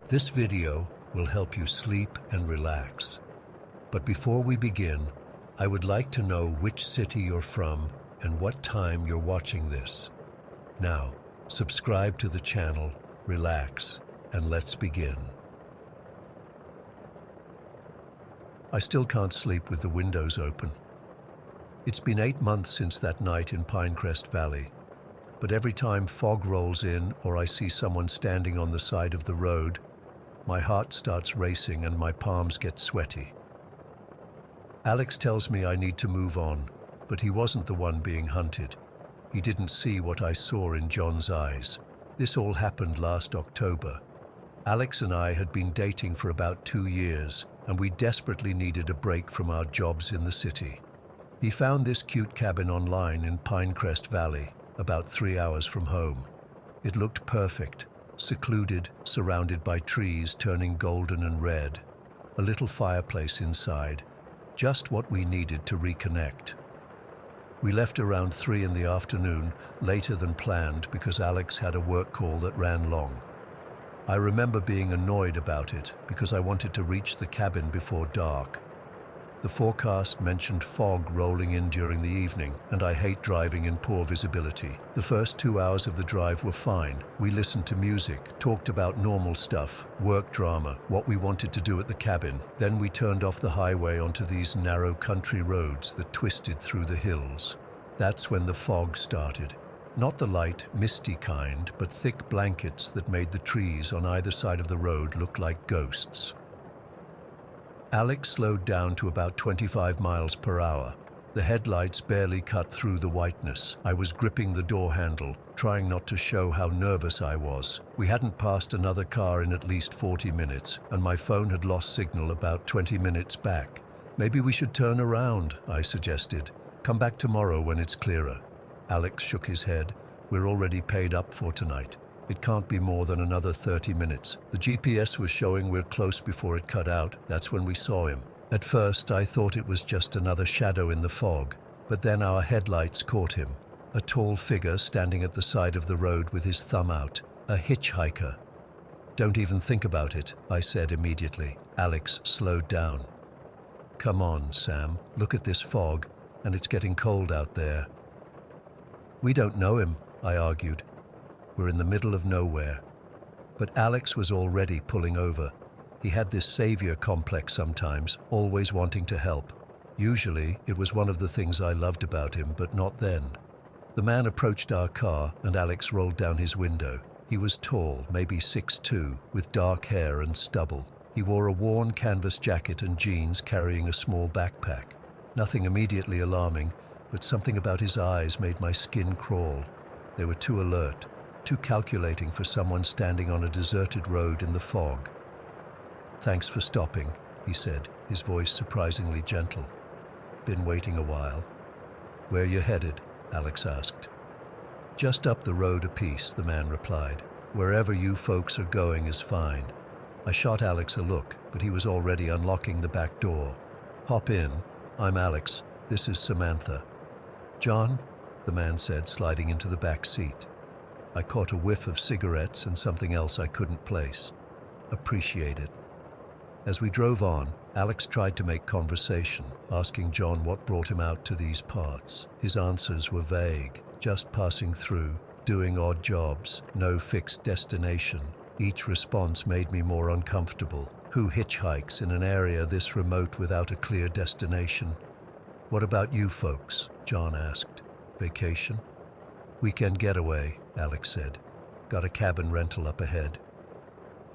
This video will help you sleep and relax. But before we begin, I would like to know which city you're from and what time you're watching this. Now, subscribe to the channel, relax, and let's begin. I still can't sleep with the windows open. It's been 8 months since that night in Pinecrest Valley, but every time fog rolls in or I see someone standing on the side of the road, my heart starts racing and my palms get sweaty. Alex tells me I need to move on, but he wasn't the one being hunted. He didn't see what I saw in John's eyes. This all happened last October. Alex and I had been dating for about 2 years, and we desperately needed a break from our jobs in the city. He found this cute cabin online in Pinecrest Valley, about 3 hours from home. It looked perfect, secluded, surrounded by trees turning golden and red, a little fireplace inside, just what we needed to reconnect. We left around 3 in the afternoon, later than planned because Alex had a work call that ran long. I remember being annoyed about it because I wanted to reach the cabin before dark. The forecast mentioned fog rolling in during the evening, and I hate driving in poor visibility. The first 2 hours of the drive were fine. We listened to music, talked about normal stuff, work drama, what we wanted to do at the cabin. Then we turned off the highway onto these narrow country roads that twisted through the hills. That's when the fog started. Not the light, misty kind, but thick blankets that made the trees on either side of the road look like ghosts. Alex slowed down to about 25 miles per hour. The headlights barely cut through the whiteness. I was gripping the door handle, trying not to show how nervous I was. We hadn't passed another car in at least 40 minutes, and my phone had lost signal about 20 minutes back. Maybe we should turn around, I suggested. Come back tomorrow when it's clearer. Alex shook his head. We're already paid up for tonight. It can't be more than another 30 minutes. The GPS was showing we're close before it cut out. That's when we saw him. At first, I thought it was just another shadow in the fog, but then our headlights caught him. A tall figure standing at the side of the road with his thumb out. A hitchhiker. Don't even think about it, I said immediately. Alex slowed down. Come on, Sam. Look at this fog, and it's getting cold out there. We don't know him, I argued. We're in the middle of nowhere. But Alex was already pulling over. He had this savior complex sometimes, always wanting to help. Usually, it was one of the things I loved about him, but not then. The man approached our car, and Alex rolled down his window. He was tall, maybe 6'2", with dark hair and stubble. He wore a worn canvas jacket and jeans, carrying a small backpack. Nothing immediately alarming, but something about his eyes made my skin crawl. They were too alert. Too calculating for someone standing on a deserted road in the fog. Thanks for stopping, he said, his voice surprisingly gentle. Been waiting a while. Where you headed? Alex asked. Just up the road a piece, the man replied. Wherever you folks are going is fine. I shot Alex a look, but he was already unlocking the back door. Hop in. I'm Alex. This is Samantha. John? The man said, sliding into the back seat. I caught a whiff of cigarettes and something else I couldn't place. Appreciate it. As we drove on, Alex tried to make conversation, asking John what brought him out to these parts. His answers were vague, just passing through, doing odd jobs, no fixed destination. Each response made me more uncomfortable. Who hitchhikes in an area this remote without a clear destination? What about you folks? John asked. Vacation? Weekend getaway, Alex said. Got a cabin rental up ahead.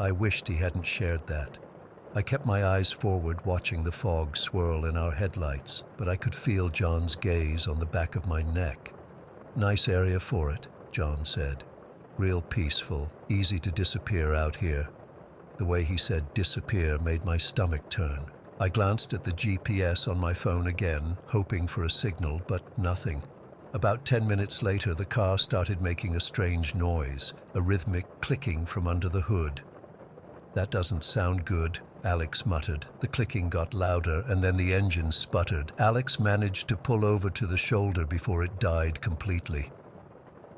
I wished he hadn't shared that. I kept my eyes forward, watching the fog swirl in our headlights, but I could feel John's gaze on the back of my neck. Nice area for it, John said. Real peaceful, easy to disappear out here. The way he said disappear made my stomach turn. I glanced at the GPS on my phone again, hoping for a signal, but nothing. About 10 minutes later, the car started making a strange noise, a rhythmic clicking from under the hood. That doesn't sound good, Alex muttered. The clicking got louder, and then the engine sputtered. Alex managed to pull over to the shoulder before it died completely.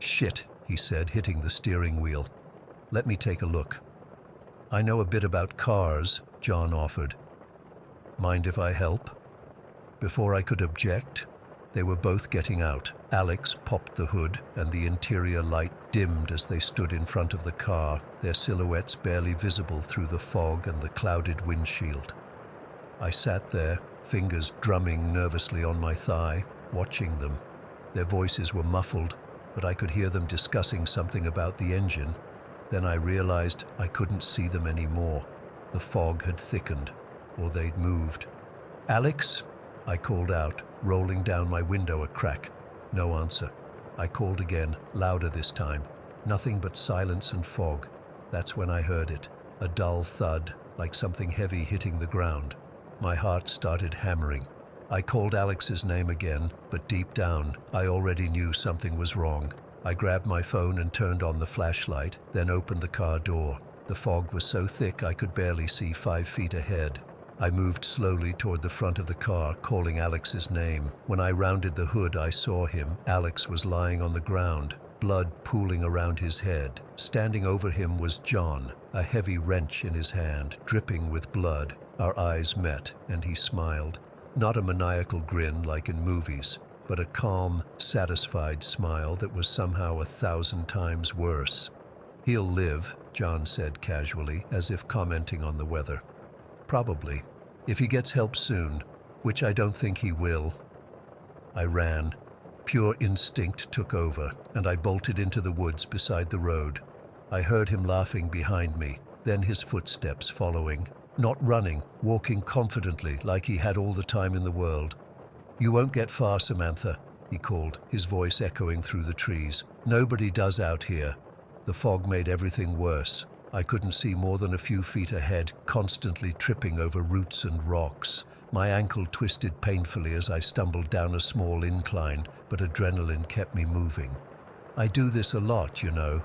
Shit, he said, hitting the steering wheel. Let me take a look. I know a bit about cars, John offered. Mind if I help? Before I could object, they were both getting out. Alex popped the hood, and the interior light dimmed as they stood in front of the car, their silhouettes barely visible through the fog and the clouded windshield. I sat there, fingers drumming nervously on my thigh, watching them. Their voices were muffled, but I could hear them discussing something about the engine. Then I realized I couldn't see them anymore. The fog had thickened, or they'd moved. "Alex?" I called out, rolling down my window a crack. No answer. I called again, louder this time. Nothing but silence and fog. That's when I heard it. A dull thud, like something heavy hitting the ground. My heart started hammering. I called Alex's name again, but deep down, I already knew something was wrong. I grabbed my phone and turned on the flashlight, then opened the car door. The fog was so thick I could barely see 5 feet ahead. I moved slowly toward the front of the car, calling Alex's name. When I rounded the hood, I saw him. Alex was lying on the ground, blood pooling around his head. Standing over him was John, a heavy wrench in his hand, dripping with blood. Our eyes met, and he smiled. Not a maniacal grin like in movies, but a calm, satisfied smile that was somehow 1,000 times worse. "He'll live," John said casually, as if commenting on the weather. "Probably, if he gets help soon, which I don't think he will." I ran. Pure instinct took over, and I bolted into the woods beside the road. I heard him laughing behind me, then his footsteps following. Not running, walking confidently like he had all the time in the world. "You won't get far, Samantha," he called, his voice echoing through the trees. "Nobody does out here." The fog made everything worse. I couldn't see more than a few feet ahead, constantly tripping over roots and rocks. My ankle twisted painfully as I stumbled down a small incline, but adrenaline kept me moving. "I do this a lot, you know."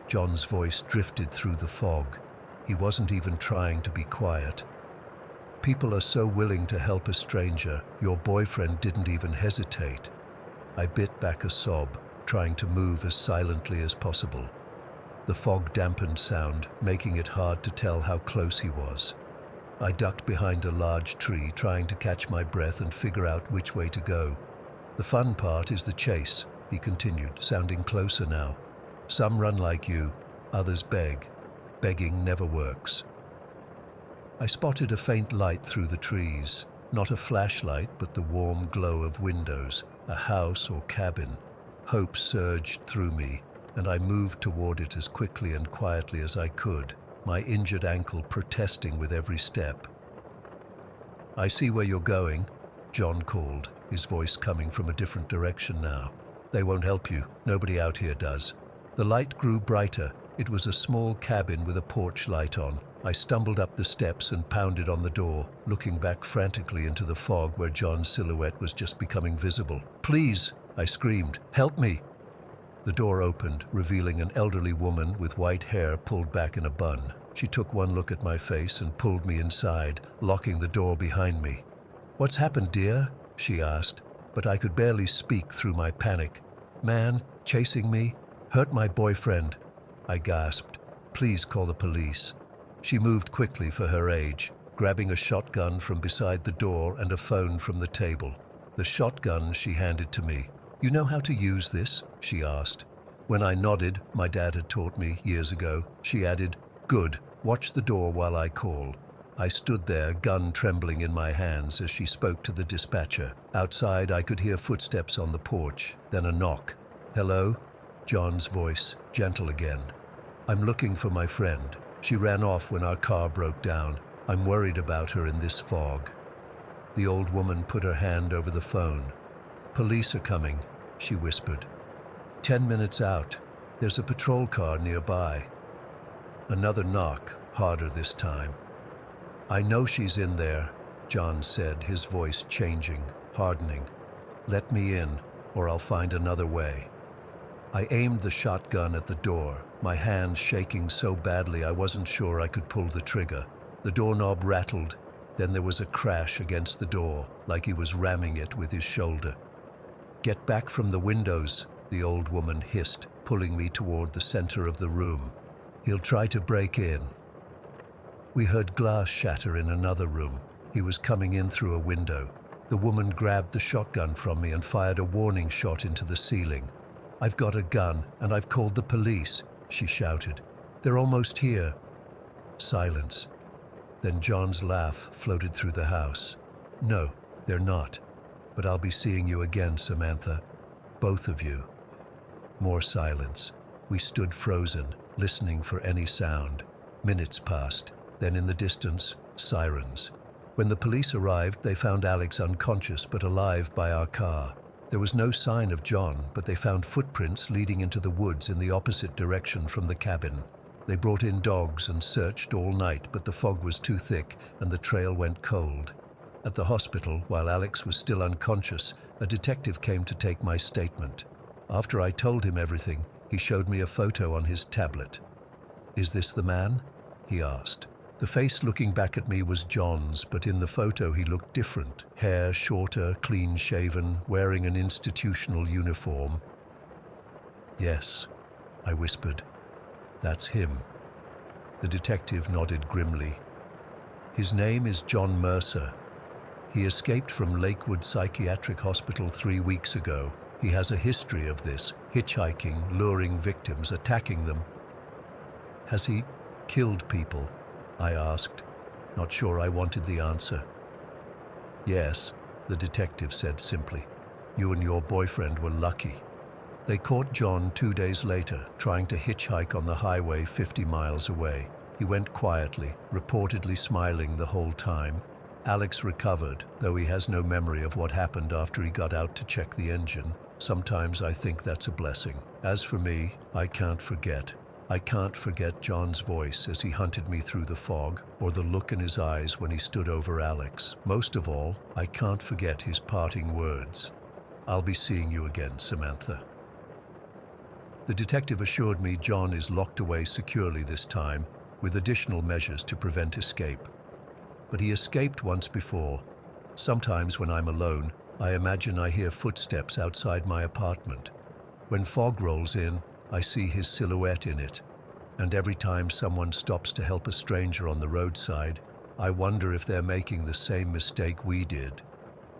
John's voice drifted through the fog. He wasn't even trying to be quiet. "People are so willing to help a stranger. Your boyfriend didn't even hesitate." I bit back a sob, trying to move as silently as possible. The fog dampened sound, making it hard to tell how close he was. I ducked behind a large tree, trying to catch my breath and figure out which way to go. "The fun part is the chase," he continued, sounding closer now. "Some run like you, others beg. Begging never works." I spotted a faint light through the trees. Not a flashlight, but the warm glow of windows, a house or cabin. Hope surged through me, and I moved toward it as quickly and quietly as I could, my injured ankle protesting with every step. "I see where you're going," John called, his voice coming from a different direction now. "They won't help you. Nobody out here does." The light grew brighter. It was a small cabin with a porch light on. I stumbled up the steps and pounded on the door, looking back frantically into the fog where John's silhouette was just becoming visible. "Please," I screamed, "help me." The door opened, revealing an elderly woman with white hair pulled back in a bun. She took one look at my face and pulled me inside, locking the door behind me. "What's happened, dear?" she asked, but I could barely speak through my panic. "Man, chasing me, hurt my boyfriend," I gasped. "Please call the police." She moved quickly for her age, grabbing a shotgun from beside the door and a phone from the table. The shotgun she handed to me. "You know how to use this?" she asked. When I nodded, my dad had taught me years ago, she added, "Good, watch the door while I call." I stood there, gun trembling in my hands as she spoke to the dispatcher. Outside, I could hear footsteps on the porch, then a knock. "Hello?" John's voice, gentle again. "I'm looking for my friend. She ran off when our car broke down. I'm worried about her in this fog." The old woman put her hand over the phone. "Police are coming," she whispered. 10 minutes out. There's a patrol car nearby." Another knock, harder this time. "I know she's in there," John said, his voice changing, hardening. "Let me in, or I'll find another way." I aimed the shotgun at the door, my hand shaking so badly I wasn't sure I could pull the trigger. The doorknob rattled, then there was a crash against the door, like he was ramming it with his shoulder. "Get back from the windows," the old woman hissed, pulling me toward the center of the room. "He'll try to break in." We heard glass shatter in another room. He was coming in through a window. The woman grabbed the shotgun from me and fired a warning shot into the ceiling. "I've got a gun, and I've called the police," she shouted. "They're almost here." Silence. Then John's laugh floated through the house. "No, they're not. But I'll be seeing you again, Samantha. Both of you." More silence. We stood frozen, listening for any sound. Minutes passed. Then in the distance, sirens. When the police arrived, they found Alex unconscious but alive by our car. There was no sign of John, but they found footprints leading into the woods in the opposite direction from the cabin. They brought in dogs and searched all night, but the fog was too thick and the trail went cold. At the hospital, while Alex was still unconscious, a detective came to take my statement. After I told him everything, he showed me a photo on his tablet. "Is this the man?" he asked. The face looking back at me was John's, but in the photo he looked different. Hair shorter, clean-shaven, wearing an institutional uniform. "Yes," I whispered. "That's him." The detective nodded grimly. "His name is John Mercer. He escaped from Lakewood Psychiatric Hospital 3 weeks ago. He has a history of this, hitchhiking, luring victims, attacking them." "Has he killed people?" I asked, not sure I wanted the answer. "Yes," the detective said simply. "You and your boyfriend were lucky." They caught John 2 days later, trying to hitchhike on the highway 50 miles away. He went quietly, reportedly smiling the whole time. Alex recovered, though he has no memory of what happened after he got out to check the engine. Sometimes I think that's a blessing. As for me, I can't forget. I can't forget John's voice as he hunted me through the fog, or the look in his eyes when he stood over Alex. Most of all, I can't forget his parting words. "I'll be seeing you again, Samantha." The detective assured me John is locked away securely this time, with additional measures to prevent escape. But he escaped once before. Sometimes when I'm alone, I imagine I hear footsteps outside my apartment. When fog rolls in, I see his silhouette in it, and every time someone stops to help a stranger on the roadside, I wonder if they're making the same mistake we did.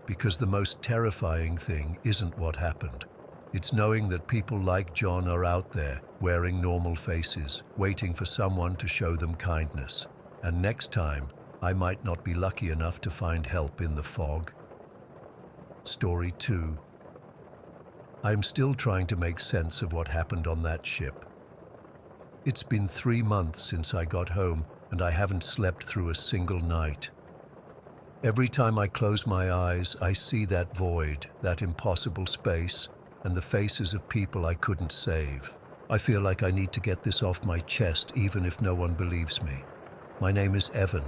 Because the most terrifying thing isn't what happened. It's knowing that people like John are out there, wearing normal faces, waiting for someone to show them kindness. And next time, I might not be lucky enough to find help in the fog. Story 2. I'm still trying to make sense of what happened on that ship. It's been 3 months since I got home, and I haven't slept through a single night. Every time I close my eyes, I see that void, that impossible space, and the faces of people I couldn't save. I feel like I need to get this off my chest, even if no one believes me. My name is Evan.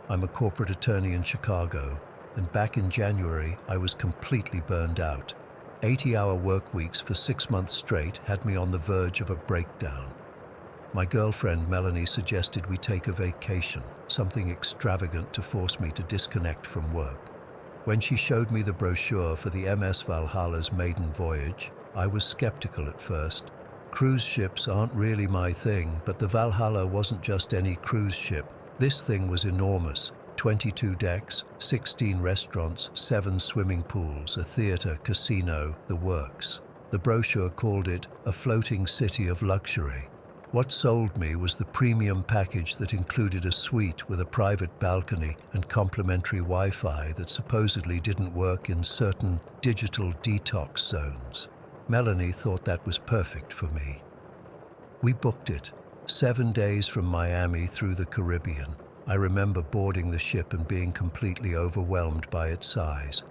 I'm a corporate attorney in Chicago, and back in January, I was completely burned out. 80-hour work weeks for 6 months straight had me on the verge of a breakdown. My girlfriend Melanie suggested we take a vacation, something extravagant to force me to disconnect from work. When she showed me the brochure for the MS Valhalla's maiden voyage, I was skeptical at first. Cruise ships aren't really my thing, but the Valhalla wasn't just any cruise ship. This thing was enormous. 22 decks, 16 restaurants, 7 swimming pools, a theater, casino, the works. The brochure called it a floating city of luxury. What sold me was the premium package that included a suite with a private balcony and complimentary Wi-Fi that supposedly didn't work in certain digital detox zones. Melanie thought that was perfect for me. We booked it, 7 days from Miami through the Caribbean. I remember boarding the ship and being completely overwhelmed by its size.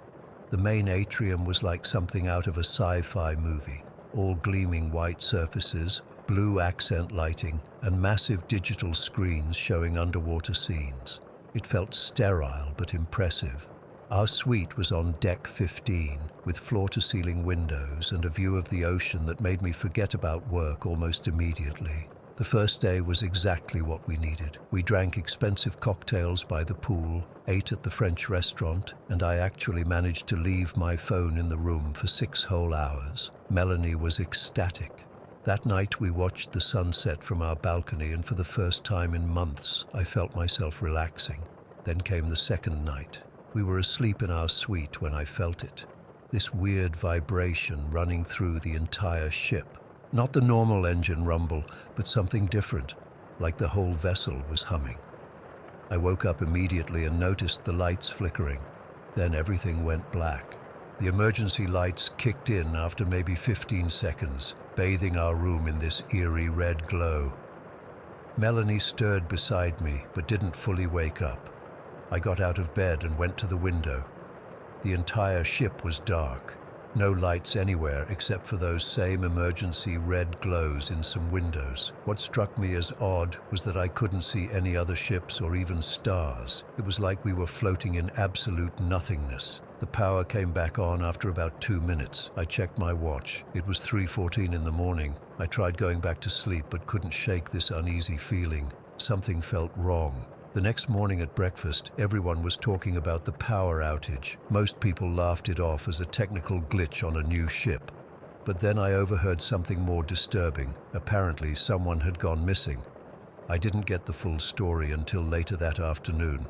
The main atrium was like something out of a sci-fi movie, all gleaming white surfaces, blue accent lighting, and massive digital screens showing underwater scenes. It felt sterile but impressive. Our suite was on deck 15, with floor-to-ceiling windows and a view of the ocean that made me forget about work almost immediately. The first day was exactly what we needed. We drank expensive cocktails by the pool, ate at the French restaurant, and I actually managed to leave my phone in the room for 6 whole hours. Melanie was ecstatic. That night we watched the sunset from our balcony, and for the first time in months I felt myself relaxing. Then came the second night. We were asleep in our suite when I felt it. This weird vibration running through the entire ship. Not the normal engine rumble, but something different, like the whole vessel was humming. I woke up immediately and noticed the lights flickering. Then everything went black. The emergency lights kicked in after maybe 15 seconds, bathing our room in this eerie red glow. Melanie stirred beside me, but didn't fully wake up. I got out of bed and went to the window. The entire ship was dark. No lights anywhere except for those same emergency red glows in some windows. What struck me as odd was that I couldn't see any other ships or even stars. It was like we were floating in absolute nothingness. The power came back on after about 2 minutes. I checked my watch. It was 3:14 in the morning. I tried going back to sleep but couldn't shake this uneasy feeling. Something felt wrong. The next morning at breakfast, everyone was talking about the power outage. Most people laughed it off as a technical glitch on a new ship. But then I overheard something more disturbing. Apparently, someone had gone missing. I didn't get the full story until later that afternoon.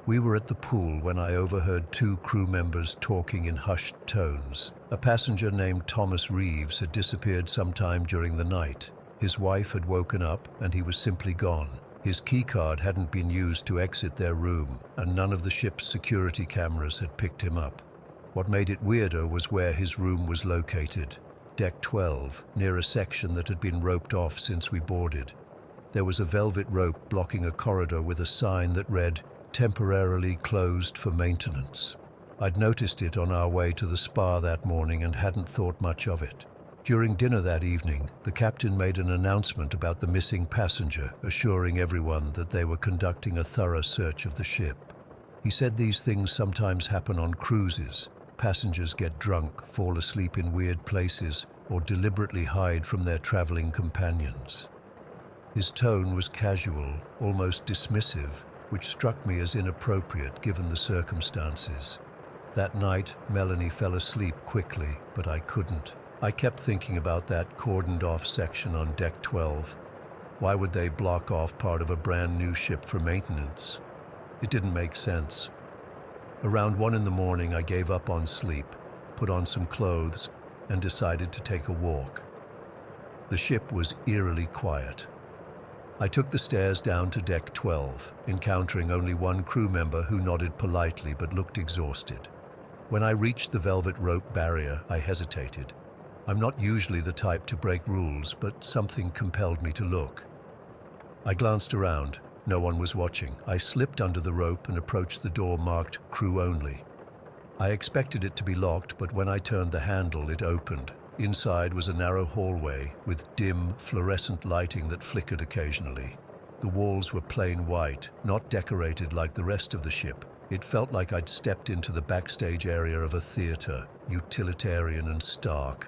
We were at the pool when I overheard 2 crew members talking in hushed tones. A passenger named Thomas Reeves had disappeared sometime during the night. His wife had woken up and he was simply gone. His keycard hadn't been used to exit their room, and none of the ship's security cameras had picked him up. What made it weirder was where his room was located. Deck 12, near a section that had been roped off since we boarded. There was a velvet rope blocking a corridor with a sign that read, "Temporarily closed for maintenance." I'd noticed it on our way to the spa that morning and hadn't thought much of it. During dinner that evening, the captain made an announcement about the missing passenger, assuring everyone that they were conducting a thorough search of the ship. He said these things sometimes happen on cruises. Passengers get drunk, fall asleep in weird places, or deliberately hide from their traveling companions. His tone was casual, almost dismissive, which struck me as inappropriate given the circumstances. That night, Melanie fell asleep quickly, but I couldn't. I kept thinking about that cordoned-off section on Deck 12. Why would they block off part of a brand new ship for maintenance? It didn't make sense. Around 1 in the morning, I gave up on sleep, put on some clothes, and decided to take a walk. The ship was eerily quiet. I took the stairs down to Deck 12, encountering only 1 crew member who nodded politely but looked exhausted. When I reached the velvet rope barrier, I hesitated. I'm not usually the type to break rules, but something compelled me to look. I glanced around. No one was watching. I slipped under the rope and approached the door marked "Crew Only." I expected it to be locked, but when I turned the handle, it opened. Inside was a narrow hallway with dim, fluorescent lighting that flickered occasionally. The walls were plain white, not decorated like the rest of the ship. It felt like I'd stepped into the backstage area of a theater, utilitarian and stark.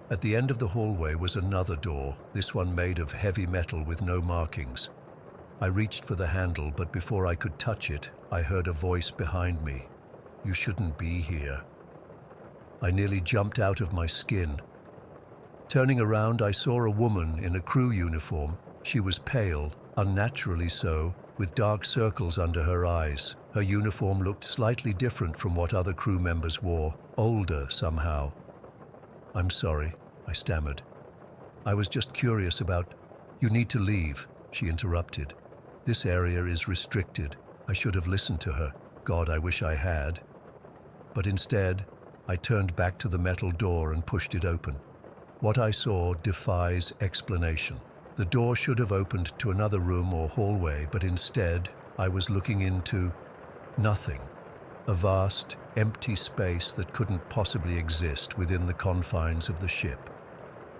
At the end of the hallway was another door, this one made of heavy metal with no markings. I reached for the handle, but before I could touch it, I heard a voice behind me. "You shouldn't be here." I nearly jumped out of my skin. Turning around, I saw a woman in a crew uniform. She was pale, unnaturally so, with dark circles under her eyes. Her uniform looked slightly different from what other crew members wore, older somehow. "I'm sorry," I stammered. "I was just curious about—" "You need to leave," she interrupted. "This area is restricted." I should have listened to her. God, I wish I had. But instead, I turned back to the metal door and pushed it open. What I saw defies explanation. The door should have opened to another room or hallway, but instead, I was looking into nothing. A vast, empty space that couldn't possibly exist within the confines of the ship.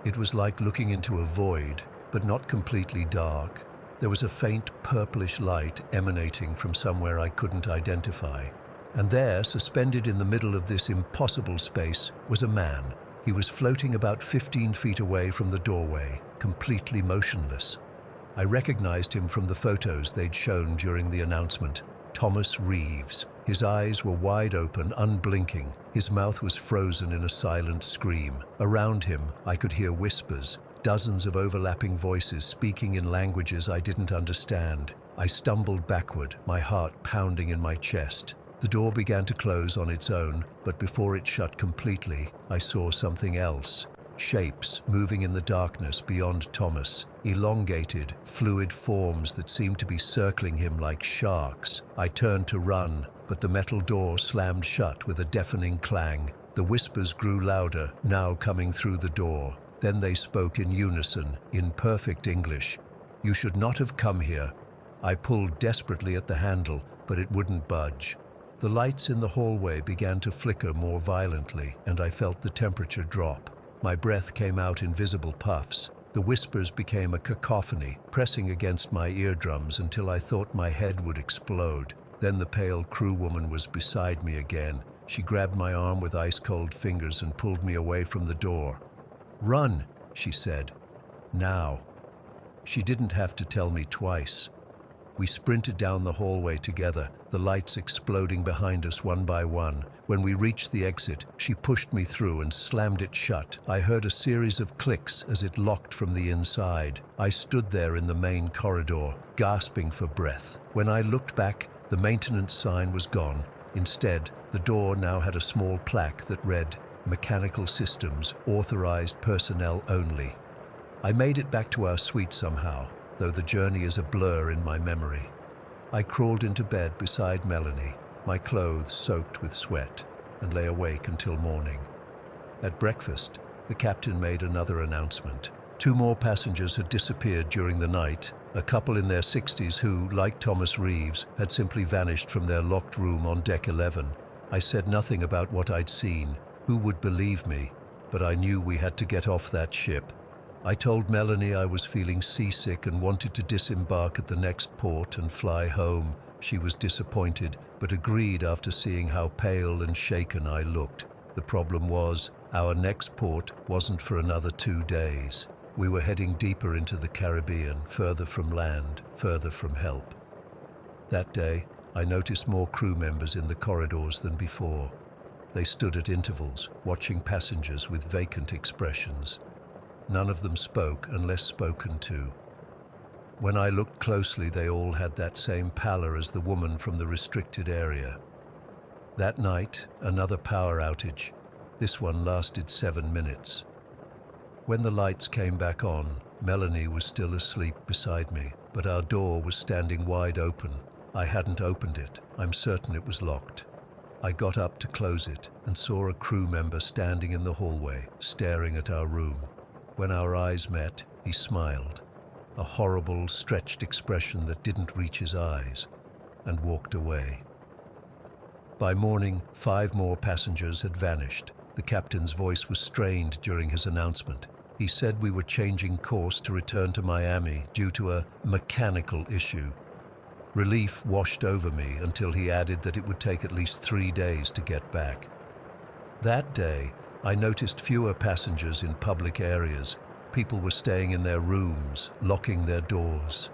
It was like looking into a void, but not completely dark. There was a faint purplish light emanating from somewhere I couldn't identify. And there, suspended in the middle of this impossible space, was a man. He was floating about 15 feet away from the doorway, completely motionless. I recognized him from the photos they'd shown during the announcement. Thomas Reeves. His eyes were wide open, unblinking. His mouth was frozen in a silent scream. Around him, I could hear whispers, dozens of overlapping voices speaking in languages I didn't understand. I stumbled backward, my heart pounding in my chest. The door began to close on its own, but before it shut completely, I saw something else. Shapes moving in the darkness beyond Thomas, elongated, fluid forms that seemed to be circling him like sharks. I turned to run, but the metal door slammed shut with a deafening clang. The whispers grew louder, now coming through the door. Then they spoke in unison, in perfect English. "You should not have come here." I pulled desperately at the handle, but it wouldn't budge. The lights in the hallway began to flicker more violently, and I felt the temperature drop. My breath came out in visible puffs. The whispers became a cacophony, pressing against my eardrums until I thought my head would explode. Then the pale crewwoman was beside me again. She grabbed my arm with ice-cold fingers and pulled me away from the door. "Run," she said. "Now." She didn't have to tell me twice. We sprinted down the hallway together, the lights exploding behind us one by one. When we reached the exit, she pushed me through and slammed it shut. I heard a series of clicks as it locked from the inside. I stood there in the main corridor, gasping for breath. When I looked back, the maintenance sign was gone. Instead, the door now had a small plaque that read, "Mechanical Systems, Authorized Personnel Only." I made it back to our suite somehow, though the journey is a blur in my memory. I crawled into bed beside Melanie, my clothes soaked with sweat, and lay awake until morning. At breakfast, the captain made another announcement. 2 more passengers had disappeared during the night, a couple in their 60s who, like Thomas Reeves, had simply vanished from their locked room on deck 11. I said nothing about what I'd seen. Who would believe me? But I knew we had to get off that ship. I told Melanie I was feeling seasick and wanted to disembark at the next port and fly home. She was disappointed, but agreed after seeing how pale and shaken I looked. The problem was, our next port wasn't for another 2 days. We were heading deeper into the Caribbean, further from land, further from help. That day, I noticed more crew members in the corridors than before. They stood at intervals, watching passengers with vacant expressions. None of them spoke unless spoken to. When I looked closely, they all had that same pallor as the woman from the restricted area. That night, another power outage. This one lasted 7 minutes. When the lights came back on, Melanie was still asleep beside me, but our door was standing wide open. I hadn't opened it. I'm certain it was locked. I got up to close it and saw a crew member standing in the hallway, staring at our room. When our eyes met, he smiled, a horrible, stretched expression that didn't reach his eyes, and walked away. By morning, 5 more passengers had vanished. The captain's voice was strained during his announcement. He said we were changing course to return to Miami due to a mechanical issue. Relief washed over me until he added that it would take at least 3 days to get back. That day, I noticed fewer passengers in public areas. People were staying in their rooms, locking their doors.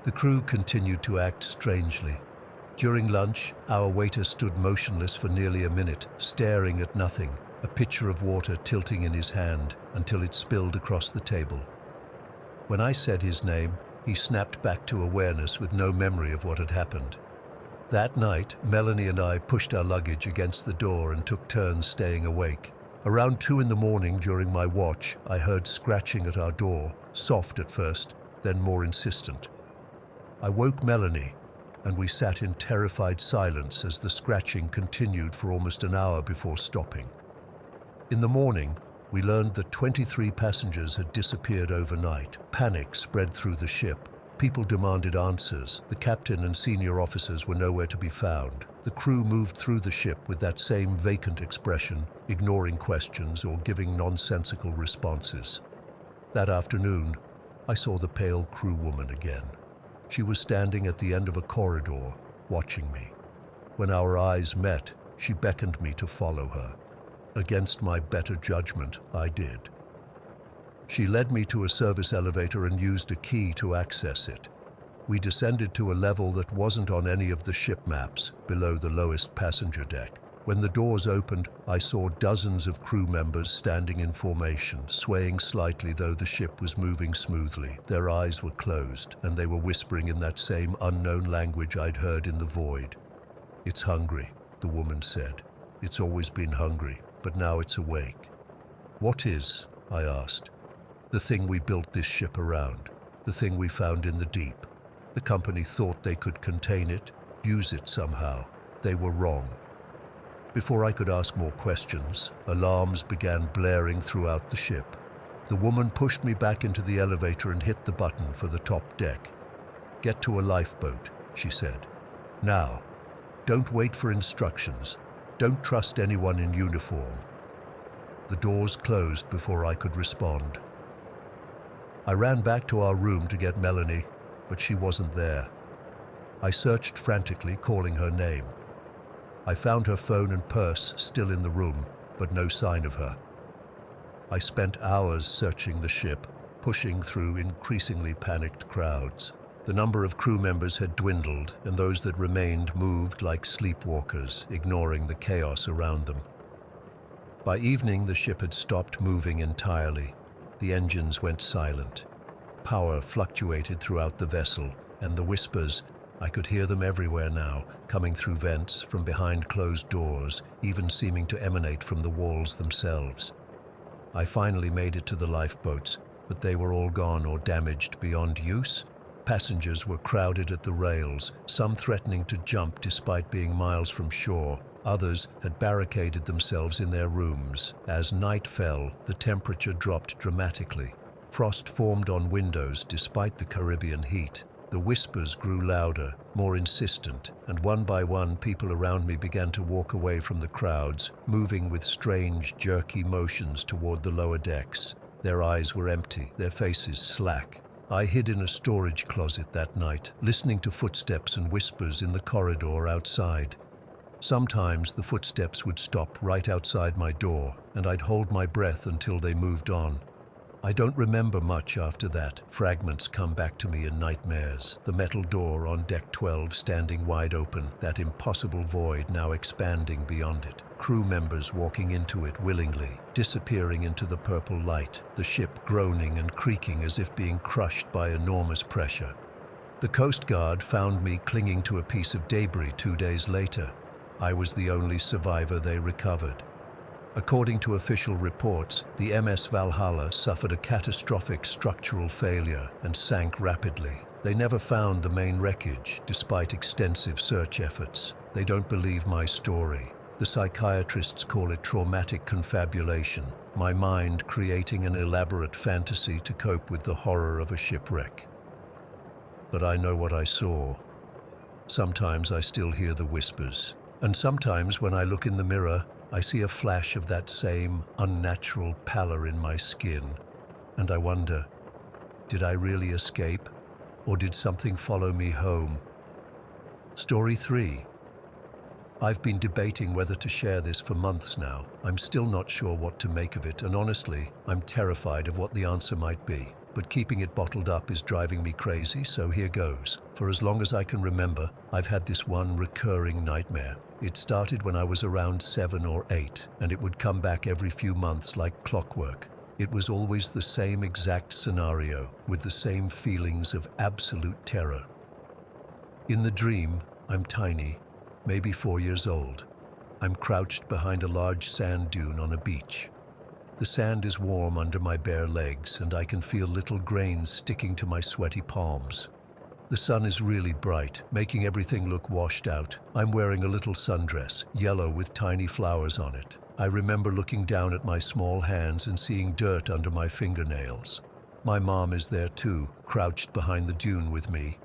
The crew continued to act strangely. During lunch, our waiter stood motionless for nearly a minute, staring at nothing, a pitcher of water tilting in his hand until it spilled across the table. When I said his name, he snapped back to awareness with no memory of what had happened. That night, Melanie and I pushed our luggage against the door and took turns staying awake. Around 2 in the morning during my watch, I heard scratching at our door, soft at first, then more insistent. I woke Melanie, and we sat in terrified silence as the scratching continued for almost an hour before stopping. In the morning, we learned that 23 passengers had disappeared overnight. Panic spread through the ship. People demanded answers. The captain and senior officers were nowhere to be found. The crew moved through the ship with that same vacant expression, ignoring questions or giving nonsensical responses. That afternoon, I saw the pale crewwoman again. She was standing at the end of a corridor, watching me. When our eyes met, she beckoned me to follow her. Against my better judgment, I did. She led me to a service elevator and used a key to access it. We descended to a level that wasn't on any of the ship maps, below the lowest passenger deck. When the doors opened, I saw dozens of crew members standing in formation, swaying slightly though the ship was moving smoothly. Their eyes were closed, and they were whispering in that same unknown language I'd heard in the void. "It's hungry," the woman said. "It's always been hungry, but now it's awake." "What is?" I asked. "The thing we built this ship around, the thing we found in the deep. The company thought they could contain it, use it somehow. They were wrong." Before I could ask more questions, alarms began blaring throughout the ship. The woman pushed me back into the elevator and hit the button for the top deck. "Get to a lifeboat," she said. "Now. Don't wait for instructions. Don't trust anyone in uniform." The doors closed before I could respond. I ran back to our room to get Melanie, but she wasn't there. I searched frantically, calling her name. I found her phone and purse still in the room, but no sign of her. I spent hours searching the ship, pushing through increasingly panicked crowds. The number of crew members had dwindled, and those that remained moved like sleepwalkers, ignoring the chaos around them. By evening, the ship had stopped moving entirely. The engines went silent. Power fluctuated throughout the vessel, and the whispers, I could hear them everywhere now, coming through vents, from behind closed doors, even seeming to emanate from the walls themselves. I finally made it to the lifeboats, but they were all gone or damaged beyond use. Passengers were crowded at the rails, some threatening to jump despite being miles from shore. Others had barricaded themselves in their rooms. As night fell, the temperature dropped dramatically. Frost formed on windows despite the Caribbean heat. The whispers grew louder, more insistent, and one by one people around me began to walk away from the crowds, moving with strange, jerky motions toward the lower decks. Their eyes were empty, their faces slack. I hid in a storage closet that night, listening to footsteps and whispers in the corridor outside. Sometimes the footsteps would stop right outside my door, and I'd hold my breath until they moved on. I don't remember much after that. Fragments come back to me in nightmares. The metal door on deck 12 standing wide open, that impossible void now expanding beyond it. Crew members walking into it willingly, disappearing into the purple light, the ship groaning and creaking as if being crushed by enormous pressure. The Coast Guard found me clinging to a piece of debris 2 days later. I was the only survivor they recovered. According to official reports, the MS Valhalla suffered a catastrophic structural failure and sank rapidly. They never found the main wreckage, despite extensive search efforts. They don't believe my story. The psychiatrists call it traumatic confabulation, my mind creating an elaborate fantasy to cope with the horror of a shipwreck. But I know what I saw. Sometimes I still hear the whispers, and sometimes when I look in the mirror, I see a flash of that same unnatural pallor in my skin, and I wonder, did I really escape, or did something follow me home? Story 3. I've been debating whether to share this for months now. I'm still not sure what to make of it, and honestly, I'm terrified of what the answer might be. But keeping it bottled up is driving me crazy, so here goes. For as long as I can remember, I've had this one recurring nightmare. It started when I was around 7 or 8, and it would come back every few months like clockwork. It was always the same exact scenario, with the same feelings of absolute terror. In the dream, I'm tiny, maybe 4 years old. I'm crouched behind a large sand dune on a beach. The sand is warm under my bare legs, and I can feel little grains sticking to my sweaty palms. The sun is really bright, making everything look washed out. I'm wearing a little sundress, yellow with tiny flowers on it. I remember looking down at my small hands and seeing dirt under my fingernails. My mom is there too, crouched behind the dune with me.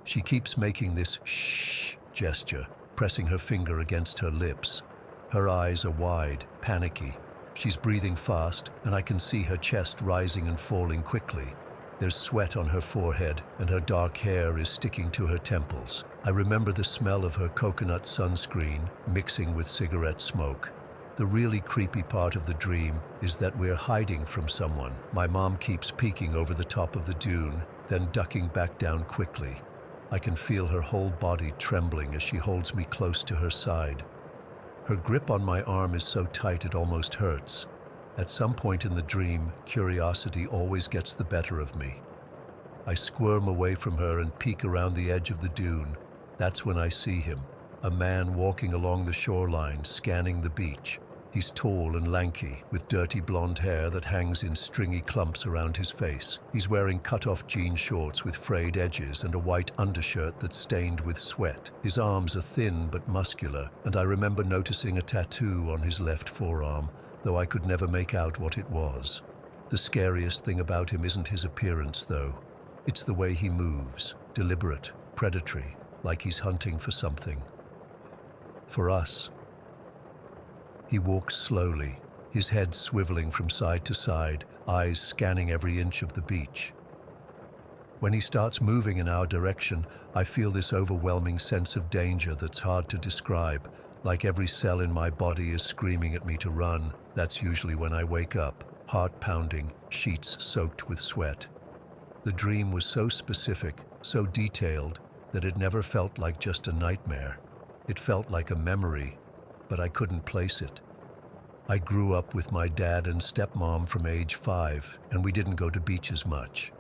She keeps making this shh gesture, pressing her finger against her lips. Her eyes are wide, panicky. She's breathing fast, and I can see her chest rising and falling quickly. There's sweat on her forehead, and her dark hair is sticking to her temples. I remember the smell of her coconut sunscreen mixing with cigarette smoke. The really creepy part of the dream is that we're hiding from someone. My mom keeps peeking over the top of the dune, then ducking back down quickly. I can feel her whole body trembling as she holds me close to her side. Her grip on my arm is so tight it almost hurts. At some point in the dream, curiosity always gets the better of me. I squirm away from her and peek around the edge of the dune. That's when I see him, a man walking along the shoreline, scanning the beach. He's tall and lanky, with dirty blonde hair that hangs in stringy clumps around his face. He's wearing cut-off jean shorts with frayed edges and a white undershirt that's stained with sweat. His arms are thin but muscular, and I remember noticing a tattoo on his left forearm, though I could never make out what it was. The scariest thing about him isn't his appearance, though. It's the way he moves, deliberate, predatory, like he's hunting for something. For us. He walks slowly, his head swiveling from side to side, eyes scanning every inch of the beach. When he starts moving in our direction, I feel this overwhelming sense of danger that's hard to describe, like every cell in my body is screaming at me to run. That's usually when I wake up, heart pounding, sheets soaked with sweat. The dream was so specific, so detailed, that it never felt like just a nightmare. It felt like a memory, but I couldn't place it. I grew up with my dad and stepmom from age 5, and we didn't go to beaches much.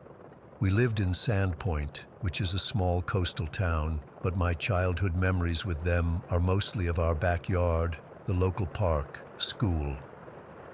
We lived in Sandpoint, which is a small coastal town, but my childhood memories with them are mostly of our backyard, the local park, school.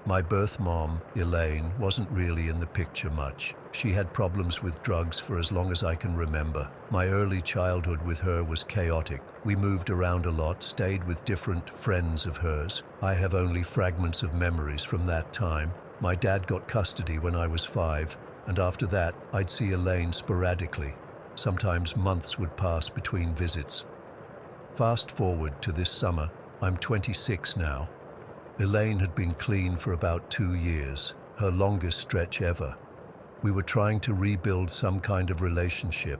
My birth mom, Elaine, wasn't really in the picture much. She had problems with drugs for as long as I can remember. My early childhood with her was chaotic. We moved around a lot, stayed with different friends of hers. I have only fragments of memories from that time. My dad got custody when I was 5, and after that, I'd see Elaine sporadically. Sometimes months would pass between visits. Fast forward to this summer. I'm 26 now. Elaine had been clean for about 2 years, her longest stretch ever. We were trying to rebuild some kind of relationship.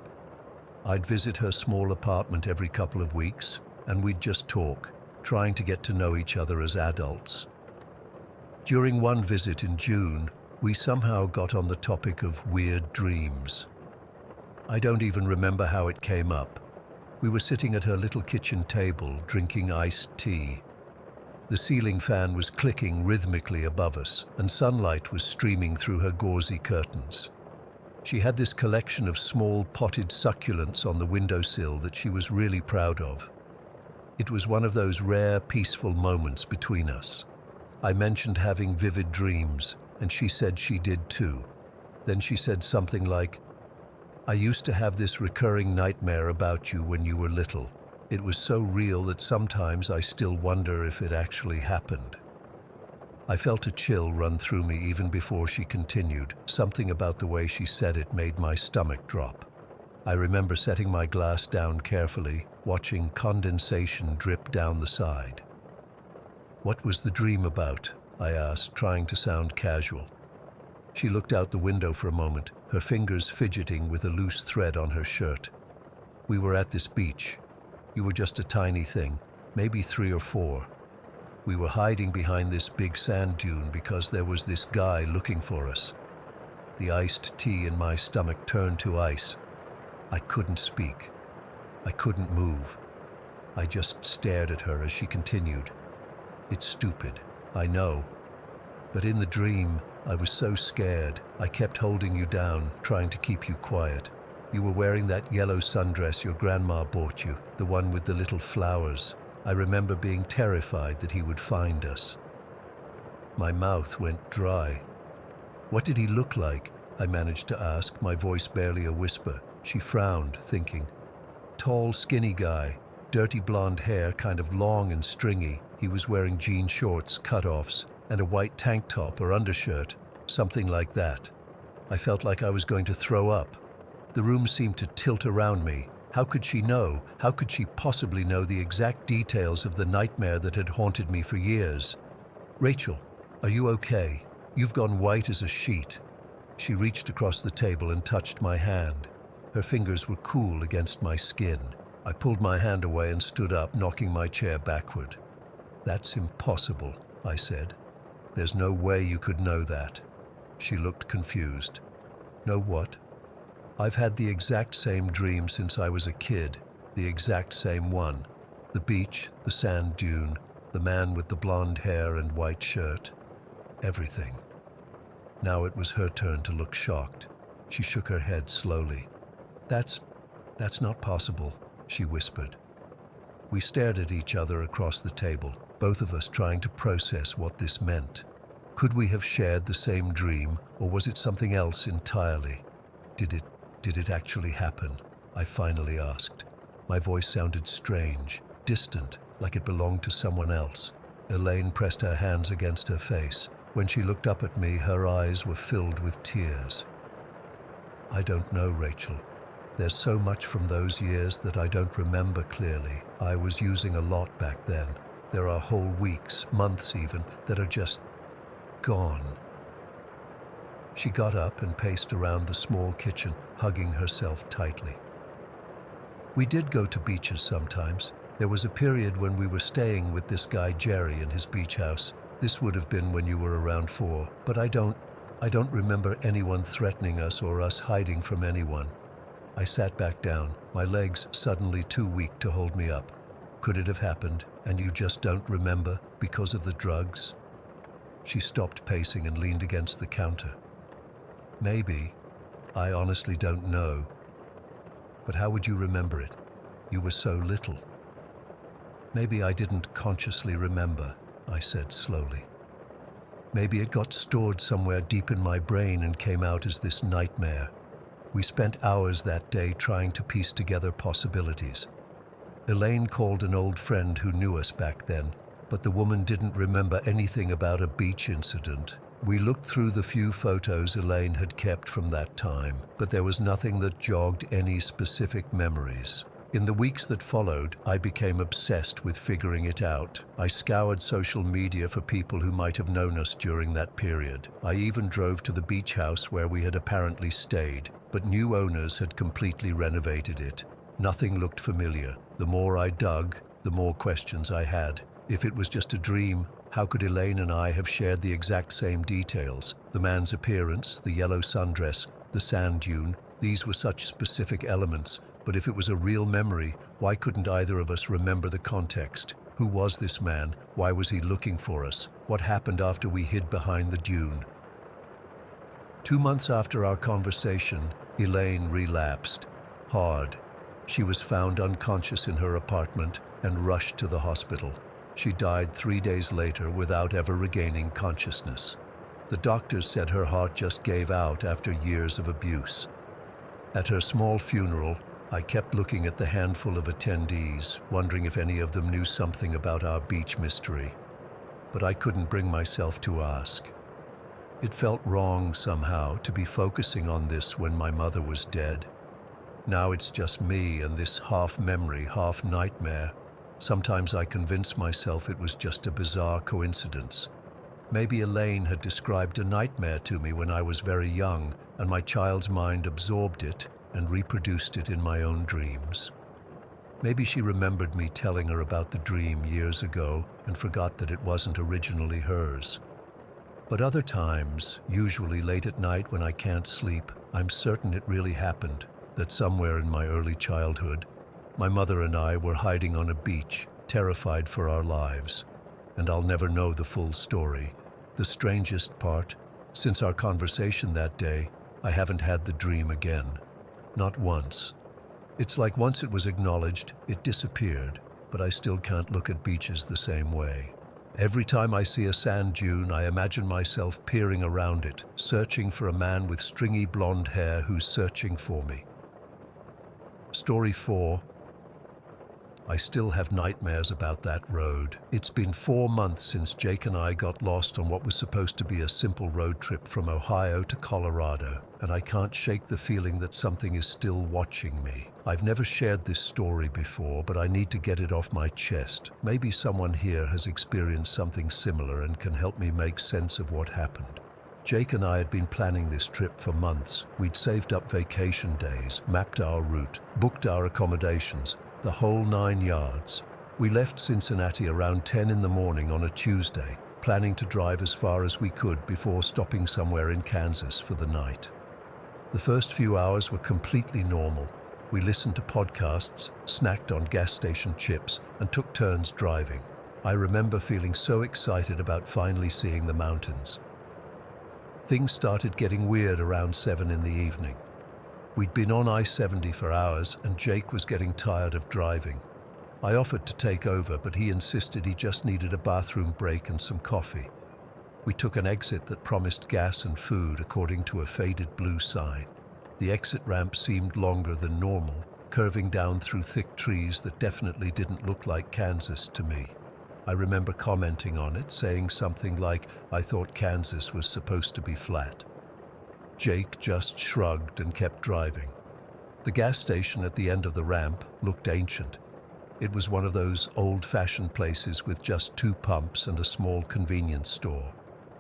I'd visit her small apartment every couple of weeks, and we'd just talk, trying to get to know each other as adults. During one visit in June, we somehow got on the topic of weird dreams. I don't even remember how it came up. We were sitting at her little kitchen table, drinking iced tea. The ceiling fan was clicking rhythmically above us, and sunlight was streaming through her gauzy curtains. She had this collection of small potted succulents on the windowsill that she was really proud of. It was one of those rare, peaceful moments between us. I mentioned having vivid dreams, and she said she did too. Then she said something like, "I used to have this recurring nightmare about you when you were little. It was so real that sometimes I still wonder if it actually happened." I felt a chill run through me even before she continued. Something about the way she said it made my stomach drop. I remember setting my glass down carefully, watching condensation drip down the side. "What was the dream about?" I asked, trying to sound casual. She looked out the window for a moment, her fingers fidgeting with a loose thread on her shirt. "We were at this beach. You were just a tiny thing, maybe 3 or 4. We were hiding behind this big sand dune because there was this guy looking for us." The iced tea in my stomach turned to ice. I couldn't speak. I couldn't move. I just stared at her as she continued. "It's stupid, I know. But in the dream, I was so scared. I kept holding you down, trying to keep you quiet. You were wearing that yellow sundress your grandma bought you, the one with the little flowers. I remember being terrified that he would find us." My mouth went dry. "What did he look like?" I managed to ask, my voice barely a whisper. She frowned, thinking. "Tall, skinny guy, dirty blonde hair, kind of long and stringy. He was wearing jean shorts, cut-offs, and a white tank top or undershirt, something like that." I felt like I was going to throw up. The room seemed to tilt around me. How could she know? How could she possibly know the exact details of the nightmare that had haunted me for years? "Rachel, are you okay? You've gone white as a sheet." She reached across the table and touched my hand. Her fingers were cool against my skin. I pulled my hand away and stood up, knocking my chair backward. "That's impossible," I said. "There's no way you could know that." She looked confused. "Know what?" I've had the exact same dream since I was a kid, the exact same one. The beach, the sand dune, the man with the blonde hair and white shirt. Everything. Now it was her turn to look shocked. She shook her head slowly. That's not possible, she whispered. We stared at each other across the table, both of us trying to process what this meant. Could we have shared the same dream, or was it something else entirely? Did it actually happen? I finally asked. My voice sounded strange, distant, like it belonged to someone else. Elaine pressed her hands against her face. When she looked up at me, her eyes were filled with tears. I don't know, Rachel. There's so much from those years that I don't remember clearly. I was using a lot back then. There are whole weeks, months even, that are just gone. She got up and paced around the small kitchen, hugging herself tightly. We did go to beaches sometimes. There was a period when we were staying with this guy Jerry in his beach house. This would have been when you were around 4, but I don't remember anyone threatening us or us hiding from anyone. I sat back down, my legs suddenly too weak to hold me up. Could it have happened, and you just don't remember because of the drugs? She stopped pacing and leaned against the counter. Maybe. I honestly don't know. But how would you remember it? You were so little. Maybe I didn't consciously remember, I said slowly. Maybe it got stored somewhere deep in my brain and came out as this nightmare. We spent hours that day trying to piece together possibilities. Elaine called an old friend who knew us back then, but the woman didn't remember anything about a beach incident. We looked through the few photos Elaine had kept from that time, but there was nothing that jogged any specific memories. In the weeks that followed, I became obsessed with figuring it out. I scoured social media for people who might have known us during that period. I even drove to the beach house where we had apparently stayed, but new owners had completely renovated it. Nothing looked familiar. The more I dug, the more questions I had. If it was just a dream, how could Elaine and I have shared the exact same details? The man's appearance, the yellow sundress, the sand dune, these were such specific elements. But if it was a real memory, why couldn't either of us remember the context? Who was this man? Why was he looking for us? What happened after we hid behind the dune? 2 months after our conversation, Elaine relapsed. Hard. She was found unconscious in her apartment and rushed to the hospital. She died 3 days later without ever regaining consciousness. The doctors said her heart just gave out after years of abuse. At her small funeral, I kept looking at the handful of attendees, wondering if any of them knew something about our beach mystery. But I couldn't bring myself to ask. It felt wrong somehow to be focusing on this when my mother was dead. Now it's just me and this half memory, half nightmare. Sometimes I convince myself it was just a bizarre coincidence. Maybe Elaine had described a nightmare to me when I was very young, and my child's mind absorbed it and reproduced it in my own dreams. Maybe she remembered me telling her about the dream years ago and forgot that it wasn't originally hers. But other times, usually late at night when I can't sleep, I'm certain it really happened, that somewhere in my early childhood, my mother and I were hiding on a beach, terrified for our lives. And I'll never know the full story. The strangest part, since our conversation that day, I haven't had the dream again. Not once. It's like once it was acknowledged, it disappeared, but I still can't look at beaches the same way. Every time I see a sand dune, I imagine myself peering around it, searching for a man with stringy blonde hair who's searching for me. Story 4. I still have nightmares about that road. It's been 4 months since Jake and I got lost on what was supposed to be a simple road trip from Ohio to Colorado, and I can't shake the feeling that something is still watching me. I've never shared this story before, but I need to get it off my chest. Maybe someone here has experienced something similar and can help me make sense of what happened. Jake and I had been planning this trip for months. We'd saved up vacation days, mapped our route, booked our accommodations, the whole 9 yards. We left Cincinnati around 10 in the morning on a Tuesday, planning to drive as far as we could before stopping somewhere in Kansas for the night. The first few hours were completely normal. We listened to podcasts, snacked on gas station chips, and took turns driving. I remember feeling so excited about finally seeing the mountains. Things started getting weird around 7 in the evening. We'd been on I-70 for hours, and Jake was getting tired of driving. I offered to take over, but he insisted he just needed a bathroom break and some coffee. We took an exit that promised gas and food according to a faded blue sign. The exit ramp seemed longer than normal, curving down through thick trees that definitely didn't look like Kansas to me. I remember commenting on it, saying something like, I thought Kansas was supposed to be flat. Jake just shrugged and kept driving. The gas station at the end of the ramp looked ancient. It was one of those old-fashioned places with just 2 pumps and a small convenience store.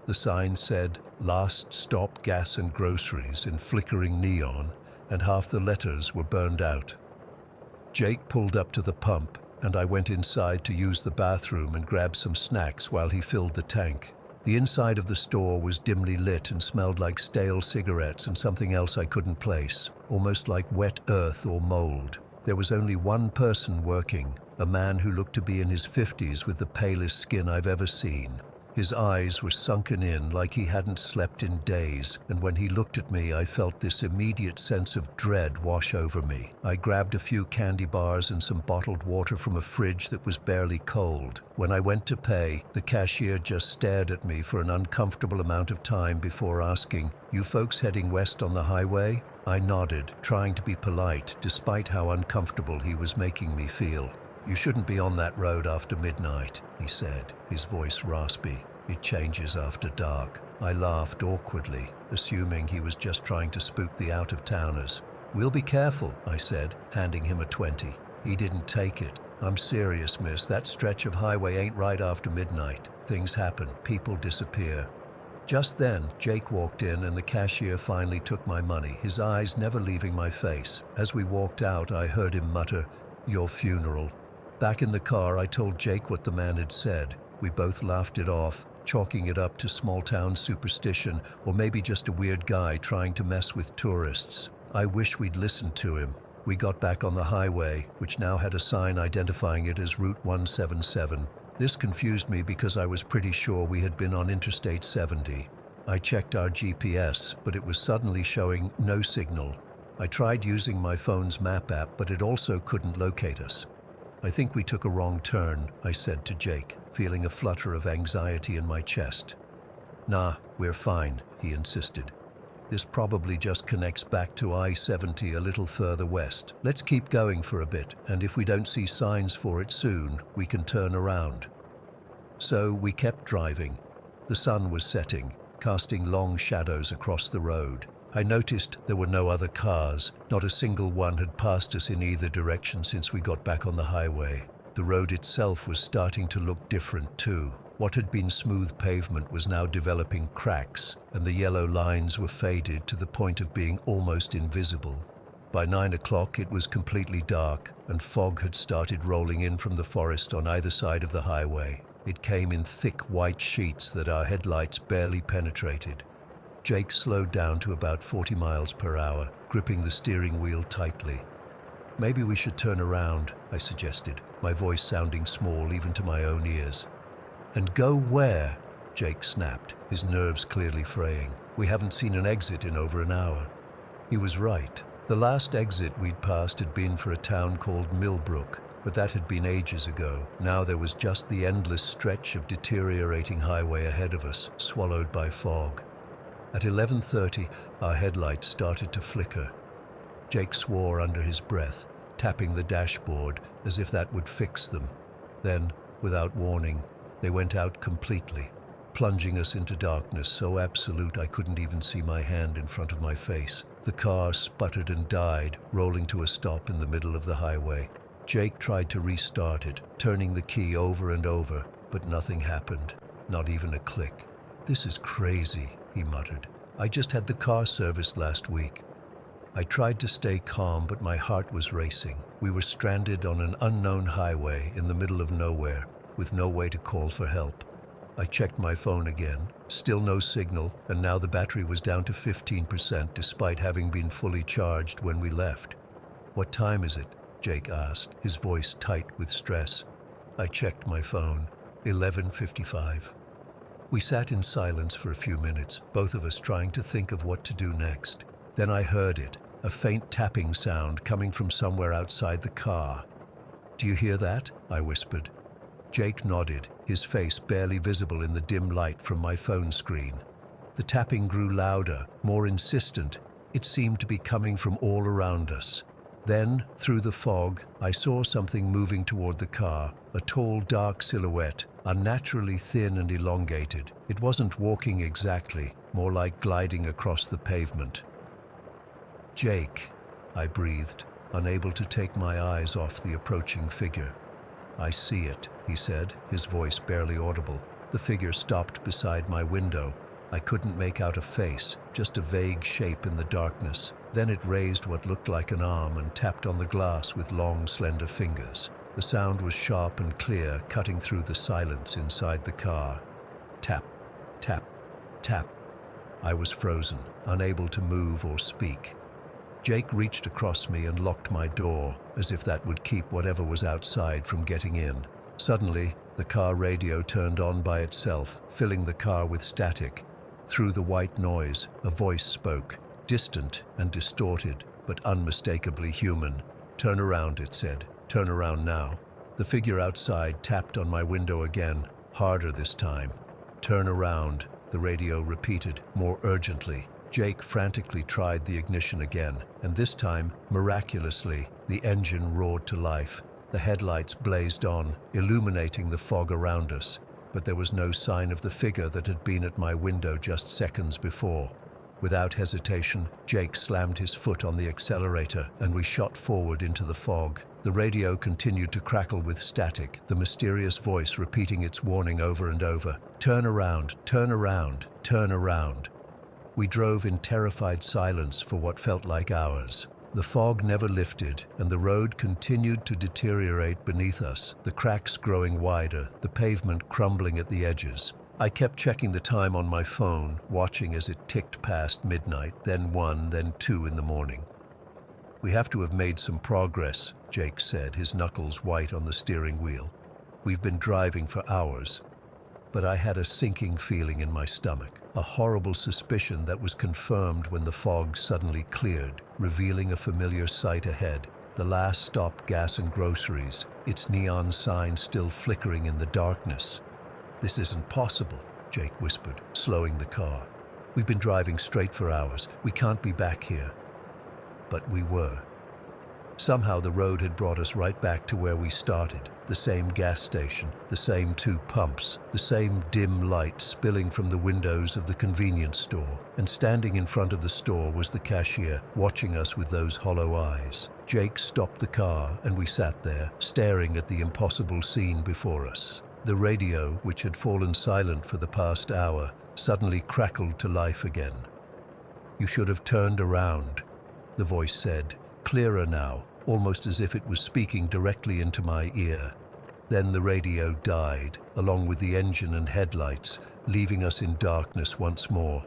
The sign said, "Last Stop Gas and Groceries" in flickering neon, and half the letters were burned out. Jake pulled up to the pump, and I went inside to use the bathroom and grab some snacks while he filled the tank. The inside of the store was dimly lit and smelled like stale cigarettes and something else I couldn't place, almost like wet earth or mold. There was only one person working, a man who looked to be in his 50s with the palest skin I've ever seen. His eyes were sunken in like he hadn't slept in days, and when he looked at me, I felt this immediate sense of dread wash over me. I grabbed a few candy bars and some bottled water from a fridge that was barely cold. When I went to pay, the cashier just stared at me for an uncomfortable amount of time before asking, "You folks heading west on the highway?" I nodded, trying to be polite, despite how uncomfortable he was making me feel. "You shouldn't be on that road after midnight," he said, his voice raspy. "It changes after dark." I laughed awkwardly, assuming he was just trying to spook the out-of-towners. "We'll be careful," I said, handing him a 20. He didn't take it. "I'm serious, miss. That stretch of highway ain't right after midnight. Things happen. People disappear." Just then, Jake walked in and the cashier finally took my money, his eyes never leaving my face. As we walked out, I heard him mutter, "Your funeral." Back in the car, I told Jake what the man had said. We both laughed it off, chalking it up to small-town superstition or maybe just a weird guy trying to mess with tourists. I wish we'd listened to him. We got back on the highway, which now had a sign identifying it as Route 177. This confused me because I was pretty sure we had been on Interstate 70. I checked our GPS, but it was suddenly showing no signal. I tried using my phone's map app, but it also couldn't locate us. "I think we took a wrong turn," I said to Jake, feeling a flutter of anxiety in my chest. "Nah, we're fine," he insisted. "This probably just connects back to I-70 a little further west. Let's keep going for a bit, and if we don't see signs for it soon, we can turn around." So we kept driving. The sun was setting, casting long shadows across the road. I noticed there were no other cars. Not a single one had passed us in either direction since we got back on the highway. The road itself was starting to look different too. What had been smooth pavement was now developing cracks, and the yellow lines were faded to the point of being almost invisible. By 9 o'clock it was completely dark, and fog had started rolling in from the forest on either side of the highway. It came in thick white sheets that our headlights barely penetrated. Jake slowed down to about 40 miles per hour, gripping the steering wheel tightly. "Maybe we should turn around," I suggested, my voice sounding small even to my own ears. "And go where?" Jake snapped, his nerves clearly fraying. "We haven't seen an exit in over an hour." He was right. The last exit we'd passed had been for a town called Millbrook, but that had been ages ago. Now there was just the endless stretch of deteriorating highway ahead of us, swallowed by fog. At 11:30, our headlights started to flicker. Jake swore under his breath, tapping the dashboard as if that would fix them. Then, without warning, they went out completely, plunging us into darkness so absolute I couldn't even see my hand in front of my face. The car sputtered and died, rolling to a stop in the middle of the highway. Jake tried to restart it, turning the key over and over, but nothing happened, not even a click. "This is crazy," he muttered. "I just had the car serviced last week." I tried to stay calm, but my heart was racing. We were stranded on an unknown highway in the middle of nowhere, with no way to call for help. I checked my phone again. Still no signal, and now the battery was down to 15% despite having been fully charged when we left. "What time is it?" Jake asked, his voice tight with stress. I checked my phone. 11:55. We sat in silence for a few minutes, both of us trying to think of what to do next. Then I heard it, a faint tapping sound coming from somewhere outside the car. "Do you hear that?" I whispered. Jake nodded, his face barely visible in the dim light from my phone screen. The tapping grew louder, more insistent. It seemed to be coming from all around us. Then, through the fog, I saw something moving toward the car, a tall, dark silhouette, unnaturally thin and elongated. It wasn't walking exactly, more like gliding across the pavement. "Jake," I breathed, unable to take my eyes off the approaching figure. "I see it," he said, his voice barely audible. The figure stopped beside my window. I couldn't make out a face, just a vague shape in the darkness. Then it raised what looked like an arm and tapped on the glass with long, slender fingers. The sound was sharp and clear, cutting through the silence inside the car. Tap, tap, tap. I was frozen, unable to move or speak. Jake reached across me and locked my door, as if that would keep whatever was outside from getting in. Suddenly, the car radio turned on by itself, filling the car with static. Through the white noise, a voice spoke, distant and distorted, but unmistakably human. "Turn around," it said. "Turn around now." The figure outside tapped on my window again, harder this time. "Turn around," the radio repeated, more urgently. Jake frantically tried the ignition again, and this time, miraculously, the engine roared to life. The headlights blazed on, illuminating the fog around us, but there was no sign of the figure that had been at my window just seconds before. Without hesitation, Jake slammed his foot on the accelerator, and we shot forward into the fog. The radio continued to crackle with static, the mysterious voice repeating its warning over and over. "Turn around, turn around, turn around." We drove in terrified silence for what felt like hours. The fog never lifted, and the road continued to deteriorate beneath us, the cracks growing wider, the pavement crumbling at the edges. I kept checking the time on my phone, watching as it ticked past midnight, then 1, then 2 in the morning. "We have to have made some progress," Jake said, his knuckles white on the steering wheel. "We've been driving for hours." But I had a sinking feeling in my stomach, a horrible suspicion that was confirmed when the fog suddenly cleared, revealing a familiar sight ahead. The last stop, gas and groceries, its neon sign still flickering in the darkness. "This isn't possible," Jake whispered, slowing the car. "We've been driving straight for hours. We can't be back here." But we were. Somehow the road had brought us right back to where we started. The same gas station, the same 2 pumps, the same dim light spilling from the windows of the convenience store. And standing in front of the store was the cashier, watching us with those hollow eyes. Jake stopped the car, and we sat there, staring at the impossible scene before us. The radio, which had fallen silent for the past hour, suddenly crackled to life again. "You should have turned around," the voice said, clearer now, almost as if it was speaking directly into my ear. Then the radio died, along with the engine and headlights, leaving us in darkness once more.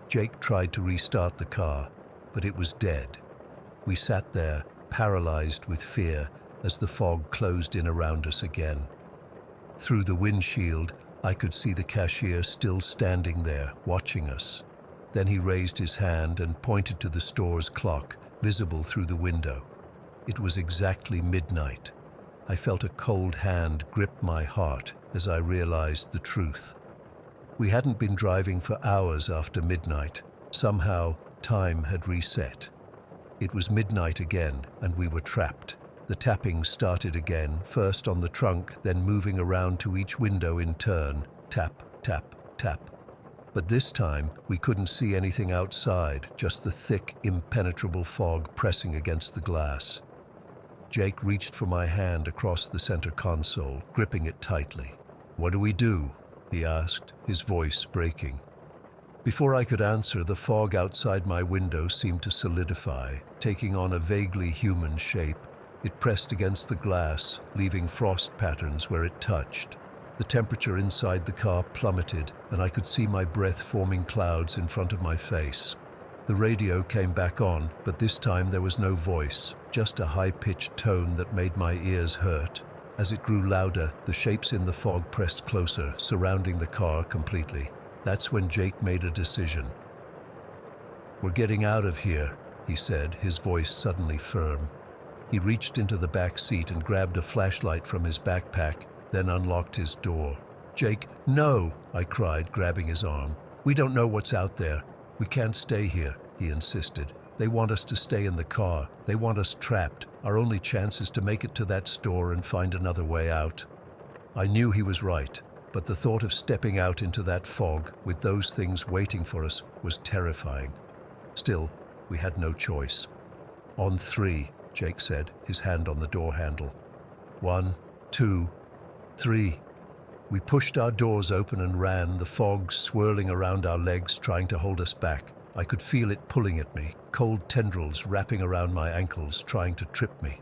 Jake tried to restart the car, but it was dead. We sat there, paralyzed with fear, as the fog closed in around us again. Through the windshield, I could see the cashier still standing there, watching us. Then he raised his hand and pointed to the store's clock, visible through the window. It was exactly midnight. I felt a cold hand grip my heart as I realized the truth. We hadn't been driving for hours after midnight. Somehow, time had reset. It was midnight again, and we were trapped. The tapping started again, first on the trunk, then moving around to each window in turn. Tap, tap, tap. But this time, we couldn't see anything outside, just the thick, impenetrable fog pressing against the glass. Jake reached for my hand across the center console, gripping it tightly. "What do we do?" he asked, his voice breaking. Before I could answer, the fog outside my window seemed to solidify, taking on a vaguely human shape. It pressed against the glass, leaving frost patterns where it touched. The temperature inside the car plummeted, and I could see my breath forming clouds in front of my face. The radio came back on, but this time there was no voice, just a high-pitched tone that made my ears hurt. As it grew louder, the shapes in the fog pressed closer, surrounding the car completely. That's when Jake made a decision. "We're getting out of here," he said, his voice suddenly firm. He reached into the back seat and grabbed a flashlight from his backpack, then unlocked his door. "Jake, no!" I cried, grabbing his arm. "We don't know what's out there. We can't stay here," he insisted. "They want us to stay in the car. They want us trapped. Our only chance is to make it to that store and find another way out." I knew he was right, but the thought of stepping out into that fog with those things waiting for us was terrifying. Still, we had no choice. "On three," Jake said, his hand on the door handle. 1, 2, 3. We pushed our doors open and ran, the fog swirling around our legs, trying to hold us back. I could feel it pulling at me, cold tendrils wrapping around my ankles, trying to trip me.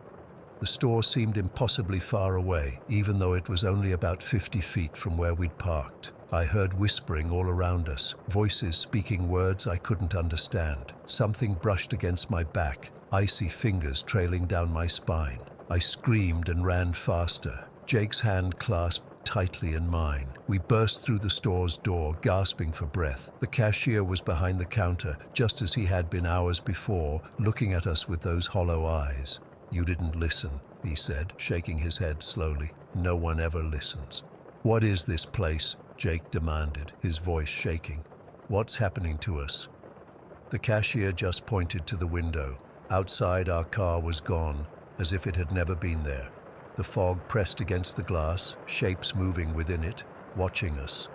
The store seemed impossibly far away, even though it was only about 50 feet from where we'd parked. I heard whispering all around us, voices speaking words I couldn't understand. Something brushed against my back, icy fingers trailing down my spine. I screamed and ran faster, Jake's hand clasped tightly in mine. We burst through the store's door, gasping for breath. The cashier was behind the counter, just as he had been hours before, looking at us with those hollow eyes. "You didn't listen," he said, shaking his head slowly. "No one ever listens." "What is this place?" Jake demanded, his voice shaking. "What's happening to us?" The cashier just pointed to the window. Outside, our car was gone, as if it had never been there. The fog pressed against the glass, shapes moving within it, watching us.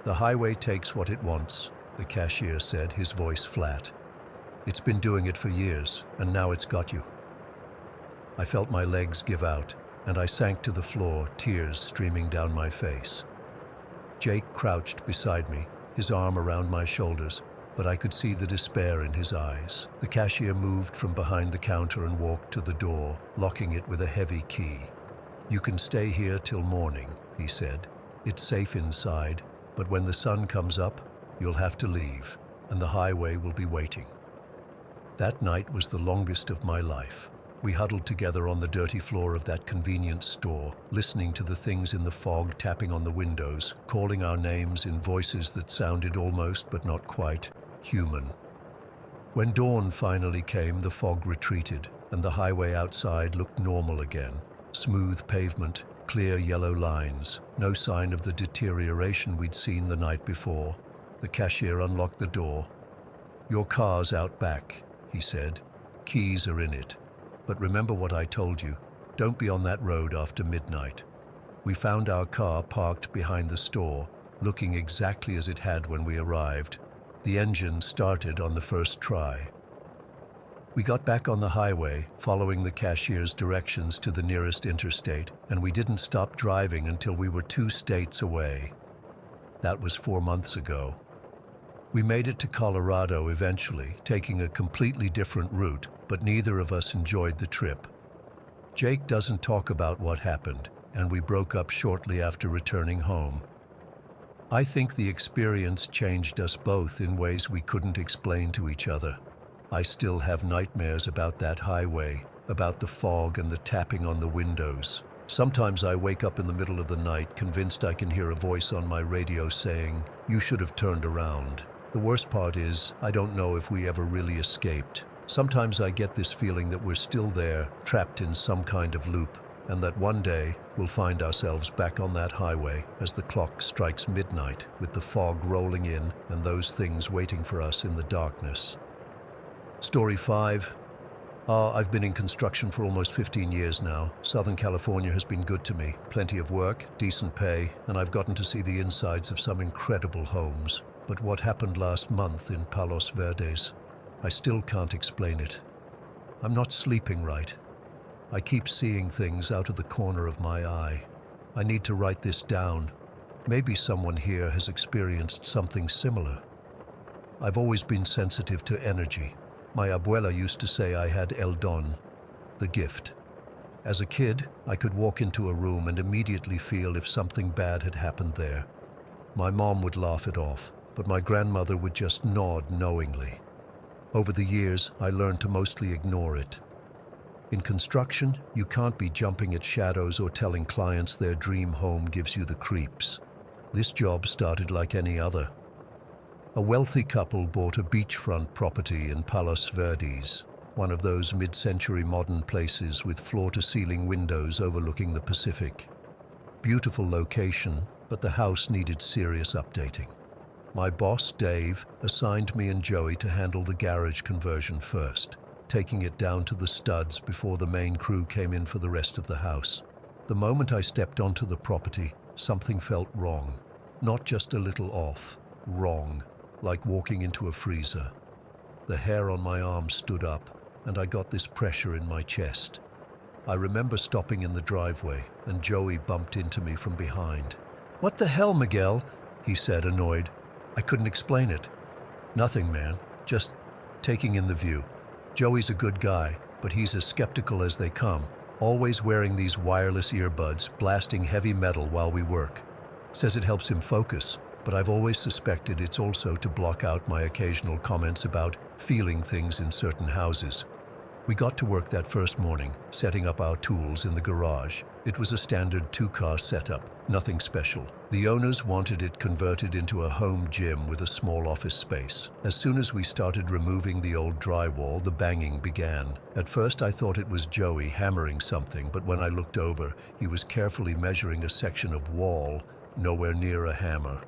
"The highway takes what it wants," the cashier said, his voice flat. "It's been doing it for years, and now it's got you." I felt my legs give out, and I sank to the floor, tears streaming down my face. Jake crouched beside me, his arm around my shoulders, but I could see the despair in his eyes. The cashier moved from behind the counter and walked to the door, locking it with a heavy key. "You can stay here till morning," he said. "It's safe inside, but when the sun comes up, you'll have to leave, and the highway will be waiting." That night was the longest of my life. We huddled together on the dirty floor of that convenience store, listening to the things in the fog tapping on the windows, calling our names in voices that sounded almost, but not quite, human. When dawn finally came, the fog retreated, and the highway outside looked normal again. Smooth pavement, clear yellow lines, no sign of the deterioration we'd seen the night before. The cashier unlocked the door. "Your car's out back," he said. "Keys are in it. But remember what I told you. Don't be on that road after midnight." We found our car parked behind the store, looking exactly as it had when we arrived. The engine started on the first try. We got back on the highway, following the cashier's directions to the nearest interstate, and we didn't stop driving until we were 2 states away. That was 4 months ago. We made it to Colorado eventually, taking a completely different route, but neither of us enjoyed the trip. Jake doesn't talk about what happened, and we broke up shortly after returning home. I think the experience changed us both in ways we couldn't explain to each other. I still have nightmares about that highway, about the fog and the tapping on the windows. Sometimes I wake up in the middle of the night, convinced I can hear a voice on my radio saying, "You should have turned around." The worst part is, I don't know if we ever really escaped. Sometimes I get this feeling that we're still there, trapped in some kind of loop, and that one day we'll find ourselves back on that highway as the clock strikes midnight, with the fog rolling in and those things waiting for us in the darkness. Story 5. I've been in construction for almost 15 years now. Southern California has been good to me. Plenty of work, decent pay, and I've gotten to see the insides of some incredible homes. But what happened last month in Palos Verdes, I still can't explain it. I'm not sleeping right. I keep seeing things out of the corner of my eye. I need to write this down. Maybe someone here has experienced something similar. I've always been sensitive to energy. My abuela used to say I had el don, the gift. As a kid, I could walk into a room and immediately feel if something bad had happened there. My mom would laugh it off, but my grandmother would just nod knowingly. Over the years, I learned to mostly ignore it. In construction, you can't be jumping at shadows or telling clients their dream home gives you the creeps. This job started like any other. A wealthy couple bought a beachfront property in Palos Verdes, one of those mid-century modern places with floor-to-ceiling windows overlooking the Pacific. Beautiful location, but the house needed serious updating. My boss, Dave, assigned me and Joey to handle the garage conversion first, taking it down to the studs before the main crew came in for the rest of the house. The moment I stepped onto the property, something felt wrong. Not just a little off, wrong, like walking into a freezer. The hair on my arm stood up, and I got this pressure in my chest. I remember stopping in the driveway, and Joey bumped into me from behind. "What the hell, Miguel?" he said, annoyed. I couldn't explain it. "Nothing, man. Just taking in the view." Joey's a good guy, but he's as skeptical as they come, always wearing these wireless earbuds, blasting heavy metal while we work. Says it helps him focus, but I've always suspected it's also to block out my occasional comments about feeling things in certain houses. We got to work that first morning, setting up our tools in the garage. It was a standard 2-car setup, nothing special. The owners wanted it converted into a home gym with a small office space. As soon as we started removing the old drywall, the banging began. At first I thought it was Joey hammering something, but when I looked over, he was carefully measuring a section of wall, nowhere near a hammer.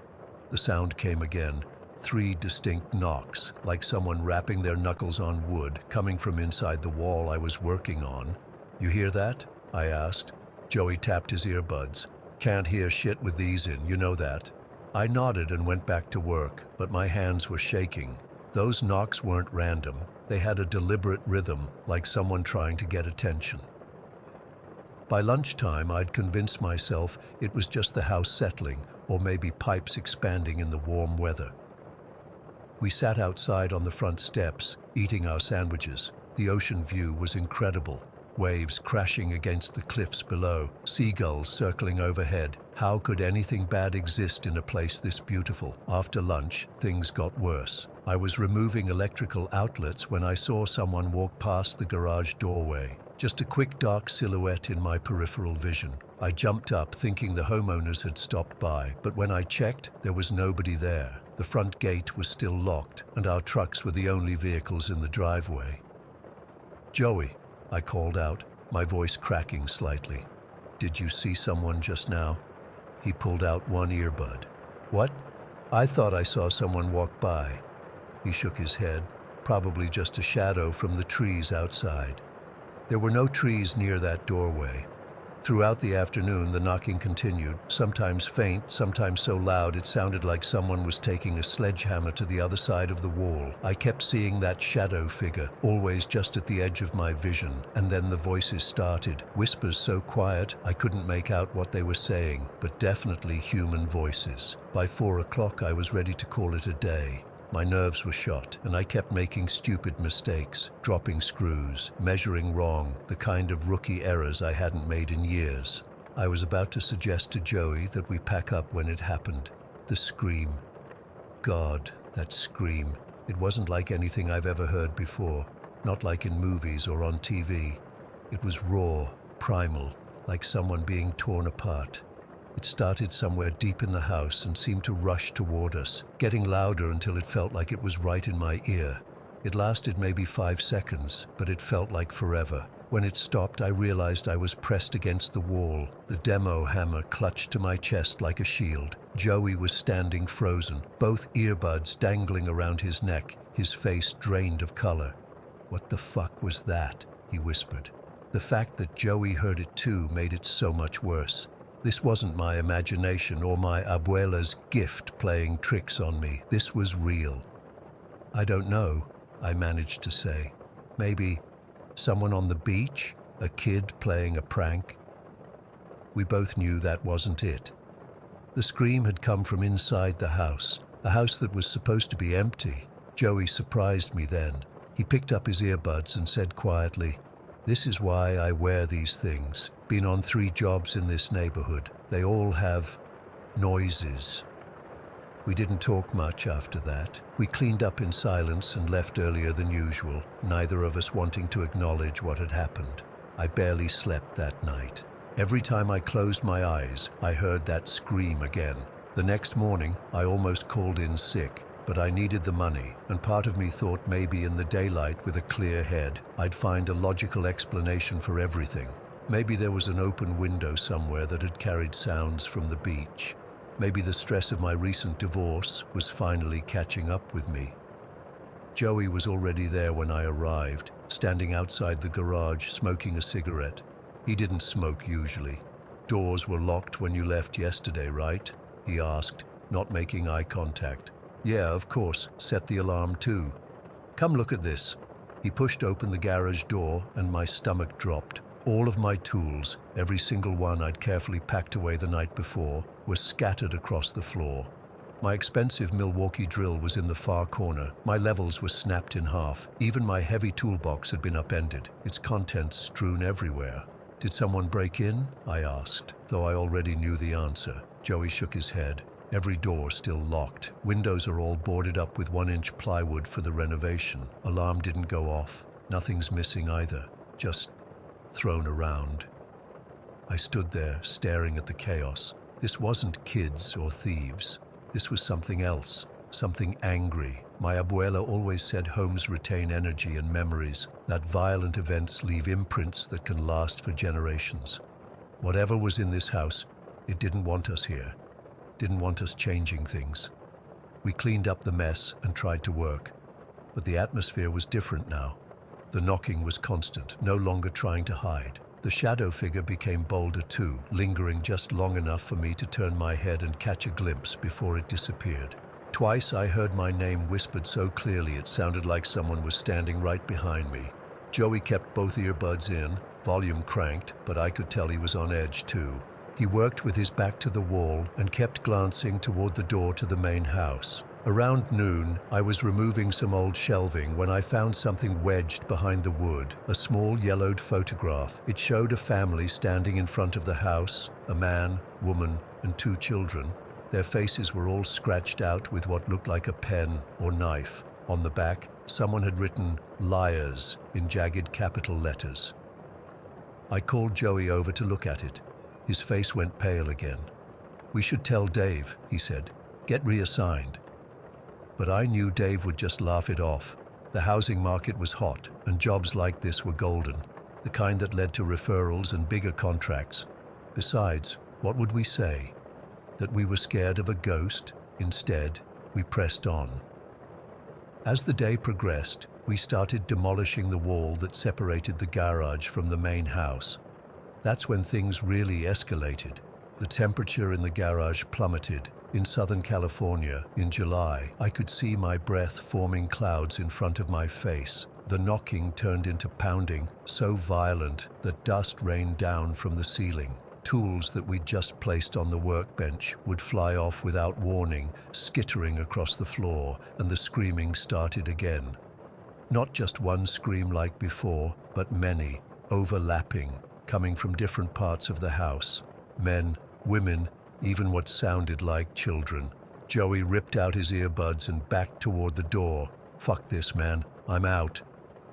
The sound came again. 3 distinct knocks, like someone rapping their knuckles on wood, coming from inside the wall I was working on. "You hear that?" I asked. Joey tapped his earbuds. "Can't hear shit with these in, you know that." I nodded and went back to work, but my hands were shaking. Those knocks weren't random. They had a deliberate rhythm, like someone trying to get attention. By lunchtime, I'd convinced myself it was just the house settling, or maybe pipes expanding in the warm weather. We sat outside on the front steps, eating our sandwiches. The ocean view was incredible. Waves crashing against the cliffs below, seagulls circling overhead. How could anything bad exist in a place this beautiful? After lunch, things got worse. I was removing electrical outlets when I saw someone walk past the garage doorway. Just a quick dark silhouette in my peripheral vision. I jumped up thinking the homeowners had stopped by, but when I checked, there was nobody there. The front gate was still locked, and our trucks were the only vehicles in the driveway. "Joey," I called out, my voice cracking slightly. "Did you see someone just now?" He pulled out one earbud. "What? I thought I saw someone walk by." He shook his head, probably just a shadow from the trees outside. There were no trees near that doorway. Throughout the afternoon, the knocking continued, sometimes faint, sometimes so loud it sounded like someone was taking a sledgehammer to the other side of the wall. I kept seeing that shadow figure, always just at the edge of my vision, and then the voices started, whispers so quiet I couldn't make out what they were saying, but definitely human voices. By 4 o'clock, I was ready to call it a day. My nerves were shot, and I kept making stupid mistakes, dropping screws, measuring wrong, the kind of rookie errors I hadn't made in years. I was about to suggest to Joey that we pack up when it happened. The scream. God, that scream. It wasn't like anything I've ever heard before, not like in movies or on TV. It was raw, primal, like someone being torn apart. It started somewhere deep in the house and seemed to rush toward us, getting louder until it felt like it was right in my ear. It lasted maybe 5 seconds, but it felt like forever. When it stopped, I realized I was pressed against the wall, the demo hammer clutched to my chest like a shield. Joey was standing frozen, both earbuds dangling around his neck, his face drained of color. "What the fuck was that?" he whispered. The fact that Joey heard it too made it so much worse. This wasn't my imagination or my abuela's gift playing tricks on me. This was real. "I don't know," I managed to say. "Maybe someone on the beach? A kid playing a prank?" We both knew that wasn't it. The scream had come from inside the house, a house that was supposed to be empty. Joey surprised me then. He picked up his earbuds and said quietly, This is why I wear these things. Been on 3 jobs in this neighborhood. They all have noises. We didn't talk much after that. We cleaned up in silence and left earlier than usual, neither of us wanting to acknowledge what had happened. I barely slept that night. Every time I closed my eyes, I heard that scream again. The next morning, I almost called in sick, but I needed the money, and part of me thought maybe in the daylight with a clear head, I'd find a logical explanation for everything. Maybe there was an open window somewhere that had carried sounds from the beach. Maybe the stress of my recent divorce was finally catching up with me. Joey was already there when I arrived, standing outside the garage smoking a cigarette. He didn't smoke usually. "Doors were locked when you left yesterday, right?" he asked, not making eye contact. "Yeah, of course. Set the alarm too." "Come look at this." He pushed open the garage door and my stomach dropped. All of my tools, every single one I'd carefully packed away the night before, were scattered across the floor. My expensive Milwaukee drill was in the far corner. My levels were snapped in half. Even my heavy toolbox had been upended, its contents strewn everywhere. "Did someone break in?" I asked, though I already knew the answer. Joey shook his head. "Every door still locked. Windows are all boarded up with 1-inch plywood for the renovation. Alarm didn't go off. Nothing's missing either. Just thrown around." I stood there, staring at the chaos. This wasn't kids or thieves. This was something else, something angry. My abuela always said homes retain energy and memories, that violent events leave imprints that can last for generations. Whatever was in this house, it didn't want us here, didn't want us changing things. We cleaned up the mess and tried to work, but the atmosphere was different now. The knocking was constant, no longer trying to hide. The shadow figure became bolder too, lingering just long enough for me to turn my head and catch a glimpse before it disappeared. Twice I heard my name whispered so clearly it sounded like someone was standing right behind me. Joey kept both earbuds in, volume cranked, but I could tell he was on edge too. He worked with his back to the wall and kept glancing toward the door to the main house. Around noon, I was removing some old shelving when I found something wedged behind the wood, a small yellowed photograph. It showed a family standing in front of the house, a man, woman, and 2 children. Their faces were all scratched out with what looked like a pen or knife. On the back, someone had written "Liars" in jagged capital letters. I called Joey over to look at it. His face went pale again. "We should tell Dave," he said. "Get reassigned." But I knew Dave would just laugh it off. The housing market was hot, and jobs like this were golden, the kind that led to referrals and bigger contracts. Besides, what would we say? That we were scared of a ghost? Instead, we pressed on. As the day progressed, we started demolishing the wall that separated the garage from the main house. That's when things really escalated. The temperature in the garage plummeted. In Southern California, in July, I could see my breath forming clouds in front of my face. The knocking turned into pounding, so violent that dust rained down from the ceiling. Tools that we'd just placed on the workbench would fly off without warning, skittering across the floor, and the screaming started again. Not just one scream like before, but many, overlapping, coming from different parts of the house. Men, women, even what sounded like children. Joey ripped out his earbuds and backed toward the door. "Fuck this, man. I'm out."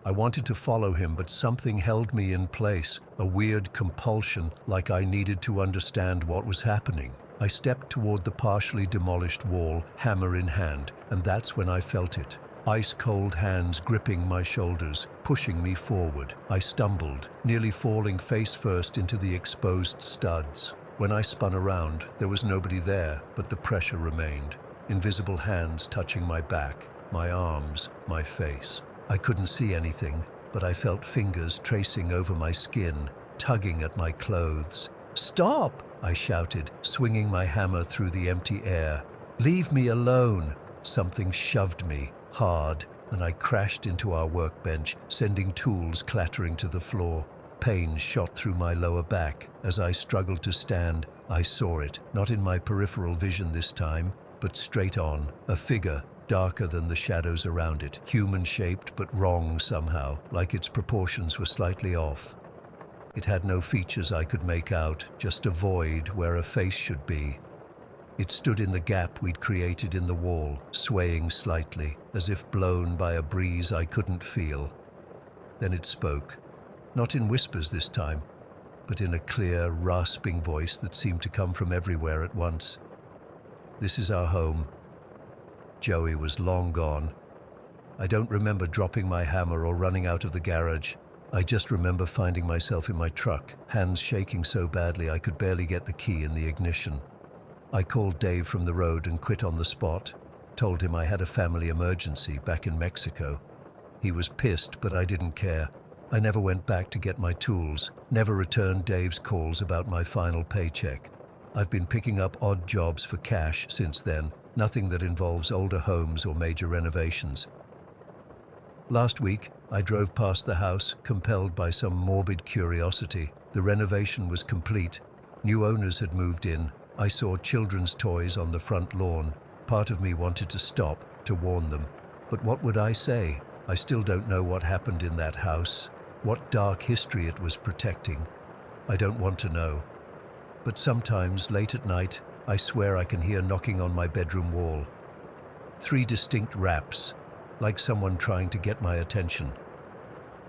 I wanted to follow him, but something held me in place, a weird compulsion, like I needed to understand what was happening. I stepped toward the partially demolished wall, hammer in hand, and that's when I felt it. Ice-cold hands gripping my shoulders, pushing me forward. I stumbled, nearly falling face first into the exposed studs. When I spun around, there was nobody there, but the pressure remained. Invisible hands touching my back, my arms, my face. I couldn't see anything, but I felt fingers tracing over my skin, tugging at my clothes. "Stop!" I shouted, swinging my hammer through the empty air. "Leave me alone!" Something shoved me, hard, and I crashed into our workbench, sending tools clattering to the floor. Pain shot through my lower back. As I struggled to stand, I saw it, not in my peripheral vision this time, but straight on, a figure, darker than the shadows around it, human-shaped but wrong somehow, like its proportions were slightly off. It had no features I could make out, just a void where a face should be. It stood in the gap we'd created in the wall, swaying slightly, as if blown by a breeze I couldn't feel. Then it spoke, not in whispers this time, but in a clear, rasping voice that seemed to come from everywhere at once. "This is our home." Joey was long gone. I don't remember dropping my hammer or running out of the garage. I just remember finding myself in my truck, hands shaking so badly I could barely get the key in the ignition. I called Dave from the road and quit on the spot, told him I had a family emergency back in Mexico. He was pissed, but I didn't care. I never went back to get my tools, never returned Dave's calls about my final paycheck. I've been picking up odd jobs for cash since then, nothing that involves older homes or major renovations. Last week, I drove past the house, compelled by some morbid curiosity. The renovation was complete. New owners had moved in. I saw children's toys on the front lawn. Part of me wanted to stop, to warn them. But what would I say? I still don't know what happened in that house, what dark history it was protecting. I don't want to know. But sometimes, late at night, I swear I can hear knocking on my bedroom wall. 3 distinct raps, like someone trying to get my attention.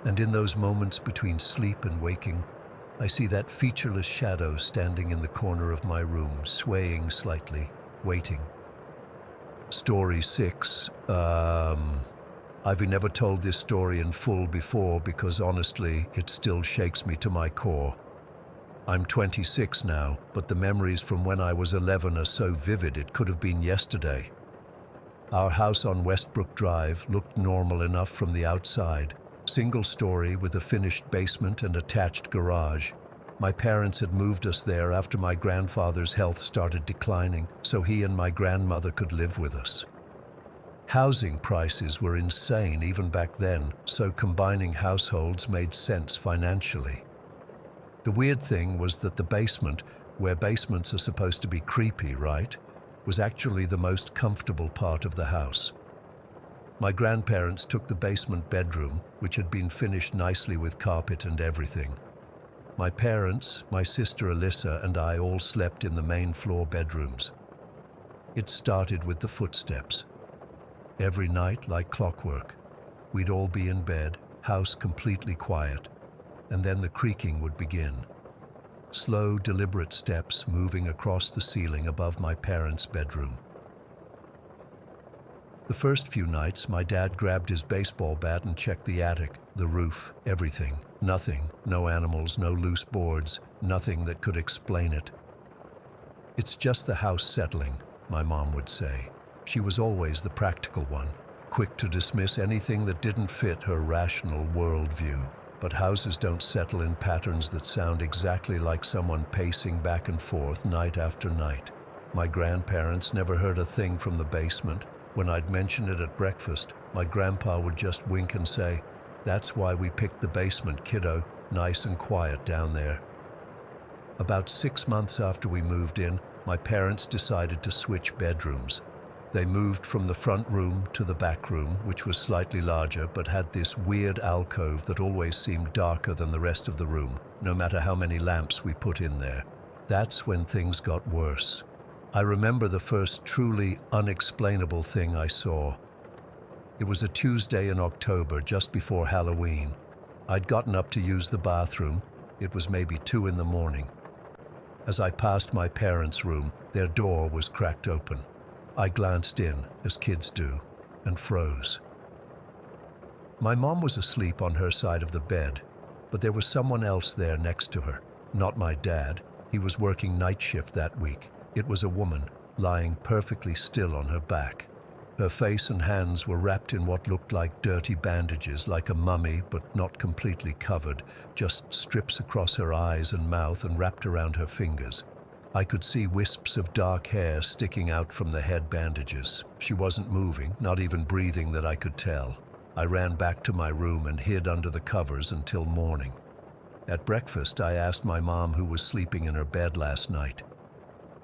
And in those moments between sleep and waking, I see that featureless shadow standing in the corner of my room, swaying slightly, waiting. Story 6. I've never told this story in full before because honestly, it still shakes me to my core. I'm 26 now, but the memories from when I was 11 are so vivid it could have been yesterday. Our house on Westbrook Drive looked normal enough from the outside. Single story with a finished basement and attached garage. My parents had moved us there after my grandfather's health started declining, so he and my grandmother could live with us. Housing prices were insane even back then, so combining households made sense financially. The weird thing was that the basement, where basements are supposed to be creepy, right, was actually the most comfortable part of the house. My grandparents took the basement bedroom, which had been finished nicely with carpet and everything. My parents, my sister Alyssa, and I all slept in the main floor bedrooms. It started with the footsteps. Every night, like clockwork, we'd all be in bed, house completely quiet, and then the creaking would begin. Slow, deliberate steps moving across the ceiling above my parents' bedroom. The first few nights, my dad grabbed his baseball bat and checked the attic, the roof, everything. Nothing, no animals, no loose boards, nothing that could explain it. "It's just the house settling," my mom would say. She was always the practical one, quick to dismiss anything that didn't fit her rational worldview. But houses don't settle in patterns that sound exactly like someone pacing back and forth night after night. My grandparents never heard a thing from the basement. When I'd mention it at breakfast, my grandpa would just wink and say, "That's why we picked the basement, kiddo, nice and quiet down there." About 6 months after we moved in, my parents decided to switch bedrooms. They moved from the front room to the back room, which was slightly larger but had this weird alcove that always seemed darker than the rest of the room, no matter how many lamps we put in there. That's when things got worse. I remember the first truly unexplainable thing I saw. It was a Tuesday in October, just before Halloween. I'd gotten up to use the bathroom. It was maybe 2 in the morning. As I passed my parents' room, their door was cracked open. I glanced in, as kids do, and froze. My mom was asleep on her side of the bed, but there was someone else there next to her. Not my dad. He was working night shift that week. It was a woman, lying perfectly still on her back. Her face and hands were wrapped in what looked like dirty bandages, like a mummy, but not completely covered, just strips across her eyes and mouth and wrapped around her fingers. I could see wisps of dark hair sticking out from the head bandages. She wasn't moving, not even breathing that I could tell. I ran back to my room and hid under the covers until morning. At breakfast, I asked my mom who was sleeping in her bed last night.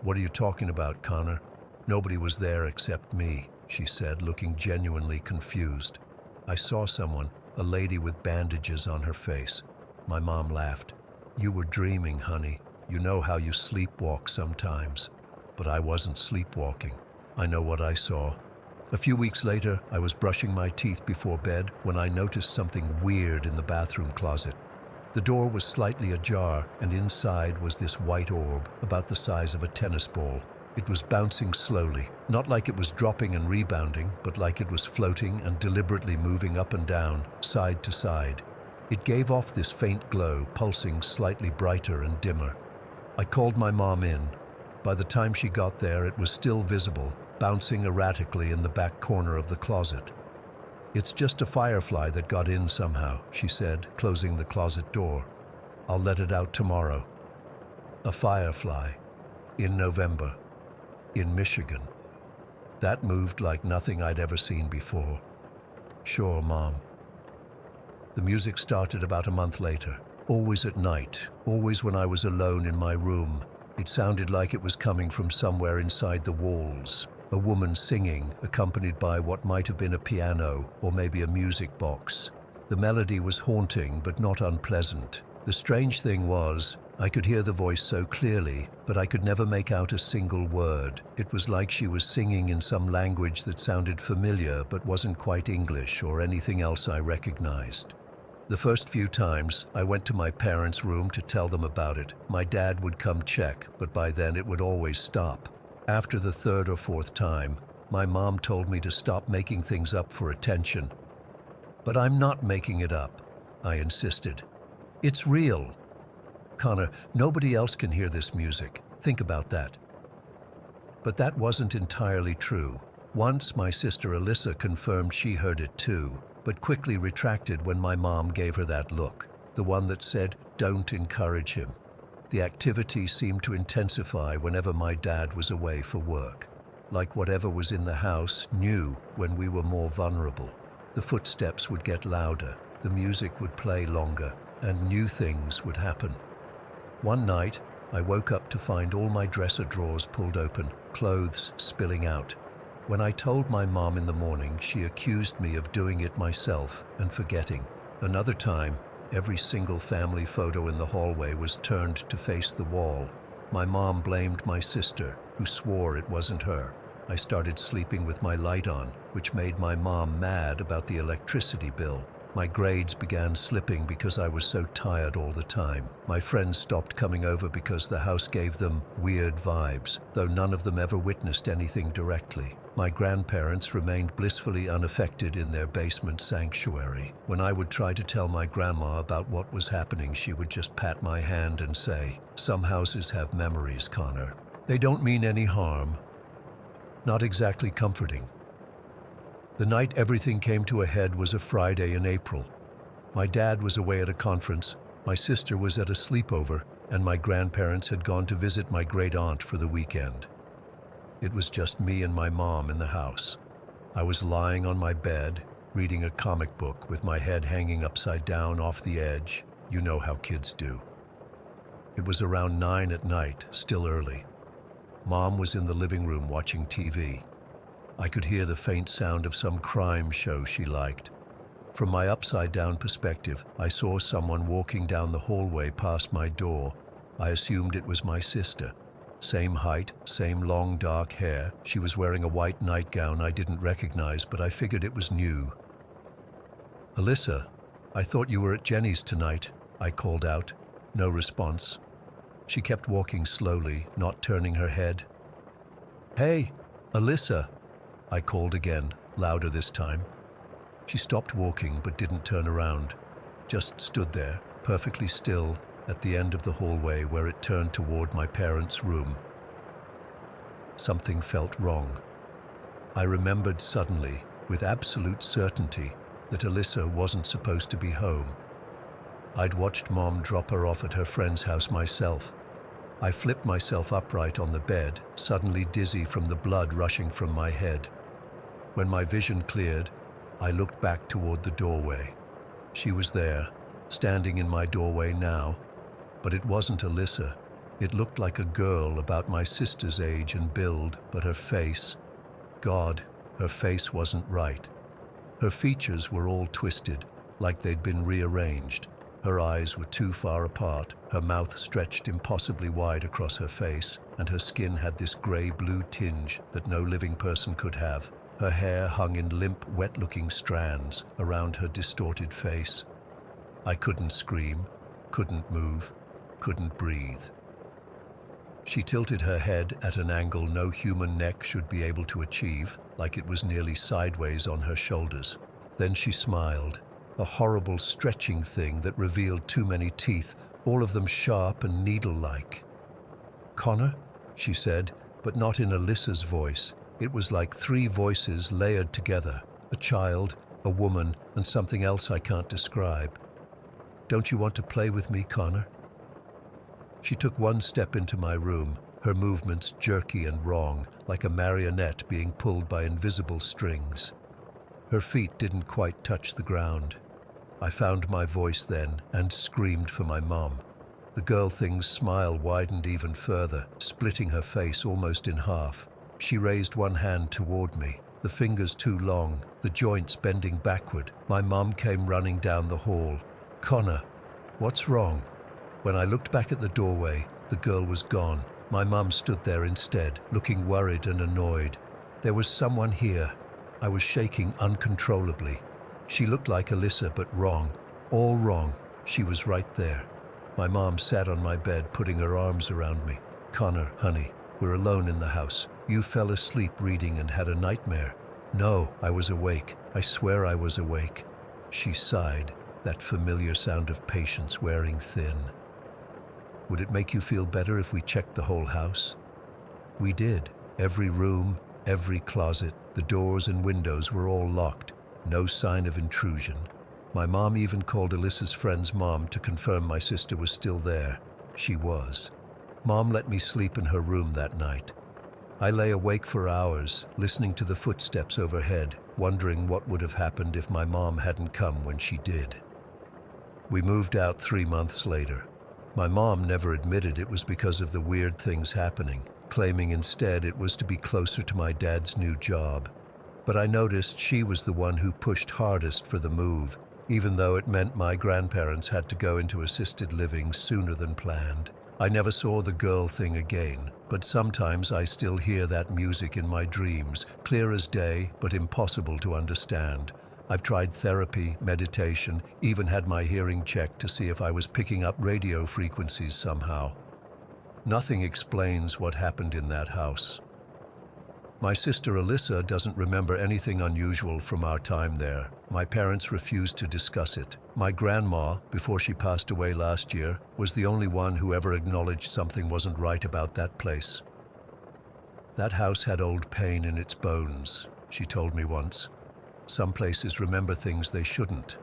"What are you talking about, Connor?" "Nobody was there except me." she said, looking genuinely confused. I saw someone, a lady with bandages on her face. My mom laughed. You were dreaming, honey. You know how you sleepwalk sometimes. But I wasn't sleepwalking. I know what I saw. A few weeks later, I was brushing my teeth before bed when I noticed something weird in the bathroom closet. The door was slightly ajar, and inside was this white orb, about the size of a tennis ball. It was bouncing slowly, not like it was dropping and rebounding, but like it was floating and deliberately moving up and down, side to side. It gave off this faint glow, pulsing slightly brighter and dimmer. I called my mom in. By the time she got there, it was still visible, bouncing erratically in the back corner of the closet. It's just a firefly that got in somehow, she said, closing the closet door. I'll let it out tomorrow. A firefly. In November. In Michigan. That moved like nothing I'd ever seen before. Sure, Mom. The music started about a month later. Always at night, always when I was alone in my room. It sounded like it was coming from somewhere inside the walls. A woman singing, accompanied by what might have been a piano or maybe a music box. The melody was haunting but not unpleasant. The strange thing was, I could hear the voice so clearly, but I could never make out a single word. It was like she was singing in some language that sounded familiar but wasn't quite English or anything else I recognized. The first few times, I went to my parents' room to tell them about it. My dad would come check, but by then it would always stop. After the third or fourth time, my mom told me to stop making things up for attention. But I'm not making it up, I insisted. It's real. Connor, nobody else can hear this music. Think about that. But that wasn't entirely true. Once, my sister Alyssa confirmed she heard it too, but quickly retracted when my mom gave her that look, the one that said, "Don't encourage him." The activity seemed to intensify whenever my dad was away for work, like whatever was in the house knew when we were more vulnerable. The footsteps would get louder, the music would play longer, and new things would happen. One night, I woke up to find all my dresser drawers pulled open, clothes spilling out. When I told my mom in the morning, she accused me of doing it myself and forgetting. Another time, every single family photo in the hallway was turned to face the wall. My mom blamed my sister, who swore it wasn't her. I started sleeping with my light on, which made my mom mad about the electricity bill. My grades began slipping because I was so tired all the time. My friends stopped coming over because the house gave them weird vibes, though none of them ever witnessed anything directly. My grandparents remained blissfully unaffected in their basement sanctuary. When I would try to tell my grandma about what was happening, she would just pat my hand and say, "Some houses have memories, Connor. They don't mean any harm." Not exactly comforting. The night everything came to a head was a Friday in April. My dad was away at a conference, my sister was at a sleepover, and my grandparents had gone to visit my great-aunt for the weekend. It was just me and my mom in the house. I was lying on my bed, reading a comic book with my head hanging upside down off the edge. You know how kids do. It was around 9 at night, still early. Mom was in the living room watching TV. I could hear the faint sound of some crime show she liked. From my upside-down perspective, I saw someone walking down the hallway past my door. I assumed it was my sister. Same height, same long dark hair. She was wearing a white nightgown I didn't recognize, but I figured it was new. "Alyssa, I thought you were at Jenny's tonight," I called out. No response. She kept walking slowly, not turning her head. "Hey, Alyssa," I called again, louder this time. She stopped walking but didn't turn around, just stood there, perfectly still, at the end of the hallway where it turned toward my parents' room. Something felt wrong. I remembered suddenly, with absolute certainty, that Alyssa wasn't supposed to be home. I'd watched Mom drop her off at her friend's house myself. I flipped myself upright on the bed, suddenly dizzy from the blood rushing from my head. When my vision cleared, I looked back toward the doorway. She was there, standing in my doorway now, but it wasn't Alyssa. It looked like a girl about my sister's age and build, but her face, God, Her face wasn't right. Her features were all twisted, like they'd been rearranged. Her eyes were too far apart, her mouth stretched impossibly wide across her face, and her skin had this grey-blue tinge that no living person could have. Her hair hung in limp, wet-looking strands around her distorted face. I couldn't scream, couldn't move, couldn't breathe. She tilted her head at an angle no human neck should be able to achieve, like it was nearly sideways on her shoulders. Then she smiled, a horrible stretching thing that revealed too many teeth, all of them sharp and needle-like. "Connor?" she said, but not in Alyssa's voice. It was like three voices layered together, a child, a woman, and something else I can't describe. "Don't you want to play with me, Connor?" She took one step into my room, her movements jerky and wrong, like a marionette being pulled by invisible strings. Her feet didn't quite touch the ground. I found my voice then and screamed for my mom. The girl thing's smile widened even further, splitting her face almost in half. She raised one hand toward me, the fingers too long, the joints bending backward. My mom came running down the hall. "Connor, what's wrong?" When I looked back at the doorway, the girl was gone. My mum stood there instead, looking worried and annoyed. There was someone here. I was shaking uncontrollably. She looked like Alyssa, but wrong. All wrong. She was right there. My mom sat on my bed, putting her arms around me. "Connor, honey, we're alone in the house. You fell asleep reading and had a nightmare." "No, I was awake. I swear I was awake." She sighed, that familiar sound of patience wearing thin. "Would it make you feel better if we checked the whole house?" We did. Every room, every closet, the doors and windows were all locked. No sign of intrusion. My mom even called Alyssa's friend's mom to confirm my sister was still there. She was. Mom let me sleep in her room that night. I lay awake for hours, listening to the footsteps overhead, wondering what would have happened if my mom hadn't come when she did. We moved out 3 months later. My mom never admitted it was because of the weird things happening, claiming instead it was to be closer to my dad's new job. But I noticed she was the one who pushed hardest for the move, even though it meant my grandparents had to go into assisted living sooner than planned. I never saw the girl thing again, but sometimes I still hear that music in my dreams, clear as day, but impossible to understand. I've tried therapy, meditation, even had my hearing checked to see if I was picking up radio frequencies somehow. Nothing explains what happened in that house. My sister Alyssa doesn't remember anything unusual from our time there. My parents refused to discuss it. My grandma, before she passed away last year, was the only one who ever acknowledged something wasn't right about that place. "That house had old pain in its bones," she told me once. "Some places remember things they shouldn't."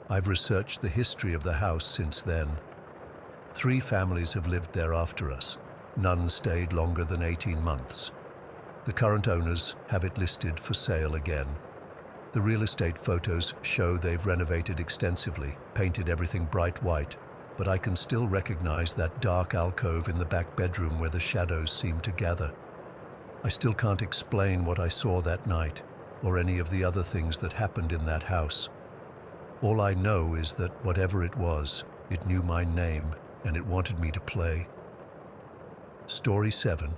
I've researched the history of the house since then. 3 families have lived there after us. None stayed longer than 18 months. The current owners have it listed for sale again. The real estate photos show they've renovated extensively, painted everything bright white, but I can still recognize that dark alcove in the back bedroom where the shadows seem to gather. I still can't explain what I saw that night, or any of the other things that happened in that house. All I know is that whatever it was, it knew my name, and it wanted me to play. Story 7.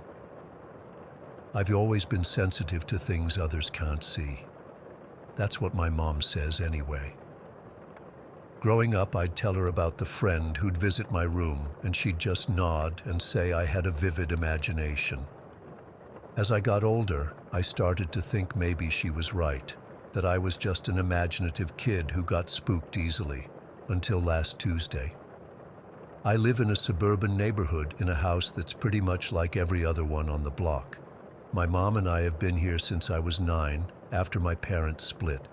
I've always been sensitive to things others can't see. That's what my mom says anyway. Growing up, I'd tell her about the friend who'd visit my room, and she'd just nod and say I had a vivid imagination. As I got older, I started to think maybe she was right, that I was just an imaginative kid who got spooked easily, until last Tuesday. I live in a suburban neighborhood in a house that's pretty much like every other one on the block. My mom and I have been here since I was 9, after my parents split.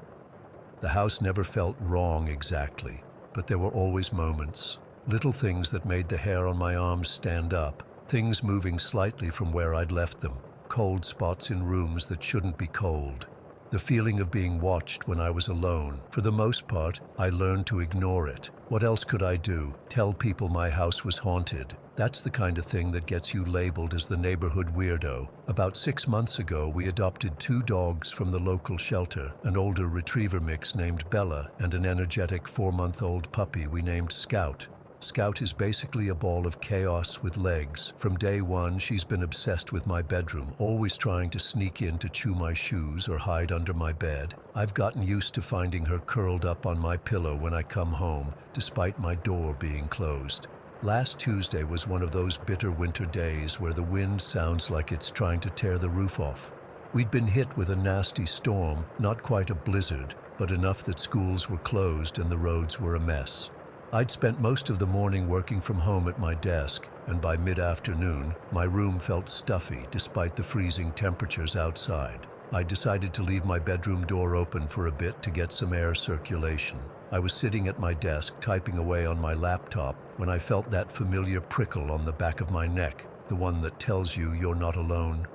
The house never felt wrong exactly, but there were always moments, little things that made the hair on my arms stand up, things moving slightly from where I'd left them, cold spots in rooms that shouldn't be cold. The feeling of being watched when I was alone. For the most part, I learned to ignore it. What else could I do? Tell people my house was haunted? That's the kind of thing that gets you labeled as the neighborhood weirdo. About 6 months ago, we adopted 2 dogs from the local shelter, an older retriever mix named Bella and an energetic 4-month-old puppy we named Scout. Scout is basically a ball of chaos with legs. From day one, she's been obsessed with my bedroom, always trying to sneak in to chew my shoes or hide under my bed. I've gotten used to finding her curled up on my pillow when I come home, despite my door being closed. Last Tuesday was one of those bitter winter days where the wind sounds like it's trying to tear the roof off. We'd been hit with a nasty storm, not quite a blizzard, but enough that schools were closed and the roads were a mess. I'd spent most of the morning working from home at my desk, and by mid-afternoon, my room felt stuffy despite the freezing temperatures outside. I decided to leave my bedroom door open for a bit to get some air circulation. I was sitting at my desk typing away on my laptop when I felt that familiar prickle on the back of my neck, the one that tells you you're not alone.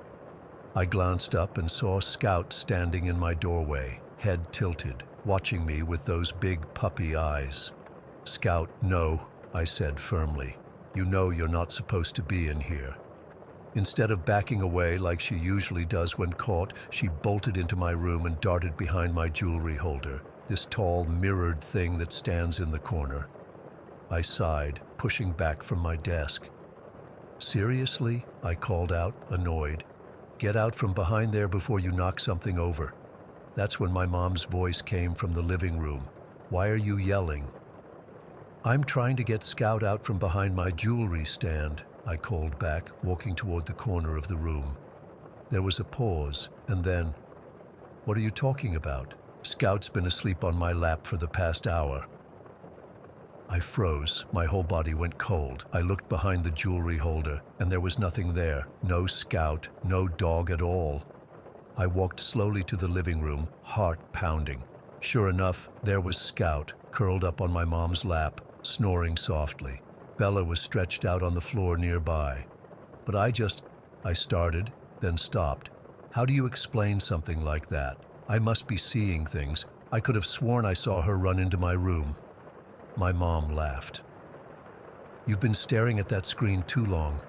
I glanced up and saw Scout standing in my doorway, head tilted, watching me with those big puppy eyes. "Scout, no," I said firmly. "You know you're not supposed to be in here." Instead of backing away like she usually does when caught, she bolted into my room and darted behind my jewelry holder, this tall, mirrored thing that stands in the corner. I sighed, pushing back from my desk. "Seriously?" I called out, annoyed. "Get out from behind there before you knock something over." That's when my mom's voice came from the living room. "Why are you yelling?" "I'm trying to get Scout out from behind my jewelry stand," I called back, walking toward the corner of the room. There was a pause, and then, "What are you talking about? Scout's been asleep on my lap for the past hour." I froze. My whole body went cold. I looked behind the jewelry holder, and there was nothing there. No Scout, no dog at all. I walked slowly to the living room, heart pounding. Sure enough, there was Scout, curled up on my mom's lap, snoring softly. Bella was stretched out on the floor nearby. But I started, then stopped. How do you explain something like that? I must be seeing things. I could have sworn I saw her run into my room. My mom laughed. "You've been staring at that screen too long.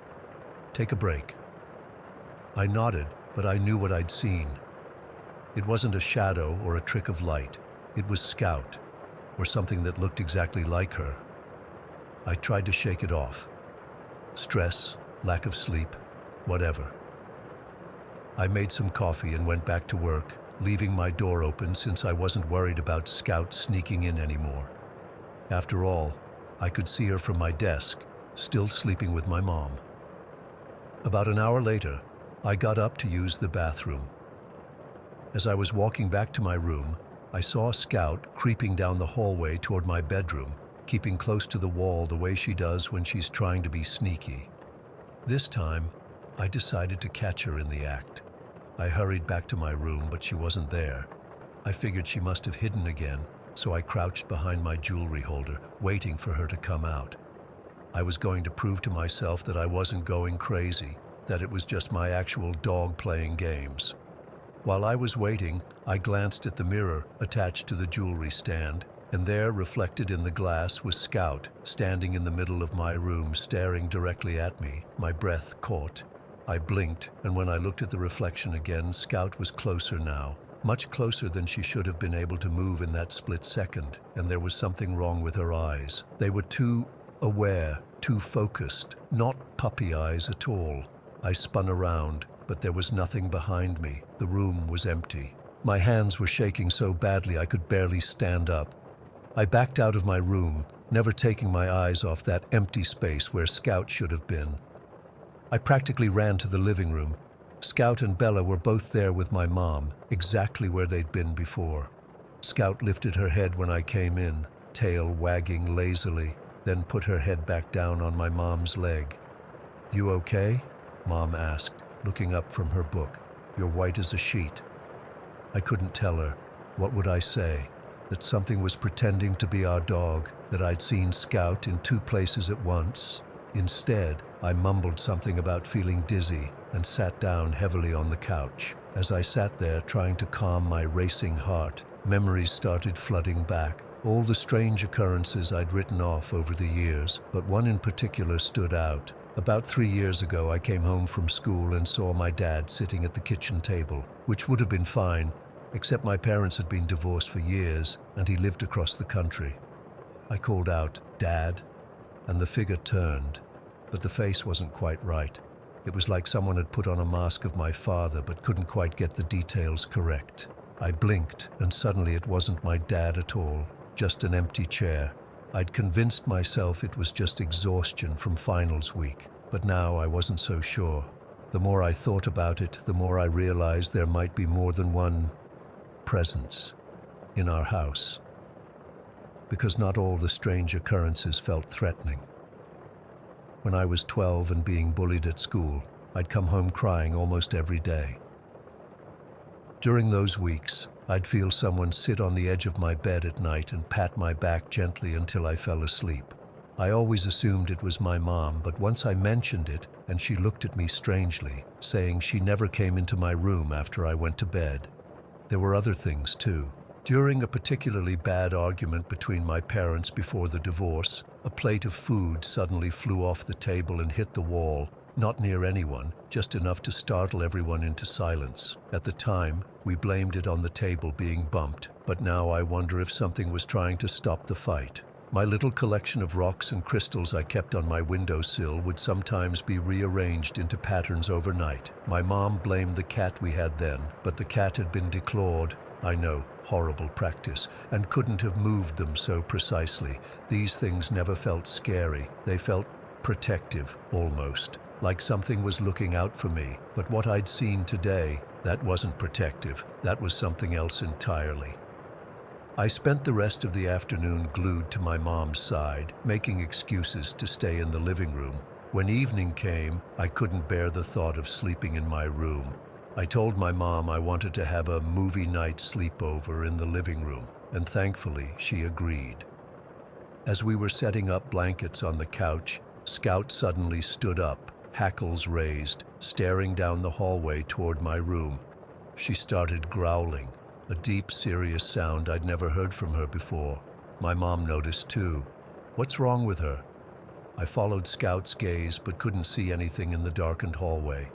Take a break." I nodded, but I knew what I'd seen. It wasn't a shadow or a trick of light. It was Scout, or something that looked exactly like her. I tried to shake it off. Stress, lack of sleep, whatever. I made some coffee and went back to work, leaving my door open since I wasn't worried about Scout sneaking in anymore. After all, I could see her from my desk, still sleeping with my mom. About an hour later, I got up to use the bathroom. As I was walking back to my room, I saw Scout creeping down the hallway toward my bedroom, keeping close to the wall the way she does when she's trying to be sneaky. This time, I decided to catch her in the act. I hurried back to my room, but she wasn't there. I figured she must have hidden again, so I crouched behind my jewelry holder, waiting for her to come out. I was going to prove to myself that I wasn't going crazy, that it was just my actual dog playing games. While I was waiting, I glanced at the mirror attached to the jewelry stand, and there, reflected in the glass, was Scout, standing in the middle of my room, staring directly at me, my breath caught. I blinked, and when I looked at the reflection again, Scout was closer now, much closer than she should have been able to move in that split second, and there was something wrong with her eyes. They were too aware, too focused, not puppy eyes at all. I spun around, but there was nothing behind me. The room was empty. My hands were shaking so badly I could barely stand up. I backed out of my room, never taking my eyes off that empty space where Scout should have been. I practically ran to the living room. Scout and Bella were both there with my mom, exactly where they'd been before. Scout lifted her head when I came in, tail wagging lazily, then put her head back down on my mom's leg. "You okay?" Mom asked, looking up from her book. "You're white as a sheet." I couldn't tell her. What would I say? That something was pretending to be our dog, that I'd seen Scout in 2 places at once? Instead, I mumbled something about feeling dizzy and sat down heavily on the couch. As I sat there trying to calm my racing heart, memories started flooding back. All the strange occurrences I'd written off over the years, but one in particular stood out. About 3 years ago, I came home from school and saw my dad sitting at the kitchen table, which would have been fine, except my parents had been divorced for years and he lived across the country. I called out, "Dad," and the figure turned, but the face wasn't quite right. It was like someone had put on a mask of my father but couldn't quite get the details correct. I blinked and suddenly it wasn't my dad at all, just an empty chair. I'd convinced myself it was just exhaustion from finals week, but now I wasn't so sure. The more I thought about it, the more I realized there might be more than one presence in our house, because not all the strange occurrences felt threatening. When I was 12 and being bullied at school, I'd come home crying almost every day. During those weeks, I'd feel someone sit on the edge of my bed at night and pat my back gently until I fell asleep. I always assumed it was my mom, but once I mentioned it and she looked at me strangely, saying she never came into my room after I went to bed. There were other things too. During a particularly bad argument between my parents before the divorce, a plate of food suddenly flew off the table and hit the wall, not near anyone, just enough to startle everyone into silence. At the time, we blamed it on the table being bumped, but now I wonder if something was trying to stop the fight. My little collection of rocks and crystals I kept on my windowsill would sometimes be rearranged into patterns overnight. My mom blamed the cat we had then, but the cat had been declawed. I know, horrible practice, and couldn't have moved them so precisely. These things never felt scary. They felt protective, almost, like something was looking out for me. But what I'd seen today, that wasn't protective. That was something else entirely. I spent the rest of the afternoon glued to my mom's side, making excuses to stay in the living room. When evening came, I couldn't bear the thought of sleeping in my room. I told my mom I wanted to have a movie night sleepover in the living room, and thankfully she agreed. As we were setting up blankets on the couch, Scout suddenly stood up, hackles raised, staring down the hallway toward my room. She started growling, a deep, serious sound I'd never heard from her before. My mom noticed too. "What's wrong with her?" I followed Scout's gaze but couldn't see anything in the darkened hallway.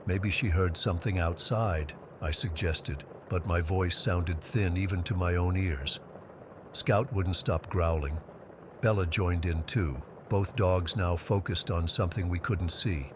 "Maybe she heard something outside," I suggested, but my voice sounded thin even to my own ears. Scout wouldn't stop growling. Bella joined in too, both dogs now focused on something we couldn't see.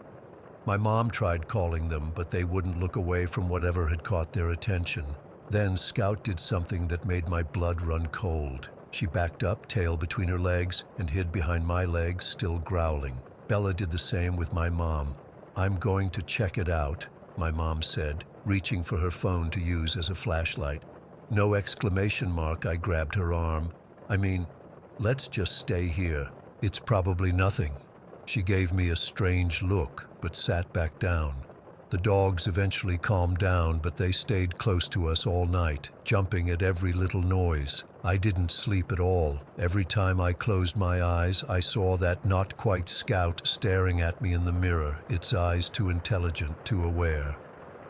My mom tried calling them, but they wouldn't look away from whatever had caught their attention. Then Scout did something that made my blood run cold. She backed up, tail between her legs, and hid behind my legs, still growling. Bella did the same with my mom. "I'm going to check it out," my mom said, reaching for her phone to use as a flashlight. No exclamation mark, I grabbed her arm. "I mean, let's just stay here. It's probably nothing." She gave me a strange look, but sat back down. The dogs eventually calmed down, but they stayed close to us all night, jumping at every little noise. I didn't sleep at all. Every time I closed my eyes, I saw that not quite Scout staring at me in the mirror, its eyes too intelligent, too aware.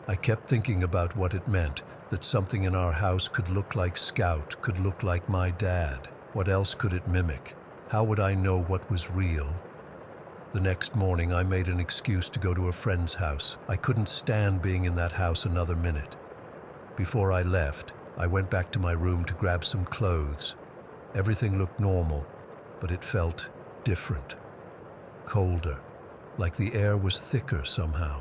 I kept thinking about what it meant, that something in our house could look like Scout, could look like my dad. What else could it mimic? How would I know what was real? The next morning, I made an excuse to go to a friend's house. I couldn't stand being in that house another minute. Before I left, I went back to my room to grab some clothes. Everything looked normal, but it felt different. Colder, like the air was thicker somehow.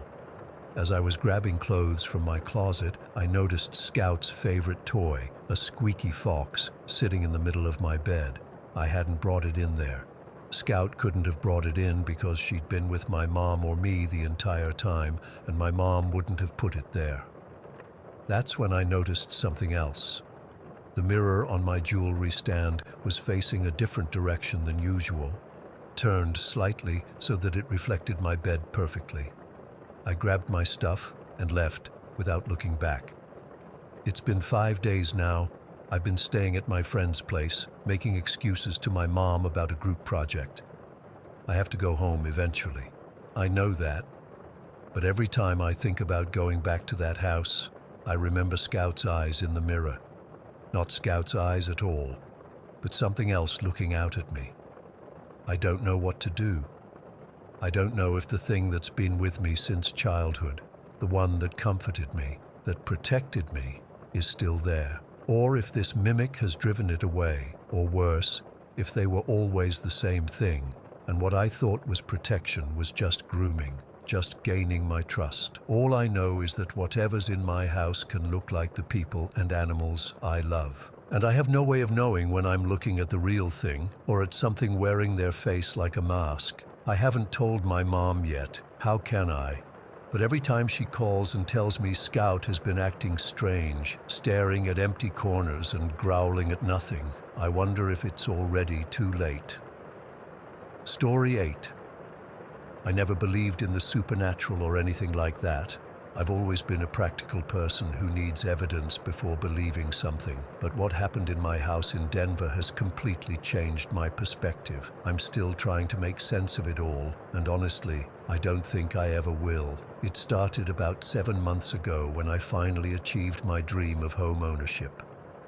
As I was grabbing clothes from my closet, I noticed Scout's favorite toy, a squeaky fox, sitting in the middle of my bed. I hadn't brought it in there. Scout couldn't have brought it in because she'd been with my mom or me the entire time, and my mom wouldn't have put it there. That's when I noticed something else. The mirror on my jewelry stand was facing a different direction than usual, turned slightly so that it reflected my bed perfectly. I grabbed my stuff and left without looking back. It's been 5 days now. I've been staying at my friend's place, making excuses to my mom about a group project. I have to go home eventually. I know that. But every time I think about going back to that house, I remember Scout's eyes in the mirror. Not Scout's eyes at all, but something else looking out at me. I don't know what to do. I don't know if the thing that's been with me since childhood, the one that comforted me, that protected me, is still there, or if this mimic has driven it away, or worse, if they were always the same thing, and what I thought was protection was just grooming, just gaining my trust. All I know is that whatever's in my house can look like the people and animals I love. And I have no way of knowing when I'm looking at the real thing, or at something wearing their face like a mask. I haven't told my mom yet. How can I? But every time she calls and tells me Scout has been acting strange, staring at empty corners and growling at nothing, I wonder if it's already too late. Story 8. I never believed in the supernatural or anything like that. I've always been a practical person who needs evidence before believing something. But what happened in my house in Denver has completely changed my perspective. I'm still trying to make sense of it all, and honestly, I don't think I ever will. It started about 7 months ago when I finally achieved my dream of home ownership.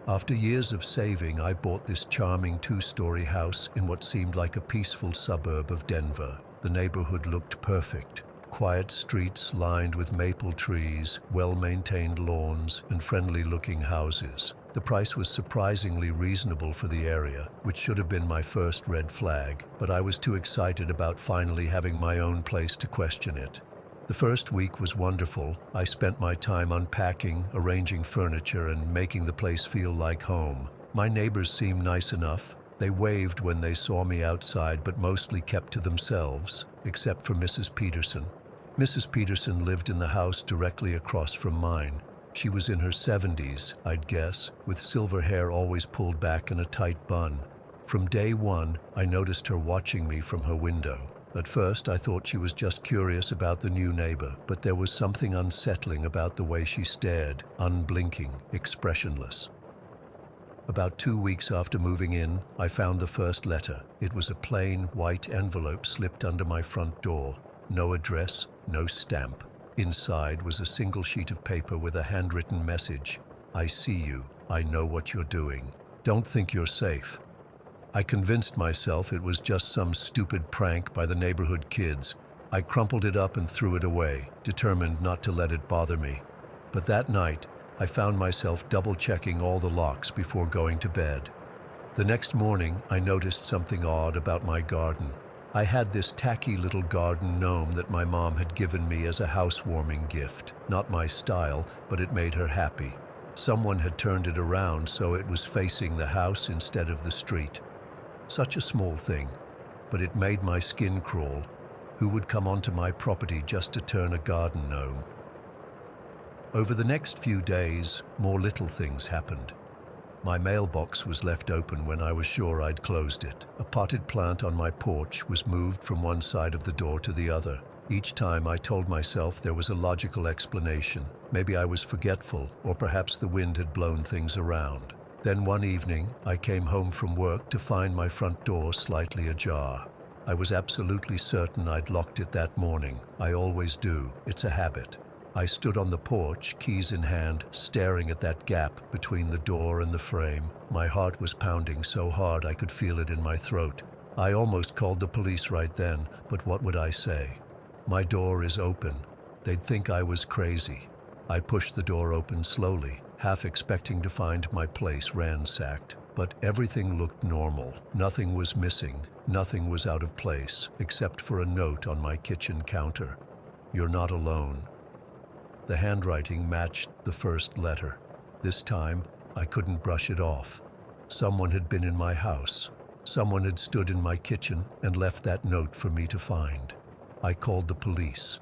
After years of saving, I bought this charming 2-story house in what seemed like a peaceful suburb of Denver. The neighborhood looked perfect. Quiet streets lined with maple trees, well-maintained lawns, and friendly-looking houses. The price was surprisingly reasonable for the area, which should have been my first red flag, but I was too excited about finally having my own place to question it. The first week was wonderful. I spent my time unpacking, arranging furniture, and making the place feel like home. My neighbors seemed nice enough. They waved when they saw me outside, but mostly kept to themselves, except for Mrs. Peterson. Mrs. Peterson lived in the house directly across from mine. She was in her 70s, I'd guess, with silver hair always pulled back in a tight bun. From day one, I noticed her watching me from her window. At first, I thought she was just curious about the new neighbor, but there was something unsettling about the way she stared, unblinking, expressionless. About 2 weeks after moving in, I found the first letter. It was a plain, white envelope slipped under my front door. No address, no stamp. Inside was a single sheet of paper with a handwritten message. I see you. I know what you're doing. Don't think you're safe. I convinced myself it was just some stupid prank by the neighborhood kids. I crumpled it up and threw it away, determined not to let it bother me. But that night, I found myself double-checking all the locks before going to bed. The next morning, I noticed something odd about my garden. I had this tacky little garden gnome that my mom had given me as a housewarming gift. Not my style, but it made her happy. Someone had turned it around so it was facing the house instead of the street. Such a small thing, but it made my skin crawl. Who would come onto my property just to turn a garden gnome? Over the next few days, more little things happened. My mailbox was left open when I was sure I'd closed it. A potted plant on my porch was moved from one side of the door to the other. Each time I told myself there was a logical explanation. Maybe I was forgetful, or perhaps the wind had blown things around. Then one evening, I came home from work to find my front door slightly ajar. I was absolutely certain I'd locked it that morning. I always do. It's a habit. I stood on the porch, keys in hand, staring at that gap between the door and the frame. My heart was pounding so hard I could feel it in my throat. I almost called the police right then, but what would I say? My door is open. They'd think I was crazy. I pushed the door open slowly, half expecting to find my place ransacked. But everything looked normal. Nothing was missing. Nothing was out of place, except for a note on my kitchen counter. You're not alone. The handwriting matched the first letter. This time, I couldn't brush it off. Someone had been in my house. Someone had stood in my kitchen and left that note for me to find. I called the police.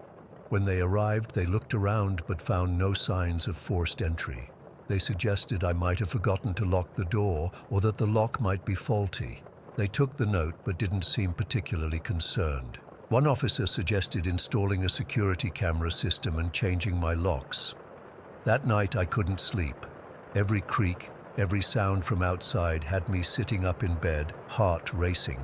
When they arrived, they looked around but found no signs of forced entry. They suggested I might have forgotten to lock the door or that the lock might be faulty. They took the note but didn't seem particularly concerned. One officer suggested installing a security camera system and changing my locks. That night I couldn't sleep. Every creak, every sound from outside had me sitting up in bed, heart racing.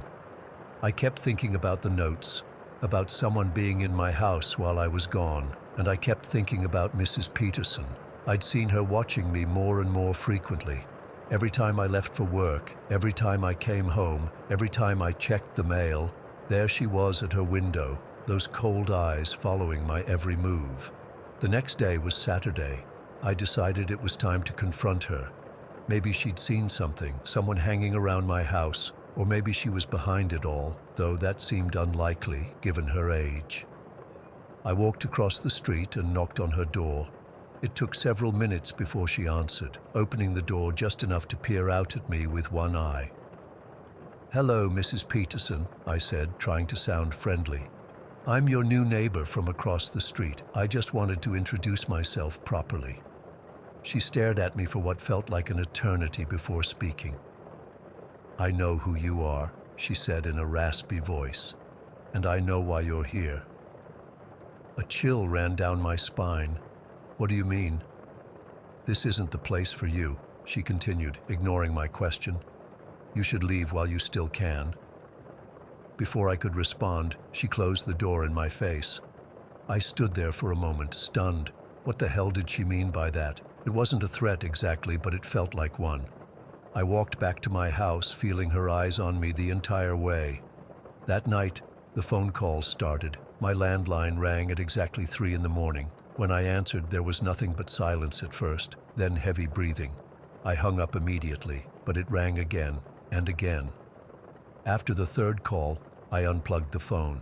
I kept thinking about the notes, about someone being in my house while I was gone, and I kept thinking about Mrs. Peterson. I'd seen her watching me more and more frequently. Every time I left for work, every time I came home, every time I checked the mail, there she was at her window, those cold eyes following my every move. The next day was Saturday. I decided it was time to confront her. Maybe she'd seen something, someone hanging around my house, or maybe she was behind it all, though that seemed unlikely given her age. I walked across the street and knocked on her door. It took several minutes before she answered, opening the door just enough to peer out at me with one eye. "Hello, Mrs. Peterson," I said, trying to sound friendly. "I'm your new neighbor from across the street. I just wanted to introduce myself properly." She stared at me for what felt like an eternity before speaking. "I know who you are," she said in a raspy voice, "and I know why you're here." A chill ran down my spine. "What do you mean?" "This isn't the place for you," she continued, ignoring my question. "You should leave while you still can." Before I could respond, she closed the door in my face. I stood there for a moment, stunned. What the hell did she mean by that? It wasn't a threat exactly, but it felt like one. I walked back to my house, feeling her eyes on me the entire way. That night, the phone calls started. My landline rang at exactly 3 in the morning. When I answered, there was nothing but silence at first, then heavy breathing. I hung up immediately, but it rang again and again. After the third call, I unplugged the phone.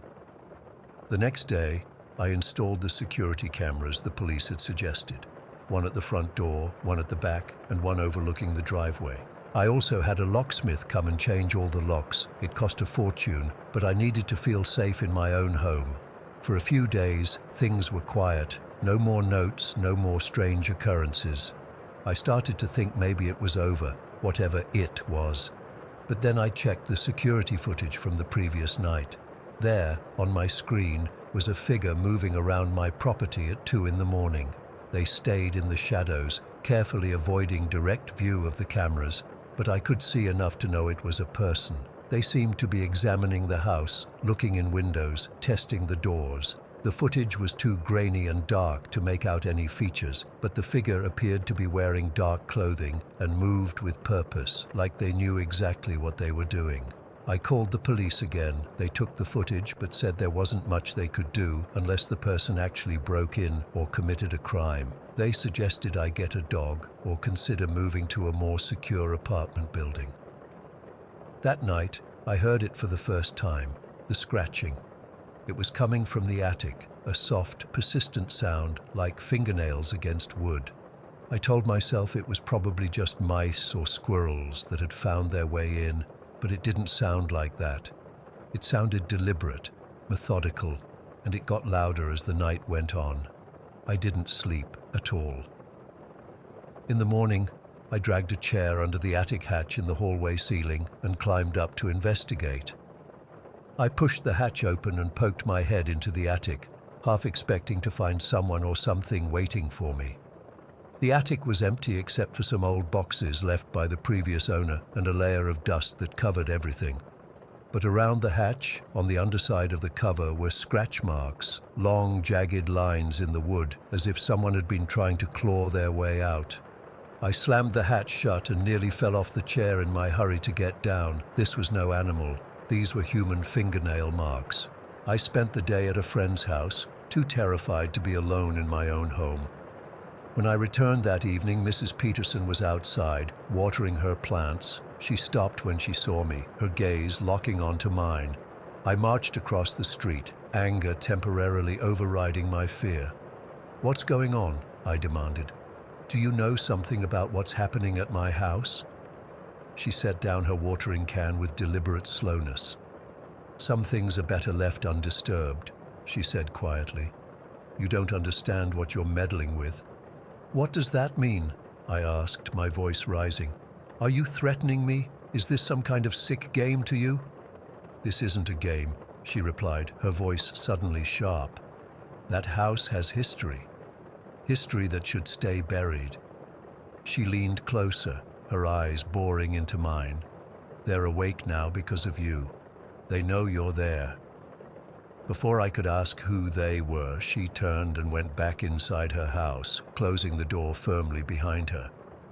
The next day, I installed the security cameras the police had suggested. One at the front door, one at the back, and one overlooking the driveway. I also had a locksmith come and change all the locks. It cost a fortune, but I needed to feel safe in my own home. For a few days, things were quiet. No more notes, no more strange occurrences. I started to think maybe it was over, whatever it was. But then I checked the security footage from the previous night. There, on my screen, was a figure moving around my property at 2 in the morning. They stayed in the shadows, carefully avoiding direct view of the cameras, but I could see enough to know it was a person. They seemed to be examining the house, looking in windows, testing the doors. The footage was too grainy and dark to make out any features, but the figure appeared to be wearing dark clothing and moved with purpose, like they knew exactly what they were doing. I called the police again. They took the footage but said there wasn't much they could do unless the person actually broke in or committed a crime. They suggested I get a dog or consider moving to a more secure apartment building. That night, I heard it for the first time, the scratching. It was coming from the attic, a soft, persistent sound like fingernails against wood. I told myself it was probably just mice or squirrels that had found their way in, but it didn't sound like that. It sounded deliberate, methodical, and it got louder as the night went on. I didn't sleep at all. In the morning, I dragged a chair under the attic hatch in the hallway ceiling and climbed up to investigate. I pushed the hatch open and poked my head into the attic, half expecting to find someone or something waiting for me. The attic was empty except for some old boxes left by the previous owner and a layer of dust that covered everything. But around the hatch, on the underside of the cover, were scratch marks, long, jagged lines in the wood, as if someone had been trying to claw their way out. I slammed the hatch shut and nearly fell off the chair in my hurry to get down. This was no animal. These were human fingernail marks. I spent the day at a friend's house, too terrified to be alone in my own home. When I returned that evening, Mrs. Peterson was outside, watering her plants. She stopped when she saw me, her gaze locking onto mine. I marched across the street, anger temporarily overriding my fear. "What's going on?" I demanded. "Do you know something about what's happening at my house?" She set down her watering can with deliberate slowness. "Some things are better left undisturbed," she said quietly. "You don't understand what you're meddling with." "What does that mean?" I asked, my voice rising. "Are you threatening me? Is this some kind of sick game to you?" "This isn't a game," she replied, her voice suddenly sharp. "That house has history. History that should stay buried." She leaned closer, her eyes boring into mine. "They're awake now because of you. They know you're there." Before I could ask who they were, she turned and went back inside her house, closing the door firmly behind her.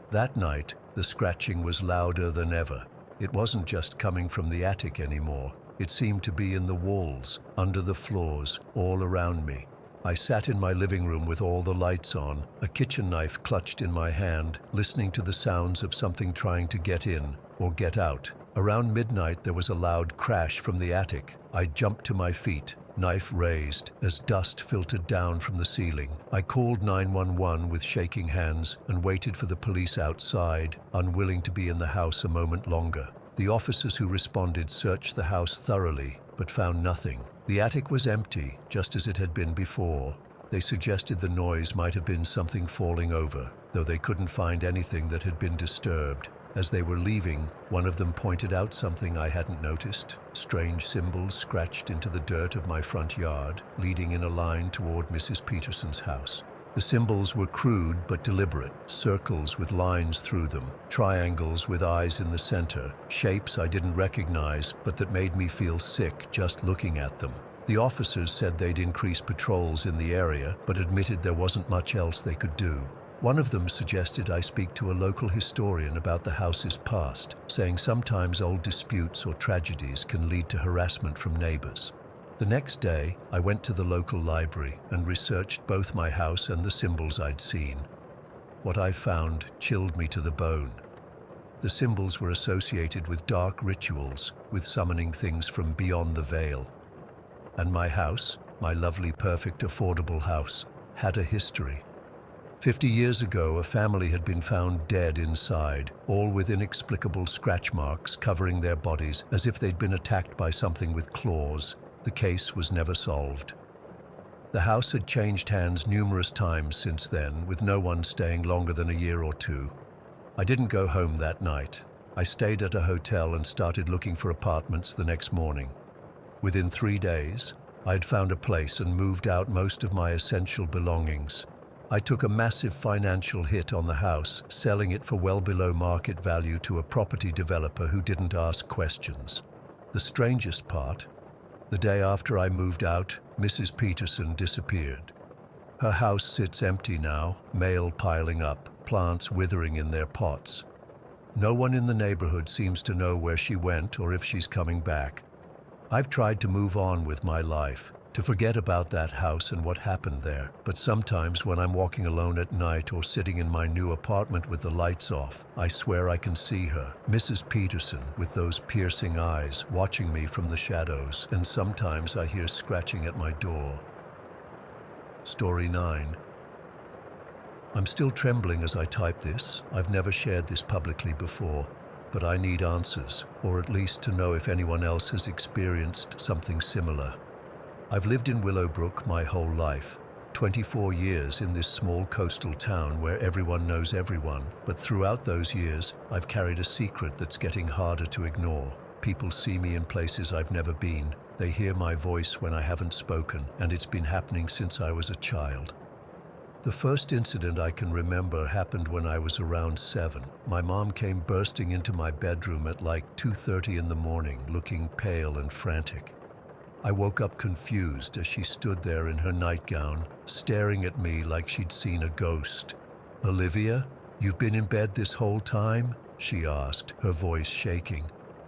That night, the scratching was louder than ever. It wasn't just coming from the attic anymore. It seemed to be in the walls, under the floors, all around me. I sat in my living room with all the lights on, a kitchen knife clutched in my hand, listening to the sounds of something trying to get in or get out. Around midnight, there was a loud crash from the attic. I jumped to my feet, knife raised, as dust filtered down from the ceiling. I called 911 with shaking hands and waited for the police outside, unwilling to be in the house a moment longer. The officers who responded searched the house thoroughly, but found nothing. The attic was empty, just as it had been before. They suggested the noise might have been something falling over, though they couldn't find anything that had been disturbed. As they were leaving, one of them pointed out something I hadn't noticed: strange symbols scratched into the dirt of my front yard, leading in a line toward Mrs. Peterson's house. The symbols were crude but deliberate: circles with lines through them, triangles with eyes in the center, shapes I didn't recognize but that made me feel sick just looking at them. The officers said they'd increase patrols in the area, but admitted there wasn't much else they could do. One of them suggested I speak to a local historian about the house's past, saying sometimes old disputes or tragedies can lead to harassment from neighbors. The next day, I went to the local library and researched both my house and the symbols I'd seen. What I found chilled me to the bone. The symbols were associated with dark rituals, with summoning things from beyond the veil. And my house, my lovely, perfect, affordable house, had a history. 50 years ago, a family had been found dead inside, all with inexplicable scratch marks covering their bodies as if they'd been attacked by something with claws. The case was never solved. The house had changed hands numerous times since then, with no one staying longer than a year or two. I didn't go home that night. I stayed at a hotel and started looking for apartments the next morning. Within 3 days, I had found a place and moved out most of my essential belongings. I took a massive financial hit on the house, selling it for well below market value to a property developer who didn't ask questions. The strangest part: the day after I moved out, Mrs. Peterson disappeared. Her house sits empty now, mail piling up, plants withering in their pots. No one in the neighborhood seems to know where she went or if she's coming back. I've tried to move on with my life, to forget about that house and what happened there, but sometimes when I'm walking alone at night or sitting in my new apartment with the lights off, I swear I can see her, Mrs. Peterson, with those piercing eyes, watching me from the shadows, and sometimes I hear scratching at my door. Story 9. I'm still trembling as I type this. I've never shared this publicly before, but I need answers, or at least to know if anyone else has experienced something similar. I've lived in Willowbrook my whole life, 24 years in this small coastal town where everyone knows everyone, but throughout those years, I've carried a secret that's getting harder to ignore. People see me in places I've never been. They hear my voice when I haven't spoken, and it's been happening since I was a child. The first incident I can remember happened when I was around 7. My mom came bursting into my bedroom at like 2:30 in the morning, looking pale and frantic. I woke up confused as she stood there in her nightgown, staring at me like she'd seen a ghost. "Olivia, you've been in bed this whole time?" she asked, her voice shaking.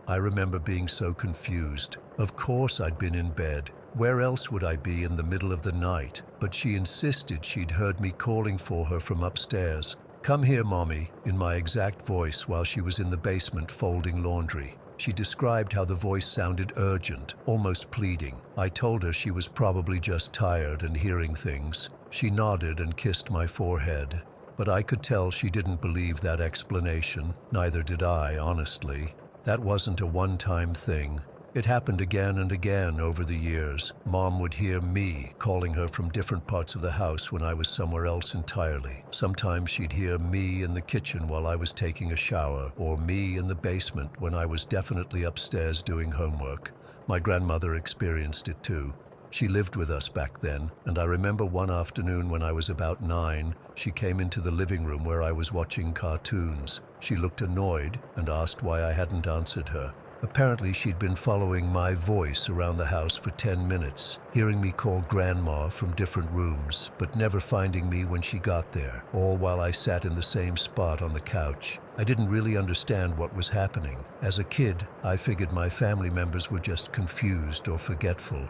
I remember being so confused. Of course I'd been in bed. Where else would I be in the middle of the night? But she insisted she'd heard me calling for her from upstairs. "Come here, Mommy," in my exact voice while she was in the basement folding laundry. She described how the voice sounded urgent, almost pleading. I told her she was probably just tired and hearing things. She nodded and kissed my forehead. But I could tell she didn't believe that explanation. Neither did I, honestly. That wasn't a one-time thing. It happened again and again over the years. Mom would hear me calling her from different parts of the house when I was somewhere else entirely. Sometimes she'd hear me in the kitchen while I was taking a shower, or me in the basement when I was definitely upstairs doing homework. My grandmother experienced it too. She lived with us back then, and I remember one afternoon when I was about 9, she came into the living room where I was watching cartoons. She looked annoyed and asked why I hadn't answered her. Apparently, she'd been following my voice around the house for 10 minutes, hearing me call Grandma from different rooms, but never finding me when she got there, all while I sat in the same spot on the couch. I didn't really understand what was happening. As a kid, I figured my family members were just confused or forgetful.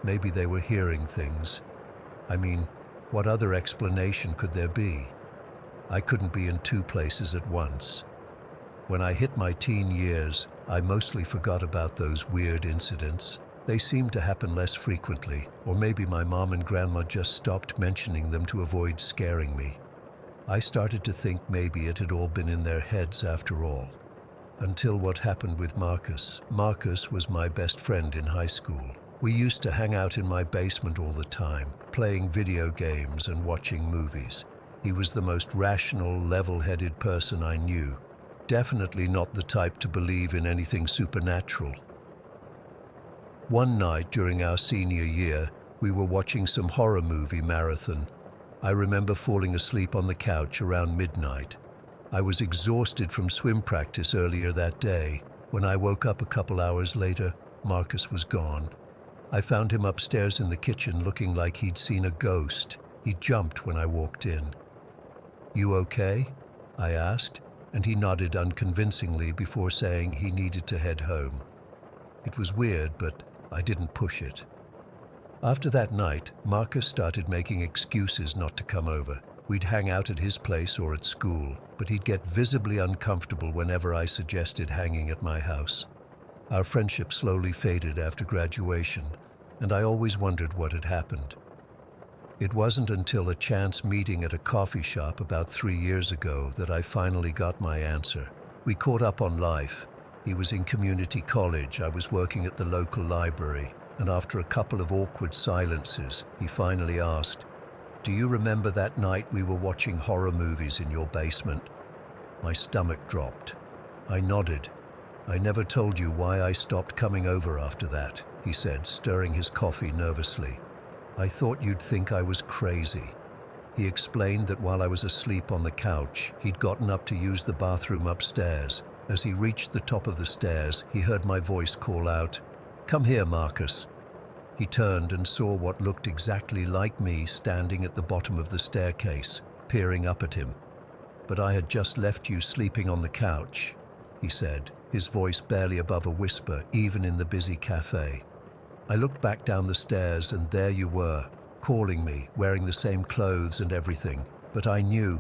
Maybe they were hearing things. I mean, what other explanation could there be? I couldn't be in two places at once. When I hit my teen years, I mostly forgot about those weird incidents. They seemed to happen less frequently, or maybe my mom and grandma just stopped mentioning them to avoid scaring me. I started to think maybe it had all been in their heads after all. Until what happened with Marcus. Marcus was my best friend in high school. We used to hang out in my basement all the time, playing video games and watching movies. He was the most rational, level-headed person I knew. Definitely not the type to believe in anything supernatural. One night during our senior year, we were watching some horror movie marathon. I remember falling asleep on the couch around midnight. I was exhausted from swim practice earlier that day. When I woke up a couple hours later, Marcus was gone. I found him upstairs in the kitchen looking like he'd seen a ghost. He jumped when I walked in. "You okay?" I asked, and he nodded unconvincingly before saying he needed to head home. It was weird, but I didn't push it. After that night, Marcus started making excuses not to come over. We'd hang out at his place or at school, but he'd get visibly uncomfortable whenever I suggested hanging at my house. Our friendship slowly faded after graduation, and I always wondered what had happened. It wasn't until a chance meeting at a coffee shop about 3 years ago that I finally got my answer. We caught up on life. He was in community college, I was working at the local library, and after a couple of awkward silences, he finally asked, "Do you remember that night we were watching horror movies in your basement?" My stomach dropped. I nodded. "I never told you why I stopped coming over after that," he said, stirring his coffee nervously. "I thought you'd think I was crazy." He explained that while I was asleep on the couch, he'd gotten up to use the bathroom upstairs. As he reached the top of the stairs, he heard my voice call out, "Come here, Marcus." He turned and saw what looked exactly like me standing at the bottom of the staircase, peering up at him. "But I had just left you sleeping on the couch," he said, his voice barely above a whisper, even in the busy cafe. I looked back down the stairs and there you were, calling me, wearing the same clothes and everything. But I knew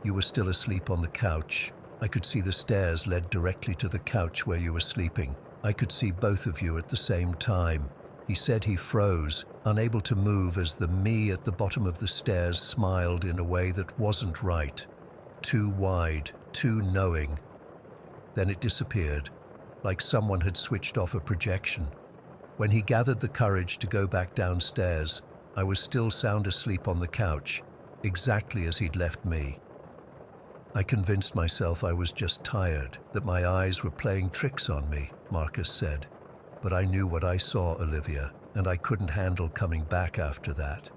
you were still asleep on the couch. I could see the stairs led directly to the couch where you were sleeping. I could see both of you at the same time. He said he froze, unable to move as the me at the bottom of the stairs smiled in a way that wasn't right. Too wide, too knowing. Then it disappeared, like someone had switched off a projection. When he gathered the courage to go back downstairs, I was still sound asleep on the couch, exactly as he'd left me. I convinced myself I was just tired, that my eyes were playing tricks on me, Marcus said. But I knew what I saw, Olivia, and I couldn't handle coming back after that.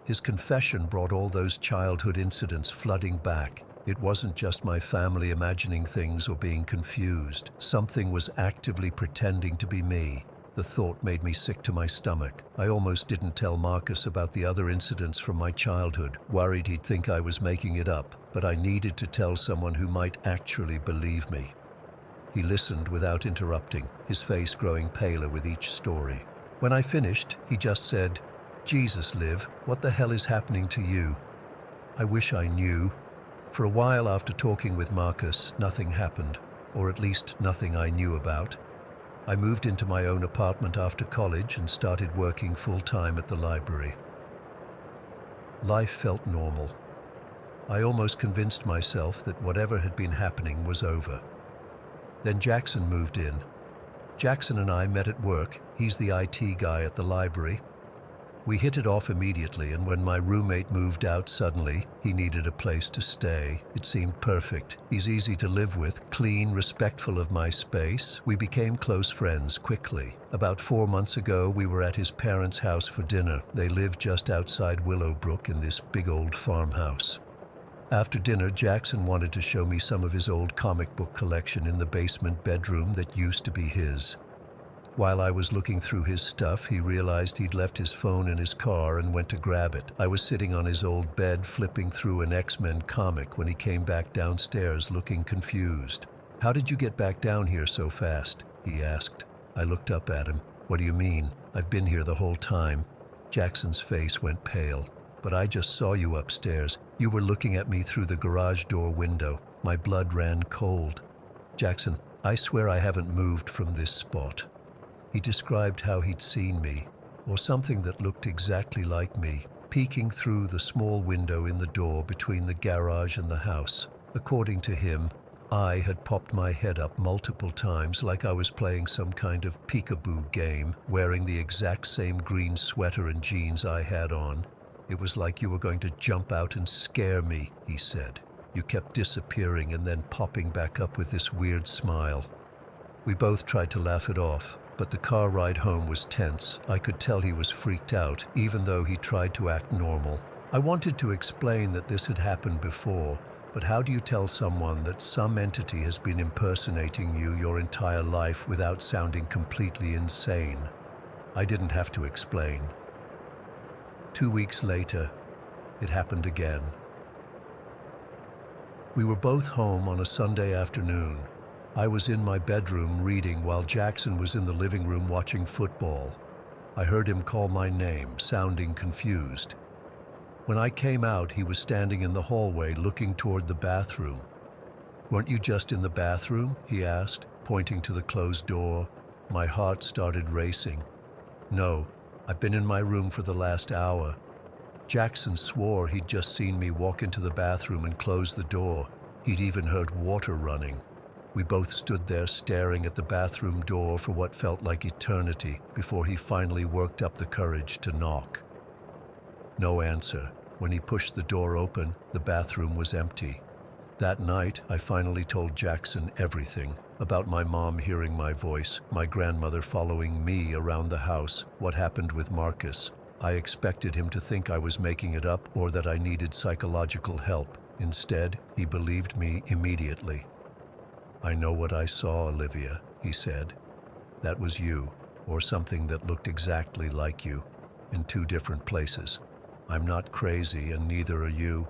His confession brought all those childhood incidents flooding back. It wasn't just my family imagining things or being confused. Something was actively pretending to be me. The thought made me sick to my stomach. I almost didn't tell Marcus about the other incidents from my childhood, worried he'd think I was making it up, but I needed to tell someone who might actually believe me. He listened without interrupting, his face growing paler with each story. When I finished, he just said, "Jesus, Liv, what the hell is happening to you?" I wish I knew. For a while after talking with Marcus, nothing happened, or at least nothing I knew about. I moved into my own apartment after college and started working full-time at the library. Life felt normal. I almost convinced myself that whatever had been happening was over. Then Jackson moved in. Jackson and I met at work. He's the IT guy at the library. We hit it off immediately, and when my roommate moved out suddenly, he needed a place to stay. It seemed perfect. He's easy to live with, clean, respectful of my space. We became close friends quickly. About 4 months ago, we were at his parents' house for dinner. They live just outside Willowbrook in this big old farmhouse. After dinner, Jackson wanted to show me some of his old comic book collection in the basement bedroom that used to be his. While I was looking through his stuff, he realized he'd left his phone in his car and went to grab it. I was sitting on his old bed flipping through an X-Men comic when he came back downstairs looking confused. "How did you get back down here so fast?" he asked. I looked up at him. "What do you mean? I've been here the whole time." Jackson's face went pale. "But I just saw you upstairs. You were looking at me through the garage door window." My blood ran cold. "Jackson, I swear I haven't moved from this spot." He described how he'd seen me, or something that looked exactly like me, peeking through the small window in the door between the garage and the house. According to him, I had popped my head up multiple times like I was playing some kind of peekaboo game, wearing the exact same green sweater and jeans I had on. "It was like you were going to jump out and scare me," he said. "You kept disappearing and then popping back up with this weird smile." We both tried to laugh it off, but the car ride home was tense. I could tell he was freaked out, even though he tried to act normal. I wanted to explain that this had happened before, but how do you tell someone that some entity has been impersonating you your entire life without sounding completely insane? I didn't have to explain. 2 weeks later, it happened again. We were both home on a Sunday afternoon. I was in my bedroom reading while Jackson was in the living room watching football. I heard him call my name, sounding confused. When I came out, he was standing in the hallway looking toward the bathroom. "Weren't you just in the bathroom?" he asked, pointing to the closed door. My heart started racing. "No, I've been in my room for the last hour." Jackson swore he'd just seen me walk into the bathroom and close the door. He'd even heard water running. We both stood there staring at the bathroom door for what felt like eternity before he finally worked up the courage to knock. No answer. When he pushed the door open, the bathroom was empty. That night, I finally told Jackson everything about my mom hearing my voice, my grandmother following me around the house, what happened with Marcus. I expected him to think I was making it up or that I needed psychological help. Instead, he believed me immediately. "I know what I saw, Olivia," he said. "That was you, or something that looked exactly like you, in 2 different places. I'm not crazy, and neither are you."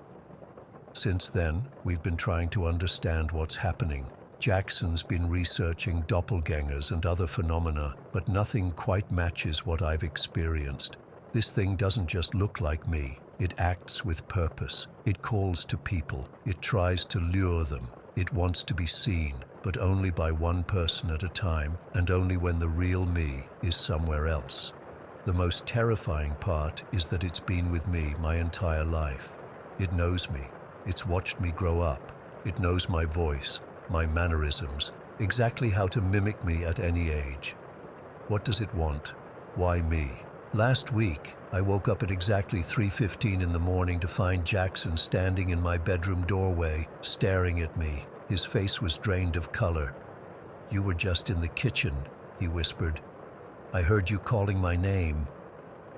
Since then, we've been trying to understand what's happening. Jackson's been researching doppelgangers and other phenomena, but nothing quite matches what I've experienced. This thing doesn't just look like me. It acts with purpose. It calls to people. It tries to lure them. It wants to be seen, but only by one person at a time, and only when the real me is somewhere else. The most terrifying part is that it's been with me my entire life. It knows me. It's watched me grow up. It knows my voice, my mannerisms, exactly how to mimic me at any age. What does it want? Why me? Last week, I woke up at exactly 3:15 in the morning to find Jackson standing in my bedroom doorway, staring at me. His face was drained of color. "You were just in the kitchen," he whispered. "I heard you calling my name."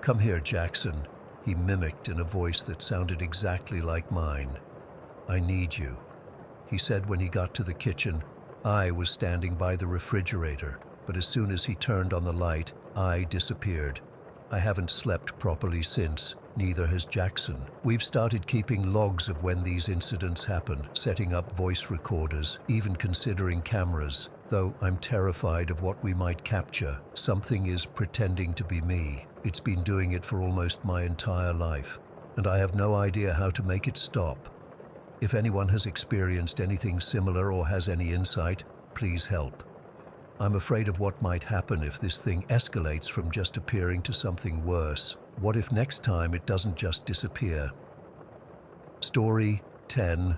"Come here, Jackson," he mimicked in a voice that sounded exactly like mine. "I need you," he said when he got to the kitchen. I was standing by the refrigerator, but as soon as he turned on the light, I disappeared. I haven't slept properly since, neither has Jackson. We've started keeping logs of when these incidents happen, setting up voice recorders, even considering cameras. Though I'm terrified of what we might capture. Something is pretending to be me. It's been doing it for almost my entire life, and I have no idea how to make it stop. If anyone has experienced anything similar or has any insight, please help. I'm afraid of what might happen if this thing escalates from just appearing to something worse. What if next time it doesn't just disappear? Story 10.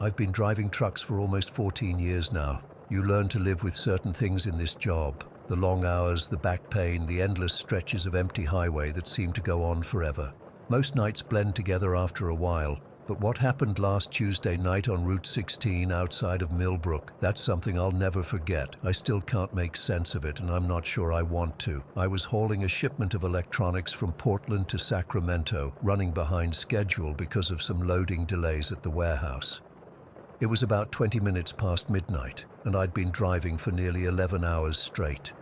I've been driving trucks for almost 14 years now. You learn to live with certain things in this job. The long hours, the back pain, the endless stretches of empty highway that seem to go on forever. Most nights blend together after a while. But what happened last Tuesday night on Route 16 outside of Millbrook, that's something I'll never forget. I still can't make sense of it, and I'm not sure I want to. I was hauling a shipment of electronics from Portland to Sacramento, running behind schedule because of some loading delays at the warehouse. It was about 20 minutes past midnight, and I'd been driving for nearly 11 hours straight.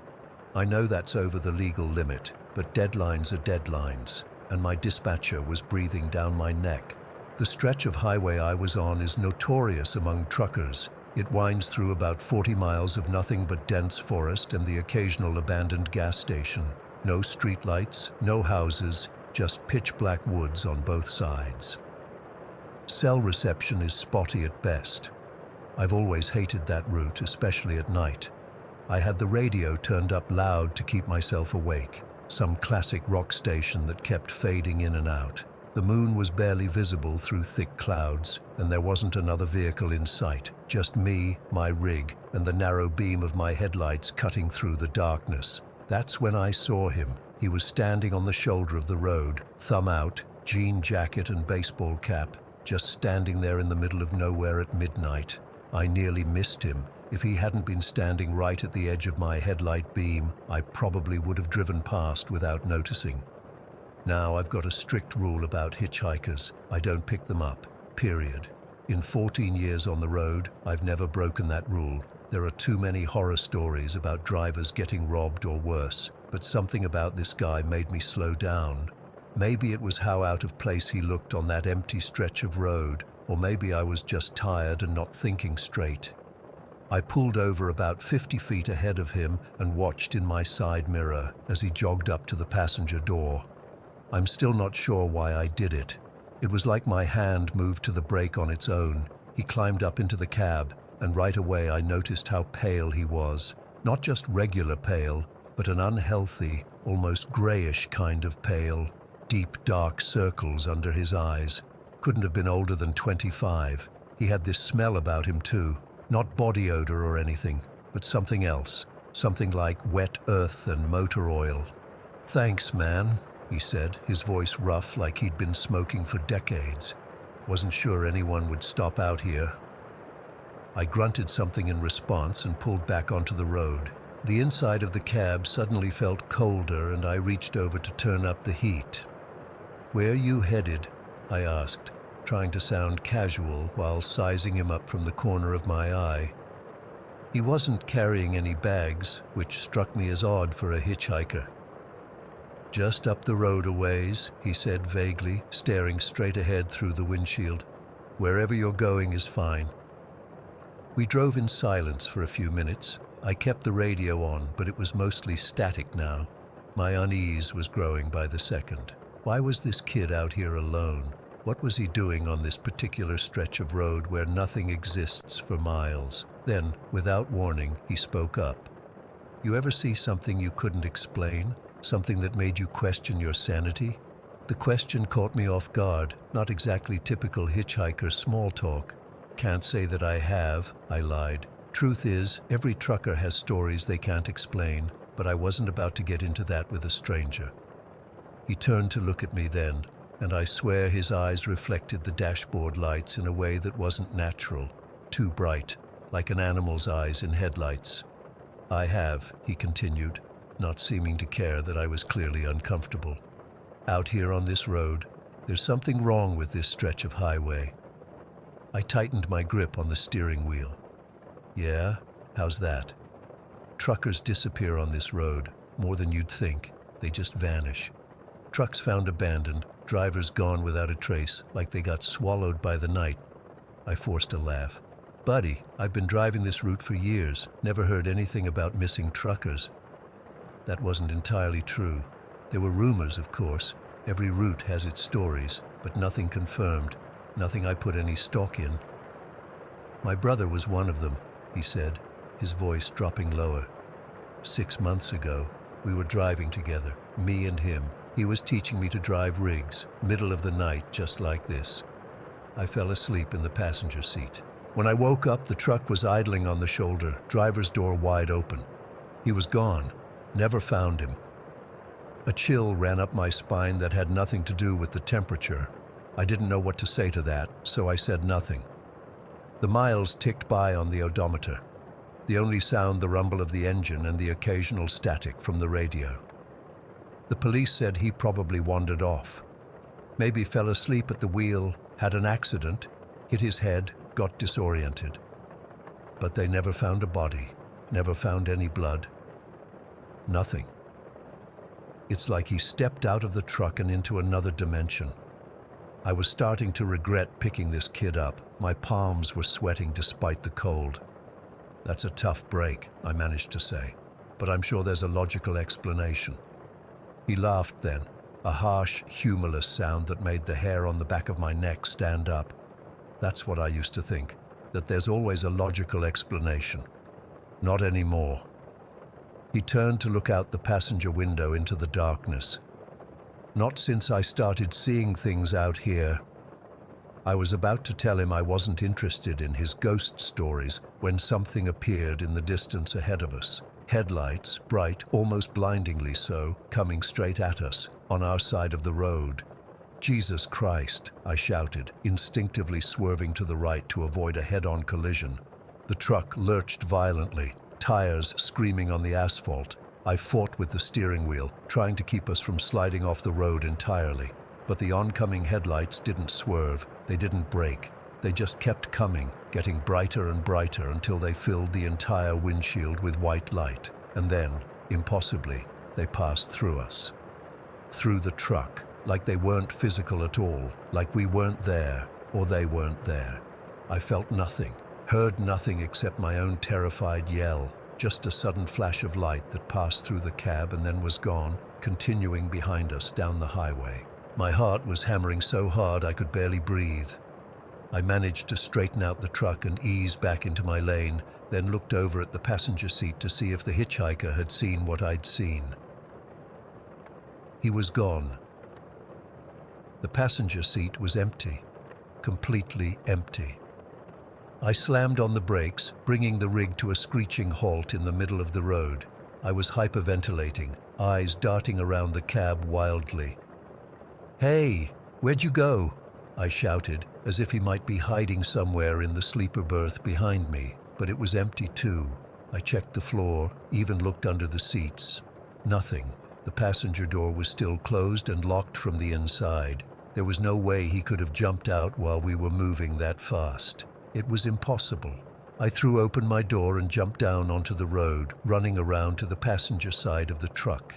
I know that's over the legal limit, but deadlines are deadlines, and my dispatcher was breathing down my neck. The stretch of highway I was on is notorious among truckers. It winds through about 40 miles of nothing but dense forest and the occasional abandoned gas station. No streetlights, no houses, just pitch-black woods on both sides. Cell reception is spotty at best. I've always hated that route, especially at night. I had the radio turned up loud to keep myself awake, some classic rock station that kept fading in and out. The moon was barely visible through thick clouds, and there wasn't another vehicle in sight, just me, my rig, and the narrow beam of my headlights cutting through the darkness. That's when I saw him. He was standing on the shoulder of the road, thumb out, jean jacket and baseball cap, just standing there in the middle of nowhere at midnight. I nearly missed him. If he hadn't been standing right at the edge of my headlight beam, I probably would have driven past without noticing. Now, I've got a strict rule about hitchhikers. I don't pick them up, period. In 14 years on the road, I've never broken that rule. There are too many horror stories about drivers getting robbed or worse, but something about this guy made me slow down. Maybe it was how out of place he looked on that empty stretch of road, or maybe I was just tired and not thinking straight. I pulled over about 50 feet ahead of him and watched in my side mirror as he jogged up to the passenger door. I'm still not sure why I did it. It was like my hand moved to the brake on its own. He climbed up into the cab, and right away I noticed how pale he was. Not just regular pale, but an unhealthy, almost grayish kind of pale. Deep, dark circles under his eyes. Couldn't have been older than 25. He had this smell about him too. Not body odor or anything, but something else. Something like wet earth and motor oil. "Thanks, man," he said, his voice rough like he'd been smoking for decades. Wasn't sure anyone would stop out here. I grunted something in response and pulled back onto the road. The inside of the cab suddenly felt colder, and I reached over to turn up the heat. "Where are you headed?" I asked, trying to sound casual while sizing him up from the corner of my eye. He wasn't carrying any bags, which struck me as odd for a hitchhiker. "Just up the road a ways," he said vaguely, staring straight ahead through the windshield. "Wherever you're going is fine." We drove in silence for a few minutes. I kept the radio on, but it was mostly static now. My unease was growing by the second. Why was this kid out here alone? What was he doing on this particular stretch of road where nothing exists for miles? Then, without warning, he spoke up. "You ever see something you couldn't explain? Something that made you question your sanity?" The question caught me off guard, not exactly typical hitchhiker small talk. "Can't say that I have," I lied. Truth is, every trucker has stories they can't explain, but I wasn't about to get into that with a stranger. He turned to look at me then, and I swear his eyes reflected the dashboard lights in a way that wasn't natural, too bright, like an animal's eyes in headlights. "I have," he continued, not seeming to care that I was clearly uncomfortable. "Out here on this road, there's something wrong with this stretch of highway." I tightened my grip on the steering wheel. "Yeah? How's that?" "Truckers disappear on this road, more than you'd think. They just vanish. Trucks found abandoned, drivers gone without a trace, like they got swallowed by the night." I forced a laugh. "Buddy, I've been driving this route for years, never heard anything about missing truckers." That wasn't entirely true. There were rumors, of course. Every route has its stories, but nothing confirmed, nothing I put any stock in. "My brother was one of them," he said, his voice dropping lower. 6 months ago, we were driving together, me and him. He was teaching me to drive rigs, middle of the night, just like this. I fell asleep in the passenger seat. When I woke up, the truck was idling on the shoulder, driver's door wide open. He was gone. Never found him. A chill ran up my spine that had nothing to do with the temperature. I didn't know what to say to that, so I said nothing. The miles ticked by on the odometer. The only sound the rumble of the engine and the occasional static from the radio. The police said he probably wandered off. Maybe fell asleep at the wheel, had an accident, hit his head, got disoriented. But they never found a body, never found any blood. Nothing. It's like he stepped out of the truck and into another dimension. I was starting to regret picking this kid up. My palms were sweating despite the cold. That's a tough break, I managed to say, but I'm sure there's a logical explanation. He laughed then, a harsh, humorless sound that made the hair on the back of my neck stand up. That's what I used to think, that there's always a logical explanation. Not anymore. He turned to look out the passenger window into the darkness. Not since I started seeing things out here. I was about to tell him I wasn't interested in his ghost stories when something appeared in the distance ahead of us. Headlights, bright, almost blindingly so, coming straight at us, on our side of the road. Jesus Christ, I shouted, instinctively swerving to the right to avoid a head-on collision. The truck lurched violently, tires screaming on the asphalt. I fought with the steering wheel, trying to keep us from sliding off the road entirely. But the oncoming headlights didn't swerve, they didn't brake. They just kept coming, getting brighter and brighter until they filled the entire windshield with white light. And then, impossibly, they passed through us. Through the truck, like they weren't physical at all, like we weren't there, or they weren't there. I felt nothing, heard nothing except my own terrified yell, just a sudden flash of light that passed through the cab and then was gone, continuing behind us down the highway. My heart was hammering so hard I could barely breathe. I managed to straighten out the truck and ease back into my lane, then looked over at the passenger seat to see if the hitchhiker had seen what I'd seen. He was gone. The passenger seat was empty, completely empty. I slammed on the brakes, bringing the rig to a screeching halt in the middle of the road. I was hyperventilating, eyes darting around the cab wildly. "Hey, where'd you go?" I shouted, as if he might be hiding somewhere in the sleeper berth behind me, but it was empty too. I checked the floor, even looked under the seats. Nothing. The passenger door was still closed and locked from the inside. There was no way he could have jumped out while we were moving that fast. It was impossible. I threw open my door and jumped down onto the road, running around to the passenger side of the truck.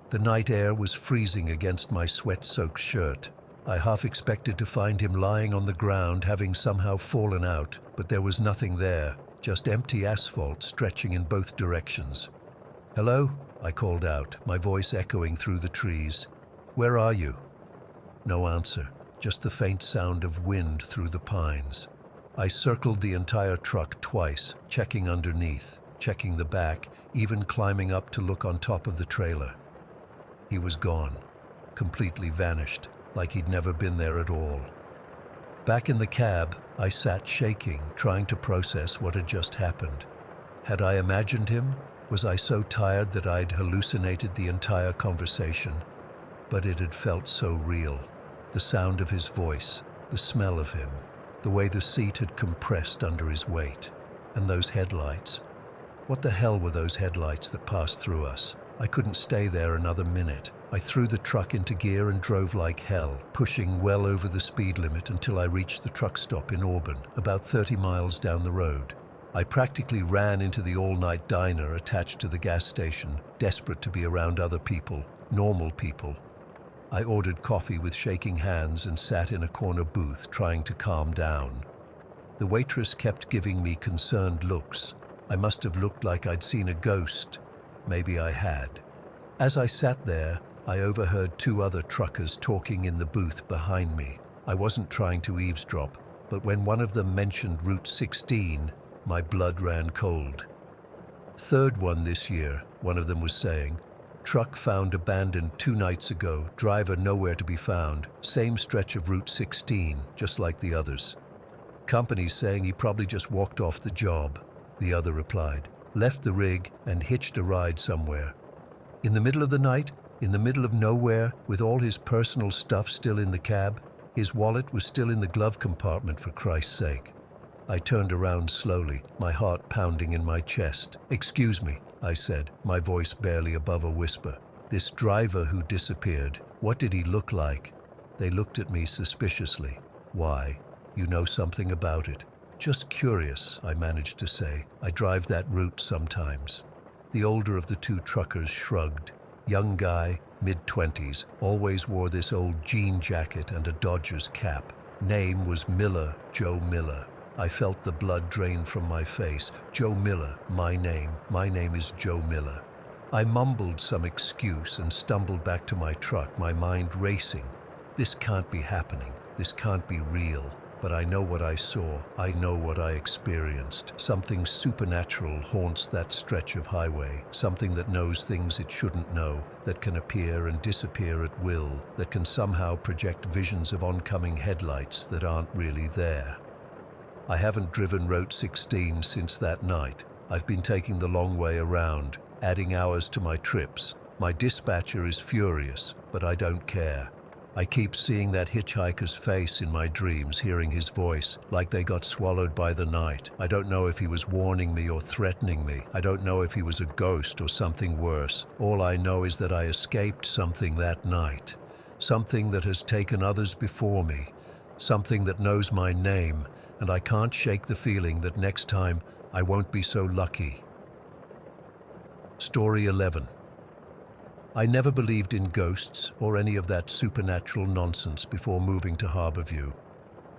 The night air was freezing against my sweat-soaked shirt. I half expected to find him lying on the ground, having somehow fallen out, but there was nothing there, just empty asphalt stretching in both directions. "Hello?" I called out, my voice echoing through the trees. "Where are you?" No answer, just the faint sound of wind through the pines. I circled the entire truck twice, checking underneath, checking the back, even climbing up to look on top of the trailer. He was gone, completely vanished, like he'd never been there at all. Back in the cab, I sat shaking, trying to process what had just happened. Had I imagined him? Was I so tired that I'd hallucinated the entire conversation? But it had felt so real. The sound of his voice, the smell of him, the way the seat had compressed under his weight. And those headlights. What the hell were those headlights that passed through us? I couldn't stay there another minute. I threw the truck into gear and drove like hell, pushing well over the speed limit until I reached the truck stop in Auburn, about 30 miles down the road. I practically ran into the all-night diner attached to the gas station, desperate to be around other people, normal people. I ordered coffee with shaking hands and sat in a corner booth trying to calm down. The waitress kept giving me concerned looks. I must have looked like I'd seen a ghost. Maybe I had. As I sat there, I overheard two other truckers talking in the booth behind me. I wasn't trying to eavesdrop, but when one of them mentioned Route 16, my blood ran cold. "Third one this year," one of them was saying. "Truck found abandoned 2 nights ago, driver nowhere to be found. Same stretch of Route 16, just like the others. Company's saying he probably just walked off the job," the other replied. "Left the rig and hitched a ride somewhere. In the middle of the night, in the middle of nowhere, with all his personal stuff still in the cab. His wallet was still in the glove compartment, for Christ's sake. I turned around slowly, my heart pounding in my chest. "Excuse me," I said, my voice barely above a whisper. "This driver who disappeared, what did he look like?" They looked at me suspiciously. "Why? You know something about it?" "Just curious," I managed to say. "I drive that route sometimes." The older of the two truckers shrugged. Young guy, mid-20s, always wore this old jean jacket and a Dodgers cap. Name was Miller, Joe Miller. I felt the blood drain from my face. "Joe Miller, my name. My name is Joe Miller." I mumbled some excuse and stumbled back to my truck, my mind racing. This can't be happening. This can't be real. But I know what I saw. I know what I experienced. Something supernatural haunts that stretch of highway. Something that knows things it shouldn't know, that can appear and disappear at will, that can somehow project visions of oncoming headlights that aren't really there. I haven't driven Route 16 since that night. I've been taking the long way around, adding hours to my trips. My dispatcher is furious, but I don't care. I keep seeing that hitchhiker's face in my dreams, hearing his voice, like they got swallowed by the night. I don't know if he was warning me or threatening me. I don't know if he was a ghost or something worse. All I know is that I escaped something that night. Something that has taken others before me. Something that knows my name, and I can't shake the feeling that next time I won't be so lucky. Story 11. I never believed in ghosts or any of that supernatural nonsense before moving to Harborview.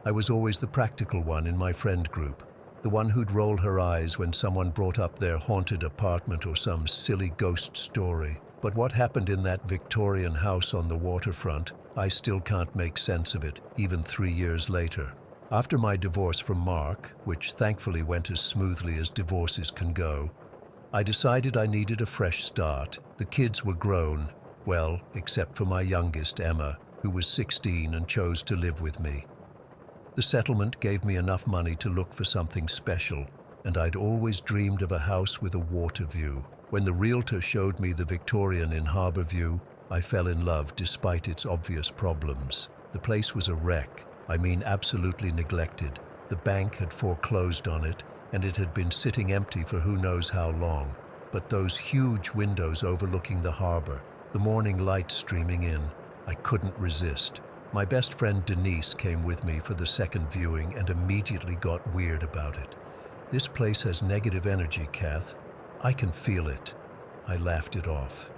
I was always the practical one in my friend group, the one who'd roll her eyes when someone brought up their haunted apartment or some silly ghost story. But what happened in that Victorian house on the waterfront, I still can't make sense of it, even 3 years later. After my divorce from Mark, which thankfully went as smoothly as divorces can go, I decided I needed a fresh start. The kids were grown, well, except for my youngest, Emma, who was 16 and chose to live with me. The settlement gave me enough money to look for something special, and I'd always dreamed of a house with a water view. When the realtor showed me the Victorian in Harborview, I fell in love despite its obvious problems. The place was a wreck. I mean, absolutely neglected. The bank had foreclosed on it, and it had been sitting empty for who knows how long. But those huge windows overlooking the harbor, the morning light streaming in, I couldn't resist. My best friend Denise came with me for the second viewing and immediately got weird about it. "This place has negative energy, Kath. I can feel it." I laughed it off.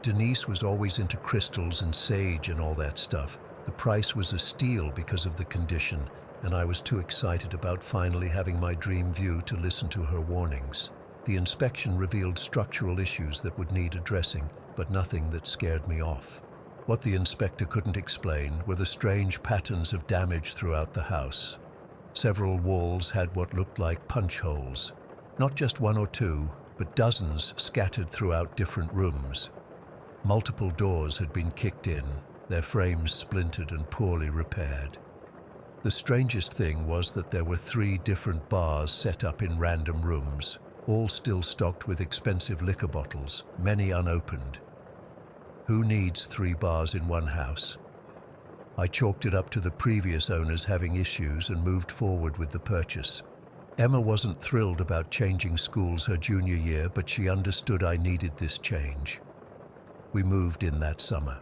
Denise was always into crystals and sage and all that stuff. The price was a steal because of the condition, and I was too excited about finally having my dream view to listen to her warnings. The inspection revealed structural issues that would need addressing, but nothing that scared me off. What the inspector couldn't explain were the strange patterns of damage throughout the house. Several walls had what looked like punch holes. Not just one or two, but dozens scattered throughout different rooms. Multiple doors had been kicked in, their frames splintered and poorly repaired. The strangest thing was that there were 3 different bars set up in random rooms, all still stocked with expensive liquor bottles, many unopened. Who needs 3 bars in one house? I chalked it up to the previous owners having issues and moved forward with the purchase. Emma wasn't thrilled about changing schools her junior year, but she understood I needed this change. We moved in that summer.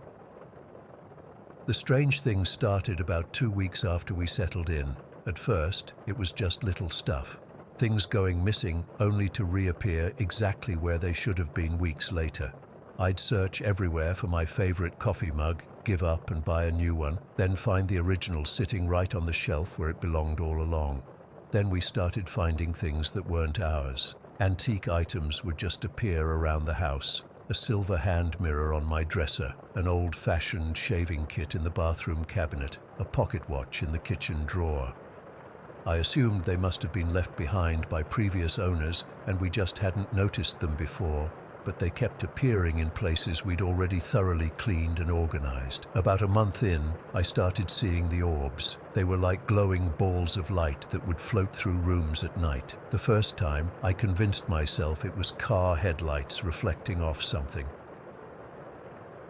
The strange thing started about 2 weeks after we settled in. At first, it was just little stuff. Things going missing only to reappear exactly where they should have been weeks later. I'd search everywhere for my favorite coffee mug, give up and buy a new one, then find the original sitting right on the shelf where it belonged all along. Then we started finding things that weren't ours. Antique items would just appear around the house. A silver hand mirror on my dresser, an old-fashioned shaving kit in the bathroom cabinet, a pocket watch in the kitchen drawer. I assumed they must have been left behind by previous owners and we just hadn't noticed them before, but they kept appearing in places we'd already thoroughly cleaned and organized. About a month in, I started seeing the orbs. They were like glowing balls of light that would float through rooms at night. The first time, I convinced myself it was car headlights reflecting off something.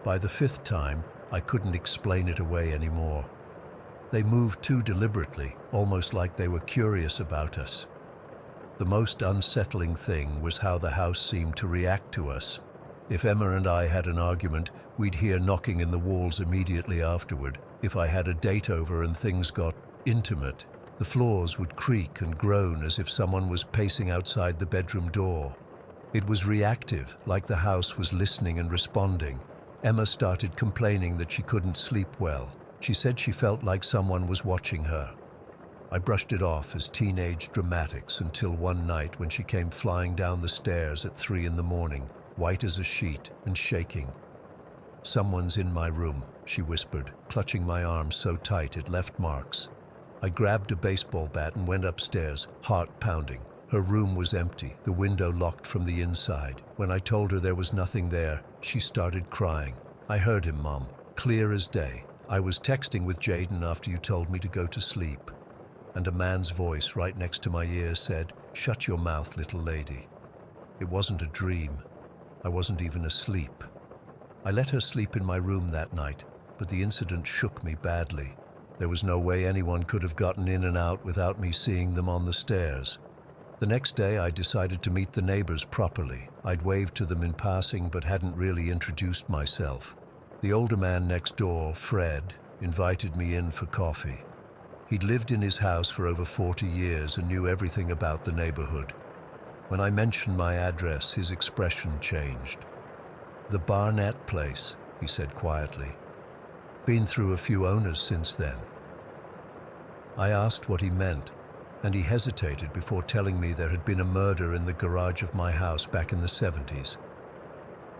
By the 5th time, I couldn't explain it away anymore. They moved too deliberately, almost like they were curious about us. The most unsettling thing was how the house seemed to react to us. If Emma and I had an argument, we'd hear knocking in the walls immediately afterward. If I had a date over and things got intimate, the floors would creak and groan as if someone was pacing outside the bedroom door. It was reactive, like the house was listening and responding. Emma started complaining that she couldn't sleep well. She said she felt like someone was watching her. I brushed it off as teenage dramatics until one night when she came flying down the stairs at 3 in the morning, white as a sheet and shaking. "Someone's in my room," she whispered, clutching my arm so tight it left marks. I grabbed a baseball bat and went upstairs, heart pounding. Her room was empty, the window locked from the inside. When I told her there was nothing there, she started crying. "I heard him, Mom, clear as day. I was texting with Jaden after you told me to go to sleep." And a man's voice right next to my ear said, "Shut your mouth, little lady." It wasn't a dream. I wasn't even asleep. I let her sleep in my room that night, but the incident shook me badly. There was no way anyone could have gotten in and out without me seeing them on the stairs. The next day I decided to meet the neighbors properly. I'd waved to them in passing but hadn't really introduced myself. The older man next door, Fred, invited me in for coffee. He'd lived in his house for over 40 years and knew everything about the neighborhood. When I mentioned my address, his expression changed. "The Barnett place," he said quietly. "Been through a few owners since then." I asked what he meant, and he hesitated before telling me there had been a murder in the garage of my house back in the 70s.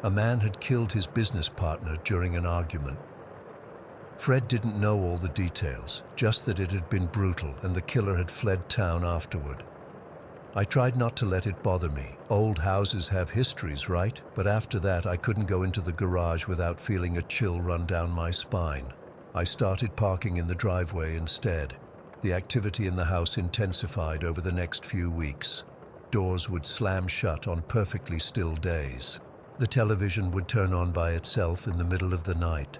A man had killed his business partner during an argument. Fred didn't know all the details, just that it had been brutal and the killer had fled town afterward. I tried not to let it bother me. Old houses have histories, right? But after that, I couldn't go into the garage without feeling a chill run down my spine. I started parking in the driveway instead. The activity in the house intensified over the next few weeks. Doors would slam shut on perfectly still days. The television would turn on by itself in the middle of the night.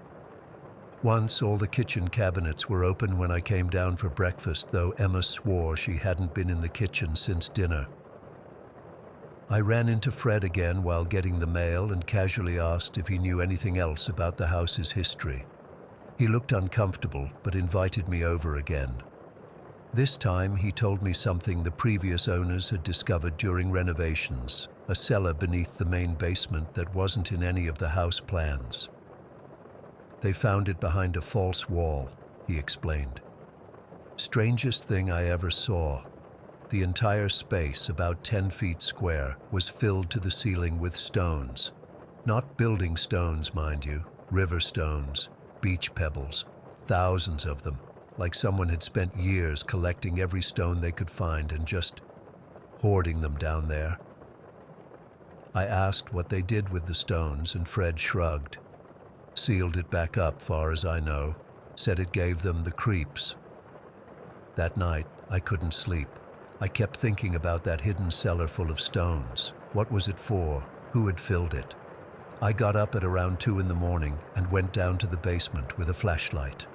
Once, all the kitchen cabinets were open when I came down for breakfast, though Emma swore she hadn't been in the kitchen since dinner. I ran into Fred again while getting the mail and casually asked if he knew anything else about the house's history. He looked uncomfortable, but invited me over again. This time, he told me something the previous owners had discovered during renovations, a cellar beneath the main basement that wasn't in any of the house plans. "They found it behind a false wall," he explained. "Strangest thing I ever saw. The entire space, about 10 feet square, was filled to the ceiling with stones. Not building stones, mind you, river stones, beach pebbles, thousands of them, like someone had spent years collecting every stone they could find and just hoarding them down there." I asked what they did with the stones, and Fred shrugged. "Sealed it back up, far as I know. Said it gave them the creeps." That night, I couldn't sleep. I kept thinking about that hidden cellar full of stones. What was it for? Who had filled it? I got up at around 2 in the morning and went down to the basement with a flashlight.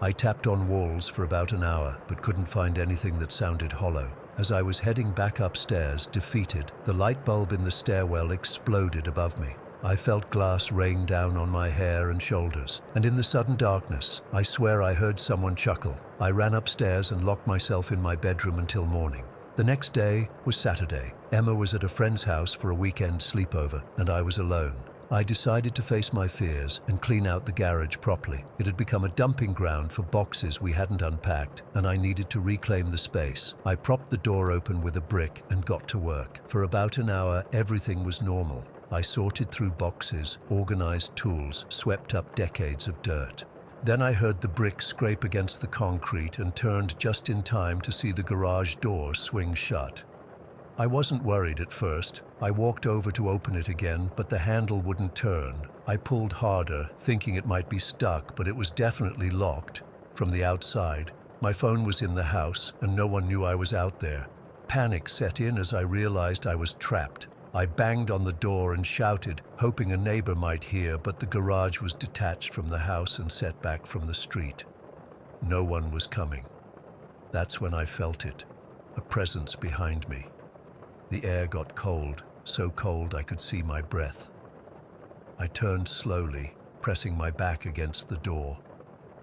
I tapped on walls for about an hour, but couldn't find anything that sounded hollow. As I was heading back upstairs, defeated, the light bulb in the stairwell exploded above me. I felt glass rain down on my hair and shoulders, and in the sudden darkness, I swear I heard someone chuckle. I ran upstairs and locked myself in my bedroom until morning. The next day was Saturday. Emma was at a friend's house for a weekend sleepover, and I was alone. I decided to face my fears and clean out the garage properly. It had become a dumping ground for boxes we hadn't unpacked, and I needed to reclaim the space. I propped the door open with a brick and got to work. For about an hour, everything was normal. I sorted through boxes, organized tools, swept up decades of dirt. Then I heard the brick scrape against the concrete and turned just in time to see the garage door swing shut. I wasn't worried at first. I walked over to open it again, but the handle wouldn't turn. I pulled harder, thinking it might be stuck, but it was definitely locked from the outside. My phone was in the house, and no one knew I was out there. Panic set in as I realized I was trapped. I banged on the door and shouted, hoping a neighbor might hear, but the garage was detached from the house and set back from the street. No one was coming. That's when I felt it, a presence behind me. The air got cold, so cold I could see my breath. I turned slowly, pressing my back against the door.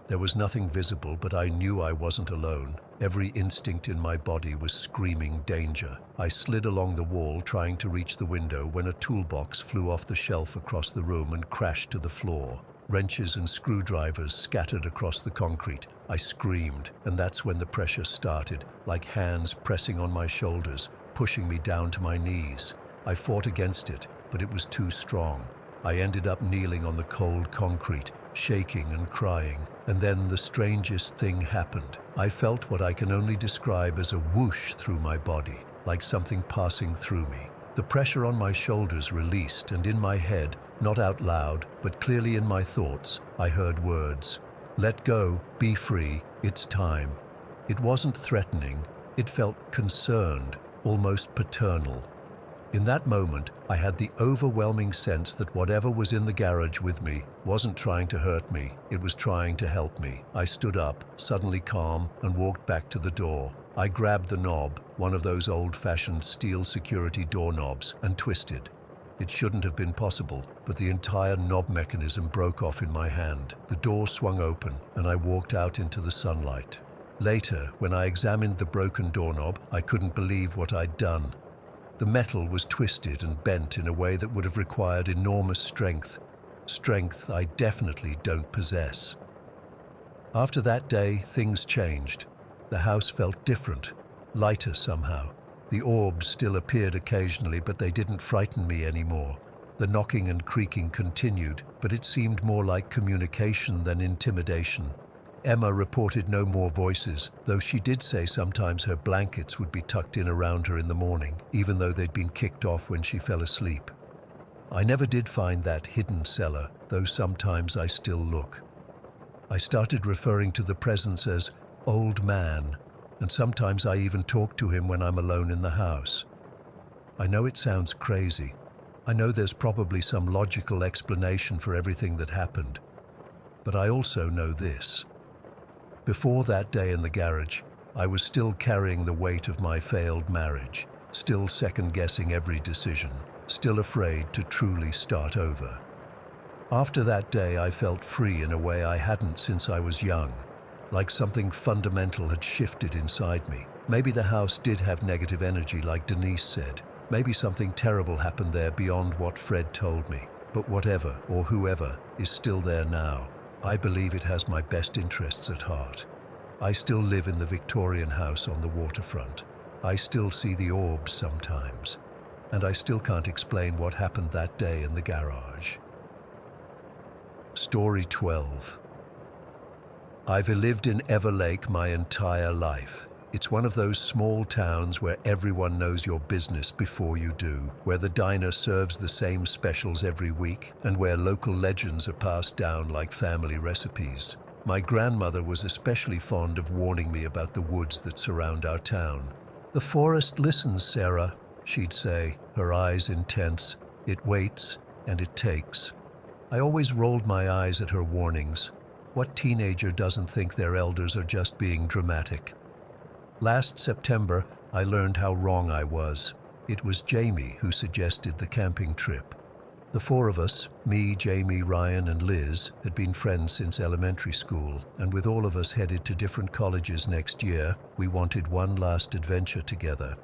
There was nothing visible, but I knew I wasn't alone. Every instinct in my body was screaming danger. I slid along the wall, trying to reach the window, when a toolbox flew off the shelf across the room and crashed to the floor. Wrenches and screwdrivers scattered across the concrete. I screamed, and that's when the pressure started, like hands pressing on my shoulders, pushing me down to my knees. I fought against it, but it was too strong. I ended up kneeling on the cold concrete, shaking and crying. And then the strangest thing happened. I felt what I can only describe as a whoosh through my body, like something passing through me. The pressure on my shoulders released, and in my head, not out loud, but clearly in my thoughts, I heard words. Let go, be free, it's time. It wasn't threatening, it felt concerned, almost paternal. In that moment, I had the overwhelming sense that whatever was in the garage with me wasn't trying to hurt me, it was trying to help me. I stood up, suddenly calm, and walked back to the door. I grabbed the knob, one of those old-fashioned steel security doorknobs, and twisted. It shouldn't have been possible, but the entire knob mechanism broke off in my hand. The door swung open, and I walked out into the sunlight. Later, when I examined the broken doorknob, I couldn't believe what I'd done. The metal was twisted and bent in a way that would have required enormous strength I definitely don't possess. After that day, things changed. The house felt different, lighter somehow. The orbs still appeared occasionally, but they didn't frighten me anymore. The knocking and creaking continued, but it seemed more like communication than intimidation. Emma reported no more voices, though she did say sometimes her blankets would be tucked in around her in the morning, even though they'd been kicked off when she fell asleep. I never did find that hidden cellar, though sometimes I still look. I started referring to the presence as old man, and sometimes I even talk to him when I'm alone in the house. I know it sounds crazy. I know there's probably some logical explanation for everything that happened. But I also know this. Before that day in the garage, I was still carrying the weight of my failed marriage, still second-guessing every decision, still afraid to truly start over. After that day, I felt free in a way I hadn't since I was young, like something fundamental had shifted inside me. Maybe the house did have negative energy, like Denise said. Maybe something terrible happened there beyond what Fred told me. But whatever, or whoever, is still there now. I believe it has my best interests at heart. I still live in the Victorian house on the waterfront. I still see the orbs sometimes. And I still can't explain what happened that day in the garage. Story 12. I've lived in Everlake my entire life. It's one of those small towns where everyone knows your business before you do, where the diner serves the same specials every week, and where local legends are passed down like family recipes. My grandmother was especially fond of warning me about the woods that surround our town. "The forest listens, Sarah," she'd say, her eyes intense. "It waits, and it takes." I always rolled my eyes at her warnings. What teenager doesn't think their elders are just being dramatic? Last September, I learned how wrong I was. It was Jamie who suggested the camping trip. The four of us, me, Jamie, Ryan, and Liz, had been friends since elementary school, and with all of us headed to different colleges next year, we wanted one last adventure together.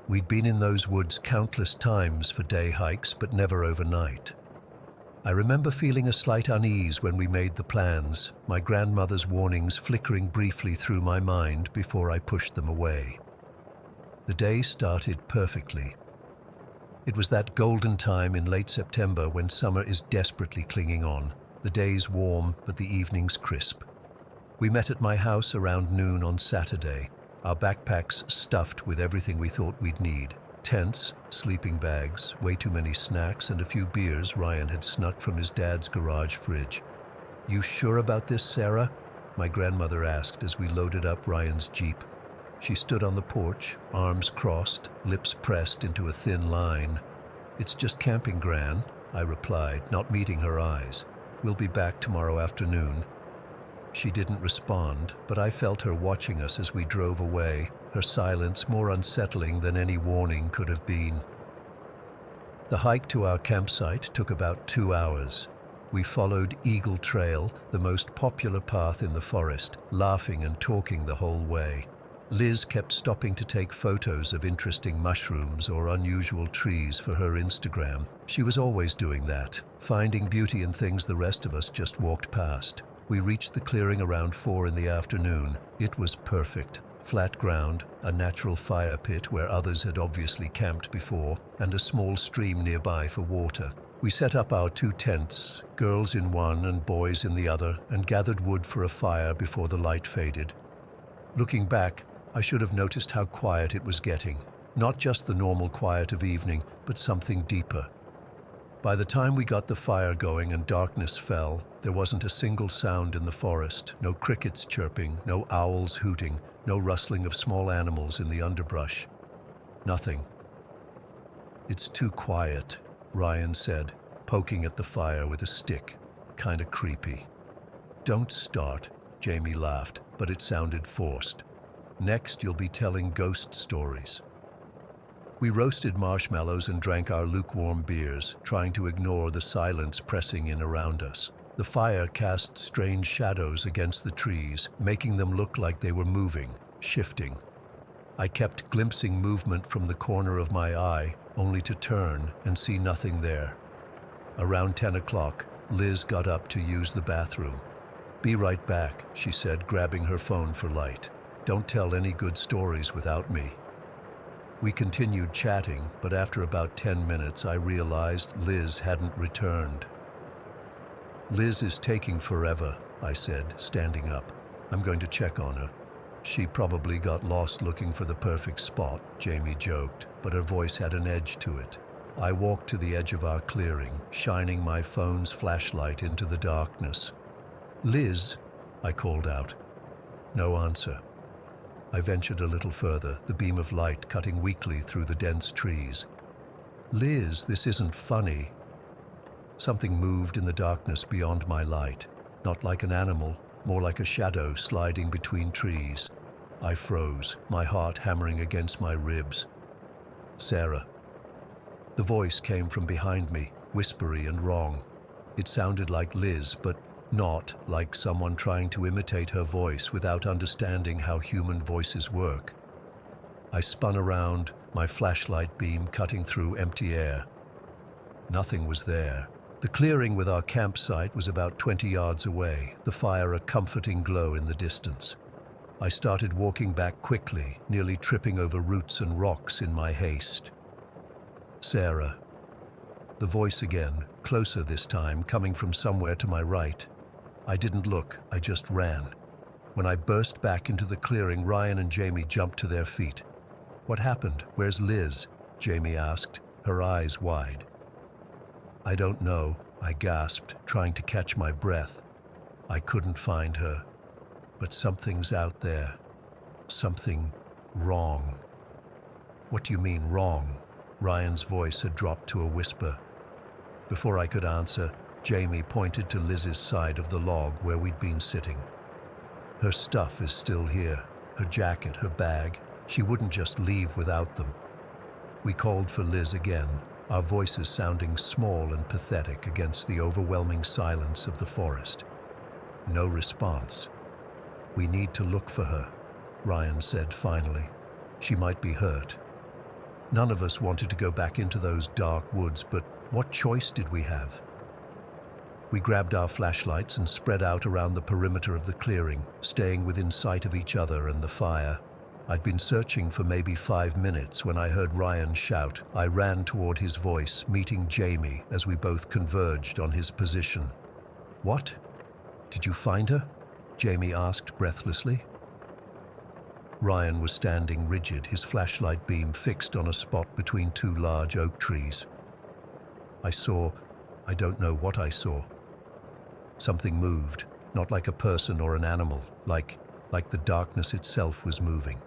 We'd been in those woods countless times for day hikes, but never overnight. I remember feeling a slight unease when we made the plans, my grandmother's warnings flickering briefly through my mind before I pushed them away. The day started perfectly. It was that golden time in late September when summer is desperately clinging on, the days warm but the evenings crisp. We met at my house around noon on Saturday, our backpacks stuffed with everything we thought we'd need. Tents, sleeping bags, way too many snacks, and a few beers Ryan had snuck from his dad's garage fridge. "You sure about this, Sarah?" my grandmother asked as we loaded up Ryan's Jeep. She stood on the porch, arms crossed, lips pressed into a thin line. "It's just camping, Gran," I replied, not meeting her eyes. "We'll be back tomorrow afternoon." She didn't respond, but I felt her watching us as we drove away, her silence more unsettling than any warning could have been. The hike to our campsite took about 2 hours. We followed Eagle Trail, the most popular path in the forest, laughing and talking the whole way. Liz kept stopping to take photos of interesting mushrooms or unusual trees for her Instagram. She was always doing that, finding beauty in things the rest of us just walked past. We reached the clearing around 4 in the afternoon. It was perfect. Flat ground, a natural fire pit where others had obviously camped before, and a small stream nearby for water. We set up our 2 tents, girls in one and boys in the other, and gathered wood for a fire before the light faded. Looking back, I should have noticed how quiet it was getting. Not just the normal quiet of evening, but something deeper. By the time we got the fire going and darkness fell, there wasn't a single sound in the forest. No crickets chirping, no owls hooting, no rustling of small animals in the underbrush. Nothing. "It's too quiet," Ryan said, poking at the fire with a stick. "Kinda creepy." "Don't start," Jamie laughed, but it sounded forced. "Next, you'll be telling ghost stories." We roasted marshmallows and drank our lukewarm beers, trying to ignore the silence pressing in around us. The fire cast strange shadows against the trees, making them look like they were moving, shifting. I kept glimpsing movement from the corner of my eye, only to turn and see nothing there. Around 10 o'clock, Liz got up to use the bathroom. "Be right back," she said, grabbing her phone for light. "Don't tell any good stories without me." We continued chatting, but after about 10 minutes, I realized Liz hadn't returned. "Liz is taking forever," I said, standing up. "I'm going to check on her." "She probably got lost looking for the perfect spot," Jamie joked, but her voice had an edge to it. I walked to the edge of our clearing, shining my phone's flashlight into the darkness. "Liz," I called out. No answer. I ventured a little further, the beam of light cutting weakly through the dense trees. "Liz, this isn't funny." Something moved in the darkness beyond my light, not like an animal, more like a shadow sliding between trees. I froze, my heart hammering against my ribs. "Sarah." The voice came from behind me, whispery and wrong. It sounded like Liz, but not like someone trying to imitate her voice without understanding how human voices work. I spun around, my flashlight beam cutting through empty air. Nothing was there. The clearing with our campsite was about 20 yards away, the fire a comforting glow in the distance. I started walking back quickly, nearly tripping over roots and rocks in my haste. "Sarah." The voice again, closer this time, coming from somewhere to my right. I didn't look, I just ran. When I burst back into the clearing, Ryan and Jamie jumped to their feet. "What happened? Where's Liz?" Jamie asked, her eyes wide. "I don't know," I gasped, trying to catch my breath. "I couldn't find her. But something's out there. Something wrong." "What do you mean, wrong?" Ryan's voice had dropped to a whisper. Before I could answer, Jamie pointed to Liz's side of the log where we'd been sitting. "Her stuff is still here. Her jacket, her bag. She wouldn't just leave without them." We called for Liz again, our voices sounding small and pathetic against the overwhelming silence of the forest. No response. "We need to look for her," Ryan said finally. "She might be hurt." None of us wanted to go back into those dark woods, but what choice did we have? We grabbed our flashlights and spread out around the perimeter of the clearing, staying within sight of each other and the fire. I'd been searching for maybe 5 minutes when I heard Ryan shout. I ran toward his voice, meeting Jamie as we both converged on his position. "What? Did you find her?" Jamie asked breathlessly. Ryan was standing rigid, his flashlight beam fixed on a spot between 2 large oak trees. I don't know what I saw. Something moved, not like a person or an animal, like the darkness itself was moving.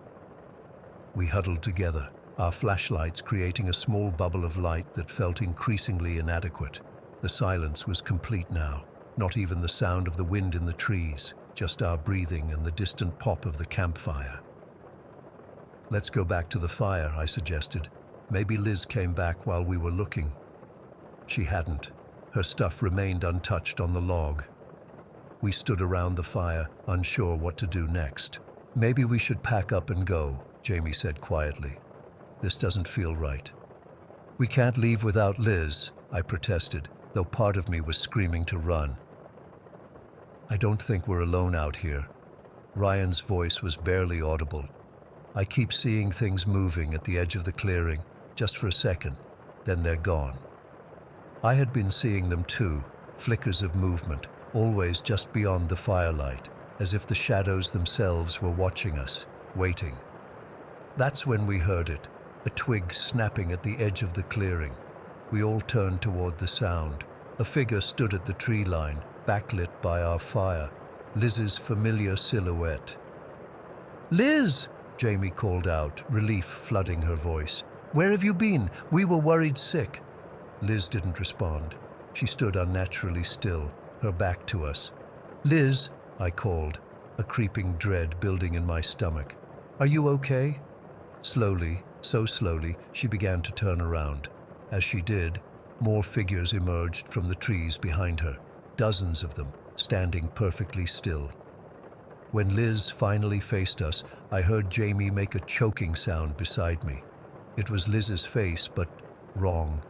We huddled together, our flashlights creating a small bubble of light that felt increasingly inadequate. The silence was complete now, not even the sound of the wind in the trees. just our breathing and the distant pop of the campfire. "Let's go back to the fire," I suggested. "Maybe Liz came back while we were looking." She hadn't. Her stuff remained untouched on the log. We stood around the fire, unsure what to do next. "Maybe we should pack up and go," Jamie said quietly. "This doesn't feel right." "We can't leave without Liz," I protested, though part of me was screaming to run. "I don't think we're alone out here." Ryan's voice was barely audible. "I keep seeing things moving at the edge of the clearing, just for a second, then they're gone." I had been seeing them too, flickers of movement, always just beyond the firelight, as if the shadows themselves were watching us, waiting. That's when we heard it, a twig snapping at the edge of the clearing. We all turned toward the sound. A figure stood at the tree line, backlit by our fire, Liz's familiar silhouette. "Liz!" Jamie called out, relief flooding her voice. "Where have you been? We were worried sick." Liz didn't respond. She stood unnaturally still, her back to us. "Liz," I called, a creeping dread building in my stomach. "Are you okay?" Slowly, so slowly, she began to turn around. As she did, more figures emerged from the trees behind her, dozens of them, standing perfectly still. When Liz finally faced us, I heard Jamie make a choking sound beside me. It was Liz's face, but wrong.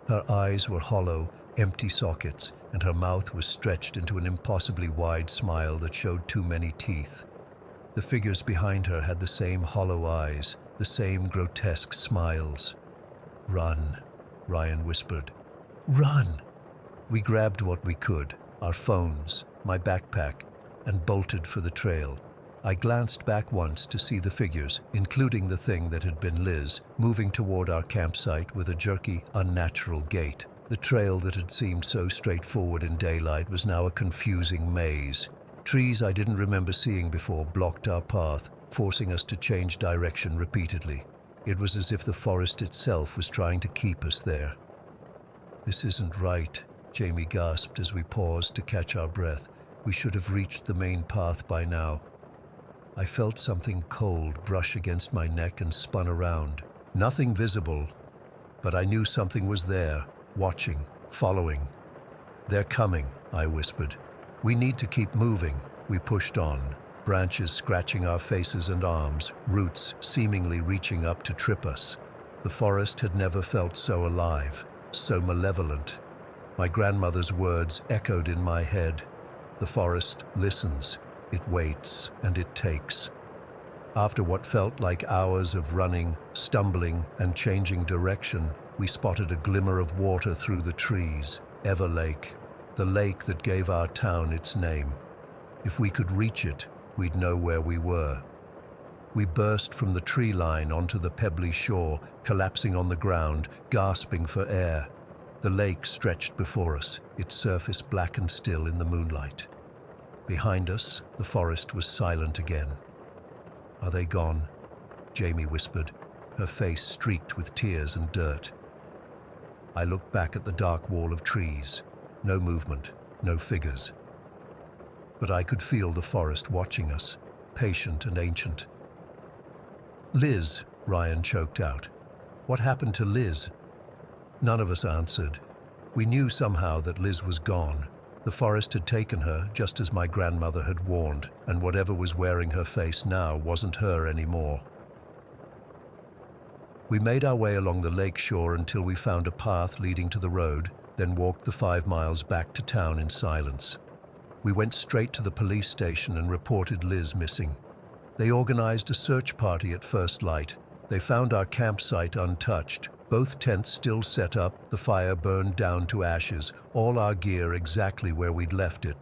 Her eyes were hollow, empty sockets, and her mouth was stretched into an impossibly wide smile that showed too many teeth. The figures behind her had the same hollow eyes, the same grotesque smiles. "Run," Ryan whispered. "Run!" We grabbed what we could, our phones, my backpack, and bolted for the trail. I glanced back once to see the figures, including the thing that had been Liz, moving toward our campsite with a jerky, unnatural gait. The trail that had seemed so straightforward in daylight was now a confusing maze. Trees I didn't remember seeing before blocked our path, forcing us to change direction repeatedly. It was as if the forest itself was trying to keep us there. "This isn't right," Jamie gasped as we paused to catch our breath. "We should have reached the main path by now." I felt something cold brush against my neck and spun around. Nothing visible, but I knew something was there, watching, following. "They're coming," I whispered. "We need to keep moving." We pushed on, branches scratching our faces and arms, roots seemingly reaching up to trip us. The forest had never felt so alive, so malevolent. My grandmother's words echoed in my head. The forest listens, it waits, and it takes. After what felt like hours of running, stumbling, and changing direction, we spotted a glimmer of water through the trees. Ever Lake, the lake that gave our town its name. If we could reach it, we'd know where we were. We burst from the tree line onto the pebbly shore, collapsing on the ground, gasping for air. The lake stretched before us, its surface black and still in the moonlight. Behind us, the forest was silent again. "Are they gone?" Jamie whispered, her face streaked with tears and dirt. I looked back at the dark wall of trees. No movement, no figures. But I could feel the forest watching us, patient and ancient. "Liz," Ryan choked out. "What happened to Liz?" None of us answered. We knew somehow that Liz was gone. The forest had taken her, just as my grandmother had warned, and whatever was wearing her face now wasn't her anymore. We made our way along the lake shore until we found a path leading to the road, then walked the 5 miles back to town in silence. We went straight to the police station and reported Liz missing. They organized a search party at first light. They found our campsite untouched, both tents still set up, the fire burned down to ashes, all our gear exactly where we'd left it.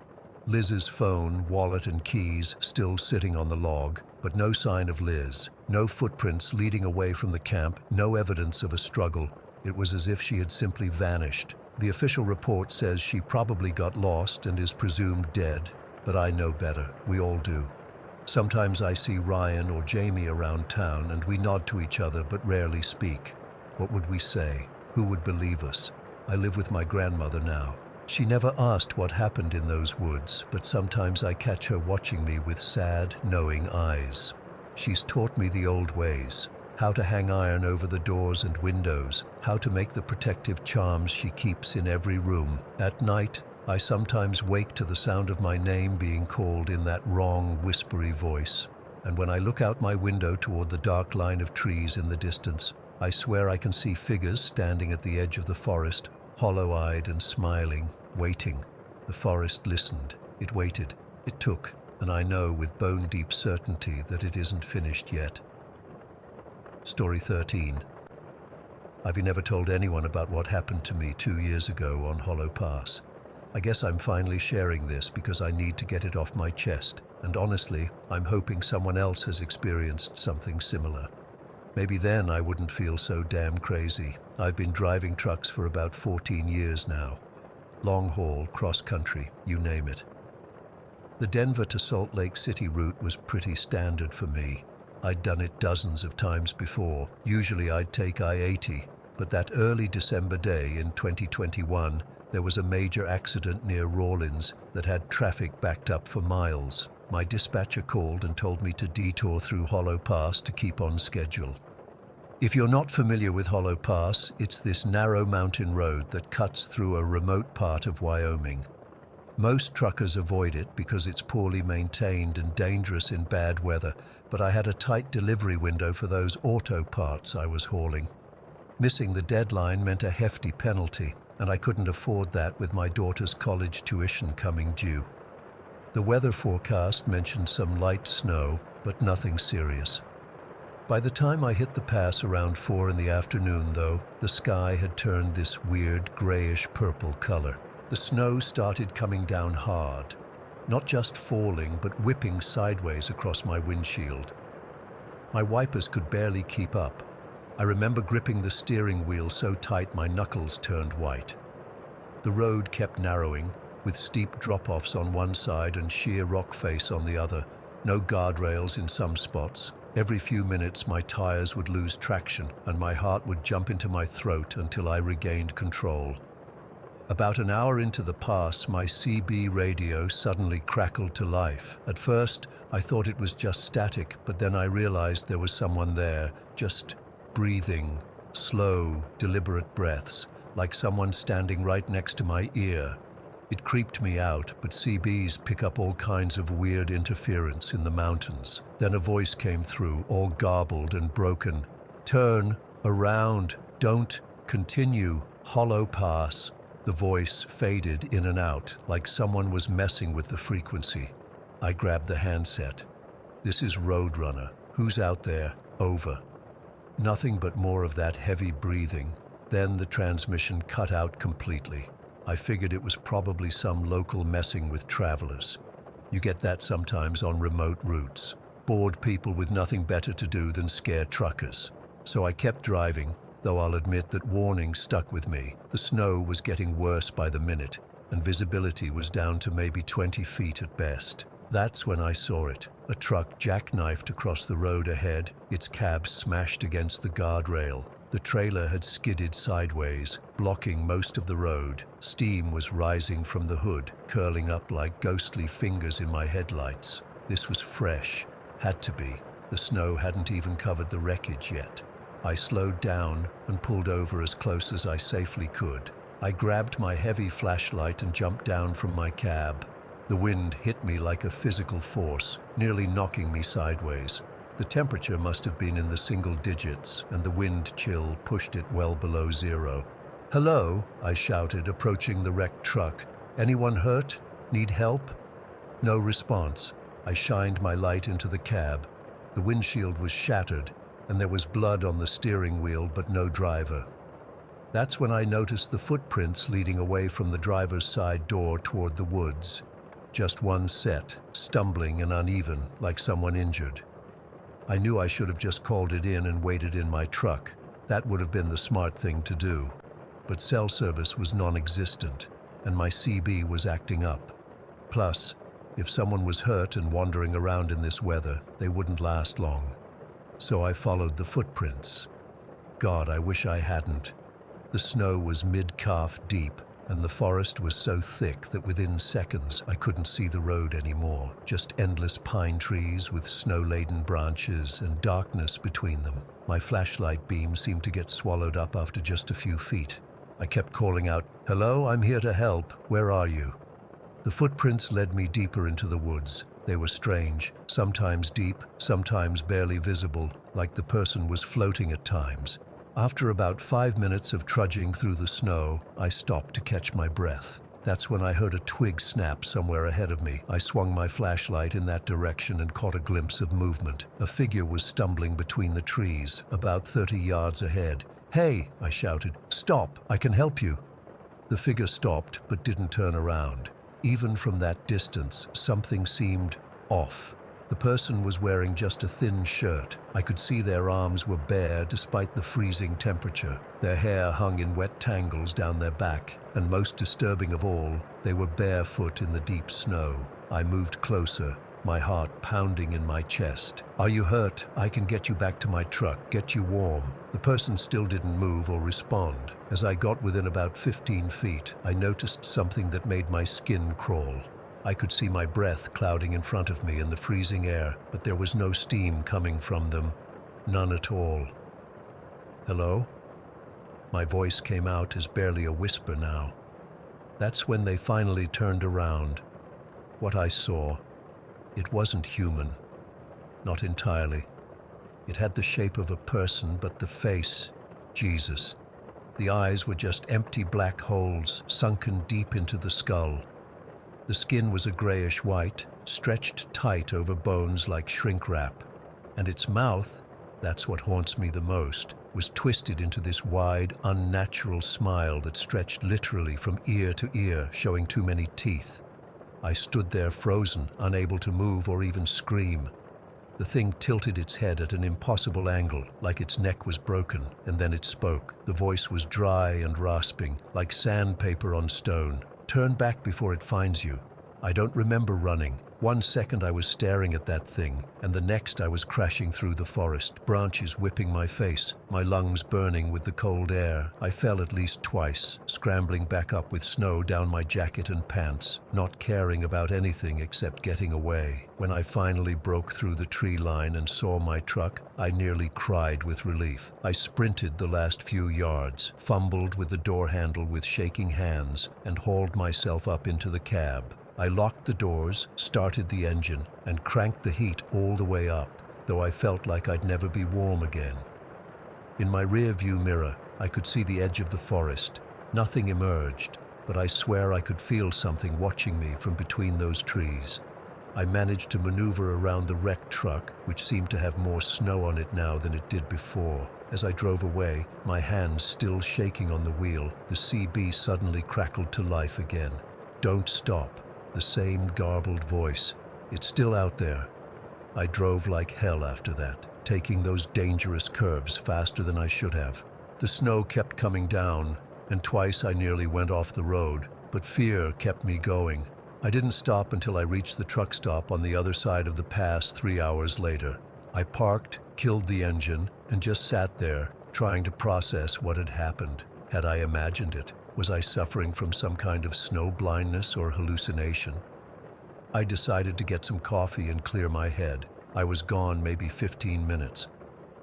Liz's phone, wallet, and keys still sitting on the log, but no sign of Liz. No footprints leading away from the camp, no evidence of a struggle. It was as if she had simply vanished. The official report says she probably got lost and is presumed dead, but I know better. We all do. Sometimes I see Ryan or Jamie around town and we nod to each other but rarely speak. What would we say? Who would believe us? I live with my grandmother now. She never asked what happened in those woods, but sometimes I catch her watching me with sad, knowing eyes. She's taught me the old ways, how to hang iron over the doors and windows, how to make the protective charms she keeps in every room. At night, I sometimes wake to the sound of my name being called in that wrong, whispery voice. And when I look out my window toward the dark line of trees in the distance, I swear I can see figures standing at the edge of the forest, hollow-eyed and smiling, waiting. The forest listened, it waited, it took, and I know with bone-deep certainty that it isn't finished yet. Story 13. I've never told anyone about what happened to me 2 years ago on Hollow Pass. I guess I'm finally sharing this because I need to get it off my chest, and honestly, I'm hoping someone else has experienced something similar. Maybe then I wouldn't feel so damn crazy. I've been driving trucks for about 14 years now. Long haul, cross country, you name it. The Denver to Salt Lake City route was pretty standard for me. I'd done it dozens of times before. Usually I'd take I-80, but that early December day in 2021, there was a major accident near Rawlins that had traffic backed up for miles. My dispatcher called and told me to detour through Hollow Pass to keep on schedule. If you're not familiar with Hollow Pass, it's this narrow mountain road that cuts through a remote part of Wyoming. Most truckers avoid it because it's poorly maintained and dangerous in bad weather, but I had a tight delivery window for those auto parts I was hauling. Missing the deadline meant a hefty penalty, and I couldn't afford that with my daughter's college tuition coming due. The weather forecast mentioned some light snow, but nothing serious. By the time I hit the pass around 4 in the afternoon, though, the sky had turned this weird grayish-purple color. The snow started coming down hard, not just falling, but whipping sideways across my windshield. My wipers could barely keep up. I remember gripping the steering wheel so tight my knuckles turned white. The road kept narrowing, with steep drop-offs on one side and sheer rock face on the other. No guardrails in some spots. Every few minutes my tires would lose traction and my heart would jump into my throat until I regained control. About an hour into the pass, my CB radio suddenly crackled to life. At first, I thought it was just static, but then I realized there was someone there, just breathing, slow, deliberate breaths, like someone standing right next to my ear. It creeped me out, but CBs pick up all kinds of weird interference in the mountains. Then a voice came through, all garbled and broken. "Turn around, don't continue, Hollow Pass." The voice faded in and out, like someone was messing with the frequency. I grabbed the handset. "This is Roadrunner. Who's out there? Over." Nothing but more of that heavy breathing. Then the transmission cut out completely. I figured it was probably some local messing with travelers. You get that sometimes on remote routes. Bored people with nothing better to do than scare truckers. So I kept driving, though I'll admit that warning stuck with me. The snow was getting worse by the minute, and visibility was down to maybe 20 feet at best. That's when I saw it. A truck jackknifed across the road ahead, its cab smashed against the guardrail. The trailer had skidded sideways, blocking most of the road. Steam was rising from the hood, curling up like ghostly fingers in my headlights. This was fresh. Had to be. The snow hadn't even covered the wreckage yet. I slowed down and pulled over as close as I safely could. I grabbed my heavy flashlight and jumped down from my cab. The wind hit me like a physical force, nearly knocking me sideways. The temperature must have been in the single digits, and the wind chill pushed it well below zero. "Hello," I shouted, approaching the wrecked truck. "Anyone hurt? Need help?" No response. I shined my light into the cab. The windshield was shattered, and there was blood on the steering wheel, but no driver. That's when I noticed the footprints leading away from the driver's side door toward the woods. Just one set, stumbling and uneven, like someone injured. I knew I should have just called it in and waited in my truck. That would have been the smart thing to do. But cell service was non-existent, and my CB was acting up. Plus, if someone was hurt and wandering around in this weather, they wouldn't last long. So I followed the footprints. God, I wish I hadn't. The snow was mid-calf deep, and the forest was so thick that within seconds I couldn't see the road anymore, just endless pine trees with snow-laden branches and darkness between them. My flashlight beam seemed to get swallowed up after just a few feet. I kept calling out, "Hello, I'm here to help. Where are you?" The footprints led me deeper into the woods. They were strange, sometimes deep, sometimes barely visible, like the person was floating at times. After about 5 minutes of trudging through the snow, I stopped to catch my breath. That's when I heard a twig snap somewhere ahead of me. I swung my flashlight in that direction and caught a glimpse of movement. A figure was stumbling between the trees, about 30 yards ahead. "Hey!" I shouted. "Stop! I can help you!" The figure stopped but didn't turn around. Even from that distance, something seemed off. The person was wearing just a thin shirt. I could see their arms were bare despite the freezing temperature. Their hair hung in wet tangles down their back, and most disturbing of all, they were barefoot in the deep snow. I moved closer, my heart pounding in my chest. "Are you hurt? I can get you back to my truck, get you warm." The person still didn't move or respond. As I got within about 15 feet, I noticed something that made my skin crawl. I could see my breath clouding in front of me in the freezing air, but there was no steam coming from them. None at all. "Hello?" My voice came out as barely a whisper now. That's when they finally turned around. What I saw, it wasn't human. Not entirely. It had the shape of a person, but the face, Jesus. The eyes were just empty black holes sunken deep into the skull. The skin was a grayish white, stretched tight over bones like shrink wrap. And its mouth, that's what haunts me the most, was twisted into this wide, unnatural smile that stretched literally from ear to ear, showing too many teeth. I stood there frozen, unable to move or even scream. The thing tilted its head at an impossible angle, like its neck was broken, and then it spoke. The voice was dry and rasping, like sandpaper on stone. "Turn back before it finds you." I don't remember running. 1 second I was staring at that thing, and the next I was crashing through the forest, branches whipping my face, my lungs burning with the cold air. I fell at least twice, scrambling back up with snow down my jacket and pants, not caring about anything except getting away. When I finally broke through the tree line and saw my truck, I nearly cried with relief. I sprinted the last few yards, fumbled with the door handle with shaking hands, and hauled myself up into the cab. I locked the doors, started the engine, and cranked the heat all the way up, though I felt like I'd never be warm again. In my rear-view mirror, I could see the edge of the forest. Nothing emerged, but I swear I could feel something watching me from between those trees. I managed to maneuver around the wrecked truck, which seemed to have more snow on it now than it did before. As I drove away, my hands still shaking on the wheel, the CB suddenly crackled to life again. "Don't stop." The same garbled voice. "It's still out there." I drove like hell after that, taking those dangerous curves faster than I should have. The snow kept coming down, and twice I nearly went off the road, but fear kept me going. I didn't stop until I reached the truck stop on the other side of the pass 3 hours later. I parked, killed the engine, and just sat there, trying to process what had happened. Had I imagined it? Was I suffering from some kind of snow blindness or hallucination? I decided to get some coffee and clear my head. I was gone maybe 15 minutes.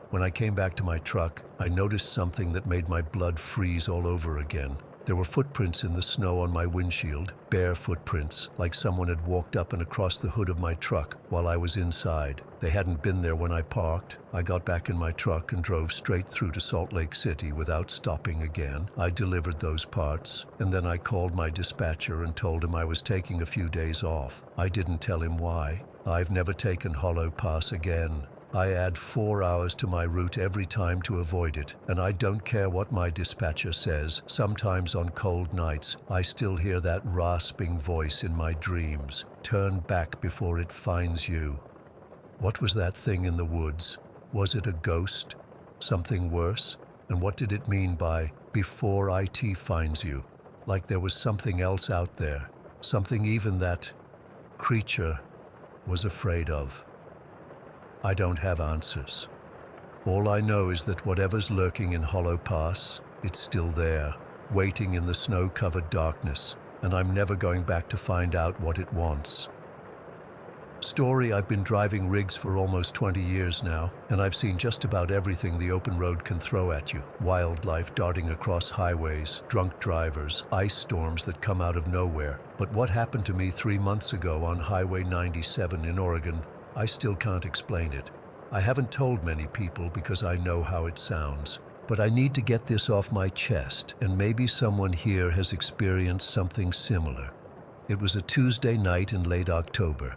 When I came back to my truck, I noticed something that made my blood freeze all over again. There were footprints in the snow on my windshield, bare footprints, like someone had walked up and across the hood of my truck while I was inside. They hadn't been there when I parked. I got back in my truck and drove straight through to Salt Lake City without stopping again. I delivered those parts, and then I called my dispatcher and told him I was taking a few days off. I didn't tell him why. I've never taken Hollow Pass again. I add 4 hours to my route every time to avoid it, and I don't care what my dispatcher says. Sometimes on cold nights, I still hear that rasping voice in my dreams. "Turn back before it finds you." What was that thing in the woods? Was it a ghost? Something worse? And what did it mean by "before IT finds you"? Like there was something else out there, something even that creature was afraid of. I don't have answers. All I know is that whatever's lurking in Hollow Pass, it's still there, waiting in the snow-covered darkness, and I'm never going back to find out what it wants. Story: I've been driving rigs for almost 20 years now, and I've seen just about everything the open road can throw at you. Wildlife darting across highways, drunk drivers, ice storms that come out of nowhere. But what happened to me 3 months ago on Highway 97 in Oregon, I still can't explain it. I haven't told many people because I know how it sounds. But I need to get this off my chest, and maybe someone here has experienced something similar. It was a Tuesday night in late October.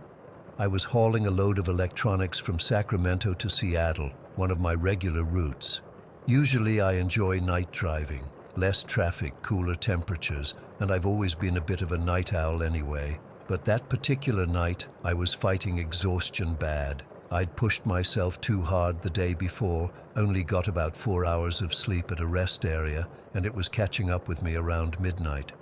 I was hauling a load of electronics from Sacramento to Seattle, one of my regular routes. Usually I enjoy night driving, less traffic, cooler temperatures, and I've always been a bit of a night owl anyway. But that particular night, I was fighting exhaustion bad. I'd pushed myself too hard the day before, only got about 4 hours of sleep at a rest area, and it was catching up with me around midnight.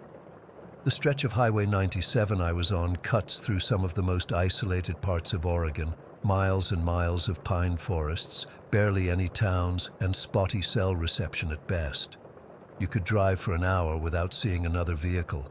The stretch of Highway 97 I was on cuts through some of the most isolated parts of Oregon, miles and miles of pine forests, barely any towns, and spotty cell reception at best. You could drive for an hour without seeing another vehicle.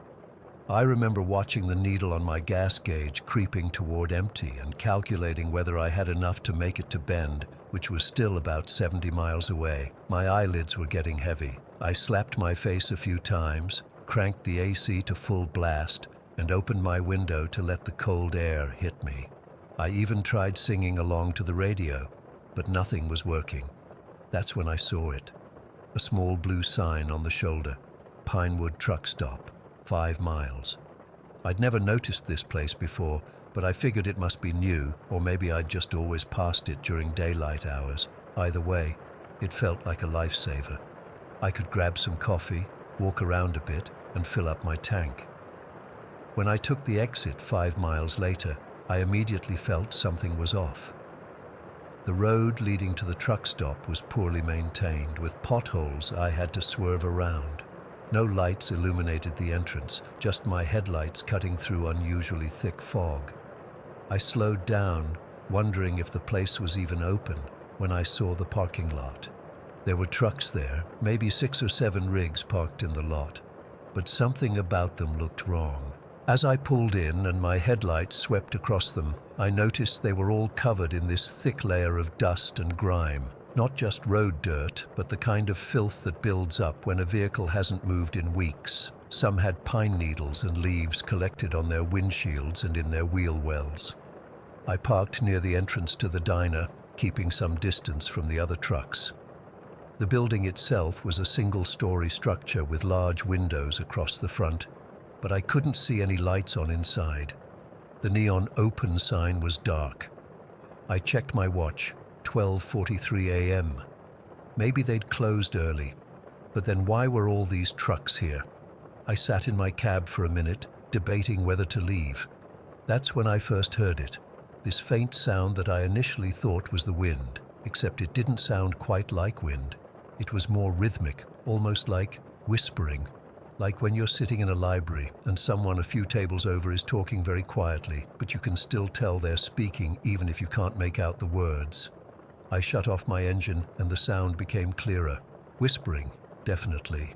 I remember watching the needle on my gas gauge creeping toward empty and calculating whether I had enough to make it to Bend, which was still about 70 miles away. My eyelids were getting heavy. I slapped my face a few times, cranked the AC to full blast, and opened my window to let the cold air hit me. I even tried singing along to the radio, but nothing was working. That's when I saw it. A small blue sign on the shoulder. Pinewood Truck Stop, 5 miles. I'd never noticed this place before, but I figured it must be new, or maybe I'd just always passed it during daylight hours. Either way, it felt like a lifesaver. I could grab some coffee, walk around a bit, and fill up my tank. When I took the exit 5 miles later, I immediately felt something was off. The road leading to the truck stop was poorly maintained, with potholes I had to swerve around. No lights illuminated the entrance, just my headlights cutting through unusually thick fog. I slowed down, wondering if the place was even open, when I saw the parking lot. There were trucks there, maybe 6 or 7 rigs parked in the lot, but something about them looked wrong. As I pulled in and my headlights swept across them, I noticed they were all covered in this thick layer of dust and grime. Not just road dirt, but the kind of filth that builds up when a vehicle hasn't moved in weeks. Some had pine needles and leaves collected on their windshields and in their wheel wells. I parked near the entrance to the diner, keeping some distance from the other trucks. The building itself was a single-story structure with large windows across the front, but I couldn't see any lights on inside. The neon open sign was dark. I checked my watch, 12:43 a.m. Maybe they'd closed early, but then why were all these trucks here? I sat in my cab for a minute, debating whether to leave. That's when I first heard it, this faint sound that I initially thought was the wind, except it didn't sound quite like wind. It was more rhythmic, almost like whispering, like when you're sitting in a library and someone a few tables over is talking very quietly, but you can still tell they're speaking even if you can't make out the words. I shut off my engine and the sound became clearer. Whispering, definitely.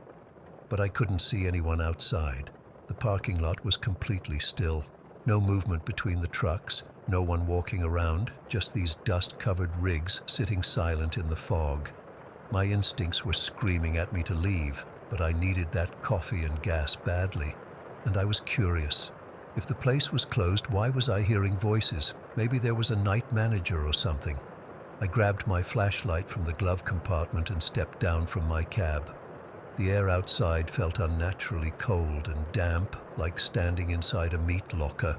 But I couldn't see anyone outside. The parking lot was completely still. No movement between the trucks, no one walking around, just these dust-covered rigs sitting silent in the fog. My instincts were screaming at me to leave, but I needed that coffee and gas badly, and I was curious. If the place was closed, why was I hearing voices? Maybe there was a night manager or something. I grabbed my flashlight from the glove compartment and stepped down from my cab. The air outside felt unnaturally cold and damp, like standing inside a meat locker.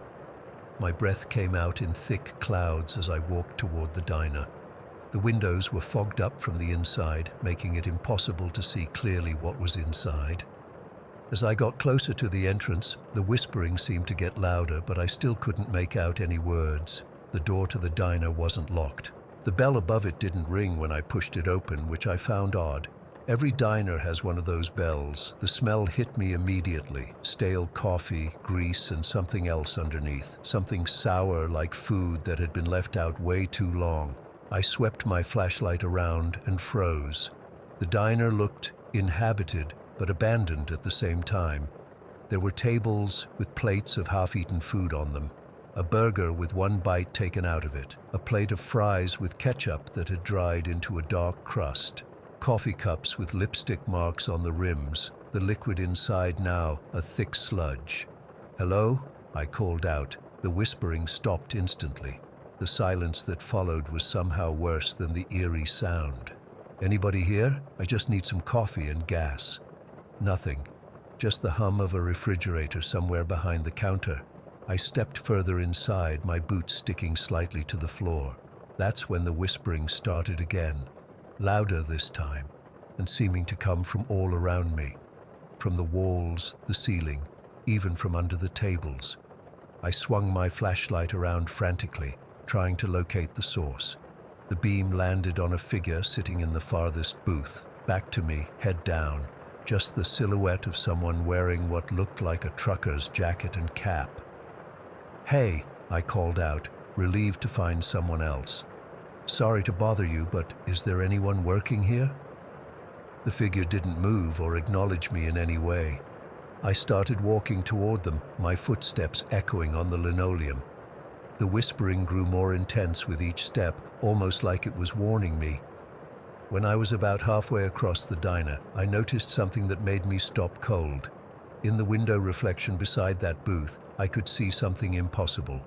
My breath came out in thick clouds as I walked toward the diner. The windows were fogged up from the inside, making it impossible to see clearly what was inside. As I got closer to the entrance, the whispering seemed to get louder, but I still couldn't make out any words. The door to the diner wasn't locked. The bell above it didn't ring when I pushed it open, which I found odd. Every diner has one of those bells. The smell hit me immediately. Stale coffee, grease, and something else underneath. Something sour like food that had been left out way too long. I swept my flashlight around and froze. The diner looked inhabited, but abandoned at the same time. There were tables with plates of half-eaten food on them, a burger with one bite taken out of it, a plate of fries with ketchup that had dried into a dark crust, coffee cups with lipstick marks on the rims, the liquid inside now a thick sludge. "Hello?" I called out. The whispering stopped instantly. The silence that followed was somehow worse than the eerie sound. "Anybody here? I just need some coffee and gas." Nothing. Just the hum of a refrigerator somewhere behind the counter. I stepped further inside, my boots sticking slightly to the floor. That's when the whispering started again, louder this time, and seeming to come from all around me. From the walls, the ceiling, even from under the tables. I swung my flashlight around frantically, trying to locate the source. The beam landed on a figure sitting in the farthest booth, back to me, head down. Just the silhouette of someone wearing what looked like a trucker's jacket and cap. "Hey," I called out, relieved to find someone else. "Sorry to bother you, but is there anyone working here?" The figure didn't move or acknowledge me in any way. I started walking toward them, my footsteps echoing on the linoleum. The whispering grew more intense with each step, almost like it was warning me. When I was about halfway across the diner, I noticed something that made me stop cold. In the window reflection beside that booth, I could see something impossible.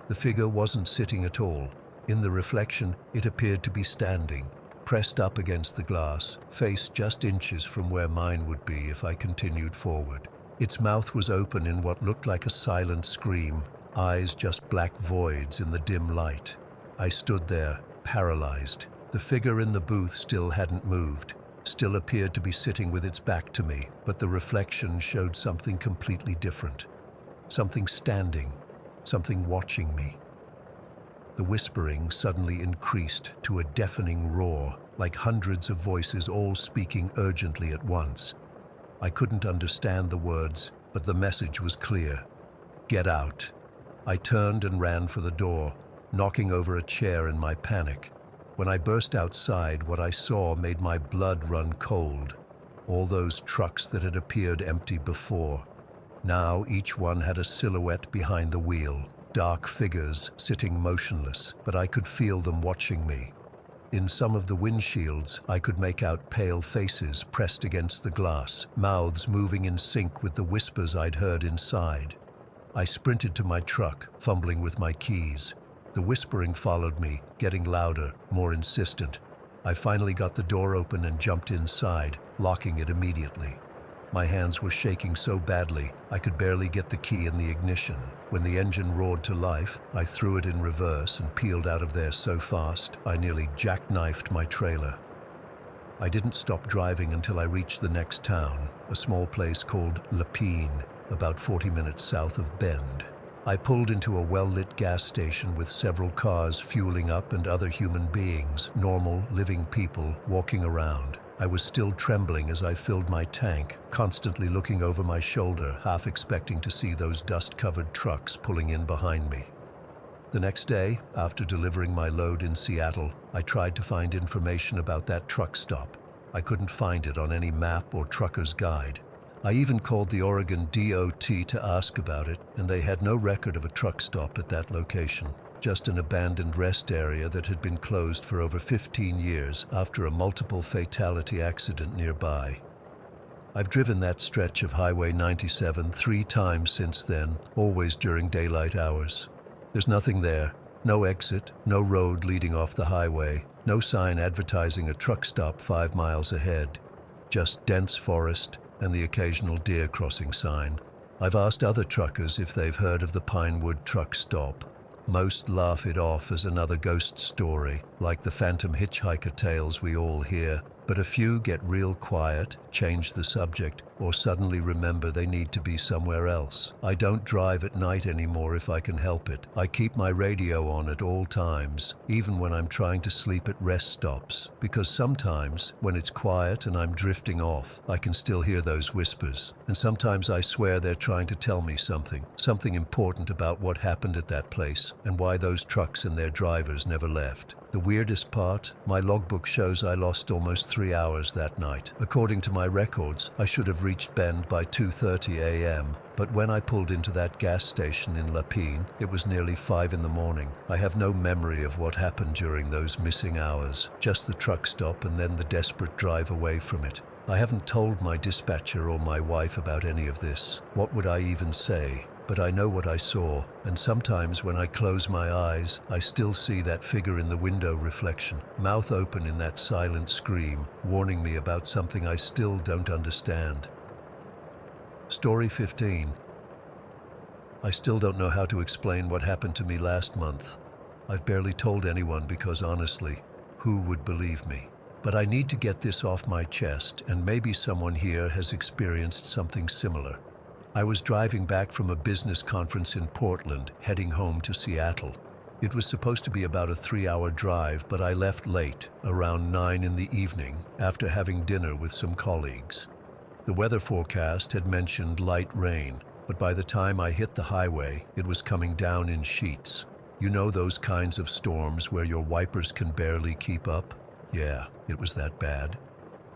The figure wasn't sitting at all. In the reflection, it appeared to be standing, pressed up against the glass, face just inches from where mine would be if I continued forward. Its mouth was open in what looked like a silent scream, eyes just black voids in the dim light. I stood there, paralyzed. The figure in the booth still hadn't moved, still appeared to be sitting with its back to me, but the reflection showed something completely different. Something standing, something watching me. The whispering suddenly increased to a deafening roar, like hundreds of voices all speaking urgently at once. I couldn't understand the words, but the message was clear. "Get out." I turned and ran for the door, knocking over a chair in my panic. When I burst outside, what I saw made my blood run cold. All those trucks that had appeared empty before. Now each one had a silhouette behind the wheel, dark figures sitting motionless, but I could feel them watching me. In some of the windshields, I could make out pale faces pressed against the glass, mouths moving in sync with the whispers I'd heard inside. I sprinted to my truck, fumbling with my keys. The whispering followed me, getting louder, more insistent. I finally got the door open and jumped inside, locking it immediately. My hands were shaking so badly, I could barely get the key in the ignition. When the engine roared to life, I threw it in reverse and peeled out of there so fast, I nearly jackknifed my trailer. I didn't stop driving until I reached the next town, a small place called Lapine, about 40 minutes south of Bend. I pulled into a well-lit gas station with several cars fueling up and other human beings, normal, living people, walking around. I was still trembling as I filled my tank, constantly looking over my shoulder, half expecting to see those dust-covered trucks pulling in behind me. The next day, after delivering my load in Seattle, I tried to find information about that truck stop. I couldn't find it on any map or trucker's guide. I even called the Oregon DOT to ask about it, and they had no record of a truck stop at that location, just an abandoned rest area that had been closed for over 15 years after a multiple fatality accident nearby. I've driven that stretch of Highway 97 3 times since then, always during daylight hours. There's nothing there, no exit, no road leading off the highway, no sign advertising a truck stop 5 miles ahead, just dense forest and the occasional deer crossing sign. I've asked other truckers if they've heard of the Pinewood truck stop. Most laugh it off as another ghost story, like the phantom hitchhiker tales we all hear, but a few get real quiet, change the subject, or suddenly remember they need to be somewhere else. I don't drive at night anymore if I can help it. I keep my radio on at all times, even when I'm trying to sleep at rest stops, because sometimes, when it's quiet and I'm drifting off, I can still hear those whispers. And sometimes I swear they're trying to tell me something important about what happened at that place, and why those trucks and their drivers never left. The weirdest part, my logbook shows I lost almost 3 hours that night. According to my records, I should have reached Bend by 2:30 a.m., but when I pulled into that gas station in Lapine, it was nearly 5 in the morning. I have no memory of what happened during those missing hours, just the truck stop and then the desperate drive away from it. I haven't told my dispatcher or my wife about any of this. What would I even say? But I know what I saw, and sometimes when I close my eyes, I still see that figure in the window reflection, mouth open in that silent scream, warning me about something I still don't understand. Story 15. I still don't know how to explain what happened to me last month. I've barely told anyone because honestly, who would believe me? But I need to get this off my chest, and maybe someone here has experienced something similar. I was driving back from a business conference in Portland, heading home to Seattle. It was supposed to be about a 3-hour drive, but I left late, around 9 in the evening, after having dinner with some colleagues. The weather forecast had mentioned light rain, but by the time I hit the highway, it was coming down in sheets. You know those kinds of storms where your wipers can barely keep up? Yeah, it was that bad.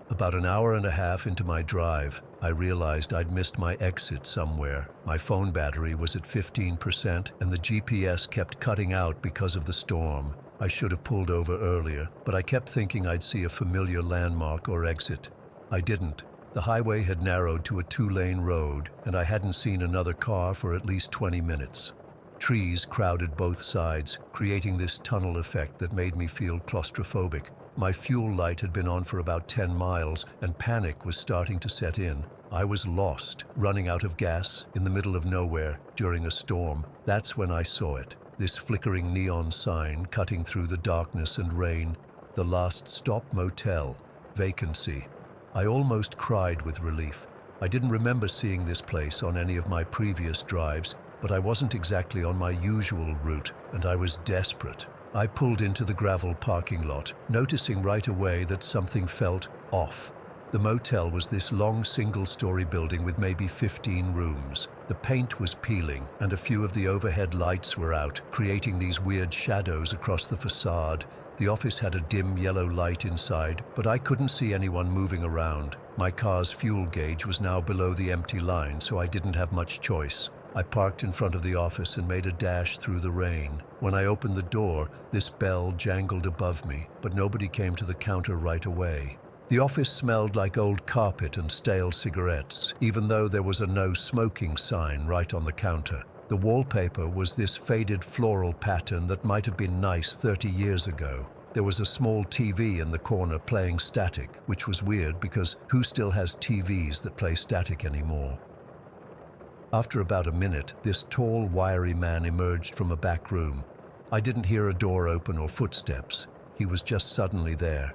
About an hour and a half into my drive, I realized I'd missed my exit somewhere. My phone battery was at 15% and the GPS kept cutting out because of the storm. I should have pulled over earlier, but I kept thinking I'd see a familiar landmark or exit. I didn't. The highway had narrowed to a 2-lane road, and I hadn't seen another car for at least 20 minutes. Trees crowded both sides, creating this tunnel effect that made me feel claustrophobic. My fuel light had been on for about 10 miles, and panic was starting to set in. I was lost, running out of gas, in the middle of nowhere, during a storm. That's when I saw it. This flickering neon sign cutting through the darkness and rain. The Last Stop Motel. Vacancy. I almost cried with relief. I didn't remember seeing this place on any of my previous drives, but I wasn't exactly on my usual route, and I was desperate. I pulled into the gravel parking lot, noticing right away that something felt off. The motel was this long single-story building with maybe 15 rooms. The paint was peeling, and a few of the overhead lights were out, creating these weird shadows across the facade. The office had a dim yellow light inside, but I couldn't see anyone moving around. My car's fuel gauge was now below the empty line, so I didn't have much choice. I parked in front of the office and made a dash through the rain. When I opened the door, this bell jangled above me, but nobody came to the counter right away. The office smelled like old carpet and stale cigarettes, even though there was a no smoking sign right on the counter. The wallpaper was this faded floral pattern that might have been nice 30 years ago. There was a small TV in the corner playing static, which was weird because who still has TVs that play static anymore? After about a minute, this tall, wiry man emerged from a back room. I didn't hear a door open or footsteps. He was just suddenly there.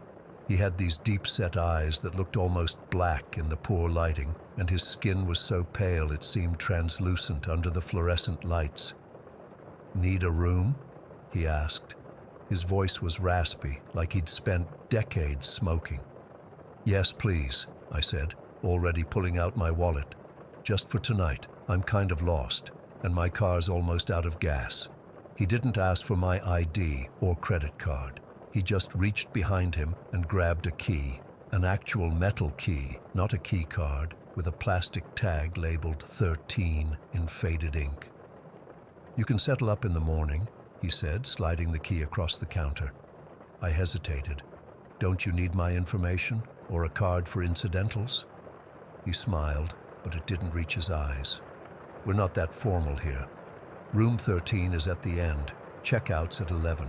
He had these deep-set eyes that looked almost black in the poor lighting, and his skin was so pale it seemed translucent under the fluorescent lights. "Need a room?" he asked. His voice was raspy, like he'd spent decades smoking. "Yes, please," I said, already pulling out my wallet. "Just for tonight. I'm kind of lost, and my car's almost out of gas." He didn't ask for my ID or credit card. He just reached behind him and grabbed a key, an actual metal key, not a key card, with a plastic tag labeled 13 in faded ink. "You can settle up in the morning," he said, sliding the key across the counter. I hesitated. "Don't you need my information or a card for incidentals?" He smiled, but it didn't reach his eyes. "We're not that formal here. Room 13 is at the end. Checkout's at 11.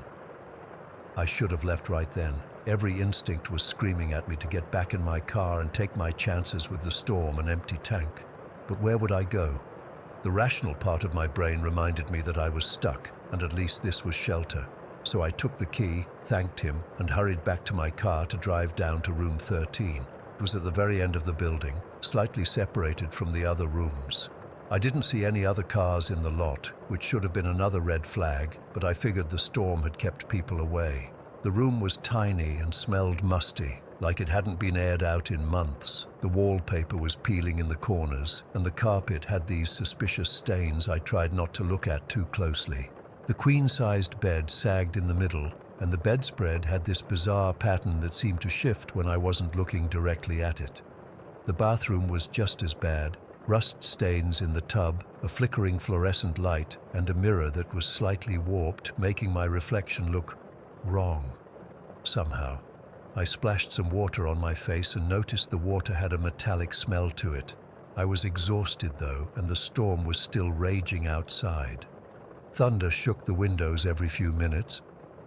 I should have left right then. Every instinct was screaming at me to get back in my car and take my chances with the storm and empty tank. But where would I go? The rational part of my brain reminded me that I was stuck, and at least this was shelter. So I took the key, thanked him, and hurried back to my car to drive down to room 13. It was at the very end of the building, slightly separated from the other rooms. I didn't see any other cars in the lot, which should have been another red flag, but I figured the storm had kept people away. The room was tiny and smelled musty, like it hadn't been aired out in months. The wallpaper was peeling in the corners, and the carpet had these suspicious stains I tried not to look at too closely. The queen-sized bed sagged in the middle, and the bedspread had this bizarre pattern that seemed to shift when I wasn't looking directly at it. The bathroom was just as bad. Rust stains in the tub, a flickering fluorescent light, and a mirror that was slightly warped, making my reflection look wrong. Somehow, I splashed some water on my face and noticed the water had a metallic smell to it. I was exhausted though, and the storm was still raging outside. Thunder shook the windows every few minutes.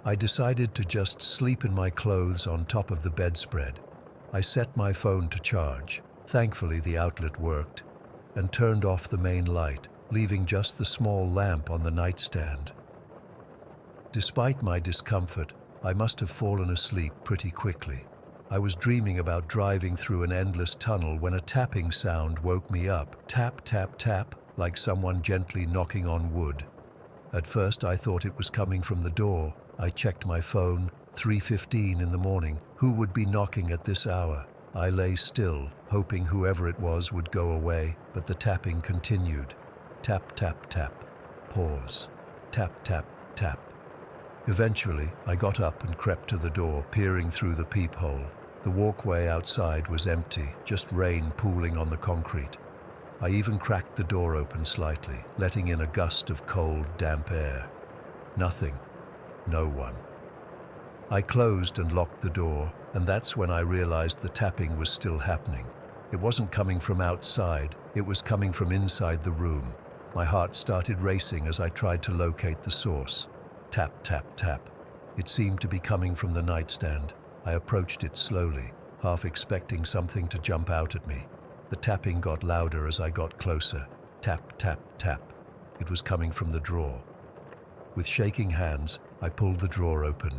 I decided to just sleep in my clothes on top of the bedspread. I set my phone to charge. Thankfully, the outlet worked, and turned off the main light, leaving just the small lamp on the nightstand. Despite my discomfort, I must have fallen asleep pretty quickly. I was dreaming about driving through an endless tunnel when a tapping sound woke me up. Tap, tap, tap, like someone gently knocking on wood. At first I thought it was coming from the door. I checked my phone, 3:15 in the morning. Who would be knocking at this hour? I lay still, hoping whoever it was would go away, but the tapping continued. Tap, tap, tap. Pause. Tap, tap, tap. Eventually, I got up and crept to the door, peering through the peephole. The walkway outside was empty, just rain pooling on the concrete. I even cracked the door open slightly, letting in a gust of cold, damp air. Nothing. No one. I closed and locked the door, and that's when I realized the tapping was still happening. It wasn't coming from outside, it was coming from inside the room. My heart started racing as I tried to locate the source. Tap, tap, tap. It seemed to be coming from the nightstand. I approached it slowly, half expecting something to jump out at me. The tapping got louder as I got closer. Tap, tap, tap. It was coming from the drawer. With shaking hands, I pulled the drawer open.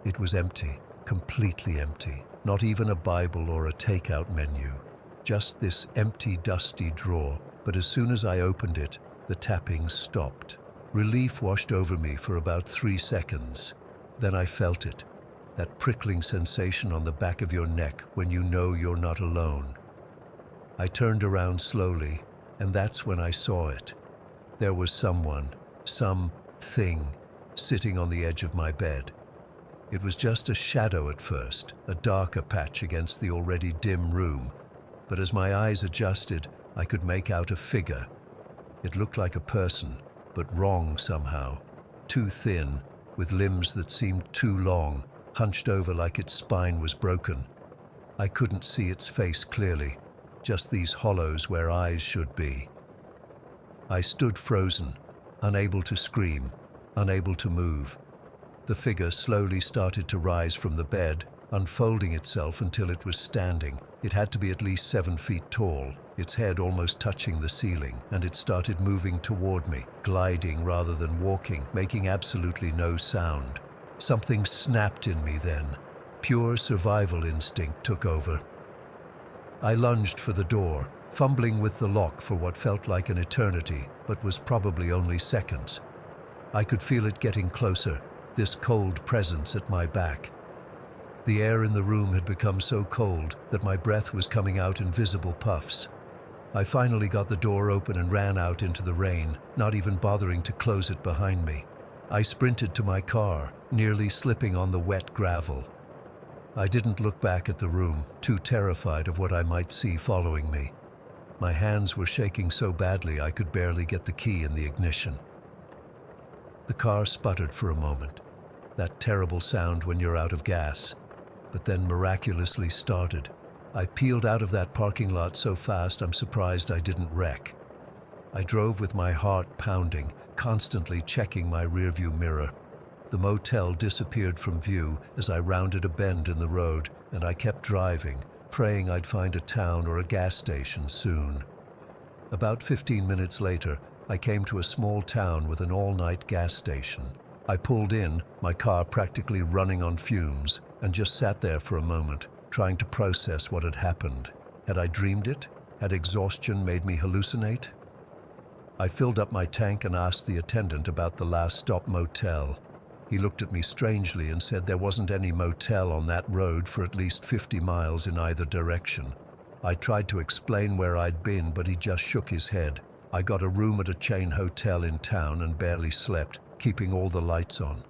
It was empty, completely empty. Not even a Bible or a takeout menu. Just this empty, dusty drawer. But as soon as I opened it, the tapping stopped. Relief washed over me for about 3 seconds. Then I felt it. That prickling sensation on the back of your neck when you know you're not alone. I turned around slowly, and that's when I saw it. There was someone, something, sitting on the edge of my bed. It was just a shadow at first, a darker patch against the already dim room, but as my eyes adjusted, I could make out a figure. It looked like a person, but wrong somehow. Too thin, with limbs that seemed too long, hunched over like its spine was broken. I couldn't see its face clearly, just these hollows where eyes should be. I stood frozen, unable to scream, unable to move. The figure slowly started to rise from the bed, unfolding itself until it was standing. It had to be at least 7 feet tall, its head almost touching the ceiling, and it started moving toward me, gliding rather than walking, making absolutely no sound. Something snapped in me then. Pure survival instinct took over. I lunged for the door, fumbling with the lock for what felt like an eternity, but was probably only seconds. I could feel it getting closer, this cold presence at my back. The air in the room had become so cold that my breath was coming out in visible puffs. I finally got the door open and ran out into the rain, not even bothering to close it behind me. I sprinted to my car, nearly slipping on the wet gravel. I didn't look back at the room, too terrified of what I might see following me. My hands were shaking so badly I could barely get the key in the ignition. The car sputtered for a moment, that terrible sound when you're out of gas, but then miraculously started. I peeled out of that parking lot so fast I'm surprised I didn't wreck. I drove with my heart pounding, constantly checking my rearview mirror. The motel disappeared from view as I rounded a bend in the road, and I kept driving, praying I'd find a town or a gas station soon. About 15 minutes later, I came to a small town with an all-night gas station. I pulled in, my car practically running on fumes, and just sat there for a moment, trying to process what had happened. Had I dreamed it? Had exhaustion made me hallucinate? I filled up my tank and asked the attendant about the last stop motel. He looked at me strangely and said there wasn't any motel on that road for at least 50 miles in either direction. I tried to explain where I'd been, but he just shook his head. I got a room at a chain hotel in town and barely slept, keeping all the lights on.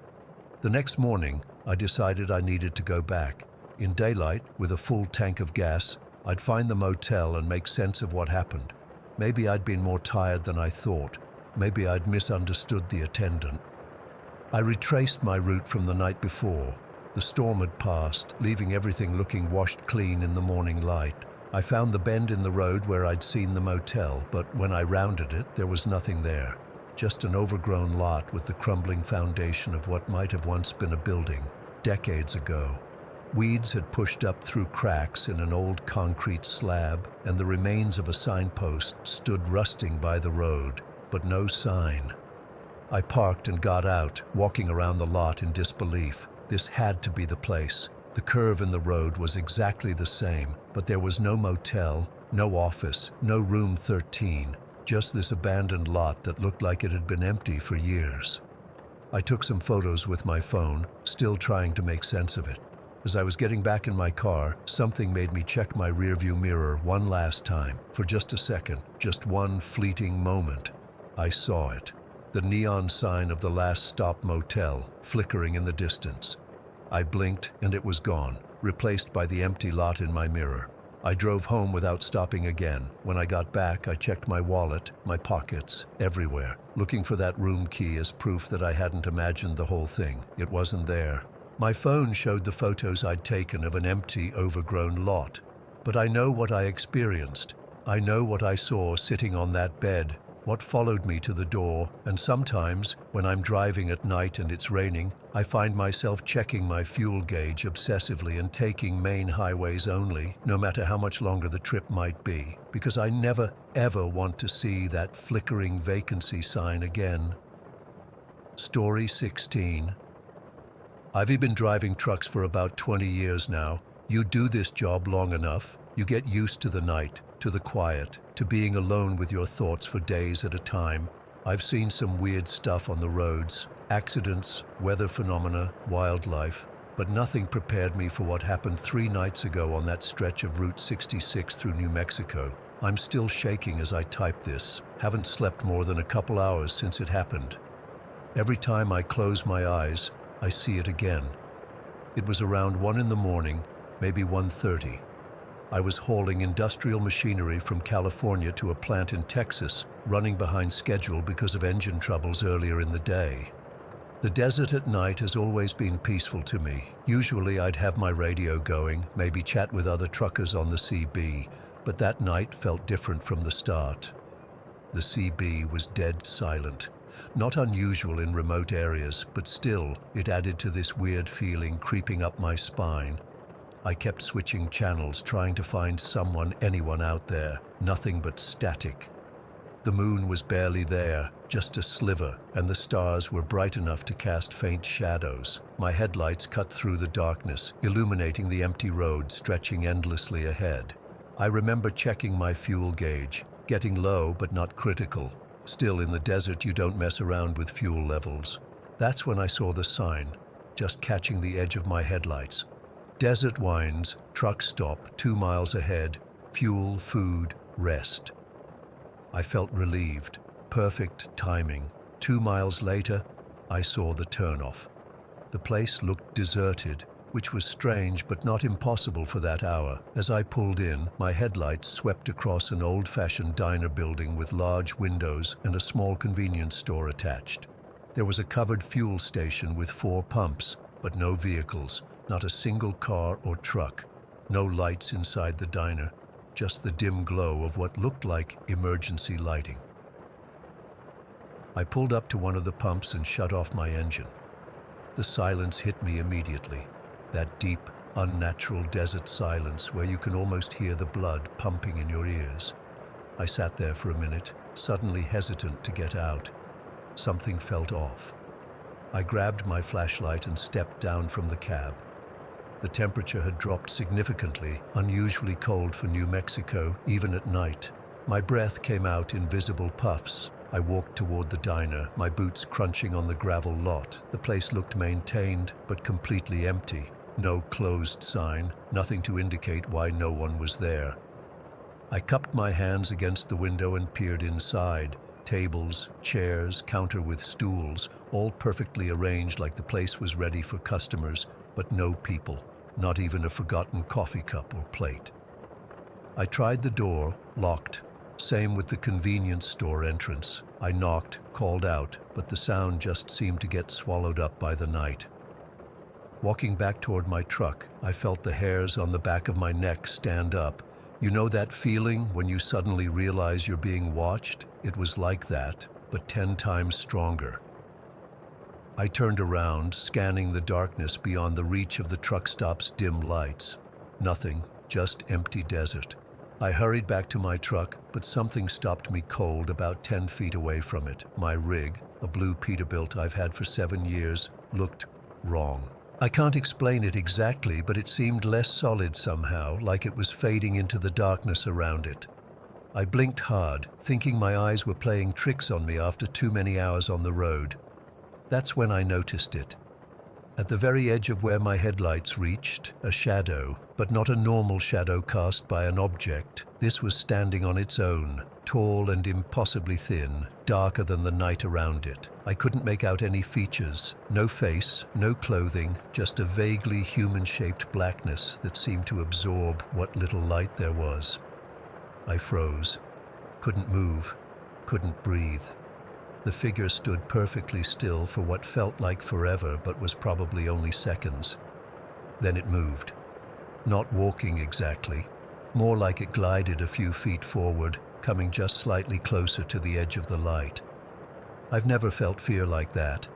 The next morning, I decided I needed to go back. In daylight, with a full tank of gas, I'd find the motel and make sense of what happened. Maybe I'd been more tired than I thought. Maybe I'd misunderstood the attendant. I retraced my route from the night before. The storm had passed, leaving everything looking washed clean in the morning light. I found the bend in the road where I'd seen the motel, but when I rounded it, there was nothing there. Just an overgrown lot with the crumbling foundation of what might have once been a building, decades ago. Weeds had pushed up through cracks in an old concrete slab, and the remains of a signpost stood rusting by the road, but no sign. I parked and got out, walking around the lot in disbelief. This had to be the place. The curve in the road was exactly the same, but there was no motel, no office, no room 13, just this abandoned lot that looked like it had been empty for years. I took some photos with my phone, still trying to make sense of it. As I was getting back in my car, something made me check my rearview mirror one last time, for just a second, just one fleeting moment. I saw it. The neon sign of the Last Stop Motel, flickering in the distance. I blinked and it was gone, replaced by the empty lot in my mirror. I drove home without stopping again. When I got back, I checked my wallet, my pockets, everywhere, looking for that room key as proof that I hadn't imagined the whole thing. It wasn't there. My phone showed the photos I'd taken of an empty, overgrown lot. But I know what I experienced. I know what I saw sitting on that bed, what followed me to the door, and sometimes, when I'm driving at night and it's raining, I find myself checking my fuel gauge obsessively and taking main highways only, no matter how much longer the trip might be, because I never, ever want to see that flickering vacancy sign again. Story 16. I've been driving trucks for about 20 years now. You do this job long enough, you get used to the night, to the quiet, to being alone with your thoughts for days at a time. I've seen some weird stuff on the roads, accidents, weather phenomena, wildlife, but nothing prepared me for what happened 3 nights ago on that stretch of Route 66 through New Mexico. I'm still shaking as I type this. Haven't slept more than a couple hours since it happened. Every time I close my eyes, I see it again. It was around 1 in the morning, maybe 1:30. I was hauling industrial machinery from California to a plant in Texas, running behind schedule because of engine troubles earlier in the day. The desert at night has always been peaceful to me. Usually I'd have my radio going, maybe chat with other truckers on the CB, but that night felt different from the start. The CB was dead silent. Not unusual in remote areas, but still, it added to this weird feeling creeping up my spine. I kept switching channels, trying to find someone, anyone out there. Nothing but static. The moon was barely there, just a sliver, and the stars were bright enough to cast faint shadows. My headlights cut through the darkness, illuminating the empty road stretching endlessly ahead. I remember checking my fuel gauge, getting low but not critical. Still, in the desert, you don't mess around with fuel levels. That's when I saw the sign, just catching the edge of my headlights. Desert Wines, truck stop, 2 miles ahead, fuel, food, rest. I felt relieved. Perfect timing. 2 miles later, I saw the turnoff. The place looked deserted, which was strange but not impossible for that hour. As I pulled in, my headlights swept across an old-fashioned diner building with large windows and a small convenience store attached. There was a covered fuel station with 4 pumps, but no vehicles, not a single car or truck. No lights inside the diner, just the dim glow of what looked like emergency lighting. I pulled up to one of the pumps and shut off my engine. The silence hit me immediately. That deep, unnatural desert silence where you can almost hear the blood pumping in your ears. I sat there for a minute, suddenly hesitant to get out. Something felt off. I grabbed my flashlight and stepped down from the cab. The temperature had dropped significantly, unusually cold for New Mexico, even at night. My breath came out in visible puffs. I walked toward the diner, my boots crunching on the gravel lot. The place looked maintained, but completely empty. No closed sign, nothing to indicate why no one was there. I cupped my hands against the window and peered inside. Tables, chairs, counter with stools, all perfectly arranged like the place was ready for customers, but no people, not even a forgotten coffee cup or plate. I tried the door, locked. Same with the convenience store entrance. I knocked, called out, but the sound just seemed to get swallowed up by the night. Walking back toward my truck, I felt the hairs on the back of my neck stand up. You know that feeling when you suddenly realize you're being watched? It was like that, but 10 times stronger. I turned around, scanning the darkness beyond the reach of the truck stop's dim lights. Nothing, just empty desert. I hurried back to my truck, but something stopped me cold about 10 feet away from it. My rig, a blue Peterbilt I've had for 7 years, looked wrong. I can't explain it exactly, but it seemed less solid somehow, like it was fading into the darkness around it. I blinked hard, thinking my eyes were playing tricks on me after too many hours on the road. That's when I noticed it. At the very edge of where my headlights reached, a shadow, but not a normal shadow cast by an object. This was standing on its own, tall and impossibly thin, darker than the night around it. I couldn't make out any features, no face, no clothing, just a vaguely human-shaped blackness that seemed to absorb what little light there was. I froze, couldn't move, couldn't breathe. The figure stood perfectly still for what felt like forever but was probably only seconds. Then it moved. Not walking exactly, more like it glided a few feet forward, coming just slightly closer to the edge of the light. I've never felt fear like that.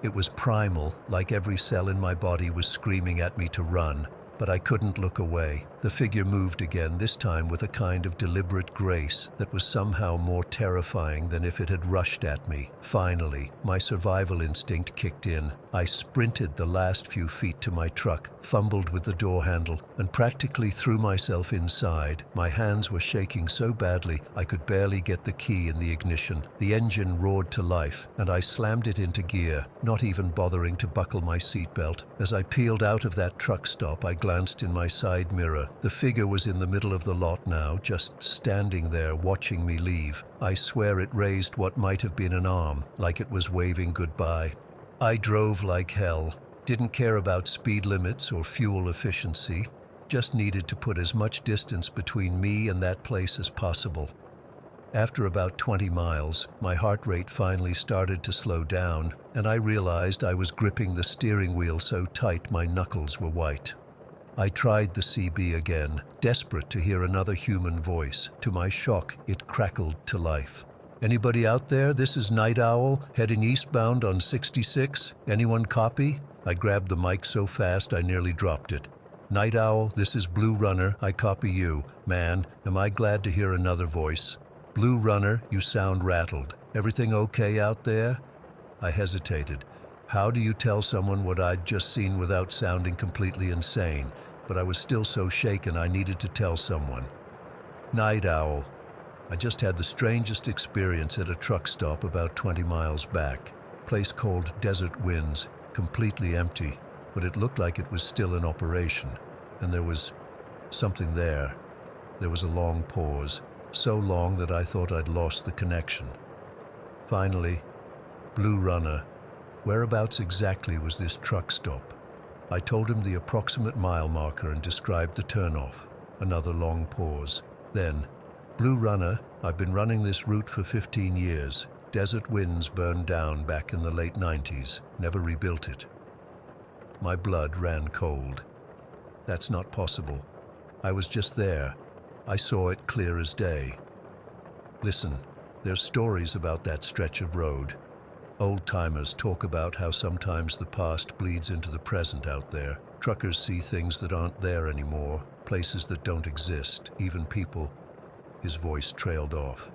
It was primal, like every cell in my body was screaming at me to run, but I couldn't look away. The figure moved again, this time with a kind of deliberate grace that was somehow more terrifying than if it had rushed at me. Finally, my survival instinct kicked in. I sprinted the last few feet to my truck, fumbled with the door handle, and practically threw myself inside. My hands were shaking so badly I could barely get the key in the ignition. The engine roared to life, and I slammed it into gear, not even bothering to buckle my seatbelt. As I peeled out of that truck stop, I glanced in my side mirror. The figure was in the middle of the lot now, just standing there watching me leave. I swear it raised what might have been an arm, like it was waving goodbye. I drove like hell, didn't care about speed limits or fuel efficiency, just needed to put as much distance between me and that place as possible. After about 20 miles, my heart rate finally started to slow down, and I realized I was gripping the steering wheel so tight my knuckles were white. I tried the CB again, desperate to hear another human voice. To my shock, it crackled to life. "Anybody out there? This is Night Owl, heading eastbound on 66. Anyone copy?" I grabbed the mic so fast I nearly dropped it. "Night Owl, this is Blue Runner. I copy you. Man, am I glad to hear another voice. Blue Runner, you sound rattled. Everything okay out there?" I hesitated. How do you tell someone what I'd just seen without sounding completely insane? But I was still so shaken I needed to tell someone. "Night Owl. I just had the strangest experience at a truck stop about 20 miles back. Place called Desert Winds, completely empty, but it looked like it was still in operation. And there was something there." There was a long pause, so long that I thought I'd lost the connection. Finally, "Blue Runner, whereabouts exactly was this truck stop?" I told him the approximate mile marker and described the turnoff. Another long pause. Then, "Blue Runner, I've been running this route for 15 years. Desert Winds burned down back in the late 90s. Never rebuilt it." My blood ran cold. That's not possible. I was just there. I saw it clear as day. Listen, there's stories about that stretch of road. Old-timers talk about how sometimes the past bleeds into the present out there. Truckers see things that aren't there anymore, places that don't exist, even people. His voice trailed off.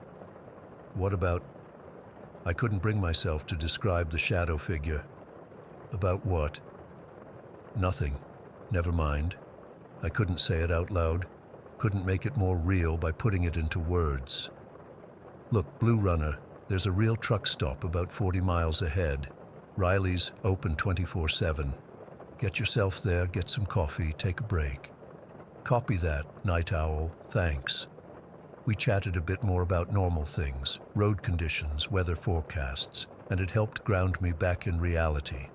"What about—" I couldn't bring myself to describe the shadow figure. "About what?" "Nothing. Never mind." I couldn't say it out loud. Couldn't make it more real by putting it into words. "Look, Blue Runner, there's a real truck stop about 40 miles ahead. Riley's open 24/7. Get yourself there, get some coffee, take a break." "Copy that, Night Owl. Thanks." We chatted a bit more about normal things, road conditions, weather forecasts, and it helped ground me back in reality.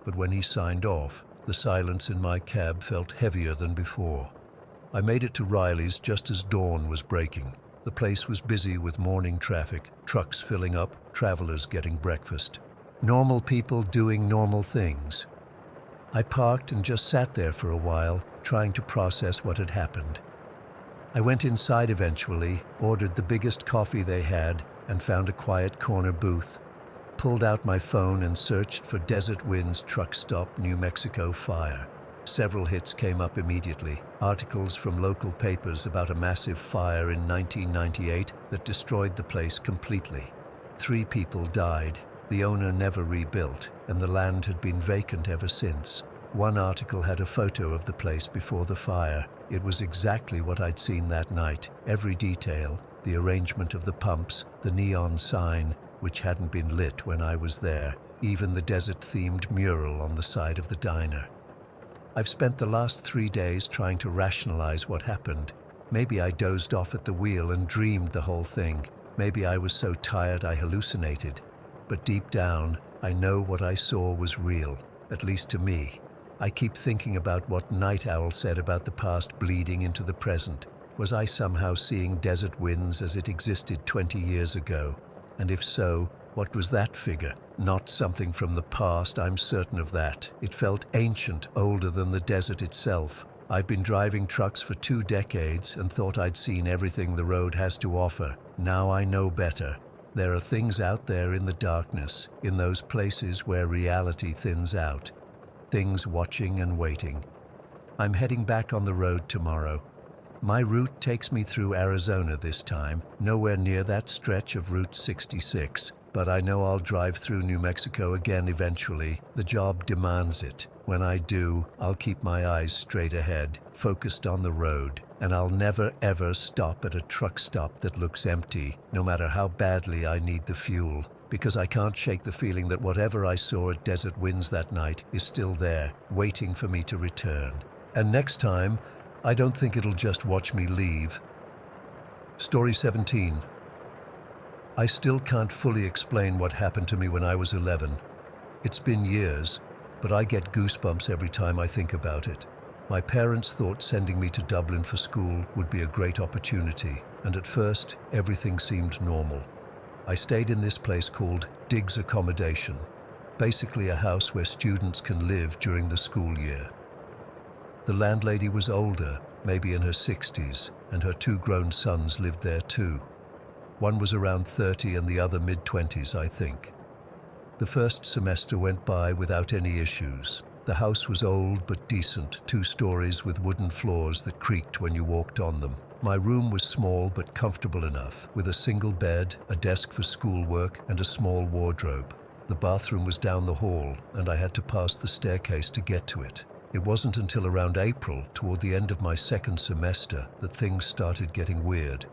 But when he signed off, the silence in my cab felt heavier than before. I made it to Riley's just as dawn was breaking. The place was busy with morning traffic, trucks filling up, travelers getting breakfast. Normal people doing normal things. I parked and just sat there for a while, trying to process what had happened. I went inside eventually, ordered the biggest coffee they had, and found a quiet corner booth. Pulled out my phone and searched for Desert Winds Truck Stop New Mexico fire. Several hits came up immediately. Articles from local papers about a massive fire in 1998 that destroyed the place completely. 3 people died. The owner never rebuilt, and the land had been vacant ever since. One article had a photo of the place before the fire. It was exactly what I'd seen that night. Every detail, the arrangement of the pumps, the neon sign, which hadn't been lit when I was there, even the desert-themed mural on the side of the diner. I've spent the last 3 days trying to rationalize what happened. Maybe I dozed off at the wheel and dreamed the whole thing. Maybe I was so tired I hallucinated. But deep down, I know what I saw was real, at least to me. I keep thinking about what Night Owl said about the past bleeding into the present. Was I somehow seeing Desert Winds as it existed 20 years ago? And if so, what was that figure? Not something from the past, I'm certain of that. It felt ancient, older than the desert itself. I've been driving trucks for 2 decades and thought I'd seen everything the road has to offer. Now I know better. There are things out there in the darkness, in those places where reality thins out. Things watching and waiting. I'm heading back on the road tomorrow. My route takes me through Arizona this time, nowhere near that stretch of Route 66, but I know I'll drive through New Mexico again eventually. The job demands it. When I do, I'll keep my eyes straight ahead, focused on the road, and I'll never ever stop at a truck stop that looks empty, no matter how badly I need the fuel, because I can't shake the feeling that whatever I saw at Desert Winds that night is still there, waiting for me to return. And next time, I don't think it'll just watch me leave. Story 17. I still can't fully explain what happened to me when I was 11. It's been years, but I get goosebumps every time I think about it. My parents thought sending me to Dublin for school would be a great opportunity, and at first, everything seemed normal. I stayed in this place called Diggs Accommodation, basically a house where students can live during the school year. The landlady was older, maybe in her 60s, and her 2 grown sons lived there too. One was around 30 and the other mid-20s, I think. The first semester went by without any issues. The house was old but decent, 2 stories with wooden floors that creaked when you walked on them. My room was small but comfortable enough, with a single bed, a desk for schoolwork, and a small wardrobe. The bathroom was down the hall, and I had to pass the staircase to get to it. It wasn't until around April, toward the end of my 2nd semester, that things started getting weird.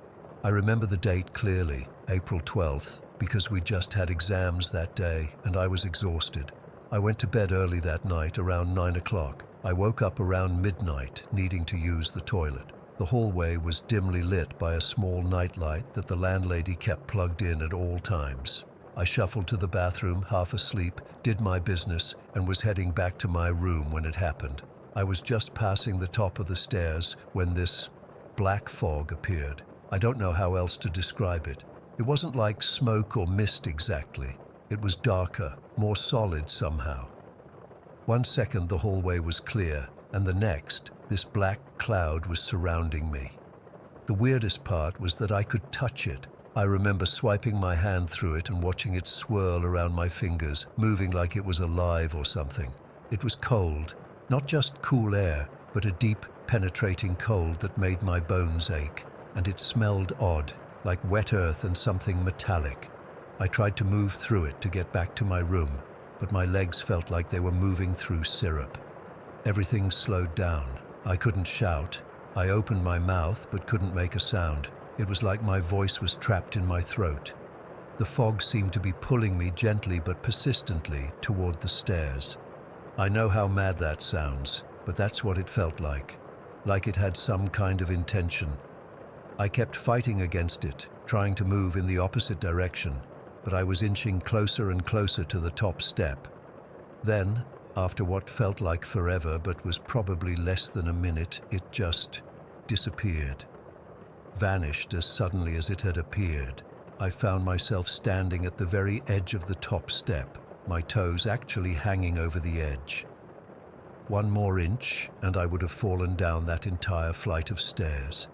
I remember the date clearly, April 12th, because we just had exams that day and I was exhausted. I went to bed early that night, around 9 o'clock. I woke up around midnight, needing to use the toilet. The hallway was dimly lit by a small nightlight that the landlady kept plugged in at all times. I shuffled to the bathroom, half asleep, did my business, and was heading back to my room when it happened. I was just passing the top of the stairs when this black fog appeared. I don't know how else to describe it. It wasn't like smoke or mist exactly. It was darker, more solid somehow. 1 second the hallway was clear, and the next, this black cloud was surrounding me. The weirdest part was that I could touch it. I remember swiping my hand through it and watching it swirl around my fingers, moving like it was alive or something. It was cold, not just cool air, but a deep, penetrating cold that made my bones ache. And it smelled odd, like wet earth and something metallic. I tried to move through it to get back to my room, but my legs felt like they were moving through syrup. Everything slowed down. I couldn't shout. I opened my mouth but couldn't make a sound. It was like my voice was trapped in my throat. The fog seemed to be pulling me gently but persistently toward the stairs. I know how mad that sounds, but that's what it felt like it had some kind of intention. I kept fighting against it, trying to move in the opposite direction, but I was inching closer and closer to the top step. Then, after what felt like forever but was probably less than a minute, it just disappeared. Vanished as suddenly as it had appeared. I found myself standing at the very edge of the top step, my toes actually hanging over the edge. One more inch, and I would have fallen down that entire flight of stairs.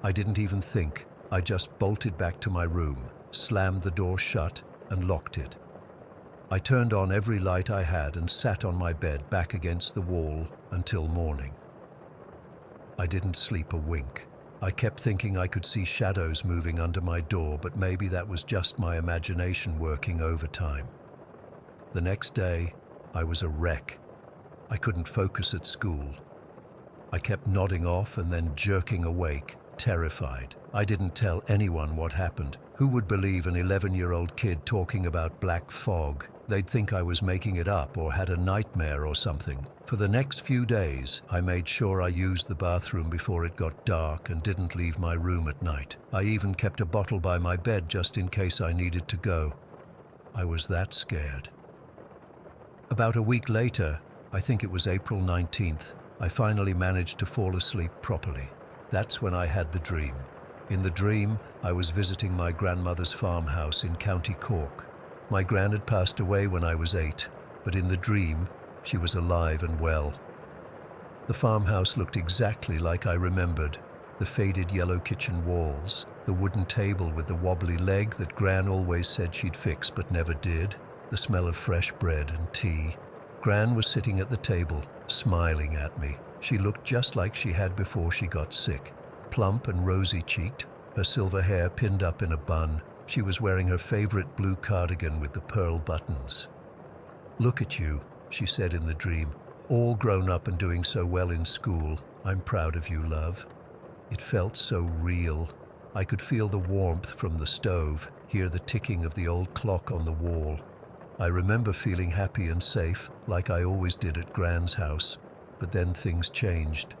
I didn't even think. I just bolted back to my room, slammed the door shut, and locked it. I turned on every light I had and sat on my bed back against the wall until morning. I didn't sleep a wink. I kept thinking I could see shadows moving under my door, but maybe that was just my imagination working overtime. The next day, I was a wreck. I couldn't focus at school. I kept nodding off and then jerking awake, terrified. I didn't tell anyone what happened. Who would believe an 11-year-old kid talking about black fog? They'd think I was making it up or had a nightmare or something. For the next few days, I made sure I used the bathroom before it got dark and didn't leave my room at night. I even kept a bottle by my bed just in case I needed to go. I was that scared. About a week later, I think it was April 19th, I finally managed to fall asleep properly. That's when I had the dream. In the dream, I was visiting my grandmother's farmhouse in County Cork. My gran had passed away when I was 8, but in the dream, she was alive and well. The farmhouse looked exactly like I remembered. The faded yellow kitchen walls, the wooden table with the wobbly leg that Gran always said she'd fix but never did, the smell of fresh bread and tea. Gran was sitting at the table, smiling at me. She looked just like she had before she got sick, plump and rosy-cheeked, her silver hair pinned up in a bun. She was wearing her favorite blue cardigan with the pearl buttons. "Look at you," she said in the dream, "all grown up and doing so well in school. I'm proud of you, love." It felt so real. I could feel the warmth from the stove, hear the ticking of the old clock on the wall. I remember feeling happy and safe, like I always did at Gran's house. But then things changed.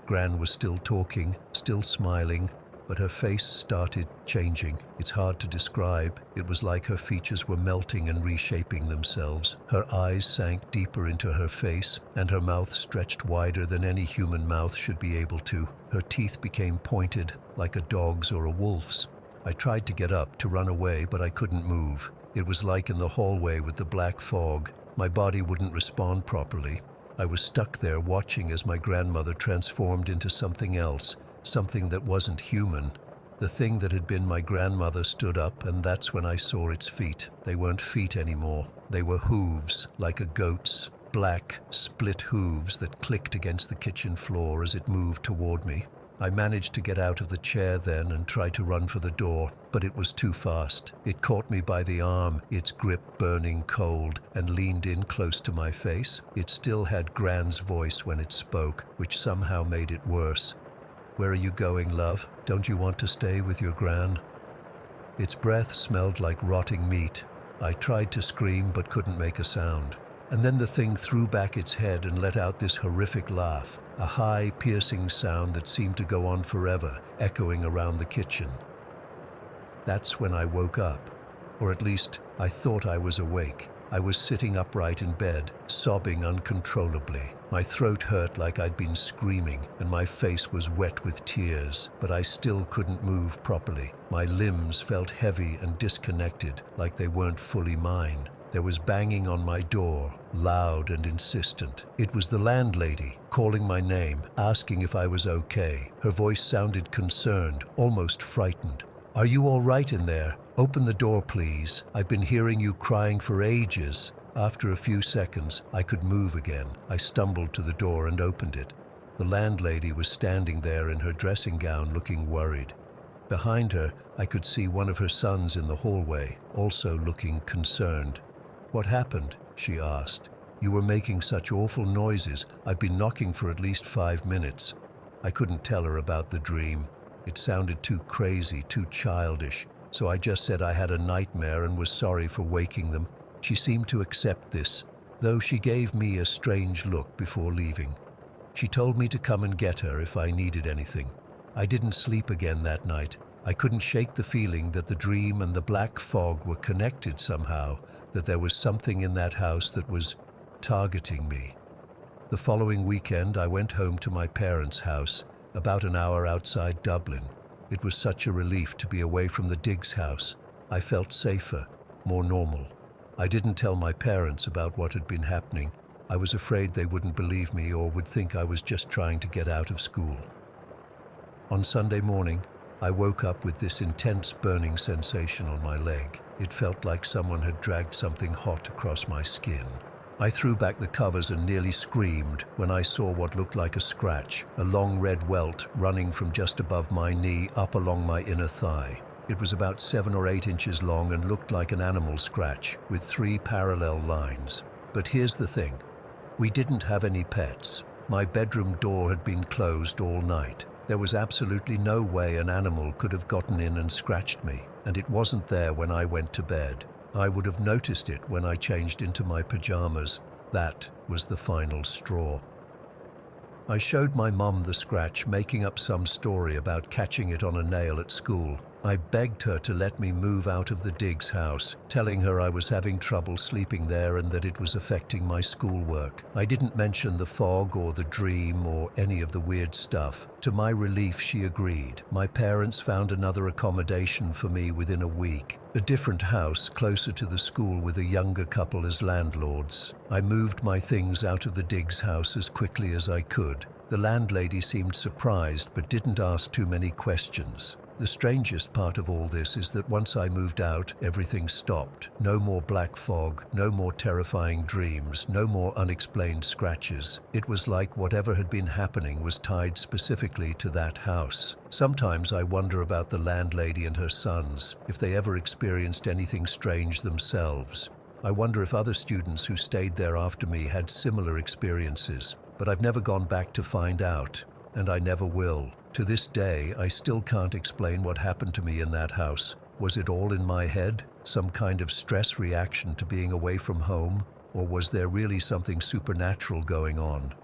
Gran was still talking, still smiling, but her face started changing. It's hard to describe. It was like her features were melting and reshaping themselves. Her eyes sank deeper into her face, and her mouth stretched wider than any human mouth should be able to. Her teeth became pointed, like a dog's or a wolf's. I tried to get up, to run away, but I couldn't move. It was like in the hallway with the black fog. My body wouldn't respond properly. I was stuck there watching as my grandmother transformed into something else, something that wasn't human. The thing that had been my grandmother stood up, and that's when I saw its feet. They weren't feet anymore. They were hooves, like a goat's, black, split hooves that clicked against the kitchen floor as it moved toward me. I managed to get out of the chair then and try to run for the door, but it was too fast. It caught me by the arm, its grip burning cold, and leaned in close to my face. It still had Gran's voice when it spoke, which somehow made it worse. "Where are you going, love? Don't you want to stay with your Gran?" Its breath smelled like rotting meat. I tried to scream but couldn't make a sound. And then the thing threw back its head and let out this horrific laugh, a high, piercing sound that seemed to go on forever, echoing around the kitchen. That's when I woke up, or at least I thought I was awake. I was sitting upright in bed, sobbing uncontrollably. My throat hurt like I'd been screaming, and my face was wet with tears, but I still couldn't move properly. My limbs felt heavy and disconnected, like they weren't fully mine. There was banging on my door, loud and insistent. It was the landlady, calling my name, asking if I was okay. Her voice sounded concerned, almost frightened. "Are you all right in there? Open the door, please. I've been hearing you crying for ages." After a few seconds, I could move again. I stumbled to the door and opened it. The landlady was standing there in her dressing gown, looking worried. Behind her, I could see one of her sons in the hallway, also looking concerned. "What happened?" she asked. "You were making such awful noises. I've been knocking for at least 5 minutes." I couldn't tell her about the dream. It sounded too crazy, too childish, so I just said I had a nightmare and was sorry for waking them. She seemed to accept this, though she gave me a strange look before leaving. She told me to come and get her if I needed anything. I didn't sleep again that night. I couldn't shake the feeling that the dream and the black fog were connected somehow, that there was something in that house that was targeting me. The following weekend, I went home to my parents' house, about an hour outside Dublin. It was such a relief to be away from the Diggs house. I felt safer, more normal. I didn't tell my parents about what had been happening. I was afraid they wouldn't believe me or would think I was just trying to get out of school. On Sunday morning, I woke up with this intense burning sensation on my leg. It felt like someone had dragged something hot across my skin. I threw back the covers and nearly screamed when I saw what looked like a scratch, a long red welt running from just above my knee up along my inner thigh. It was about 7 or 8 inches long and looked like an animal scratch with 3 parallel lines. But here's the thing. We didn't have any pets. My bedroom door had been closed all night. There was absolutely no way an animal could have gotten in and scratched me, and it wasn't there when I went to bed. I would have noticed it when I changed into my pajamas. That was the final straw. I showed my mum the scratch, making up some story about catching it on a nail at school. I begged her to let me move out of the Diggs house, telling her I was having trouble sleeping there and that it was affecting my schoolwork. I didn't mention the fog or the dream or any of the weird stuff. To my relief, she agreed. My parents found another accommodation for me within a week, a different house closer to the school with a younger couple as landlords. I moved my things out of the Diggs house as quickly as I could. The landlady seemed surprised but didn't ask too many questions. The strangest part of all this is that once I moved out, everything stopped. No more black fog, no more terrifying dreams, no more unexplained scratches. It was like whatever had been happening was tied specifically to that house. Sometimes I wonder about the landlady and her sons, if they ever experienced anything strange themselves. I wonder if other students who stayed there after me had similar experiences. But I've never gone back to find out, and I never will. To this day, I still can't explain what happened to me in that house. Was it all in my head? Some kind of stress reaction to being away from home? Or was there really something supernatural going on?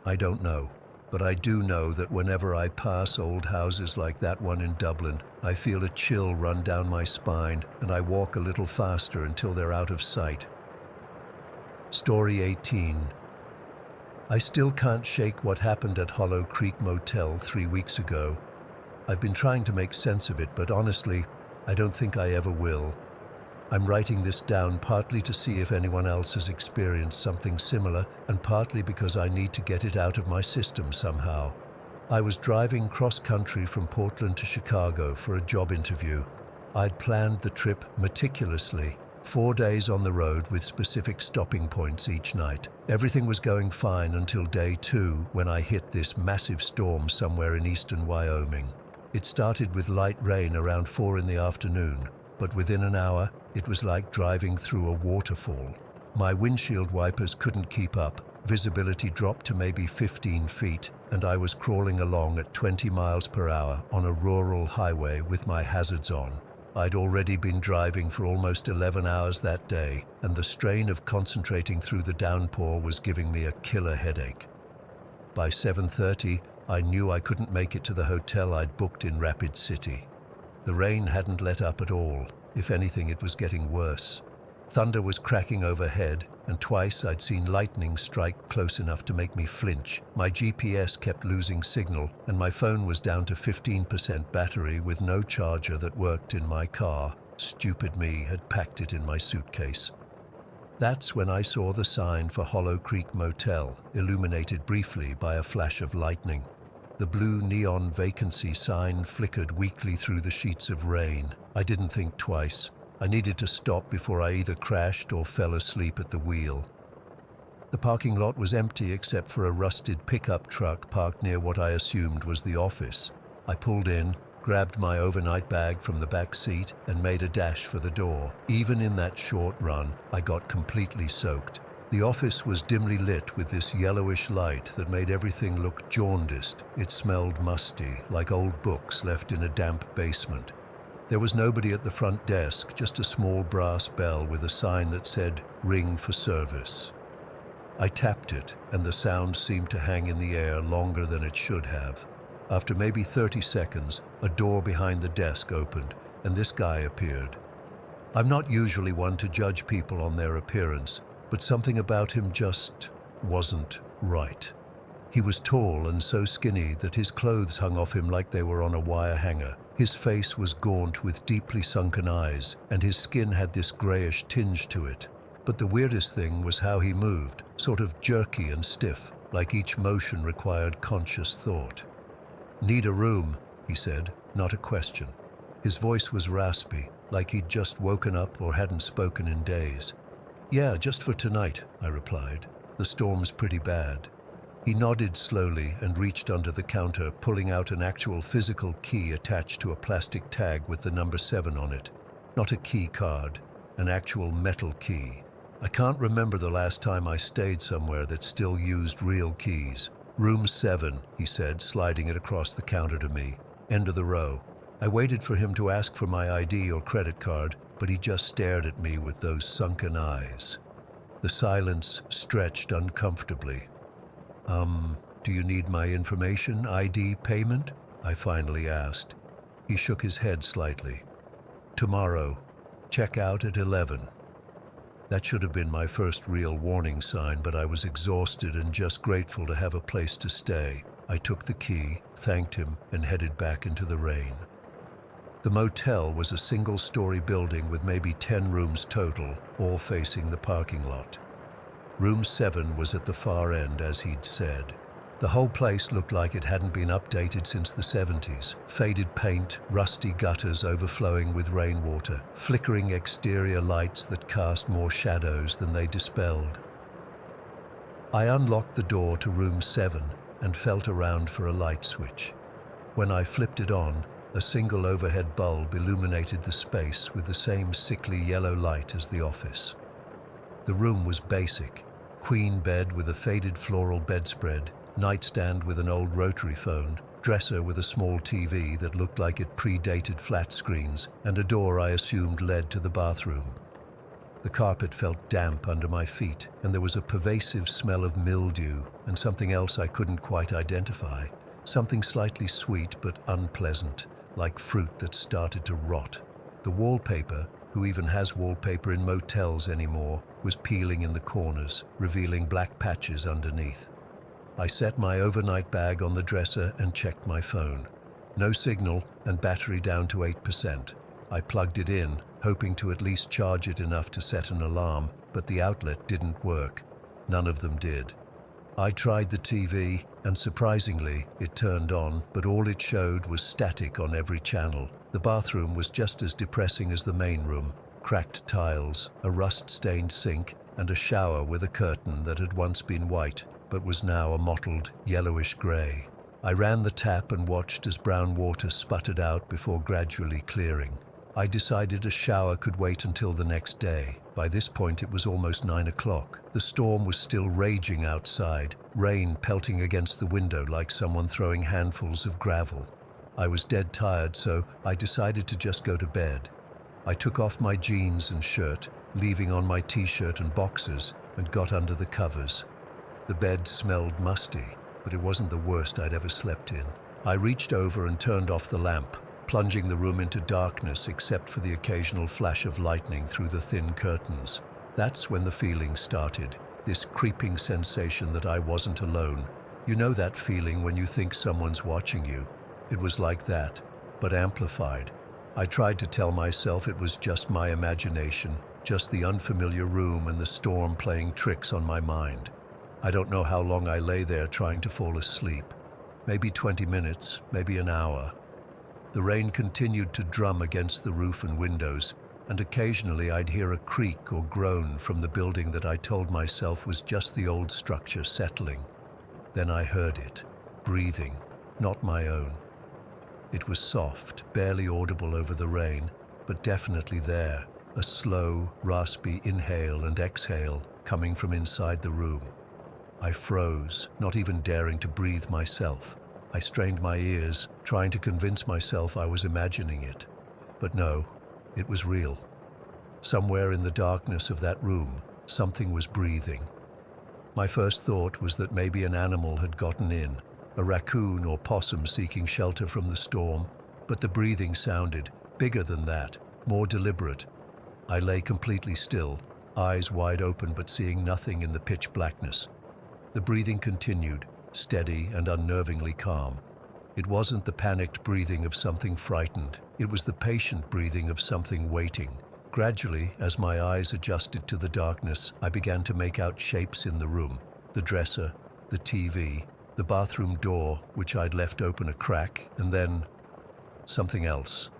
I don't know. But I do know that whenever I pass old houses like that one in Dublin, I feel a chill run down my spine and I walk a little faster until they're out of sight. Story 18. I still can't shake what happened at Hollow Creek Motel 3 weeks ago. I've been trying to make sense of it, but honestly, I don't think I ever will. I'm writing this down partly to see if anyone else has experienced something similar, and partly because I need to get it out of my system somehow. I was driving cross-country from Portland to Chicago for a job interview. I'd planned the trip meticulously. 4 days on the road with specific stopping points each night. Everything was going fine until day 2 when I hit this massive storm somewhere in eastern Wyoming. It started with light rain around 4 in the afternoon, but within an hour, it was like driving through a waterfall. My windshield wipers couldn't keep up. Visibility dropped to maybe 15 feet, and I was crawling along at 20 miles per hour on a rural highway with my hazards on. I'd already been driving for almost 11 hours that day, and the strain of concentrating through the downpour was giving me a killer headache. By 7:30, I knew I couldn't make it to the hotel I'd booked in Rapid City. The rain hadn't let up at all. If anything, it was getting worse. Thunder was cracking overhead, and twice I'd seen lightning strike close enough to make me flinch. My GPS kept losing signal, and my phone was down to 15% battery with no charger that worked in my car. Stupid me had packed it in my suitcase. That's when I saw the sign for Hollow Creek Motel, illuminated briefly by a flash of lightning. The blue neon vacancy sign flickered weakly through the sheets of rain. I didn't think twice. I needed to stop before I either crashed or fell asleep at the wheel. The parking lot was empty except for a rusted pickup truck parked near what I assumed was the office. I pulled in, grabbed my overnight bag from the back seat, and made a dash for the door. Even in that short run, I got completely soaked. The office was dimly lit with this yellowish light that made everything look jaundiced. It smelled musty, like old books left in a damp basement. There was nobody at the front desk, just a small brass bell with a sign that said, "Ring for service." I tapped it, and the sound seemed to hang in the air longer than it should have. After maybe 30 seconds, a door behind the desk opened, and this guy appeared. I'm not usually one to judge people on their appearance, but something about him just wasn't right. He was tall and so skinny that his clothes hung off him like they were on a wire hanger. His face was gaunt with deeply sunken eyes, and his skin had this grayish tinge to it. But the weirdest thing was how he moved, sort of jerky and stiff, like each motion required conscious thought. "Need a room," he said, not a question. His voice was raspy, like he'd just woken up or hadn't spoken in days. "Yeah, just for tonight," I replied. "The storm's pretty bad." He nodded slowly and reached under the counter, pulling out an actual physical key attached to a plastic tag with the number 7 on it. Not a key card, an actual metal key. I can't remember the last time I stayed somewhere that still used real keys. "Room 7, he said, sliding it across the counter to me. "End of the row." I waited for him to ask for my ID or credit card, but he just stared at me with those sunken eyes. The silence stretched uncomfortably. Do you need my information, ID, payment?" I finally asked. He shook his head slightly. "Tomorrow. Check out at 11. That should have been my first real warning sign, but I was exhausted and just grateful to have a place to stay. I took the key, thanked him, and headed back into the rain. The motel was a single-story building with maybe 10 rooms total, all facing the parking lot. Room 7 was at the far end, as he'd said. The whole place looked like it hadn't been updated since the 70s. Faded paint, rusty gutters overflowing with rainwater, flickering exterior lights that cast more shadows than they dispelled. I unlocked the door to room 7 and felt around for a light switch. When I flipped it on, a single overhead bulb illuminated the space with the same sickly yellow light as the office. The room was basic. Queen bed with a faded floral bedspread, nightstand with an old rotary phone, dresser with a small TV that looked like it predated flat screens, and a door I assumed led to the bathroom. The carpet felt damp under my feet, and there was a pervasive smell of mildew and something else I couldn't quite identify, something slightly sweet but unpleasant, like fruit that started to rot. The wallpaper, who even has wallpaper in motels anymore, was peeling in the corners, revealing black patches underneath. I set my overnight bag on the dresser and checked my phone. No signal and battery down to 8%. I plugged it in, hoping to at least charge it enough to set an alarm, but the outlet didn't work. None of them did. I tried the TV, and surprisingly, it turned on, but all it showed was static on every channel. The bathroom was just as depressing as the main room. Cracked tiles, a rust-stained sink, and a shower with a curtain that had once been white, but was now a mottled, yellowish gray. I ran the tap and watched as brown water sputtered out before gradually clearing. I decided a shower could wait until the next day. By this point it was almost 9 o'clock. The storm was still raging outside, rain pelting against the window like someone throwing handfuls of gravel. I was dead tired, so I decided to just go to bed. I took off my jeans and shirt, leaving on my t-shirt and boxers, and got under the covers. The bed smelled musty, but it wasn't the worst I'd ever slept in. I reached over and turned off the lamp, plunging the room into darkness except for the occasional flash of lightning through the thin curtains. That's when the feeling started, this creeping sensation that I wasn't alone. You know that feeling when you think someone's watching you? It was like that, but amplified. I tried to tell myself it was just my imagination, just the unfamiliar room and the storm playing tricks on my mind. I don't know how long I lay there trying to fall asleep. Maybe 20 minutes, maybe an hour. The rain continued to drum against the roof and windows, and occasionally I'd hear a creak or groan from the building that I told myself was just the old structure settling. Then I heard it, breathing, not my own. It was soft, barely audible over the rain, but definitely there, a slow, raspy inhale and exhale coming from inside the room. I froze, not even daring to breathe myself. I strained my ears, trying to convince myself I was imagining it. But no, it was real. Somewhere in the darkness of that room, something was breathing. My first thought was that maybe an animal had gotten in, a raccoon or possum seeking shelter from the storm, but the breathing sounded bigger than that, more deliberate. I lay completely still, eyes wide open but seeing nothing in the pitch blackness. The breathing continued, steady and unnervingly calm. It wasn't the panicked breathing of something frightened. It was the patient breathing of something waiting. Gradually, as my eyes adjusted to the darkness, I began to make out shapes in the room. The dresser, the TV, the bathroom door, which I'd left open a crack, and then something else.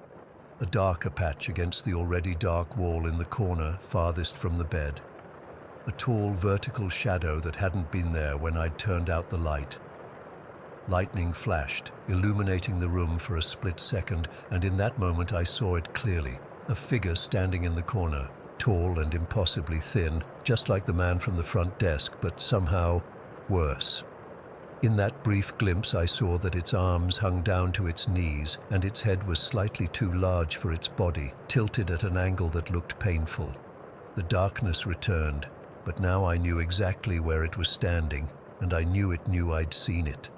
A darker patch against the already dark wall in the corner farthest from the bed. A tall vertical shadow that hadn't been there when I'd turned out the light. Lightning flashed, illuminating the room for a split second, and in that moment I saw it clearly. A figure standing in the corner, tall and impossibly thin, just like the man from the front desk, but somehow worse. In that brief glimpse I saw that its arms hung down to its knees, and its head was slightly too large for its body, tilted at an angle that looked painful. The darkness returned, but now I knew exactly where it was standing, and I knew it knew I'd seen it.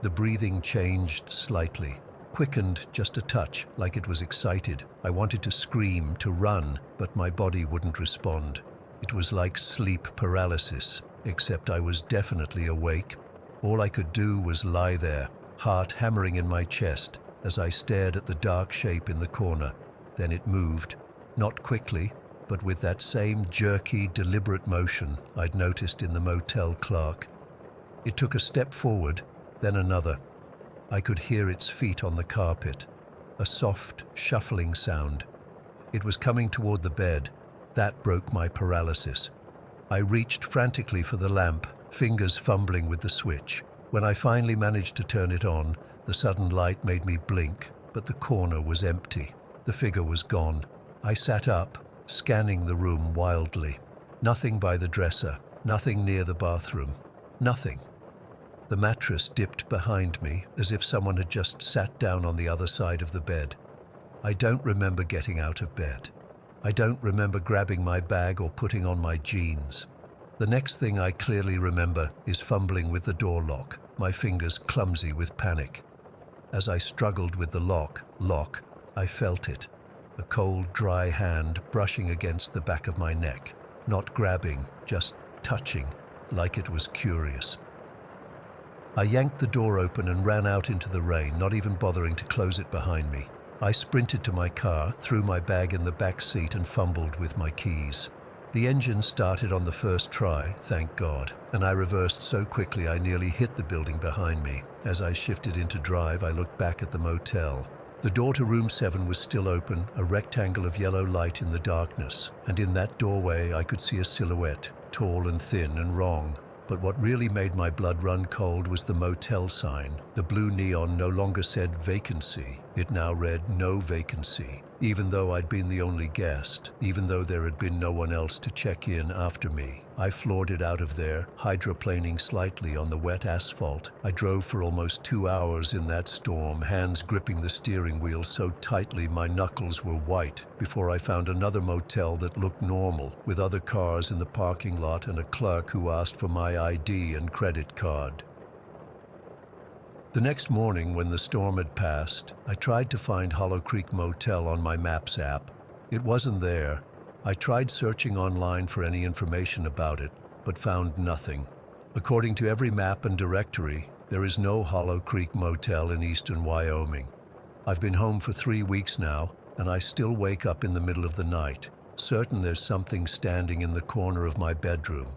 The breathing changed slightly, quickened just a touch, like it was excited. I wanted to scream, to run, but my body wouldn't respond. It was like sleep paralysis, except I was definitely awake. All I could do was lie there, heart hammering in my chest, as I stared at the dark shape in the corner. Then it moved, not quickly, but with that same jerky, deliberate motion I'd noticed in the motel clerk. It took a step forward, then another. I could hear its feet on the carpet, a soft, shuffling sound. It was coming toward the bed. That broke my paralysis. I reached frantically for the lamp, fingers fumbling with the switch. When I finally managed to turn it on, the sudden light made me blink, but the corner was empty. The figure was gone. I sat up, scanning the room wildly. Nothing by the dresser, nothing near the bathroom, nothing. The mattress dipped behind me, as if someone had just sat down on the other side of the bed. I don't remember getting out of bed. I don't remember grabbing my bag or putting on my jeans. The next thing I clearly remember is fumbling with the door lock, my fingers clumsy with panic. As I struggled with the lock, I felt it. A cold, dry hand brushing against the back of my neck. Not grabbing, just touching, like it was curious. I yanked the door open and ran out into the rain, not even bothering to close it behind me. I sprinted to my car, threw my bag in the back seat and fumbled with my keys. The engine started on the first try, thank God, and I reversed so quickly I nearly hit the building behind me. As I shifted into drive, I looked back at the motel. The door to room 7 was still open, a rectangle of yellow light in the darkness, and in that doorway I could see a silhouette, tall and thin and wrong. But what really made my blood run cold was the motel sign. The blue neon no longer said vacancy. It now read no vacancy. Even though I'd been the only guest, even though there had been no one else to check in after me, I floored it out of there, hydroplaning slightly on the wet asphalt. I drove for almost 2 hours in that storm, hands gripping the steering wheel so tightly my knuckles were white, before I found another motel that looked normal, with other cars in the parking lot and a clerk who asked for my ID and credit card. The next morning, when the storm had passed, I tried to find Hollow Creek Motel on my Maps app. It wasn't there. I tried searching online for any information about it, but found nothing. According to every map and directory, there is no Hollow Creek Motel in eastern Wyoming. I've been home for 3 weeks now, and I still wake up in the middle of the night, certain there's something standing in the corner of my bedroom.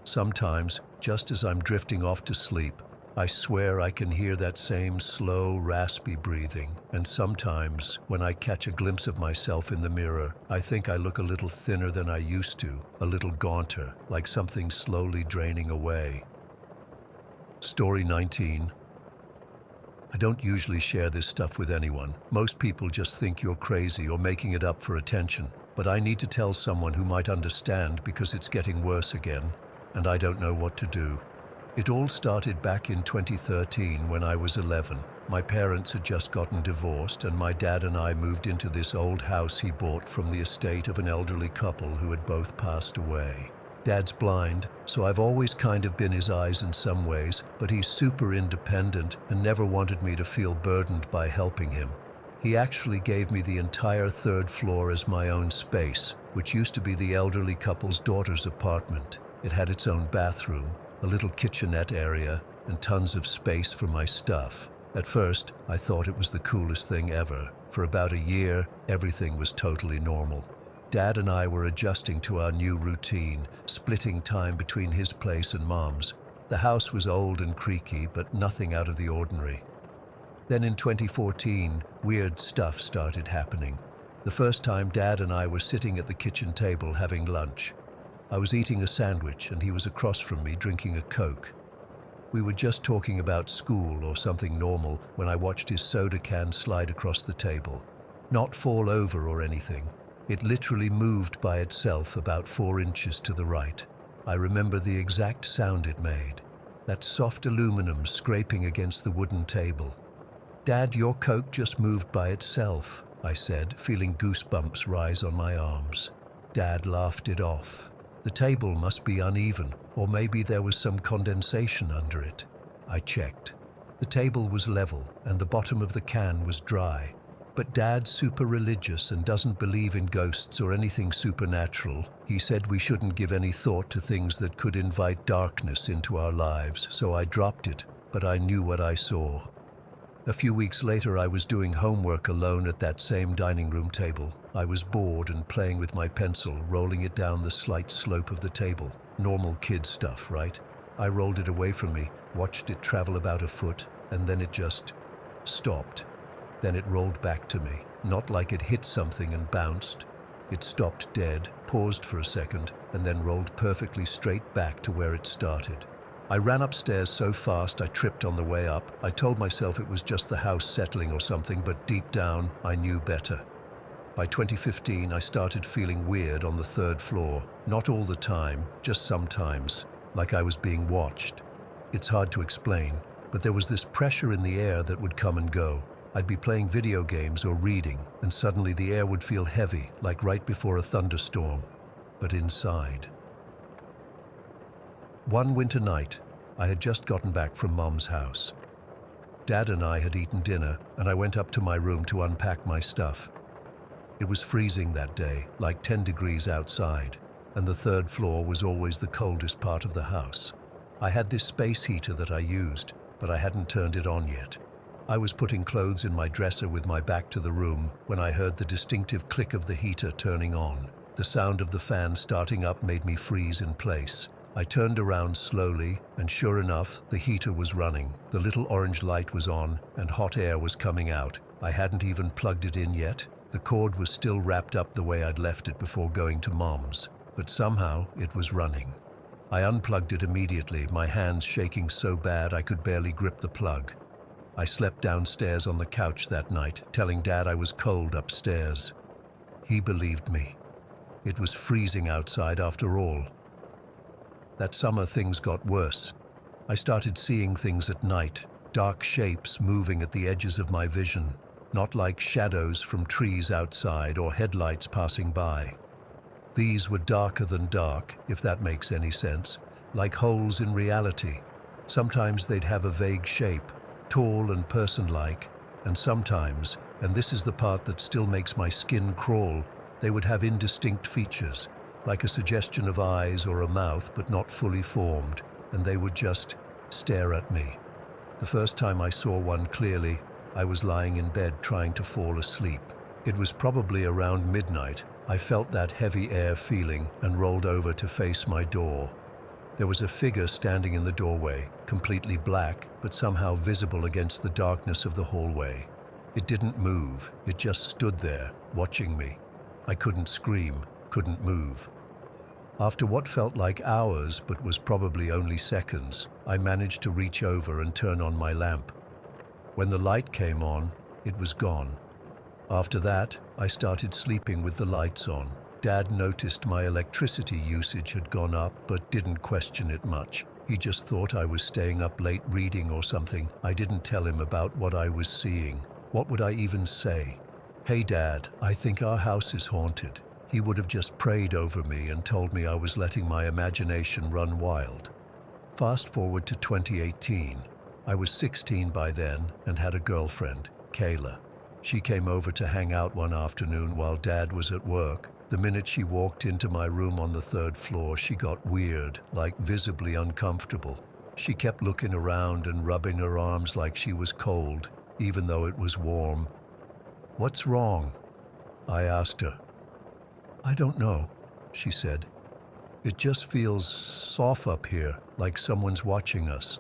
Sometimes, just as I'm drifting off to sleep, I swear I can hear that same slow, raspy breathing, and sometimes, when I catch a glimpse of myself in the mirror, I think I look a little thinner than I used to, a little gaunter, like something slowly draining away. Story 19. I don't usually share this stuff with anyone. Most people just think you're crazy or making it up for attention, but I need to tell someone who might understand because it's getting worse again, and I don't know what to do. It all started back in 2013 when I was 11. My parents had just gotten divorced and my dad and I moved into this old house he bought from the estate of an elderly couple who had both passed away. Dad's blind, so I've always kind of been his eyes in some ways, but he's super independent and never wanted me to feel burdened by helping him. He actually gave me the entire third floor as my own space, which used to be the elderly couple's daughter's apartment. It had its own bathroom, a little kitchenette area, and tons of space for my stuff. At first, I thought it was the coolest thing ever. For about a year, everything was totally normal. Dad and I were adjusting to our new routine, splitting time between his place and Mom's. The house was old and creaky, but nothing out of the ordinary. Then in 2014, weird stuff started happening. The first time Dad and I were sitting at the kitchen table having lunch. I was eating a sandwich and he was across from me drinking a Coke. We were just talking about school or something normal when I watched his soda can slide across the table. Not fall over or anything. It literally moved by itself about 4 inches to the right. I remember the exact sound it made. That soft aluminum scraping against the wooden table. "Dad, your Coke just moved by itself," I said, feeling goosebumps rise on my arms. Dad laughed it off. The table must be uneven, or maybe there was some condensation under it. I checked. The table was level, and the bottom of the can was dry. But Dad's super religious and doesn't believe in ghosts or anything supernatural. He said we shouldn't give any thought to things that could invite darkness into our lives, so I dropped it, but I knew what I saw. A few weeks later, I was doing homework alone at that same dining room table. I was bored and playing with my pencil, rolling it down the slight slope of the table. Normal kid stuff, right? I rolled it away from me, watched it travel about a foot, and then it just stopped. Then it rolled back to me, not like it hit something and bounced. It stopped dead, paused for a second, and then rolled perfectly straight back to where it started. I ran upstairs so fast I tripped on the way up. I told myself it was just the house settling or something, but deep down, I knew better. By 2015, I started feeling weird on the third floor. Not all the time, just sometimes, like I was being watched. It's hard to explain, but there was this pressure in the air that would come and go. I'd be playing video games or reading, and suddenly the air would feel heavy, like right before a thunderstorm, but inside. One winter night, I had just gotten back from Mom's house. Dad and I had eaten dinner, and I went up to my room to unpack my stuff. It was freezing that day, like 10 degrees outside, and the third floor was always the coldest part of the house. I had this space heater that I used, but I hadn't turned it on yet. I was putting clothes in my dresser with my back to the room when I heard the distinctive click of the heater turning on. The sound of the fan starting up made me freeze in place. I turned around slowly, and sure enough, the heater was running. The little orange light was on, and hot air was coming out. I hadn't even plugged it in yet. The cord was still wrapped up the way I'd left it before going to Mom's, but somehow it was running. I unplugged it immediately, my hands shaking so bad I could barely grip the plug. I slept downstairs on the couch that night, telling Dad I was cold upstairs. He believed me. It was freezing outside after all. That summer, things got worse. I started seeing things at night, dark shapes moving at the edges of my vision, not like shadows from trees outside or headlights passing by. These were darker than dark, if that makes any sense, like holes in reality. Sometimes they'd have a vague shape, tall and person-like, and sometimes, and this is the part that still makes my skin crawl, they would have indistinct features, like a suggestion of eyes or a mouth but not fully formed, and they would just stare at me. The first time I saw one clearly, I was lying in bed trying to fall asleep. It was probably around midnight. I felt that heavy air feeling and rolled over to face my door. There was a figure standing in the doorway, completely black, but somehow visible against the darkness of the hallway. It didn't move, it just stood there, watching me. I couldn't scream, couldn't move. After what felt like hours, but was probably only seconds, I managed to reach over and turn on my lamp. When the light came on, it was gone. After that, I started sleeping with the lights on. Dad noticed my electricity usage had gone up, but didn't question it much. He just thought I was staying up late reading or something. I didn't tell him about what I was seeing. What would I even say? "Hey Dad, I think our house is haunted." He would have just prayed over me and told me I was letting my imagination run wild. Fast forward to 2018. I was 16 by then and had a girlfriend, Kayla. She came over to hang out one afternoon while Dad was at work. The minute she walked into my room on the third floor, she got weird, like visibly uncomfortable. She kept looking around and rubbing her arms like she was cold, even though it was warm. "What's wrong?" I asked her. "I don't know," she said. "It just feels off up here, like someone's watching us."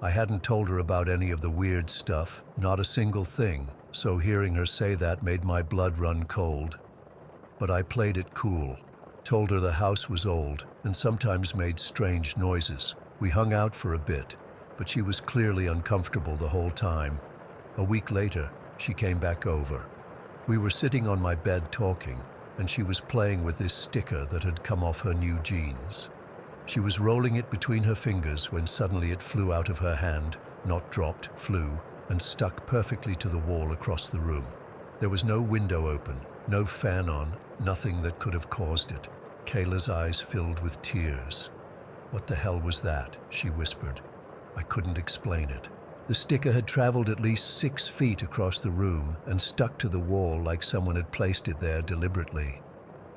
I hadn't told her about any of the weird stuff, not a single thing, so hearing her say that made my blood run cold. But I played it cool, told her the house was old and sometimes made strange noises. We hung out for a bit, but she was clearly uncomfortable the whole time. A week later, she came back over. We were sitting on my bed talking, and she was playing with this sticker that had come off her new jeans. She was rolling it between her fingers when suddenly it flew out of her hand, not dropped, flew, and stuck perfectly to the wall across the room. There was no window open, no fan on, nothing that could have caused it. Kayla's eyes filled with tears. "What the hell was that?" she whispered. I couldn't explain it. The sticker had traveled at least 6 feet across the room and stuck to the wall like someone had placed it there deliberately.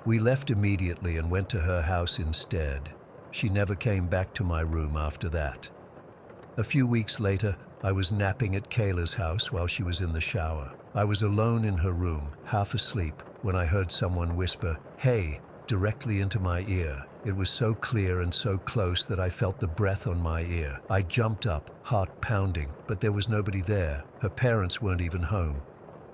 We left immediately and went to her house instead. She never came back to my room after that. A few weeks later, I was napping at Kayla's house while she was in the shower. I was alone in her room, half asleep, when I heard someone whisper, "Hey," directly into my ear. It was so clear and so close that I felt the breath on my ear. I jumped up, heart pounding, but there was nobody there. Her parents weren't even home.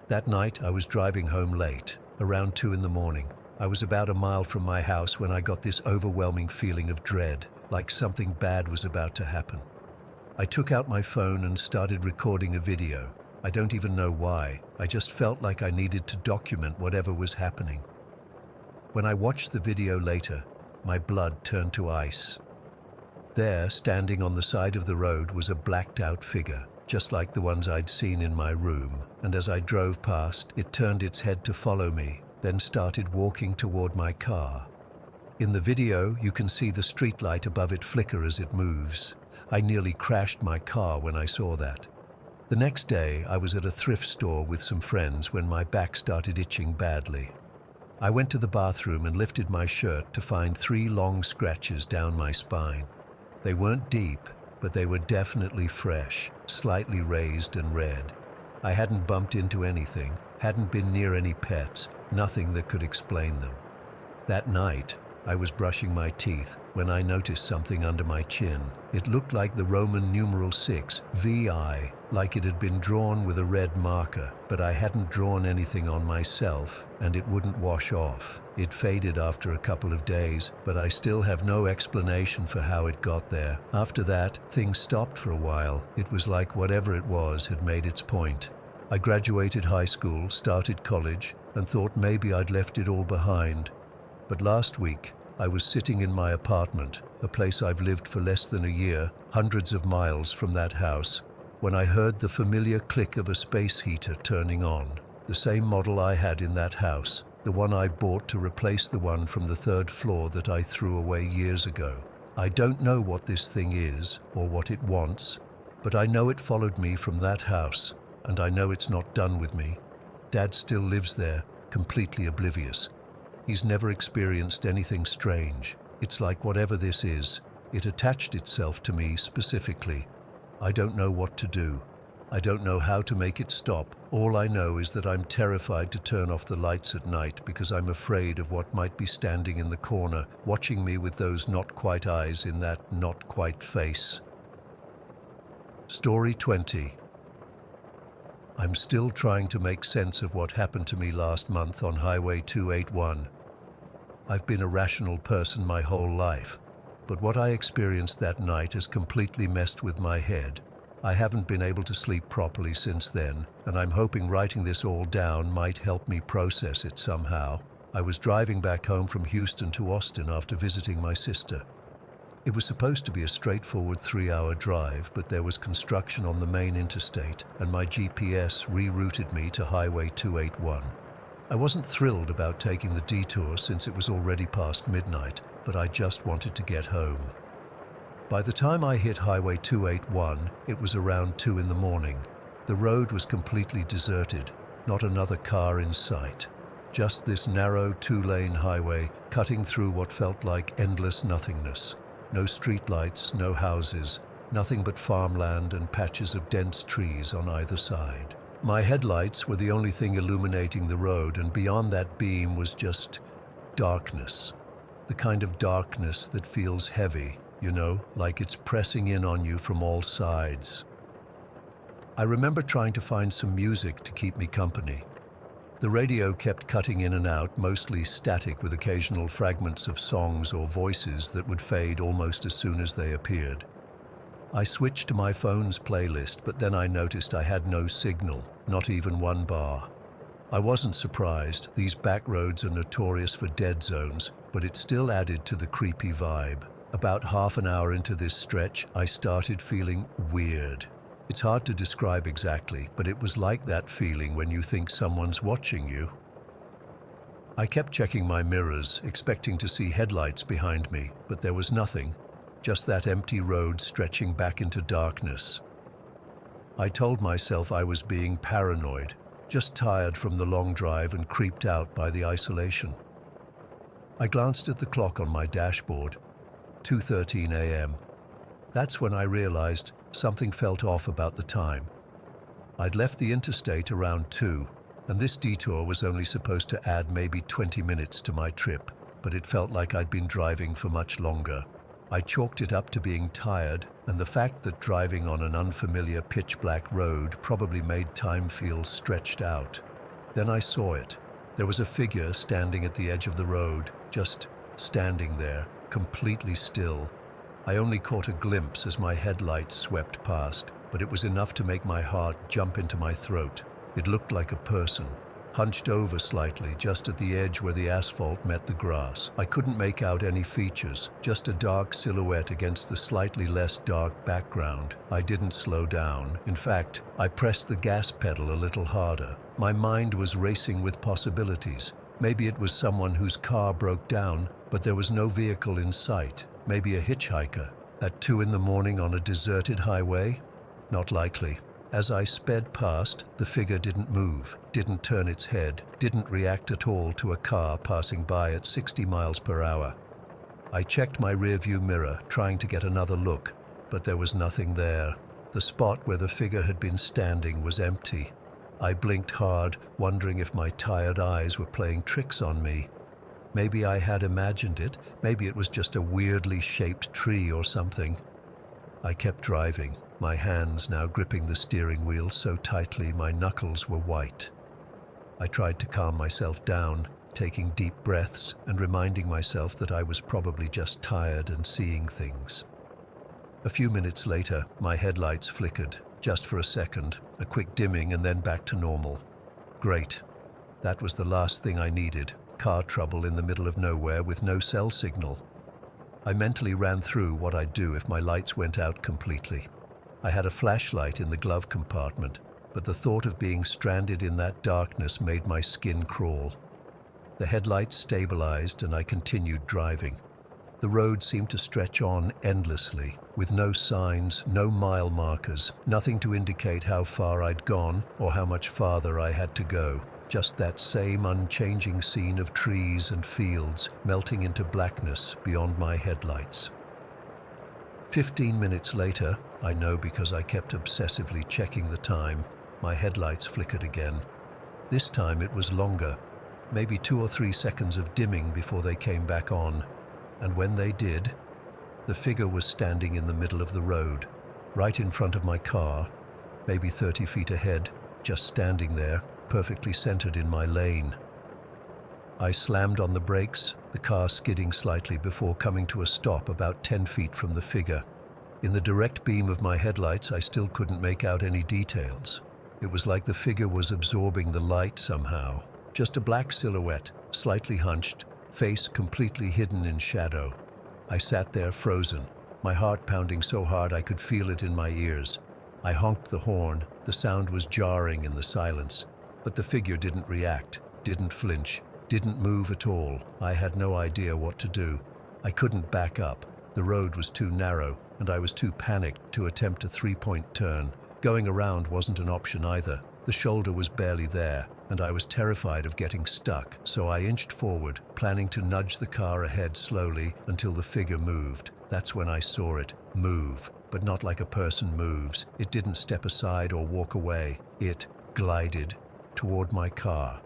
That night, I was driving home late, around 2 in the morning. I was about a mile from my house when I got this overwhelming feeling of dread, like something bad was about to happen. I took out my phone and started recording a video. I don't even know why. I just felt like I needed to document whatever was happening. When I watched the video later, my blood turned to ice. There, standing on the side of the road, was a blacked-out figure, just like the ones I'd seen in my room, and as I drove past, it turned its head to follow me, then started walking toward my car. In the video, you can see the streetlight above it flicker as it moves. I nearly crashed my car when I saw that. The next day, I was at a thrift store with some friends when my back started itching badly. I went to the bathroom and lifted my shirt to find 3 long scratches down my spine. They weren't deep, but they were definitely fresh, slightly raised and red. I hadn't bumped into anything, hadn't been near any pets, nothing that could explain them. That night, I was brushing my teeth when I noticed something under my chin. It looked like the Roman numeral 6, VI, like it had been drawn with a red marker, but I hadn't drawn anything on myself, and it wouldn't wash off. It faded after a couple of days, but I still have no explanation for how it got there. After that, things stopped for a while. It was like whatever it was had made its point. I graduated high school, started college, and thought maybe I'd left it all behind. But last week, I was sitting in my apartment, a place I've lived for less than a year, hundreds of miles from that house, when I heard the familiar click of a space heater turning on, the same model I had in that house, the one I bought to replace the one from the 3rd floor that I threw away years ago. I don't know what this thing is or what it wants, but I know it followed me from that house, and I know it's not done with me. Dad still lives there, completely oblivious. He's never experienced anything strange. It's like whatever this is, it attached itself to me specifically. I don't know what to do. I don't know how to make it stop. All I know is that I'm terrified to turn off the lights at night because I'm afraid of what might be standing in the corner, watching me with those not-quite eyes in that not-quite face. Story 20. I'm still trying to make sense of what happened to me last month on Highway 281. I've been a rational person my whole life, but what I experienced that night has completely messed with my head. I haven't been able to sleep properly since then, and I'm hoping writing this all down might help me process it somehow. I was driving back home from Houston to Austin after visiting my sister. It was supposed to be a straightforward 3-hour drive, but there was construction on the main interstate, and my GPS rerouted me to Highway 281. I wasn't thrilled about taking the detour since it was already past midnight, but I just wanted to get home. By the time I hit Highway 281, it was around 2 in the morning. The road was completely deserted, not another car in sight. Just this narrow two-lane highway cutting through what felt like endless nothingness. No streetlights, no houses, nothing but farmland and patches of dense trees on either side. My headlights were the only thing illuminating the road, and beyond that beam was just darkness. The kind of darkness that feels heavy, you know, like it's pressing in on you from all sides. I remember trying to find some music to keep me company. The radio kept cutting in and out, mostly static with occasional fragments of songs or voices that would fade almost as soon as they appeared. I switched to my phone's playlist, but then I noticed I had no signal, not even one bar. I wasn't surprised. These back roads are notorious for dead zones, but it still added to the creepy vibe. About half an hour into this stretch, I started feeling weird. It's hard to describe exactly, but it was like that feeling when you think someone's watching you. I kept checking my mirrors, expecting to see headlights behind me, but there was nothing, just that empty road stretching back into darkness. I told myself I was being paranoid, just tired from the long drive and creeped out by the isolation. I glanced at the clock on my dashboard, 2:13 a.m. That's when I realized something felt off about the time. I'd left the interstate around 2, and this detour was only supposed to add maybe 20 minutes to my trip, but it felt like I'd been driving for much longer. I chalked it up to being tired, and the fact that driving on an unfamiliar pitch-black road probably made time feel stretched out. Then I saw it. There was a figure standing at the edge of the road, just standing there, completely still. I only caught a glimpse as my headlights swept past, but it was enough to make my heart jump into my throat. It looked like a person, hunched over slightly just at the edge where the asphalt met the grass. I couldn't make out any features, just a dark silhouette against the slightly less dark background. I didn't slow down. In fact, I pressed the gas pedal a little harder. My mind was racing with possibilities. Maybe it was someone whose car broke down, but there was no vehicle in sight. Maybe a hitchhiker. At 2 in the morning on a deserted highway? Not likely. As I sped past, the figure didn't move, didn't turn its head, didn't react at all to a car passing by at 60 miles per hour. I checked my rearview mirror, trying to get another look, but there was nothing there. The spot where the figure had been standing was empty. I blinked hard, wondering if my tired eyes were playing tricks on me. Maybe I had imagined it. Maybe it was just a weirdly shaped tree or something. I kept driving, my hands now gripping the steering wheel so tightly my knuckles were white. I tried to calm myself down, taking deep breaths and reminding myself that I was probably just tired and seeing things. A few minutes later, my headlights flickered, just for a second, a quick dimming and then back to normal. Great. That was the last thing I needed. Car trouble in the middle of nowhere with no cell signal. I mentally ran through what I'd do if my lights went out completely. I had a flashlight in the glove compartment, but the thought of being stranded in that darkness made my skin crawl. The headlights stabilized and I continued driving. The road seemed to stretch on endlessly, with no signs, no mile markers, nothing to indicate how far I'd gone or how much farther I had to go. Just that same unchanging scene of trees and fields melting into blackness beyond my headlights. 15 minutes later, I know because I kept obsessively checking the time, my headlights flickered again. This time it was longer, maybe 2 or 3 seconds of dimming before they came back on. And when they did, the figure was standing in the middle of the road, right in front of my car, maybe 30 feet ahead, just standing there, perfectly centered in my lane. I slammed on the brakes, the car skidding slightly before coming to a stop about 10 feet from the figure. In the direct beam of my headlights, I still couldn't make out any details. It was like the figure was absorbing the light somehow. Just a black silhouette, slightly hunched, face completely hidden in shadow. I sat there frozen, my heart pounding so hard I could feel it in my ears. I honked the horn, the sound was jarring in the silence. But the figure didn't react. didn't flinch, didn't move at all. I had no idea what to do. I couldn't back up. The road was too narrow, and I was too panicked to attempt a three-point turn. Going around wasn't an option either. The shoulder was barely there, and I was terrified of getting stuck, so I inched forward, planning to nudge the car ahead slowly until the figure moved. That's when I saw it move, but not like a person moves. It didn't step aside or walk away. It glided toward my car.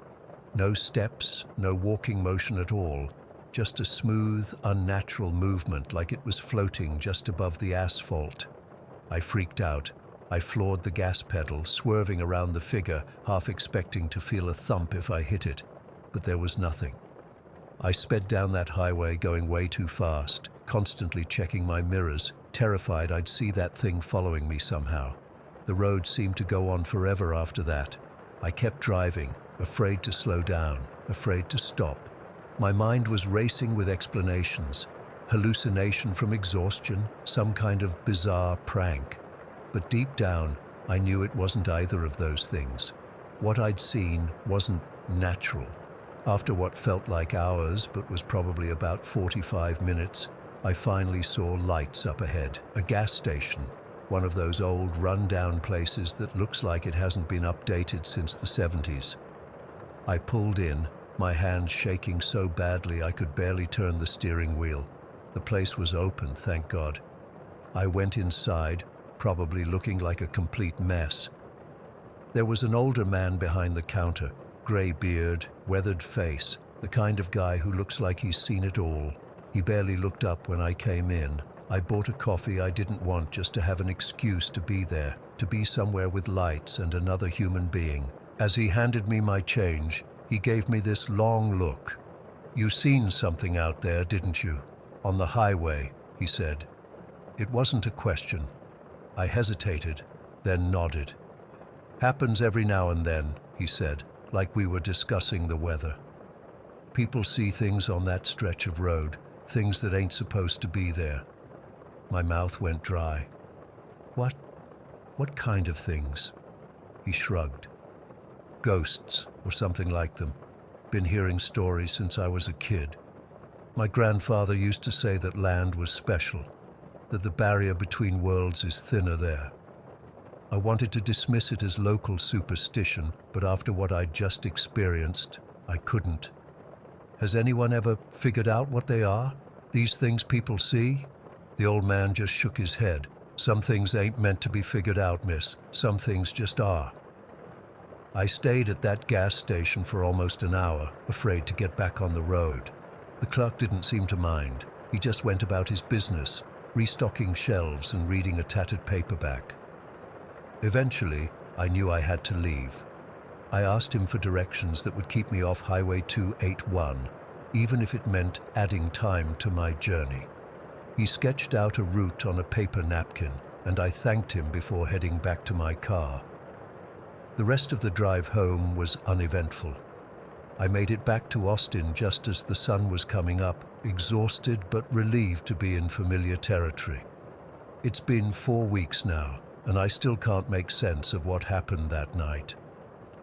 No steps, no walking motion at all. Just a smooth, unnatural movement like it was floating just above the asphalt. I freaked out. I floored the gas pedal, swerving around the figure, half expecting to feel a thump if I hit it. But there was nothing. I sped down that highway, going way too fast, constantly checking my mirrors, terrified I'd see that thing following me somehow. The road seemed to go on forever after that. I kept driving, afraid to slow down, afraid to stop. My mind was racing with explanations. Hallucination from exhaustion, some kind of bizarre prank. But deep down, I knew it wasn't either of those things. What I'd seen wasn't natural. After what felt like hours, but was probably about 45 minutes, I finally saw lights up ahead. A gas station, one of those old run-down places that looks like it hasn't been updated since the 70s. I pulled in, my hands shaking so badly I could barely turn the steering wheel. The place was open, thank God. I went inside, probably looking like a complete mess. There was an older man behind the counter, gray beard, weathered face, the kind of guy who looks like he's seen it all. He barely looked up when I came in. I bought a coffee I didn't want just to have an excuse to be there, to be somewhere with lights and another human being. As he handed me my change, he gave me this long look. "You seen something out there, didn't you? On the highway," he said. It wasn't a question. I hesitated, then nodded. "Happens every now and then," he said, like we were discussing the weather. "People see things on that stretch of road, things that ain't supposed to be there." My mouth went dry. What kind of things?" He shrugged. "Ghosts, or something like them. Been hearing stories since I was a kid. My grandfather used to say that land was special, that the barrier between worlds is thinner there. I wanted to dismiss it as local superstition, but after what I'd just experienced, I couldn't. Has anyone ever figured out what they are? These things people see?" The old man just shook his head. "Some things ain't meant to be figured out, miss. Some things just are." I stayed at that gas station for almost an hour, afraid to get back on the road. The clerk didn't seem to mind. He just went about his business, restocking shelves and reading a tattered paperback. Eventually, I knew I had to leave. I asked him for directions that would keep me off Highway 281, even if it meant adding time to my journey. He sketched out a route on a paper napkin, and I thanked him before heading back to my car. The rest of the drive home was uneventful. I made it back to Austin just as the sun was coming up, exhausted but relieved to be in familiar territory. It's been 4 weeks now, and I still can't make sense of what happened that night.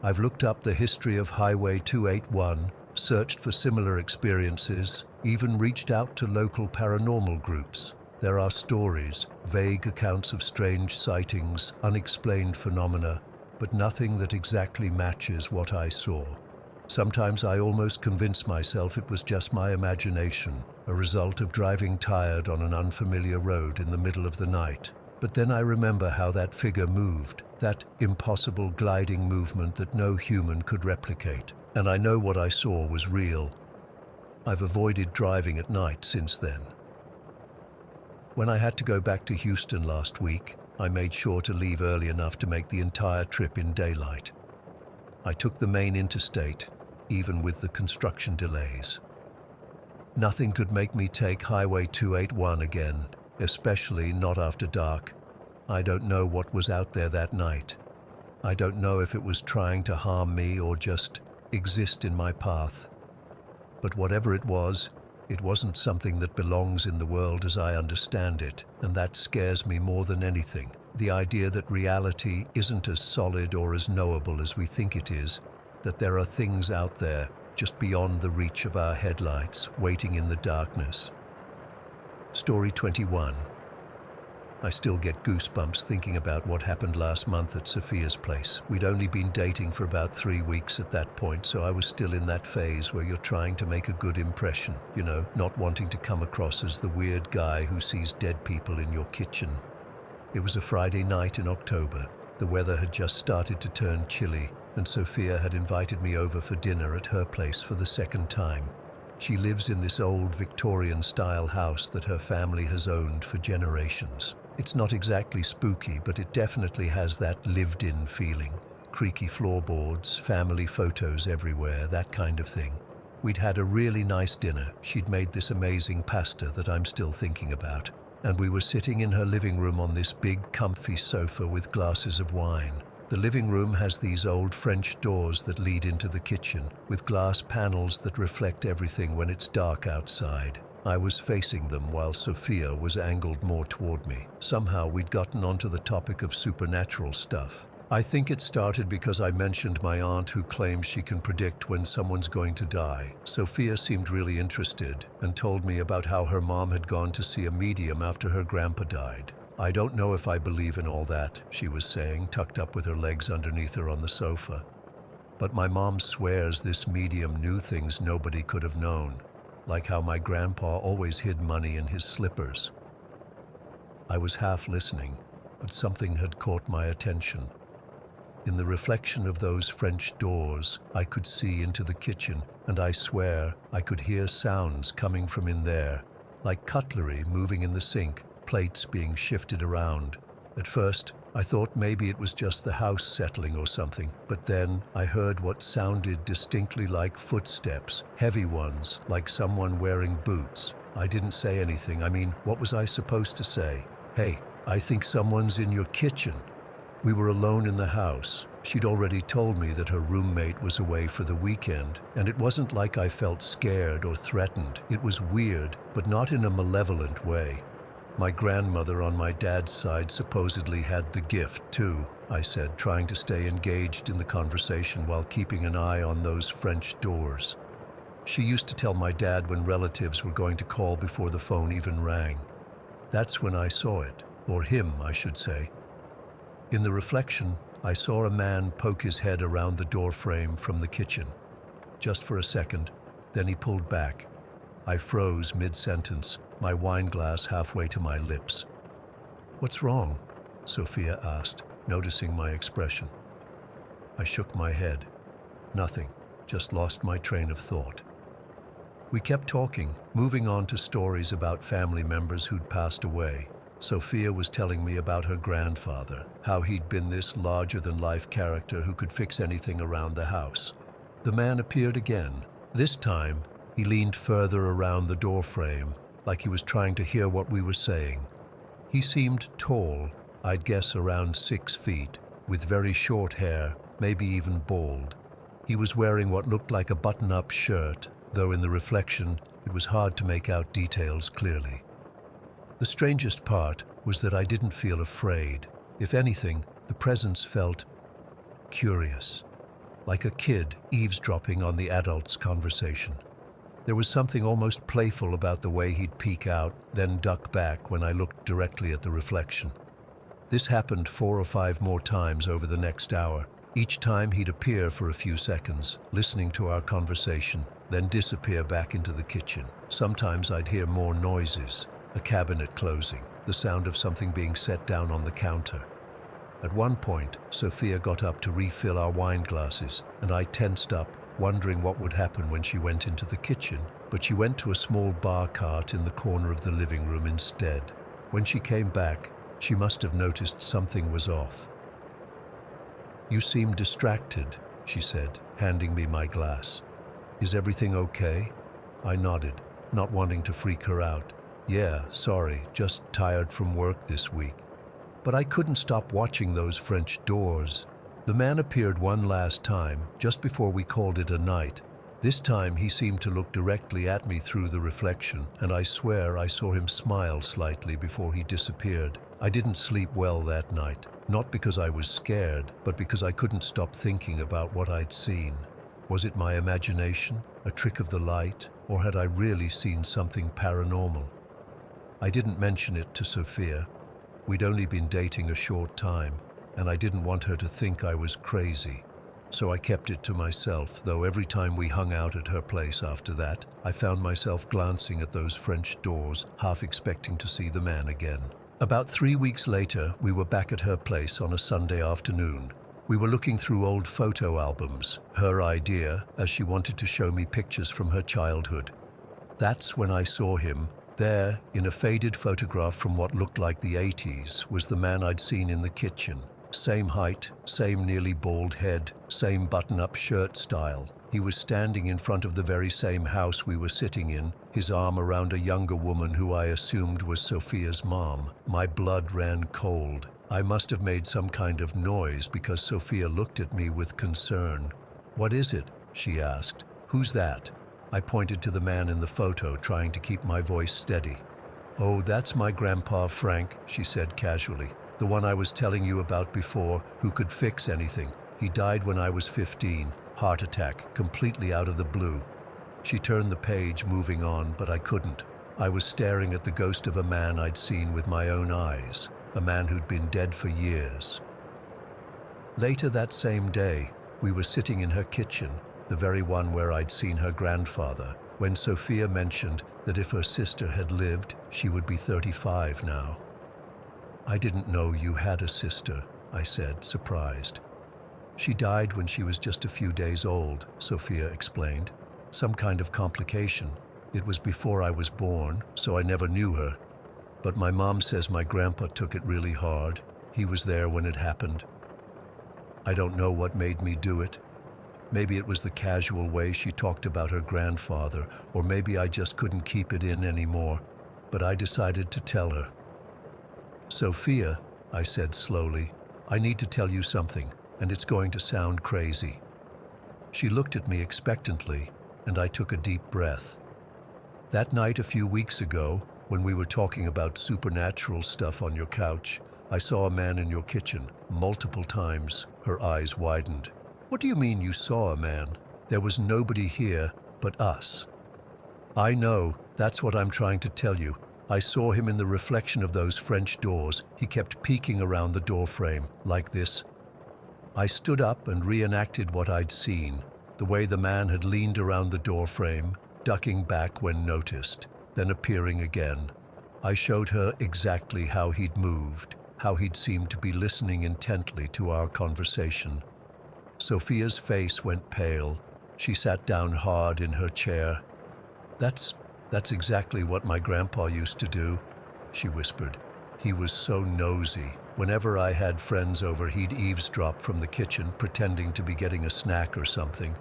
I've looked up the history of Highway 281, searched for similar experiences, even reached out to local paranormal groups. There are stories, vague accounts of strange sightings, unexplained phenomena, but nothing that exactly matches what I saw. Sometimes I almost convince myself it was just my imagination, a result of driving tired on an unfamiliar road in the middle of the night. But then I remember how that figure moved, that impossible gliding movement that no human could replicate. And I know what I saw was real. I've avoided driving at night since then. When I had to go back to Houston last week, I made sure to leave early enough to make the entire trip in daylight. I took the main interstate, even with the construction delays. Nothing could make me take Highway 281 again, especially not after dark. I don't know what was out there that night. I don't know if it was trying to harm me or just exist in my path. But whatever it wasn't something that belongs in the world as I understand it, and that scares me more than anything. The idea that reality isn't as solid or as knowable as we think it is. that there are things out there just beyond the reach of our headlights, waiting in the darkness. Story 21. I still get goosebumps thinking about what happened last month at Sophia's place. We'd only been dating for about 3 weeks at that point, so I was still in that phase where you're trying to make a good impression, not wanting to come across as the weird guy who sees dead people in your kitchen. It was a Friday night in October. The weather had just started to turn chilly, and Sophia had invited me over for dinner at her place for the second time. She lives in this old Victorian-style house that her family has owned for generations. It's not exactly spooky, but it definitely has that lived-in feeling. Creaky floorboards, family photos everywhere, that kind of thing. We'd had a really nice dinner. She'd made this amazing pasta that I'm still thinking about. And we were sitting in her living room on this big, comfy sofa with glasses of wine. The living room has these old French doors that lead into the kitchen, with glass panels that reflect everything when it's dark outside. I was facing them while Sophia was angled more toward me. Somehow we'd gotten onto the topic of supernatural stuff. I think it started because I mentioned my aunt who claims she can predict when someone's going to die. Sophia seemed really interested and told me about how her mom had gone to see a medium after her grandpa died. I don't know if I believe in all that, she was saying, tucked up with her legs underneath her on the sofa. But my mom swears this medium knew things nobody could have known, like how my grandpa always hid money in his slippers. I was half listening, but something had caught my attention. In the reflection of those French doors, I could see into the kitchen, and I swear I could hear sounds coming from in there, like cutlery moving in the sink, plates being shifted around. At first, I thought maybe it was just the house settling or something, but then I heard what sounded distinctly like footsteps, heavy ones, like someone wearing boots. I didn't say anything. I mean, what was I supposed to say? Hey, I think someone's in your kitchen. We were alone in the house. She'd already told me that her roommate was away for the weekend, and it wasn't like I felt scared or threatened. It was weird, but not in a malevolent way. My grandmother on my dad's side supposedly had the gift too, I said, trying to stay engaged in the conversation while keeping an eye on those French doors. She used to tell my dad when relatives were going to call before the phone even rang. That's when I saw it, or him, I should say. In the reflection, I saw a man poke his head around the doorframe from the kitchen. Just for a second, then he pulled back. I froze mid-sentence, my wine glass halfway to my lips. "What's wrong?" Sophia asked, noticing my expression. I shook my head. Nothing, just lost my train of thought. We kept talking, moving on to stories about family members who'd passed away. Sophia was telling me about her grandfather, how he'd been this larger-than-life character who could fix anything around the house. The man appeared again. This time, he leaned further around the doorframe, like he was trying to hear what we were saying. He seemed tall, I'd guess around 6 feet, with very short hair, maybe even bald. He was wearing what looked like a button-up shirt, though in the reflection, it was hard to make out details clearly. The strangest part was that I didn't feel afraid. If anything, the presence felt curious, like a kid eavesdropping on the adult's conversation. There was something almost playful about the way he'd peek out, then duck back when I looked directly at the reflection. This happened 4 or 5 more times over the next hour. Each time he'd appear for a few seconds, listening to our conversation, then disappear back into the kitchen. Sometimes I'd hear more noises. A cabinet closing, the sound of something being set down on the counter. At one point, Sophia got up to refill our wine glasses, and I tensed up, wondering what would happen when she went into the kitchen, but she went to a small bar cart in the corner of the living room instead. When she came back, she must have noticed something was off. "You seem distracted," she said, handing me my glass. "Is everything okay?" I nodded, not wanting to freak her out. "Yeah, sorry, just tired from work this week." But I couldn't stop watching those French doors. The man appeared one last time, just before we called it a night. This time he seemed to look directly at me through the reflection, and I swear I saw him smile slightly before he disappeared. I didn't sleep well that night, not because I was scared, but because I couldn't stop thinking about what I'd seen. Was it my imagination, a trick of the light, or had I really seen something paranormal? I didn't mention it to Sophia. We'd only been dating a short time, and I didn't want her to think I was crazy. So I kept it to myself, though every time we hung out at her place after that, I found myself glancing at those French doors, half expecting to see the man again. About 3 weeks later, we were back at her place on a Sunday afternoon. We were looking through old photo albums, her idea, as she wanted to show me pictures from her childhood. That's when I saw him. There, in a faded photograph from what looked like the 80s, was the man I'd seen in the kitchen. Same height, same nearly bald head, same button-up shirt style. He was standing in front of the very same house we were sitting in, his arm around a younger woman who I assumed was Sophia's mom. My blood ran cold. I must have made some kind of noise because Sophia looked at me with concern. "What is it?" she asked. "Who's that?" I pointed to the man in the photo, trying to keep my voice steady. "Oh, that's my grandpa Frank," she said casually. "The one I was telling you about before, who could fix anything. He died when I was 15. Heart attack, completely out of the blue." She turned the page, moving on, but I couldn't. I was staring at the ghost of a man I'd seen with my own eyes, a man who'd been dead for years. Later that same day, we were sitting in her kitchen, the very one where I'd seen her grandfather, when Sophia mentioned that if her sister had lived, she would be 35 now. "I didn't know you had a sister," I said, surprised. "She died when she was just a few days old," Sophia explained. "Some kind of complication. It was before I was born, so I never knew her. But my mom says my grandpa took it really hard. He was there when it happened. I don't know what made me do it. Maybe it was the casual way she talked about her grandfather, or maybe I just couldn't keep it in anymore. But I decided to tell her." "Sophia," I said slowly, "I need to tell you something, and it's going to sound crazy." She looked at me expectantly, and I took a deep breath. "That night a few weeks ago, when we were talking about supernatural stuff on your couch, I saw a man in your kitchen, multiple times." Her eyes widened. "What do you mean you saw a man? There was nobody here but us." "I know, that's what I'm trying to tell you. I saw him in the reflection of those French doors. He kept peeking around the doorframe, like this." I stood up and reenacted what I'd seen, the way the man had leaned around the doorframe, ducking back when noticed, then appearing again. I showed her exactly how he'd moved, how he'd seemed to be listening intently to our conversation. Sophia's face went pale. She sat down hard in her chair. That's exactly what my grandpa used to do," she whispered. "He was so nosy. Whenever I had friends over, he'd eavesdrop from the kitchen, pretending to be getting a snack or something.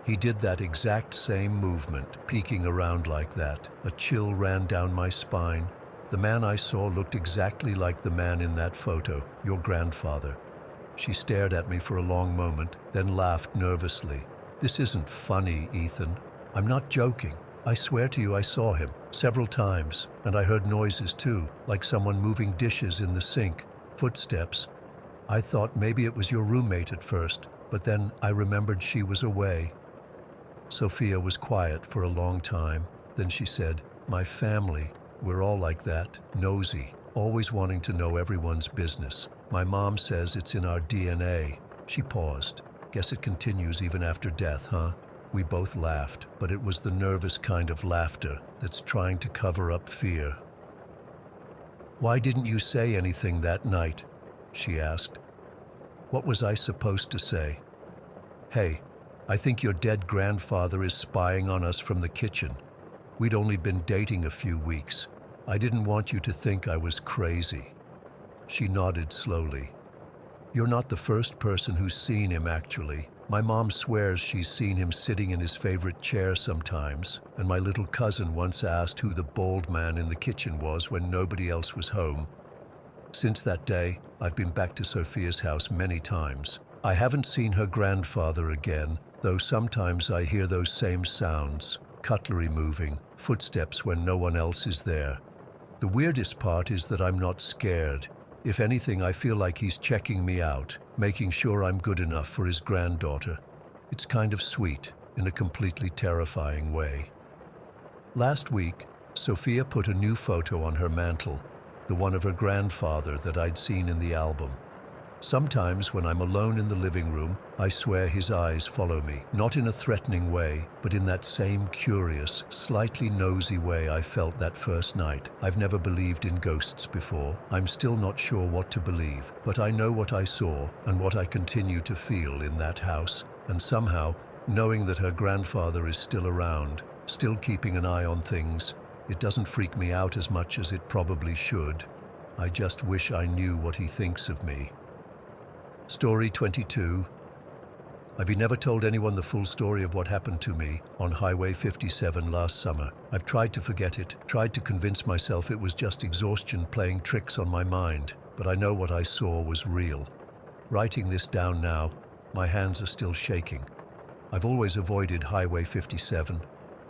He did that exact same movement, peeking around like that. A chill ran down my spine. The man I saw looked exactly like the man in that photo, your grandfather." She stared at me for a long moment, then laughed nervously. "This isn't funny, Ethan. I'm not joking. I swear to you I saw him several times, and I heard noises too, like someone moving dishes in the sink, footsteps. I thought maybe it was your roommate at first, but then I remembered she was away." Sophia was quiet for a long time. Then she said, "My family, we're all like that, nosy, always wanting to know everyone's business. My mom says it's in our DNA." She paused. "Guess it continues even after death, huh?" We both laughed, but it was the nervous kind of laughter that's trying to cover up fear. "Why didn't you say anything that night?" she asked. "What was I supposed to say? Hey, I think your dead grandfather is spying on us from the kitchen. We'd only been dating a few weeks. I didn't want you to think I was crazy." She nodded slowly. "You're not the first person who's seen him, actually. My mom swears she's seen him sitting in his favorite chair sometimes, and my little cousin once asked who the bald man in the kitchen was when nobody else was home. Since that day, I've been back to Sophia's house many times. I haven't seen her grandfather again, though sometimes I hear those same sounds, cutlery moving, footsteps when no one else is there. The weirdest part is that I'm not scared. If anything, I feel like he's checking me out, making sure I'm good enough for his granddaughter." It's kind of sweet in a completely terrifying way. Last week, Sophia put a new photo on her mantle, the one of her grandfather that I'd seen in the album. Sometimes when I'm alone in the living room, I swear his eyes follow me, not in a threatening way, but in that same curious, slightly nosy way I felt that first night. I've never believed in ghosts before. I'm still not sure what to believe, but I know what I saw and what I continue to feel in that house. And somehow, knowing that her grandfather is still around, still keeping an eye on things, it doesn't freak me out as much as it probably should. I just wish I knew what he thinks of me. Story 22. I've never told anyone the full story of what happened to me on Highway 57 last summer. I've tried to forget it, tried to convince myself it was just exhaustion playing tricks on my mind, but I know what I saw was real. Writing this down now, my hands are still shaking. I've always avoided Highway 57.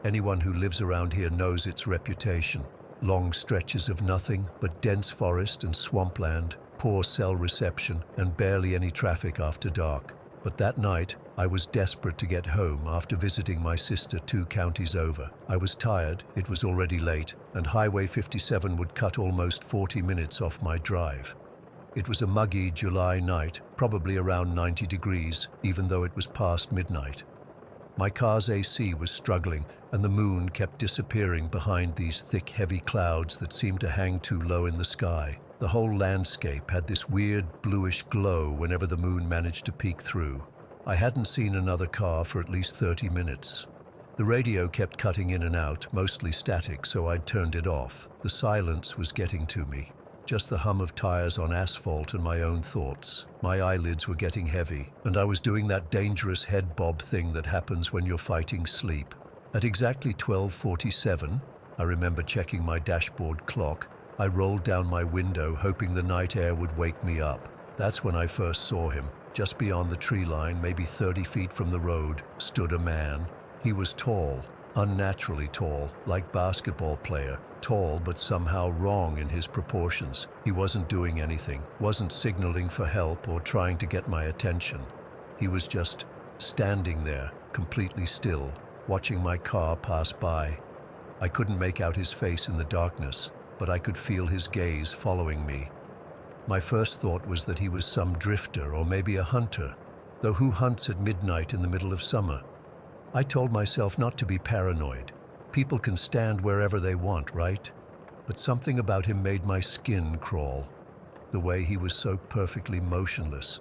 Anyone who lives around here knows its reputation. Long stretches of nothing but dense forest and swampland, poor cell reception, and barely any traffic after dark. But that night, I was desperate to get home after visiting my sister 2 counties over. I was tired, it was already late, and Highway 57 would cut almost 40 minutes off my drive. It was a muggy July night, probably around 90 degrees, even though it was past midnight. My car's AC was struggling, and the moon kept disappearing behind these thick, heavy clouds that seemed to hang too low in the sky. The whole landscape had this weird bluish glow whenever the moon managed to peek through. I hadn't seen another car for at least 30 minutes. The radio kept cutting in and out, mostly static, so I'd turned it off. The silence was getting to me. Just the hum of tires on asphalt and my own thoughts. My eyelids were getting heavy, and I was doing that dangerous head bob thing that happens when you're fighting sleep. At exactly 12:47, I remember checking my dashboard clock, I rolled down my window hoping the night air would wake me up. That's when I first saw him. Just beyond the tree line, maybe 30 feet from the road, stood a man. He was tall, unnaturally tall, like basketball player. Tall, but somehow wrong in his proportions. He wasn't doing anything, wasn't signaling for help or trying to get my attention. He was just standing there, completely still, watching my car pass by. I couldn't make out his face in the darkness, but I could feel his gaze following me. My first thought was that he was some drifter or maybe a hunter, though who hunts at midnight in the middle of summer? I told myself not to be paranoid. People can stand wherever they want, right? But something about him made my skin crawl. The way he was so perfectly motionless.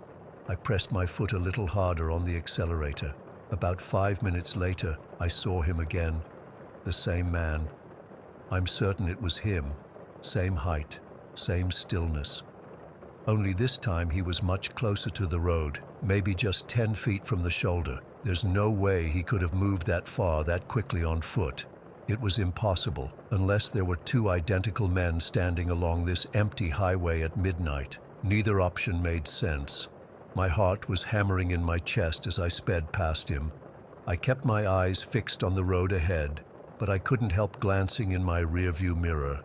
I pressed my foot a little harder on the accelerator. About 5 minutes later, I saw him again. The same man. I'm certain it was him. Same height, same stillness. Only this time he was much closer to the road, maybe just 10 feet from the shoulder. There's no way he could have moved that far that quickly on foot. It was impossible, unless there were 2 identical men standing along this empty highway at midnight. Neither option made sense. My heart was hammering in my chest as I sped past him. I kept my eyes fixed on the road ahead, but I couldn't help glancing in my rearview mirror.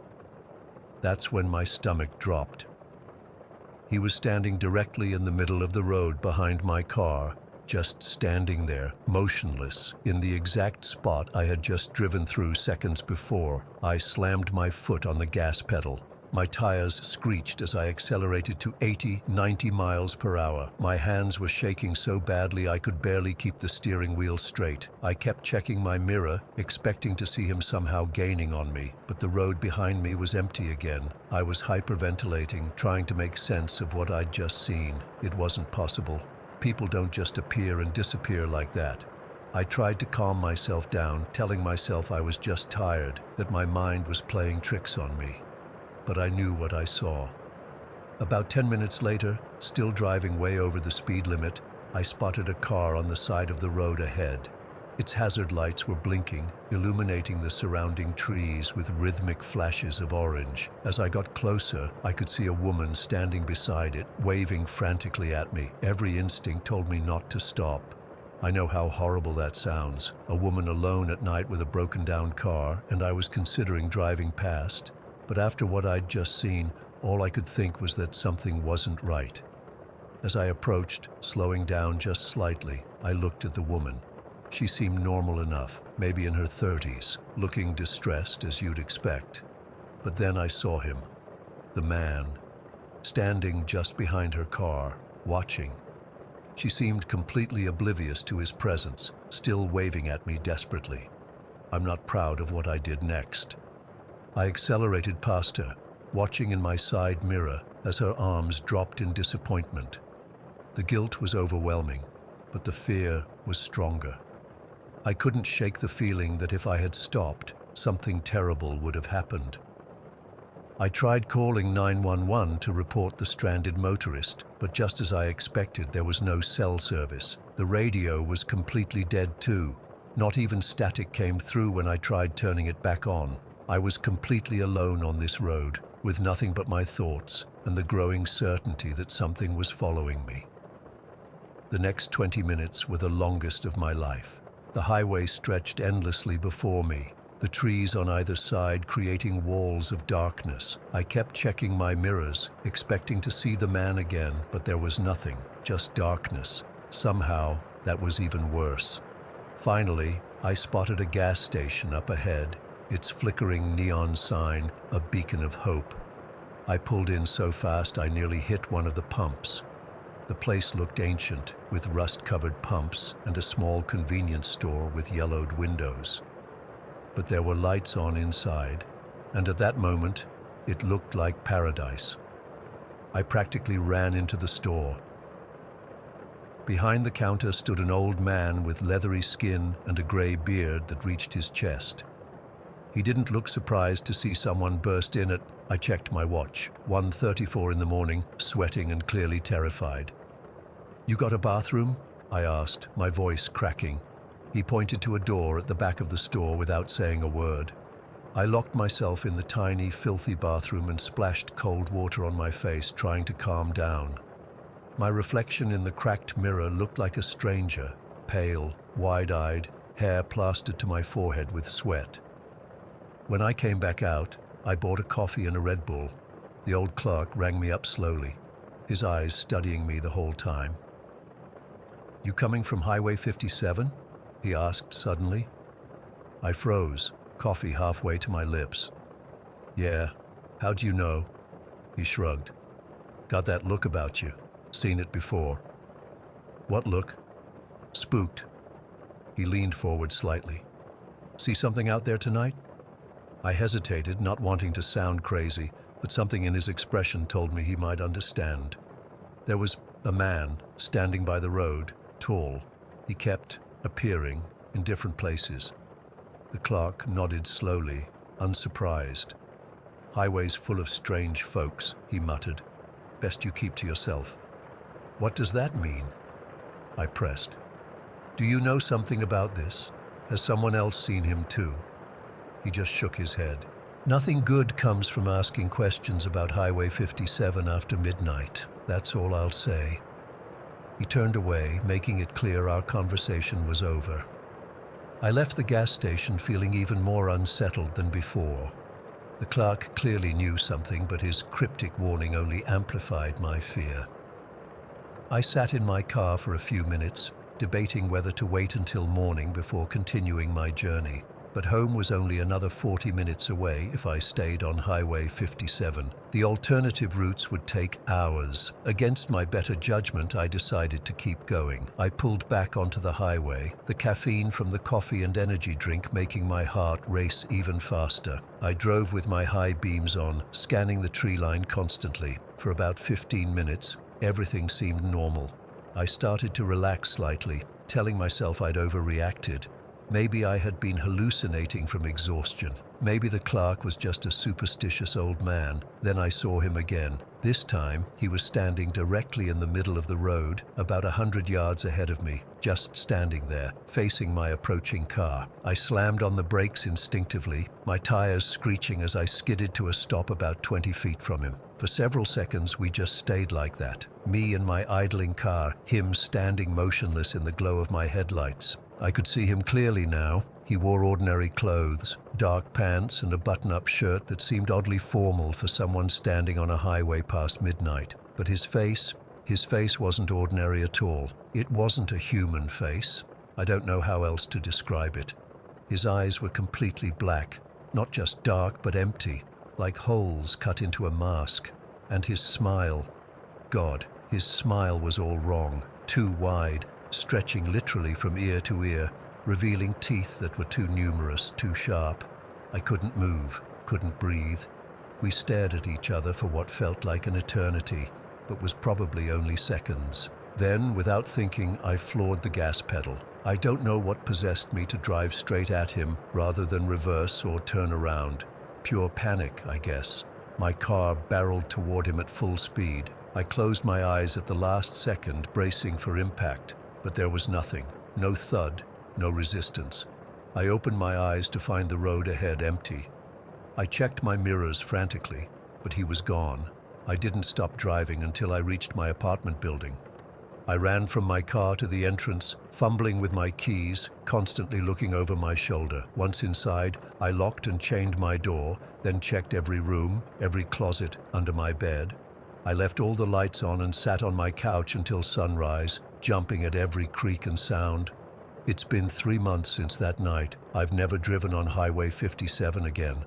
That's when my stomach dropped. He was standing directly in the middle of the road behind my car, just standing there, motionless, in the exact spot I had just driven through seconds before. I slammed my foot on the gas pedal. My tires screeched as I accelerated to 80, 90 miles per hour. My hands were shaking so badly I could barely keep the steering wheel straight. I kept checking my mirror, expecting to see him somehow gaining on me, but the road behind me was empty again. I was hyperventilating, trying to make sense of what I'd just seen. It wasn't possible. People don't just appear and disappear like that. I tried to calm myself down, telling myself I was just tired, that my mind was playing tricks on me. But I knew what I saw. About 10 minutes later, still driving way over the speed limit, I spotted a car on the side of the road ahead. Its hazard lights were blinking, illuminating the surrounding trees with rhythmic flashes of orange. As I got closer, I could see a woman standing beside it, waving frantically at me. Every instinct told me not to stop. I know how horrible that sounds. A woman alone at night with a broken-down car, and I was considering driving past. But after what I'd just seen, all I could think was that something wasn't right. As I approached, slowing down just slightly, I looked at the woman. She seemed normal enough, maybe in her 30s, looking distressed as you'd expect. But then I saw him, the man, standing just behind her car, watching. She seemed completely oblivious to his presence, still waving at me desperately. I'm not proud of what I did next. I accelerated past her, watching in my side mirror as her arms dropped in disappointment. The guilt was overwhelming, but the fear was stronger. I couldn't shake the feeling that if I had stopped, something terrible would have happened. I tried calling 911 to report the stranded motorist, but just as I expected, there was no cell service. The radio was completely dead too. Not even static came through when I tried turning it back on. I was completely alone on this road, with nothing but my thoughts and the growing certainty that something was following me. The next 20 minutes were the longest of my life. The highway stretched endlessly before me, the trees on either side creating walls of darkness. I kept checking my mirrors, expecting to see the man again, but there was nothing, just darkness. Somehow, that was even worse. Finally, I spotted a gas station up ahead, its flickering neon sign a beacon of hope. I pulled in so fast I nearly hit one of the pumps. The place looked ancient, with rust-covered pumps and a small convenience store with yellowed windows. But there were lights on inside, and at that moment, it looked like paradise. I practically ran into the store. Behind the counter stood an old man with leathery skin and a gray beard that reached his chest. He didn't look surprised to see someone burst in at, I checked my watch, 1:34 in the morning, sweating and clearly terrified. "You got a bathroom?" I asked, my voice cracking. He pointed to a door at the back of the store without saying a word. I locked myself in the tiny, filthy bathroom and splashed cold water on my face, trying to calm down. My reflection in the cracked mirror looked like a stranger, pale, wide-eyed, hair plastered to my forehead with sweat. When I came back out, I bought a coffee and a Red Bull. The old clerk rang me up slowly, his eyes studying me the whole time. "You coming from Highway 57? He asked suddenly. I froze, coffee halfway to my lips. "Yeah, how do you know?" He shrugged. "Got that look about you. Seen it before." "What look?" "Spooked." He leaned forward slightly. "See something out there tonight?" I hesitated, not wanting to sound crazy, but something in his expression told me he might understand. There was a man standing by the road, tall. He kept appearing in different places. The clerk nodded slowly, unsurprised. "Highway's full of strange folks," he muttered. "Best you keep to yourself." "What does that mean?" I pressed. "Do you know something about this? Has someone else seen him too?" He just shook his head. "Nothing good comes from asking questions about Highway 57 after midnight. That's all I'll say." He turned away, making it clear our conversation was over. I left the gas station feeling even more unsettled than before. The clerk clearly knew something, but his cryptic warning only amplified my fear. I sat in my car for a few minutes, debating whether to wait until morning before continuing my journey. But home was only another 40 minutes away if I stayed on Highway 57. The alternative routes would take hours. Against my better judgment, I decided to keep going. I pulled back onto the highway, the caffeine from the coffee and energy drink making my heart race even faster. I drove with my high beams on, scanning the tree line constantly. For about 15 minutes, everything seemed normal. I started to relax slightly, telling myself I'd overreacted. Maybe I had been hallucinating from exhaustion. Maybe the clerk was just a superstitious old man. Then I saw him again. This time, he was standing directly in the middle of the road, about 100 yards ahead of me, just standing there, facing my approaching car. I slammed on the brakes instinctively, my tires screeching as I skidded to a stop about 20 feet from him. For several seconds, we just stayed like that. Me in my idling car, him standing motionless in the glow of my headlights. I could see him clearly now. He wore ordinary clothes, dark pants and a button-up shirt that seemed oddly formal for someone standing on a highway past midnight. But his face, His face wasn't ordinary at all. It wasn't a human face. I don't know how else to describe it. His eyes were completely black, not just dark but empty, like holes cut into a mask. And his smile, God, his smile was all wrong, too wide, stretching literally from ear to ear, revealing teeth that were too numerous, too sharp. I couldn't move, couldn't breathe. We stared at each other for what felt like an eternity, but was probably only seconds. Then, without thinking, I floored the gas pedal. I don't know what possessed me to drive straight at him rather than reverse or turn around. Pure panic, I guess. My car barreled toward him at full speed. I closed my eyes at the last second, bracing for impact, but there was nothing. No thud, no resistance. I opened my eyes to find the road ahead empty. I checked my mirrors frantically, but he was gone. I didn't stop driving until I reached my apartment building. I ran from my car to the entrance, fumbling with my keys, constantly looking over my shoulder. Once inside, I locked and chained my door, then checked every room, every closet, under my bed. I left all the lights on and sat on my couch until sunrise, jumping at every creak and sound. It's been 3 months since that night. I've never driven on Highway 57 again.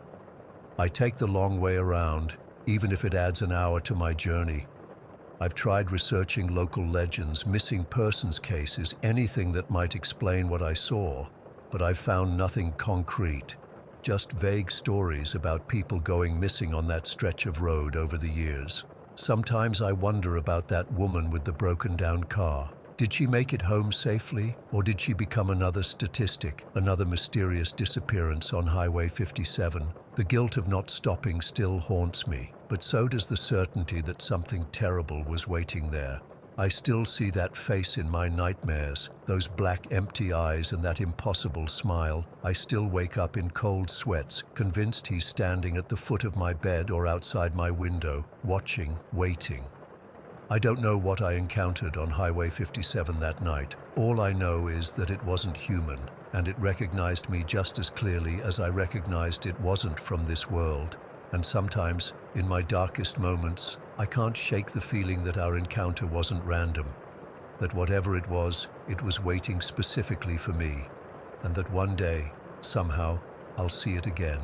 I take the long way around, even if it adds an hour to my journey. I've tried researching local legends, missing persons cases, anything that might explain what I saw, but I've found nothing concrete, just vague stories about people going missing on that stretch of road over the years. Sometimes I wonder about that woman with the broken-down car. Did she make it home safely, or did she become another statistic, another mysterious disappearance on Highway 57? The guilt of not stopping still haunts me, but so does the certainty that something terrible was waiting there. I still see that face in my nightmares, those black empty eyes and that impossible smile. I still wake up in cold sweats, convinced he's standing at the foot of my bed or outside my window, watching, waiting. I don't know what I encountered on Highway 57 that night. All I know is that it wasn't human, and it recognized me just as clearly as I recognized it wasn't from this world. And sometimes, in my darkest moments, I can't shake the feeling that our encounter wasn't random, that whatever it was waiting specifically for me, and that one day, somehow, I'll see it again.